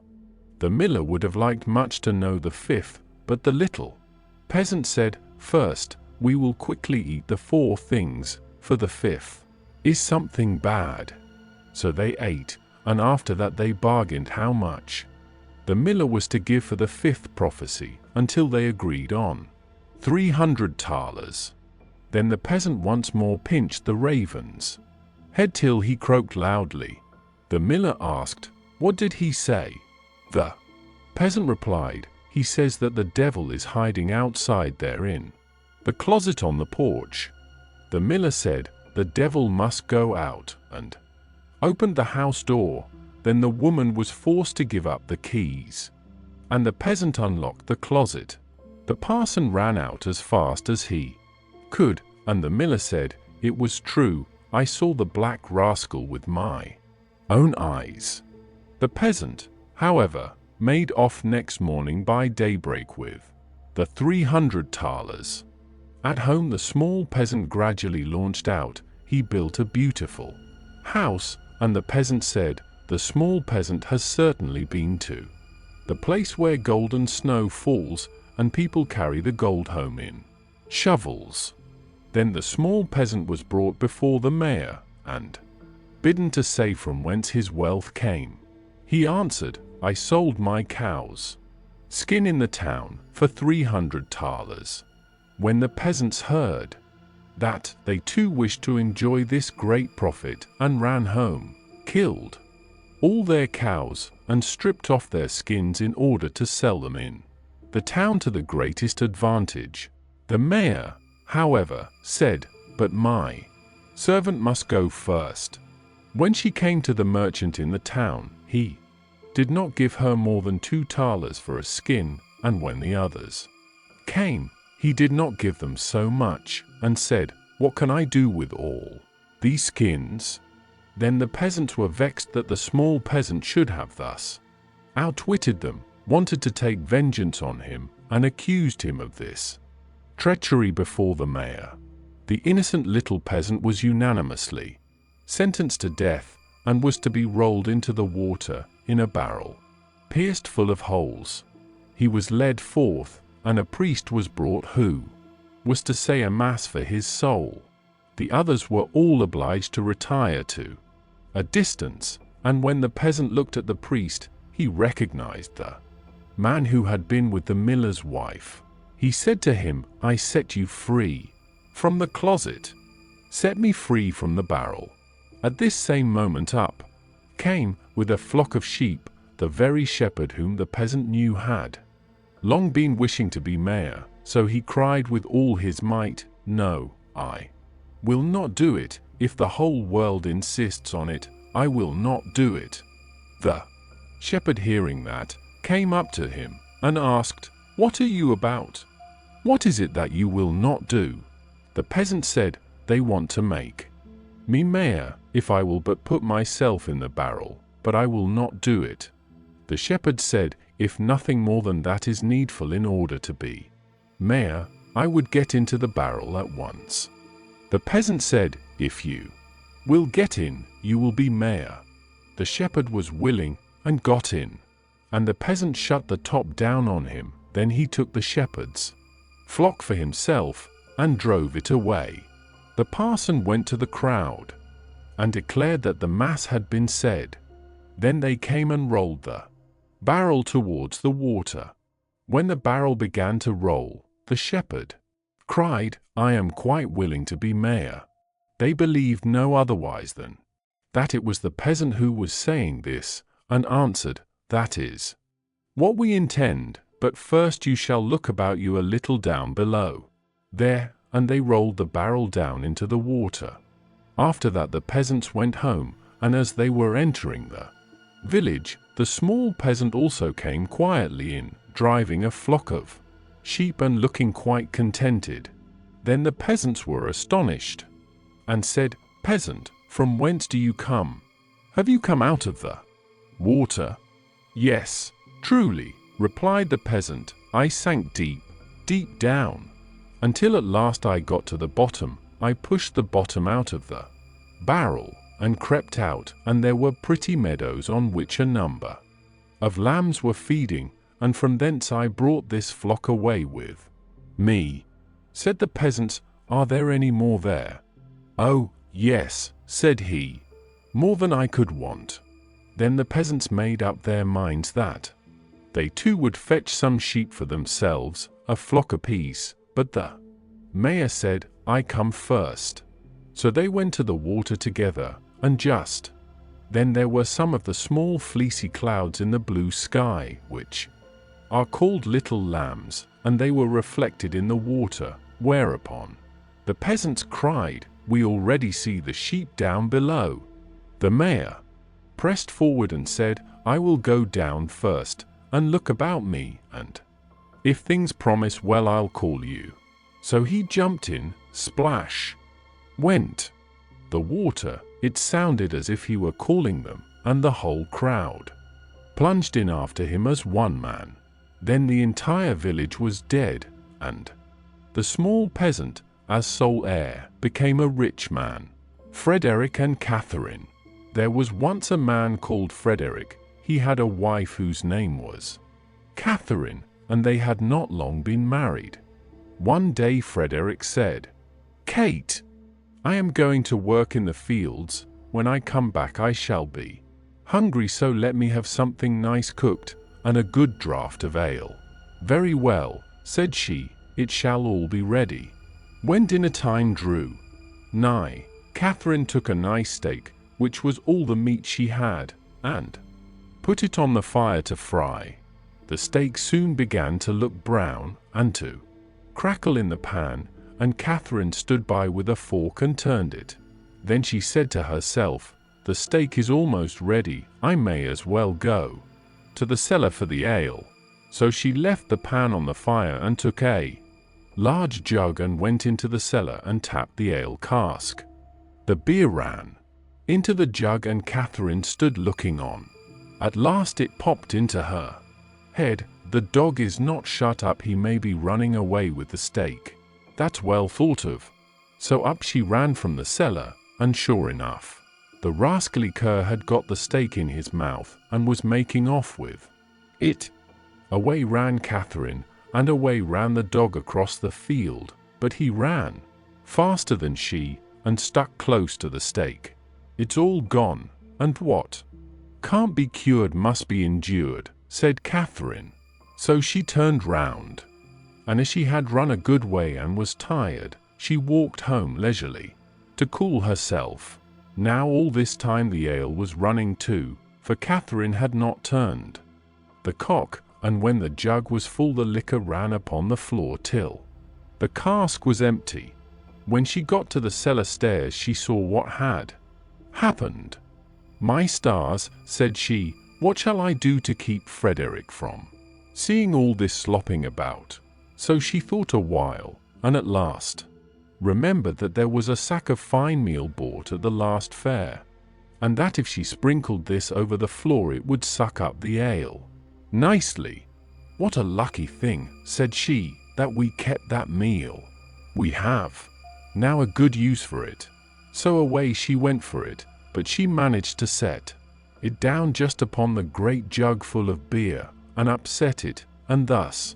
The miller would have liked much to know the 5th, but the little peasant said, "First, we will quickly eat the 4 things, for the 5th is something bad." So they ate, and after that they bargained how much the miller was to give for the 5th prophecy, until they agreed on 300 thalers. Then the peasant once more pinched the raven's head till he croaked loudly. The miller asked, "What did he say?" The peasant replied, "He says that the devil is hiding outside there in the closet on the porch." The miller said, "The devil must go out," and opened the house door. Then the woman was forced to give up the keys, and the peasant unlocked the closet. The parson ran out as fast as he could, and the miller said, "It was true, I saw the black rascal with my own eyes." The peasant, however, made off next morning by daybreak with the 300 thalers. At home the small peasant gradually launched out. He built a beautiful house, and the peasant said, "The small peasant has certainly been to the place where golden snow falls, and people carry the gold home in shovels." Then the small peasant was brought before the mayor, and bidden to say from whence his wealth came. He answered, "I sold my cow's skin in the town for 300 thalers." When the peasants heard that, they too wished to enjoy this great profit, and ran home, killed all their cows, and stripped off their skins in order to sell them in the town to the greatest advantage. The mayor, however, said, "But my servant must go first." When she came to the merchant in the town, he did not give her more than 2 thalers for a skin, and when the others came, he did not give them so much, and said, "What can I do with all these skins?" Then the peasants were vexed that the small peasant should have thus outwitted them, wanted to take vengeance on him, and accused him of this treachery before the mayor. The innocent little peasant was unanimously sentenced to death, and was to be rolled into the water in a barrel pierced full of holes. He was led forth, and a priest was brought who was to say a mass for his soul. The others were all obliged to retire to a distance, and when the peasant looked at the priest, he recognized the man who had been with the miller's wife. He said to him, "I set you free from the closet. Set me free from the barrel." At this same moment up came, with a flock of sheep, the very shepherd whom the peasant knew had long been wishing to be mayor, so he cried with all his might, "No, I will not do it. If the whole world insists on it, I will not do it." The shepherd, hearing that, came up to him, and asked, "What are you about? What is it that you will not do?" The peasant said, "They want to make me mayor, if I will but put myself in the barrel, but I will not do it." The shepherd said, "If nothing more than that is needful in order to be mayor, I would get into the barrel at once." The peasant said, "If you will get in, you will be mayor." The shepherd was willing, and got in, and the peasant shut the top down on him. Then he took the shepherd's flock for himself, and drove it away. The parson went to the crowd, and declared that the mass had been said. Then they came and rolled the barrel towards the water. When the barrel began to roll, the shepherd cried, "I am quite willing to be mayor." They believed no otherwise than that it was the peasant who was saying this, and answered, "That is what we intend, but first you shall look about you a little down below there," and they rolled the barrel down into the water. After that the peasants went home, and as they were entering the village, the small peasant also came quietly in, driving a flock of sheep and looking quite contented. Then the peasants were astonished, and said, "Peasant, from whence do you come? Have you come out of the water?" "Yes, truly," replied the peasant, "I sank deep, deep down, until at last I got to the bottom. I pushed the bottom out of the barrel, and crept out, and there were pretty meadows on which a number of lambs were feeding, and from thence I brought this flock away with me." Said the peasants, "Are there any more there?" "Oh, yes," said he, "more than I could want." Then the peasants made up their minds that they too would fetch some sheep for themselves, a flock apiece, but the mayor said, "I come first." So they went to the water together, and just then there were some of the small fleecy clouds in the blue sky, which are called little lambs, and they were reflected in the water, whereupon the peasants cried, "We already see the sheep down below." The mayor pressed forward and said, "I will go down first, and look about me, and if things promise well I'll call you." So he jumped in, splash went, The water, it sounded as if he were calling them, and the whole crowd plunged in after him as one man. Then the entire village was dead, and the small peasant, as sole heir, became a rich man. Frederick and Catherine. There was once a man called Frederick. He had a wife whose name was Catherine, and they had not long been married. One day Frederick said, "Kate, I am going to work in the fields. When I come back I shall be hungry, so let me have something nice cooked, and a good draught of ale." "Very well," said she, "it shall all be ready." When dinner time drew nigh, Catherine took a nice steak, which was all the meat she had, and put it on the fire to fry. The steak soon began to look brown, and to crackle in the pan, and Catherine stood by with a fork and turned it. Then she said to herself, "The steak is almost ready, I may as well go to the cellar for the ale." So she left the pan on the fire and took a large jug and went into the cellar and tapped the ale cask. The beer ran into the jug and Catherine stood looking on. At last it popped into her head, "The dog is not shut up, he may be running away with the steak. That's well thought of." So up she ran from the cellar, and sure enough, the rascally cur had got the steak in his mouth and was making off with it. Away ran Catherine, and away ran the dog across the field, but he ran faster than she, and stuck close to the steak. "It's all gone, and what can't be cured must be endured," said Catherine. So she turned round, and as she had run a good way and was tired, she walked home leisurely to cool herself. Now all this time the ale was running too, for Catherine had not turned the cock, and when the jug was full the liquor ran upon the floor till the cask was empty. When she got to the cellar stairs she saw what had happened. "My stars," said she, "what shall I do to keep Frederick from seeing all this slopping about?" So she thought a while, and at last remembered that there was a sack of fine meal bought at the last fair, and that if she sprinkled this over the floor it would suck up the ale nicely. "What a lucky thing," said she, "that we kept that meal. We have now a good use for it." So away she went for it, but she managed to set it down just upon the great jug full of beer, and upset it, and thus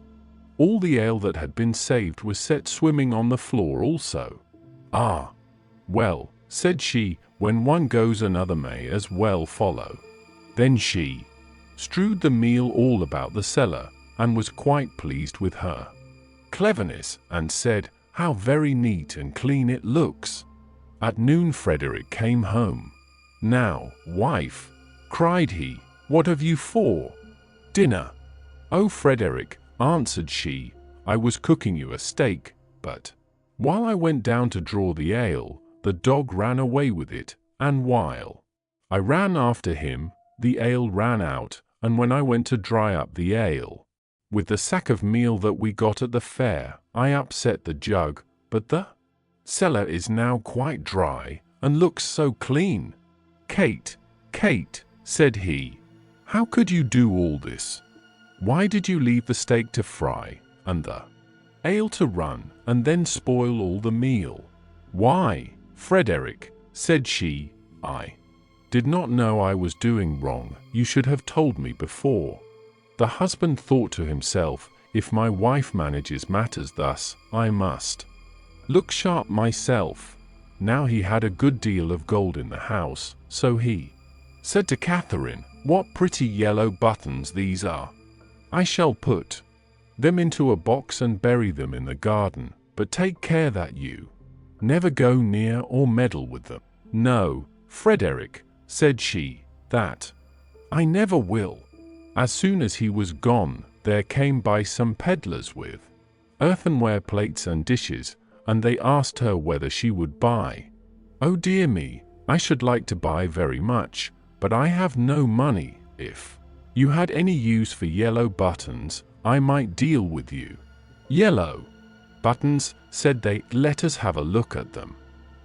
all the ale that had been saved was set swimming on the floor also. "Ah, well," said she, "when one goes another may as well follow." Then she strewed the meal all about the cellar, and was quite pleased with her cleverness, and said, "How very neat and clean it looks." At noon Frederick came home. "Now, wife," cried he, "what have you for dinner?" "Oh, Frederick," answered she, "I was cooking you a steak, but while I went down to draw the ale, the dog ran away with it, and while I ran after him, the ale ran out, and when I went to dry up the ale with the sack of meal that we got at the fair, I upset the jug, but the cellar is now quite dry, and looks so clean." "Kate, Kate," said he, "how could you do all this? Why did you leave the steak to fry, and the ale to run, and then spoil all the meal?" "Why, Frederick," said she, "I did not know I was doing wrong. You should have told me before." The husband thought to himself, "If my wife manages matters thus, I must look sharp myself." Now he had a good deal of gold in the house, so he said to Catherine, "What pretty yellow buttons these are! I shall put them into a box and bury them in the garden, but take care that you never go near or meddle with them." "No, Frederick," said she, "that I never will." As soon as he was gone, there came by some peddlers with earthenware plates and dishes, and they asked her whether she would buy. "Oh dear me, I should like to buy very much, but I have no money. If you had any use for yellow buttons, I might deal with you." "Yellow buttons," said they, "let us have a look at them.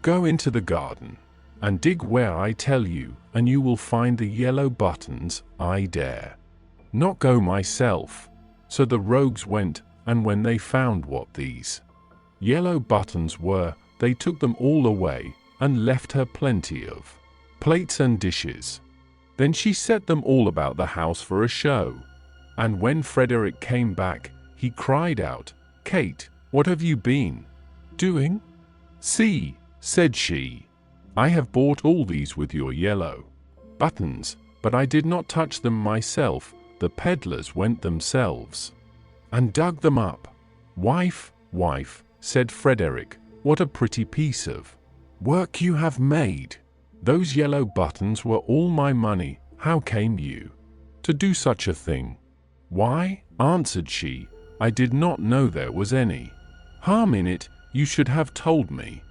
Go into the garden." and dig where I tell you, and you will find the yellow buttons. I dare not go myself." So the rogues went, and when they found what these yellow buttons were, they took them all away, and left her plenty of plates and dishes. Then she set them all about the house for a show. And when Frederick came back, he cried out, "Kate, what have you been doing?" "See," said she, "I have bought all these with your yellow buttons, but I did not touch them myself. The peddlers went themselves and dug them up." "Wife, wife," said Frederick, "what a pretty piece of work you have made. Those yellow buttons were all my money. How came you to do such a thing?" "Why," answered she, "I did not know there was any harm in it. You should have told me."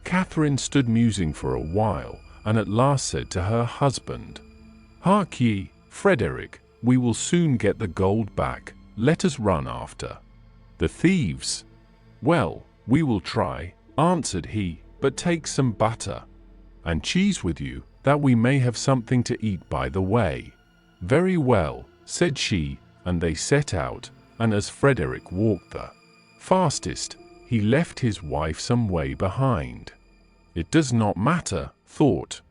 Catherine stood musing for a while, and at last said to her husband, "Hark ye, Frederick, we will soon get the gold back. Let us run after the thieves." "Well, we will try," answered he, "but take some butter and cheese with you, that we may have something to eat by the way." "Very well," said she, and they set out, and as Frederick walked the fastest, he left his wife some way behind. "It does not matter," thought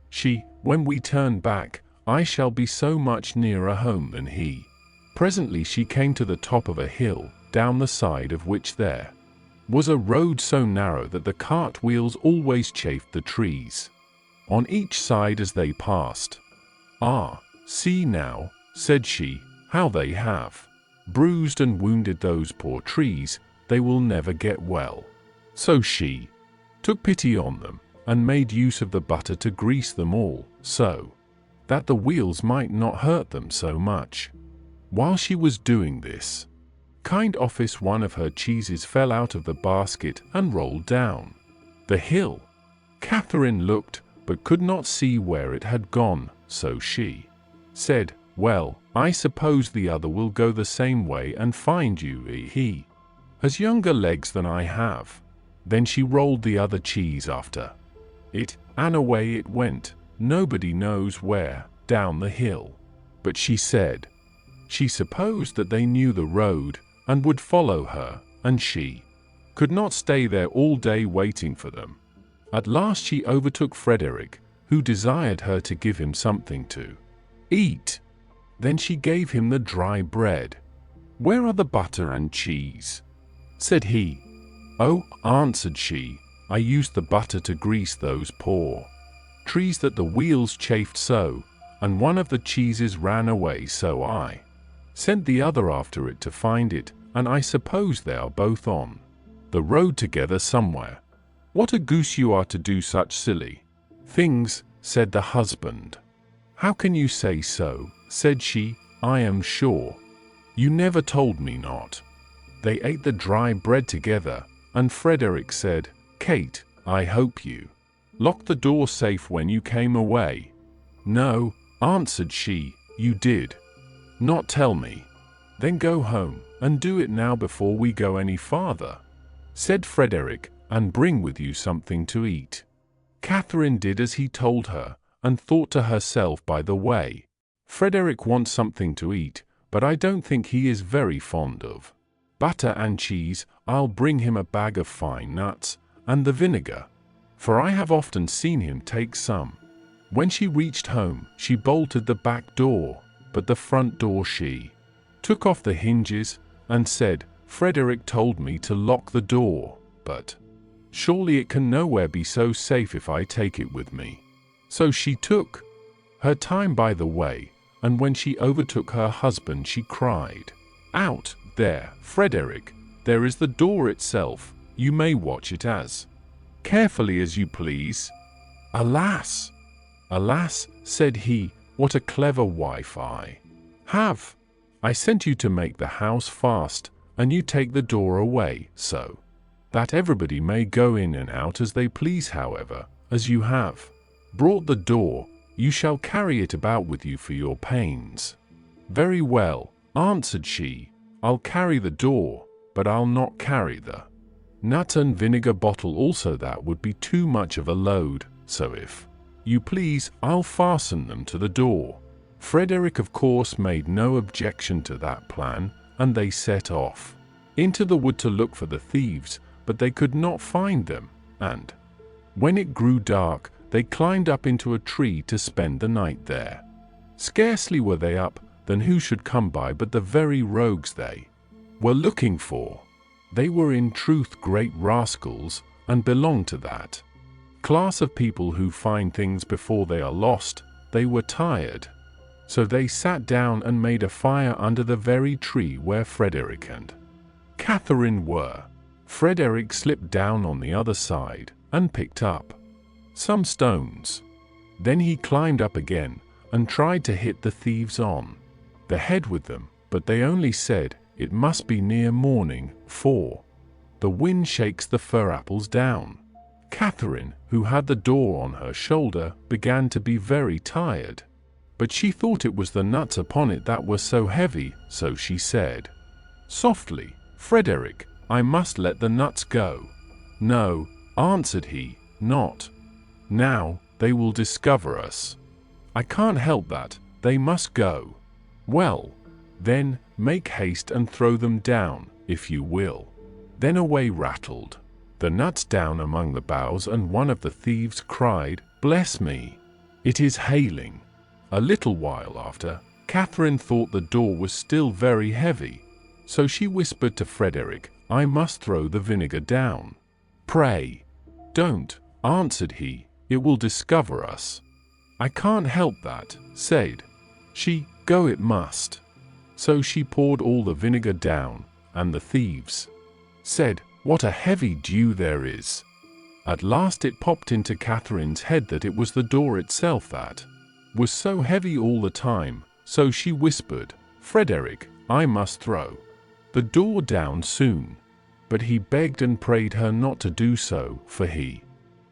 she, "when we turn back, I shall be so much nearer home than he." Presently she came to the top of a hill, down the side of which there was a road so narrow that the cart wheels always chafed the trees on each side as they passed. "Ah, see now," said she, "how they have bruised and wounded those poor trees. They will never get well." So she took pity on them, and made use of the butter to grease them all, so that the wheels might not hurt them so much. While she was doing this, kind office one of her cheeses fell out of the basket and rolled down the hill. Catherine looked, but could not see where it had gone, so she said, "Well, I suppose the other will go the same way and find you. He has younger legs than I have." Then she rolled the other cheese after it, and away it went, nobody knows where, down the hill. But she said she supposed that they knew the road, and would follow her, and she could not stay there all day waiting for them. At last she overtook Frederick, who desired her to give him something to eat. Then she gave him the dry bread. "Where are the butter and cheese?" said he. "Oh," answered she, "I used the butter to grease those poor trees that the wheels chafed so, and one of the cheeses ran away, so I sent the other after it to find it, and I suppose they are both on the road together somewhere." "What a goose you are to do such silly things," said the husband. "How can you say so?" said she. "I am sure you never told me not." They ate the dry bread together, and Frederick said, "Kate, I hope you locked the door safe when you came away." "No," answered she, "you did not tell me." "Then go home, and do it now before we go any farther," said Frederick, "and bring with you something to eat." Catherine did as he told her, and thought to herself by the way, "Frederick wants something to eat, but I don't think he is very fond of butter and cheese. I'll bring him a bag of fine nuts, and the vinegar, for I have often seen him take some." When she reached home, she bolted the back door, but the front door she took off the hinges, and said, "Frederick told me to lock the door, but surely it can nowhere be so safe if I take it with me." So she took her time by the way, and when she overtook her husband she cried out, "There, Frederick, there is the door itself. You may watch it as carefully as you please." "Alas, alas," said he, "what a clever wife I have. I sent you to make the house fast, and you take the door away, so that everybody may go in and out as they please. However, as you have brought the door, you shall carry it about with you for your pains." "Very well," answered she, "I'll carry the door, but I'll not carry the nut and vinegar bottle also. That would be too much of a load. So if You please, I'll fasten them to the door." Frederick of course made no objection to that plan, and they set off into the wood to look for the thieves, but they could not find them, and when it grew dark, they climbed up into a tree to spend the night there. Scarcely were they up, than who should come by but the very rogues they were looking for. They were in truth great rascals, and belonged to that class of people who find things before they are lost. They were tired, so they sat down and made a fire under the very tree where Frederick and Catherine were. Frederick slipped down on the other side and picked up some stones. Then he climbed up again and tried to hit the thieves on the head with them, but they only said, "It must be near morning, for the wind shakes the fir apples down." Catherine, who had the door on her shoulder, began to be very tired, but she thought it was the nuts upon it that were so heavy, so she said softly, "Frederick, I must let the nuts go." "No," answered he, "not now, they will discover us." "I can't help that, they must go." "Well, then, make haste and throw them down, if you will." Then away rattled the nuts down among the boughs, and one of the thieves cried, "Bless me, it is hailing." A little while after, Catherine thought the door was still very heavy, so she whispered to Frederick, "I must throw the vinegar down." "Pray, don't," answered he, "it will discover us." "I can't help that," said she, "go it must." So she poured all the vinegar down, and the thieves said, "What a heavy dew there is." At last it popped into Catherine's head that it was the door itself that was so heavy all the time, so she whispered, "Frederick, I must throw the door down soon." But he begged and prayed her not to do so, for he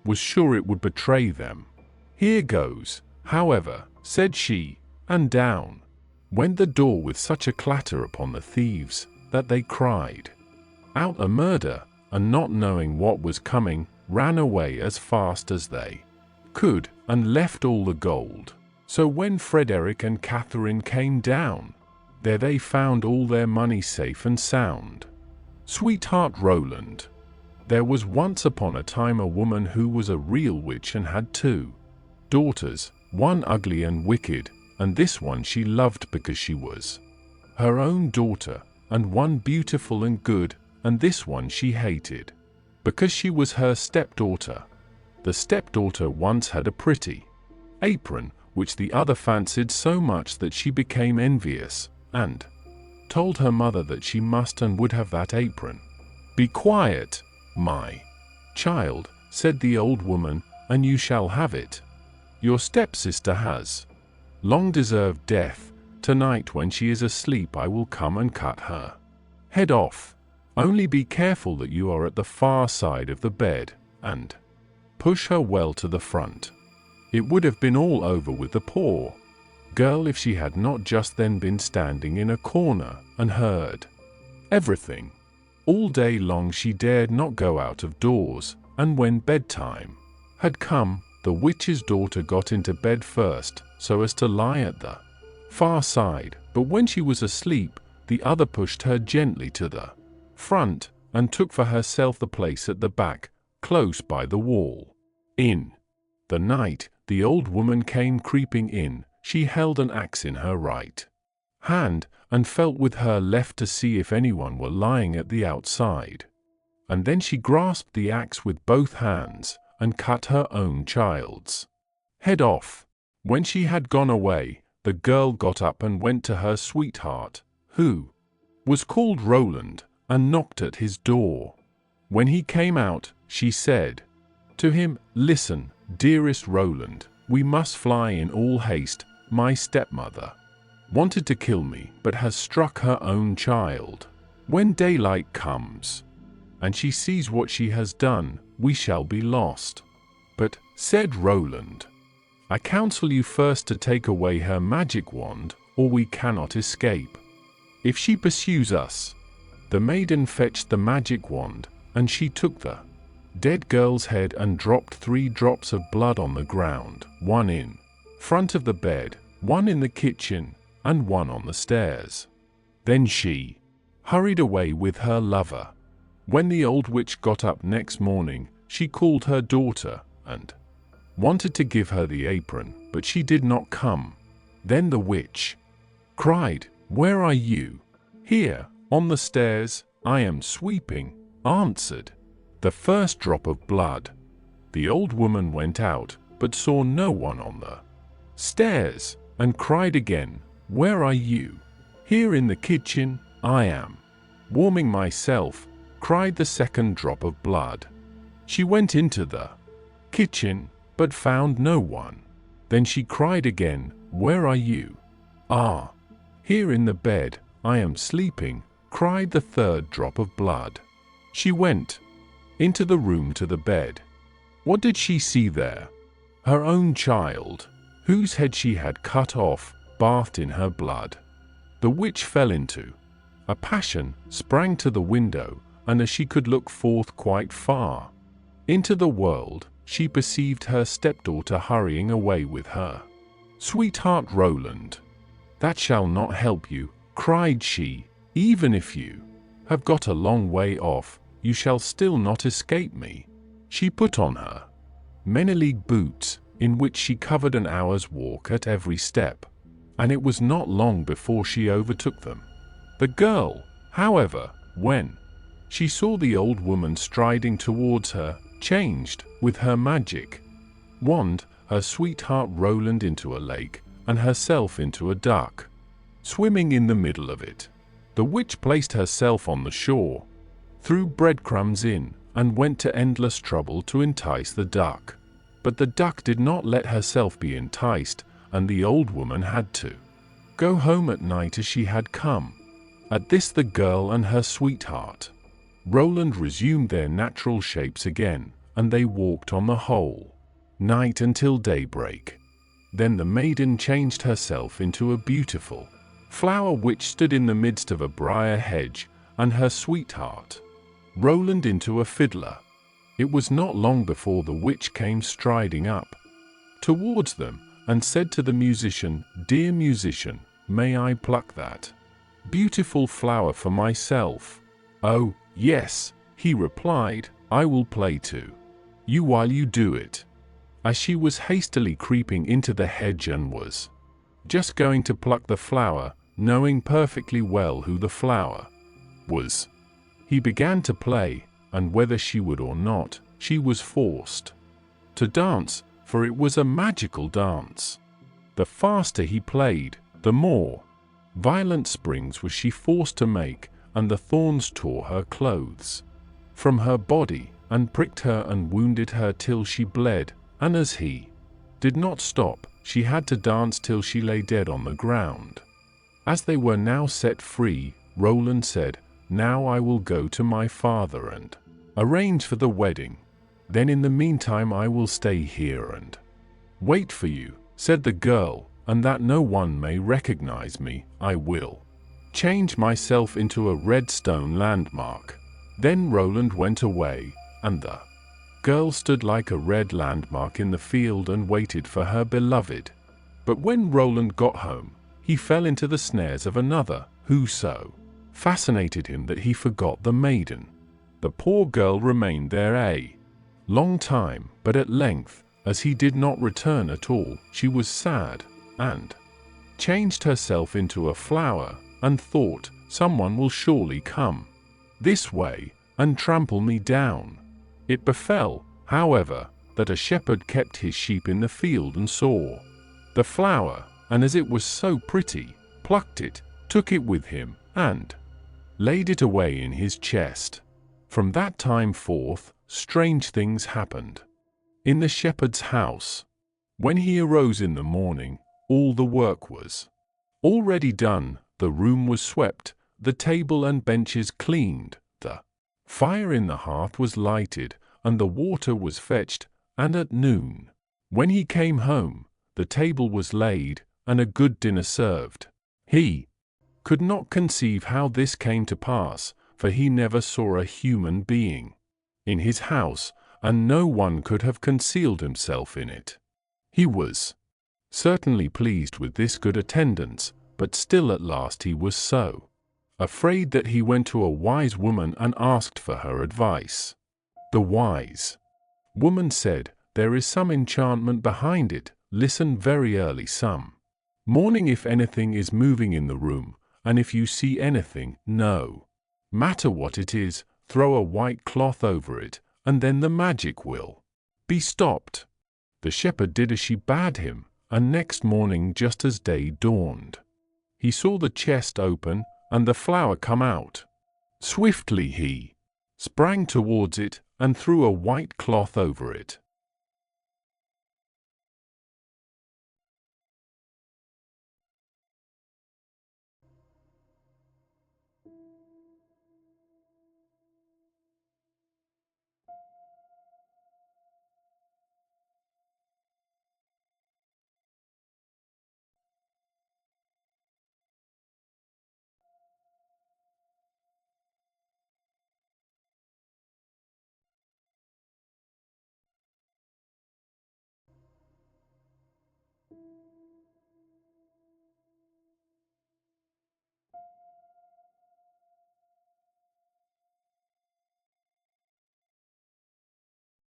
was sure it would betray them. "Here goes, however," said she, and down went the door with such a clatter upon the thieves that they cried out a murder, and not knowing what was coming, ran away as fast as they could, and left all the gold. So when Frederick and Catherine came down, there they found all their money safe and sound. Sweetheart Roland. There was once upon a time a woman who was a real witch and had 2 daughters, one ugly and wicked, and this one she loved because she was her own daughter, and one beautiful and good, and this one she hated because she was her stepdaughter. The stepdaughter once had a pretty apron, which the other fancied so much that she became envious, and told her mother that she must and would have that apron. "Be quiet, my child," said the old woman, "and you shall have it. Your stepsister has long deserved death. Tonight when she is asleep I will come and cut her head off. Only be careful that you are at the far side of the bed, and push her well to the front." It would have been all over with the poor girl if she had not just then been standing in a corner and heard everything. All day long she dared not go out of doors, and when bedtime had come, the witch's daughter got into bed first, so as to lie at the far side, but when she was asleep, the other pushed her gently to the front, and took for herself the place at the back, close by the wall. In the night, the old woman came creeping in. She held an axe in her right hand, and felt with her left to see if anyone were lying at the outside. And then she grasped the axe with both hands, and cut her own child's head off. When she had gone away, the girl got up and went to her sweetheart, who was called Roland, and knocked at his door. When he came out, she said to him, "Listen, dearest Roland, we must fly in all haste. My stepmother wanted to kill me, but has struck her own child. When daylight comes, and she sees what she has done, we shall be lost." "But," said Roland, "I counsel you first to take away her magic wand, or we cannot escape. If she pursues us." The maiden fetched the magic wand, and she took the dead girl's head and dropped 3 drops of blood on the ground, 1 in front of the bed, 1 in the kitchen, and 1 on the stairs. Then she hurried away with her lover. When the old witch got up next morning, she called her daughter and wanted to give her the apron, but she did not come. Then the witch cried, "Where are you?" "Here, on the stairs, I am sweeping," answered the first drop of blood. The old woman went out, but saw no one on the stairs, and cried again, "Where are you?" "Here in the kitchen, I am warming myself," cried the second drop of blood. She went into the kitchen, but found no one. Then she cried again, "Where are you?" "Ah, here in the bed, I am sleeping," cried the third drop of blood. She went into the room to the bed. What did she see there? Her own child, whose head she had cut off, bathed in her blood. The witch fell into a passion, sprang to the window, and as she could look forth quite far into the world, she perceived her stepdaughter hurrying away with her sweetheart Roland. "That shall not help you," cried she. "Even if you have got a long way off, you shall still not escape me." She put on her many-leagued boots, in which she covered an hour's walk at every step, and it was not long before she overtook them. The girl, however, when she saw the old woman striding towards her, changed, with her magic wand, her sweetheart Roland into a lake, and herself into a duck, swimming in the middle of it. The witch placed herself on the shore, threw breadcrumbs in, and went to endless trouble to entice the duck. But the duck did not let herself be enticed, and the old woman had to go home at night as she had come. At this the girl and her sweetheart Roland resumed their natural shapes again, and they walked on the whole night until daybreak. Then the maiden changed herself into a beautiful flower which stood in the midst of a briar hedge, and her sweetheart Roland into a fiddler. It was not long before the witch came striding up towards them, and said to the musician, "Dear musician, may I pluck that beautiful flower for myself?" "Oh, yes," he replied, "I will play to you while you do it." As she was hastily creeping into the hedge and was just going to pluck the flower, knowing perfectly well who the flower was, he began to play, and whether she would or not, she was forced to dance, for it was a magical dance. The faster he played, the more violent springs was she forced to make, and the thorns tore her clothes from her body, and pricked her and wounded her till she bled, and as he did not stop, she had to dance till she lay dead on the ground. As they were now set free, Roland said, "Now I will go to my father and arrange for the wedding. Then in the meantime I will stay here and wait for you," said the girl, "and that no one may recognize me, I will change myself into a red stone landmark." Then Roland went away, and the girl stood like a red landmark in the field and waited for her beloved. But when Roland got home, he fell into the snares of another, who so fascinated him that he forgot the maiden. The poor girl remained there a long time, but at length, as he did not return at all, she was sad, and changed herself into a flower, and thought, "Someone will surely come this way, and trample me down." It befell, however, that a shepherd kept his sheep in the field and saw the flower, and as it was so pretty, plucked it, took it with him, and laid it away in his chest. From that time forth, strange things happened in the shepherd's house. When he arose in the morning, all the work was already done, the room was swept, the table and benches cleaned, the fire in the hearth was lighted, and the water was fetched, and at noon, when he came home, the table was laid, and a good dinner served. He could not conceive how this came to pass, for he never saw a human being in his house, and no one could have concealed himself in it. He was certainly pleased with this good attendance, but still at last he was so afraid that he went to a wise woman and asked for her advice. The wise woman said, "There is some enchantment behind it. Listen very early some morning if anything is moving in the room, and if you see anything, no matter what it is, throw a white cloth over it, and then the magic will be stopped." The shepherd did as she bade him, and next morning just as day dawned, he saw the chest open and the flower come out. Swiftly he sprang towards it and threw a white cloth over it.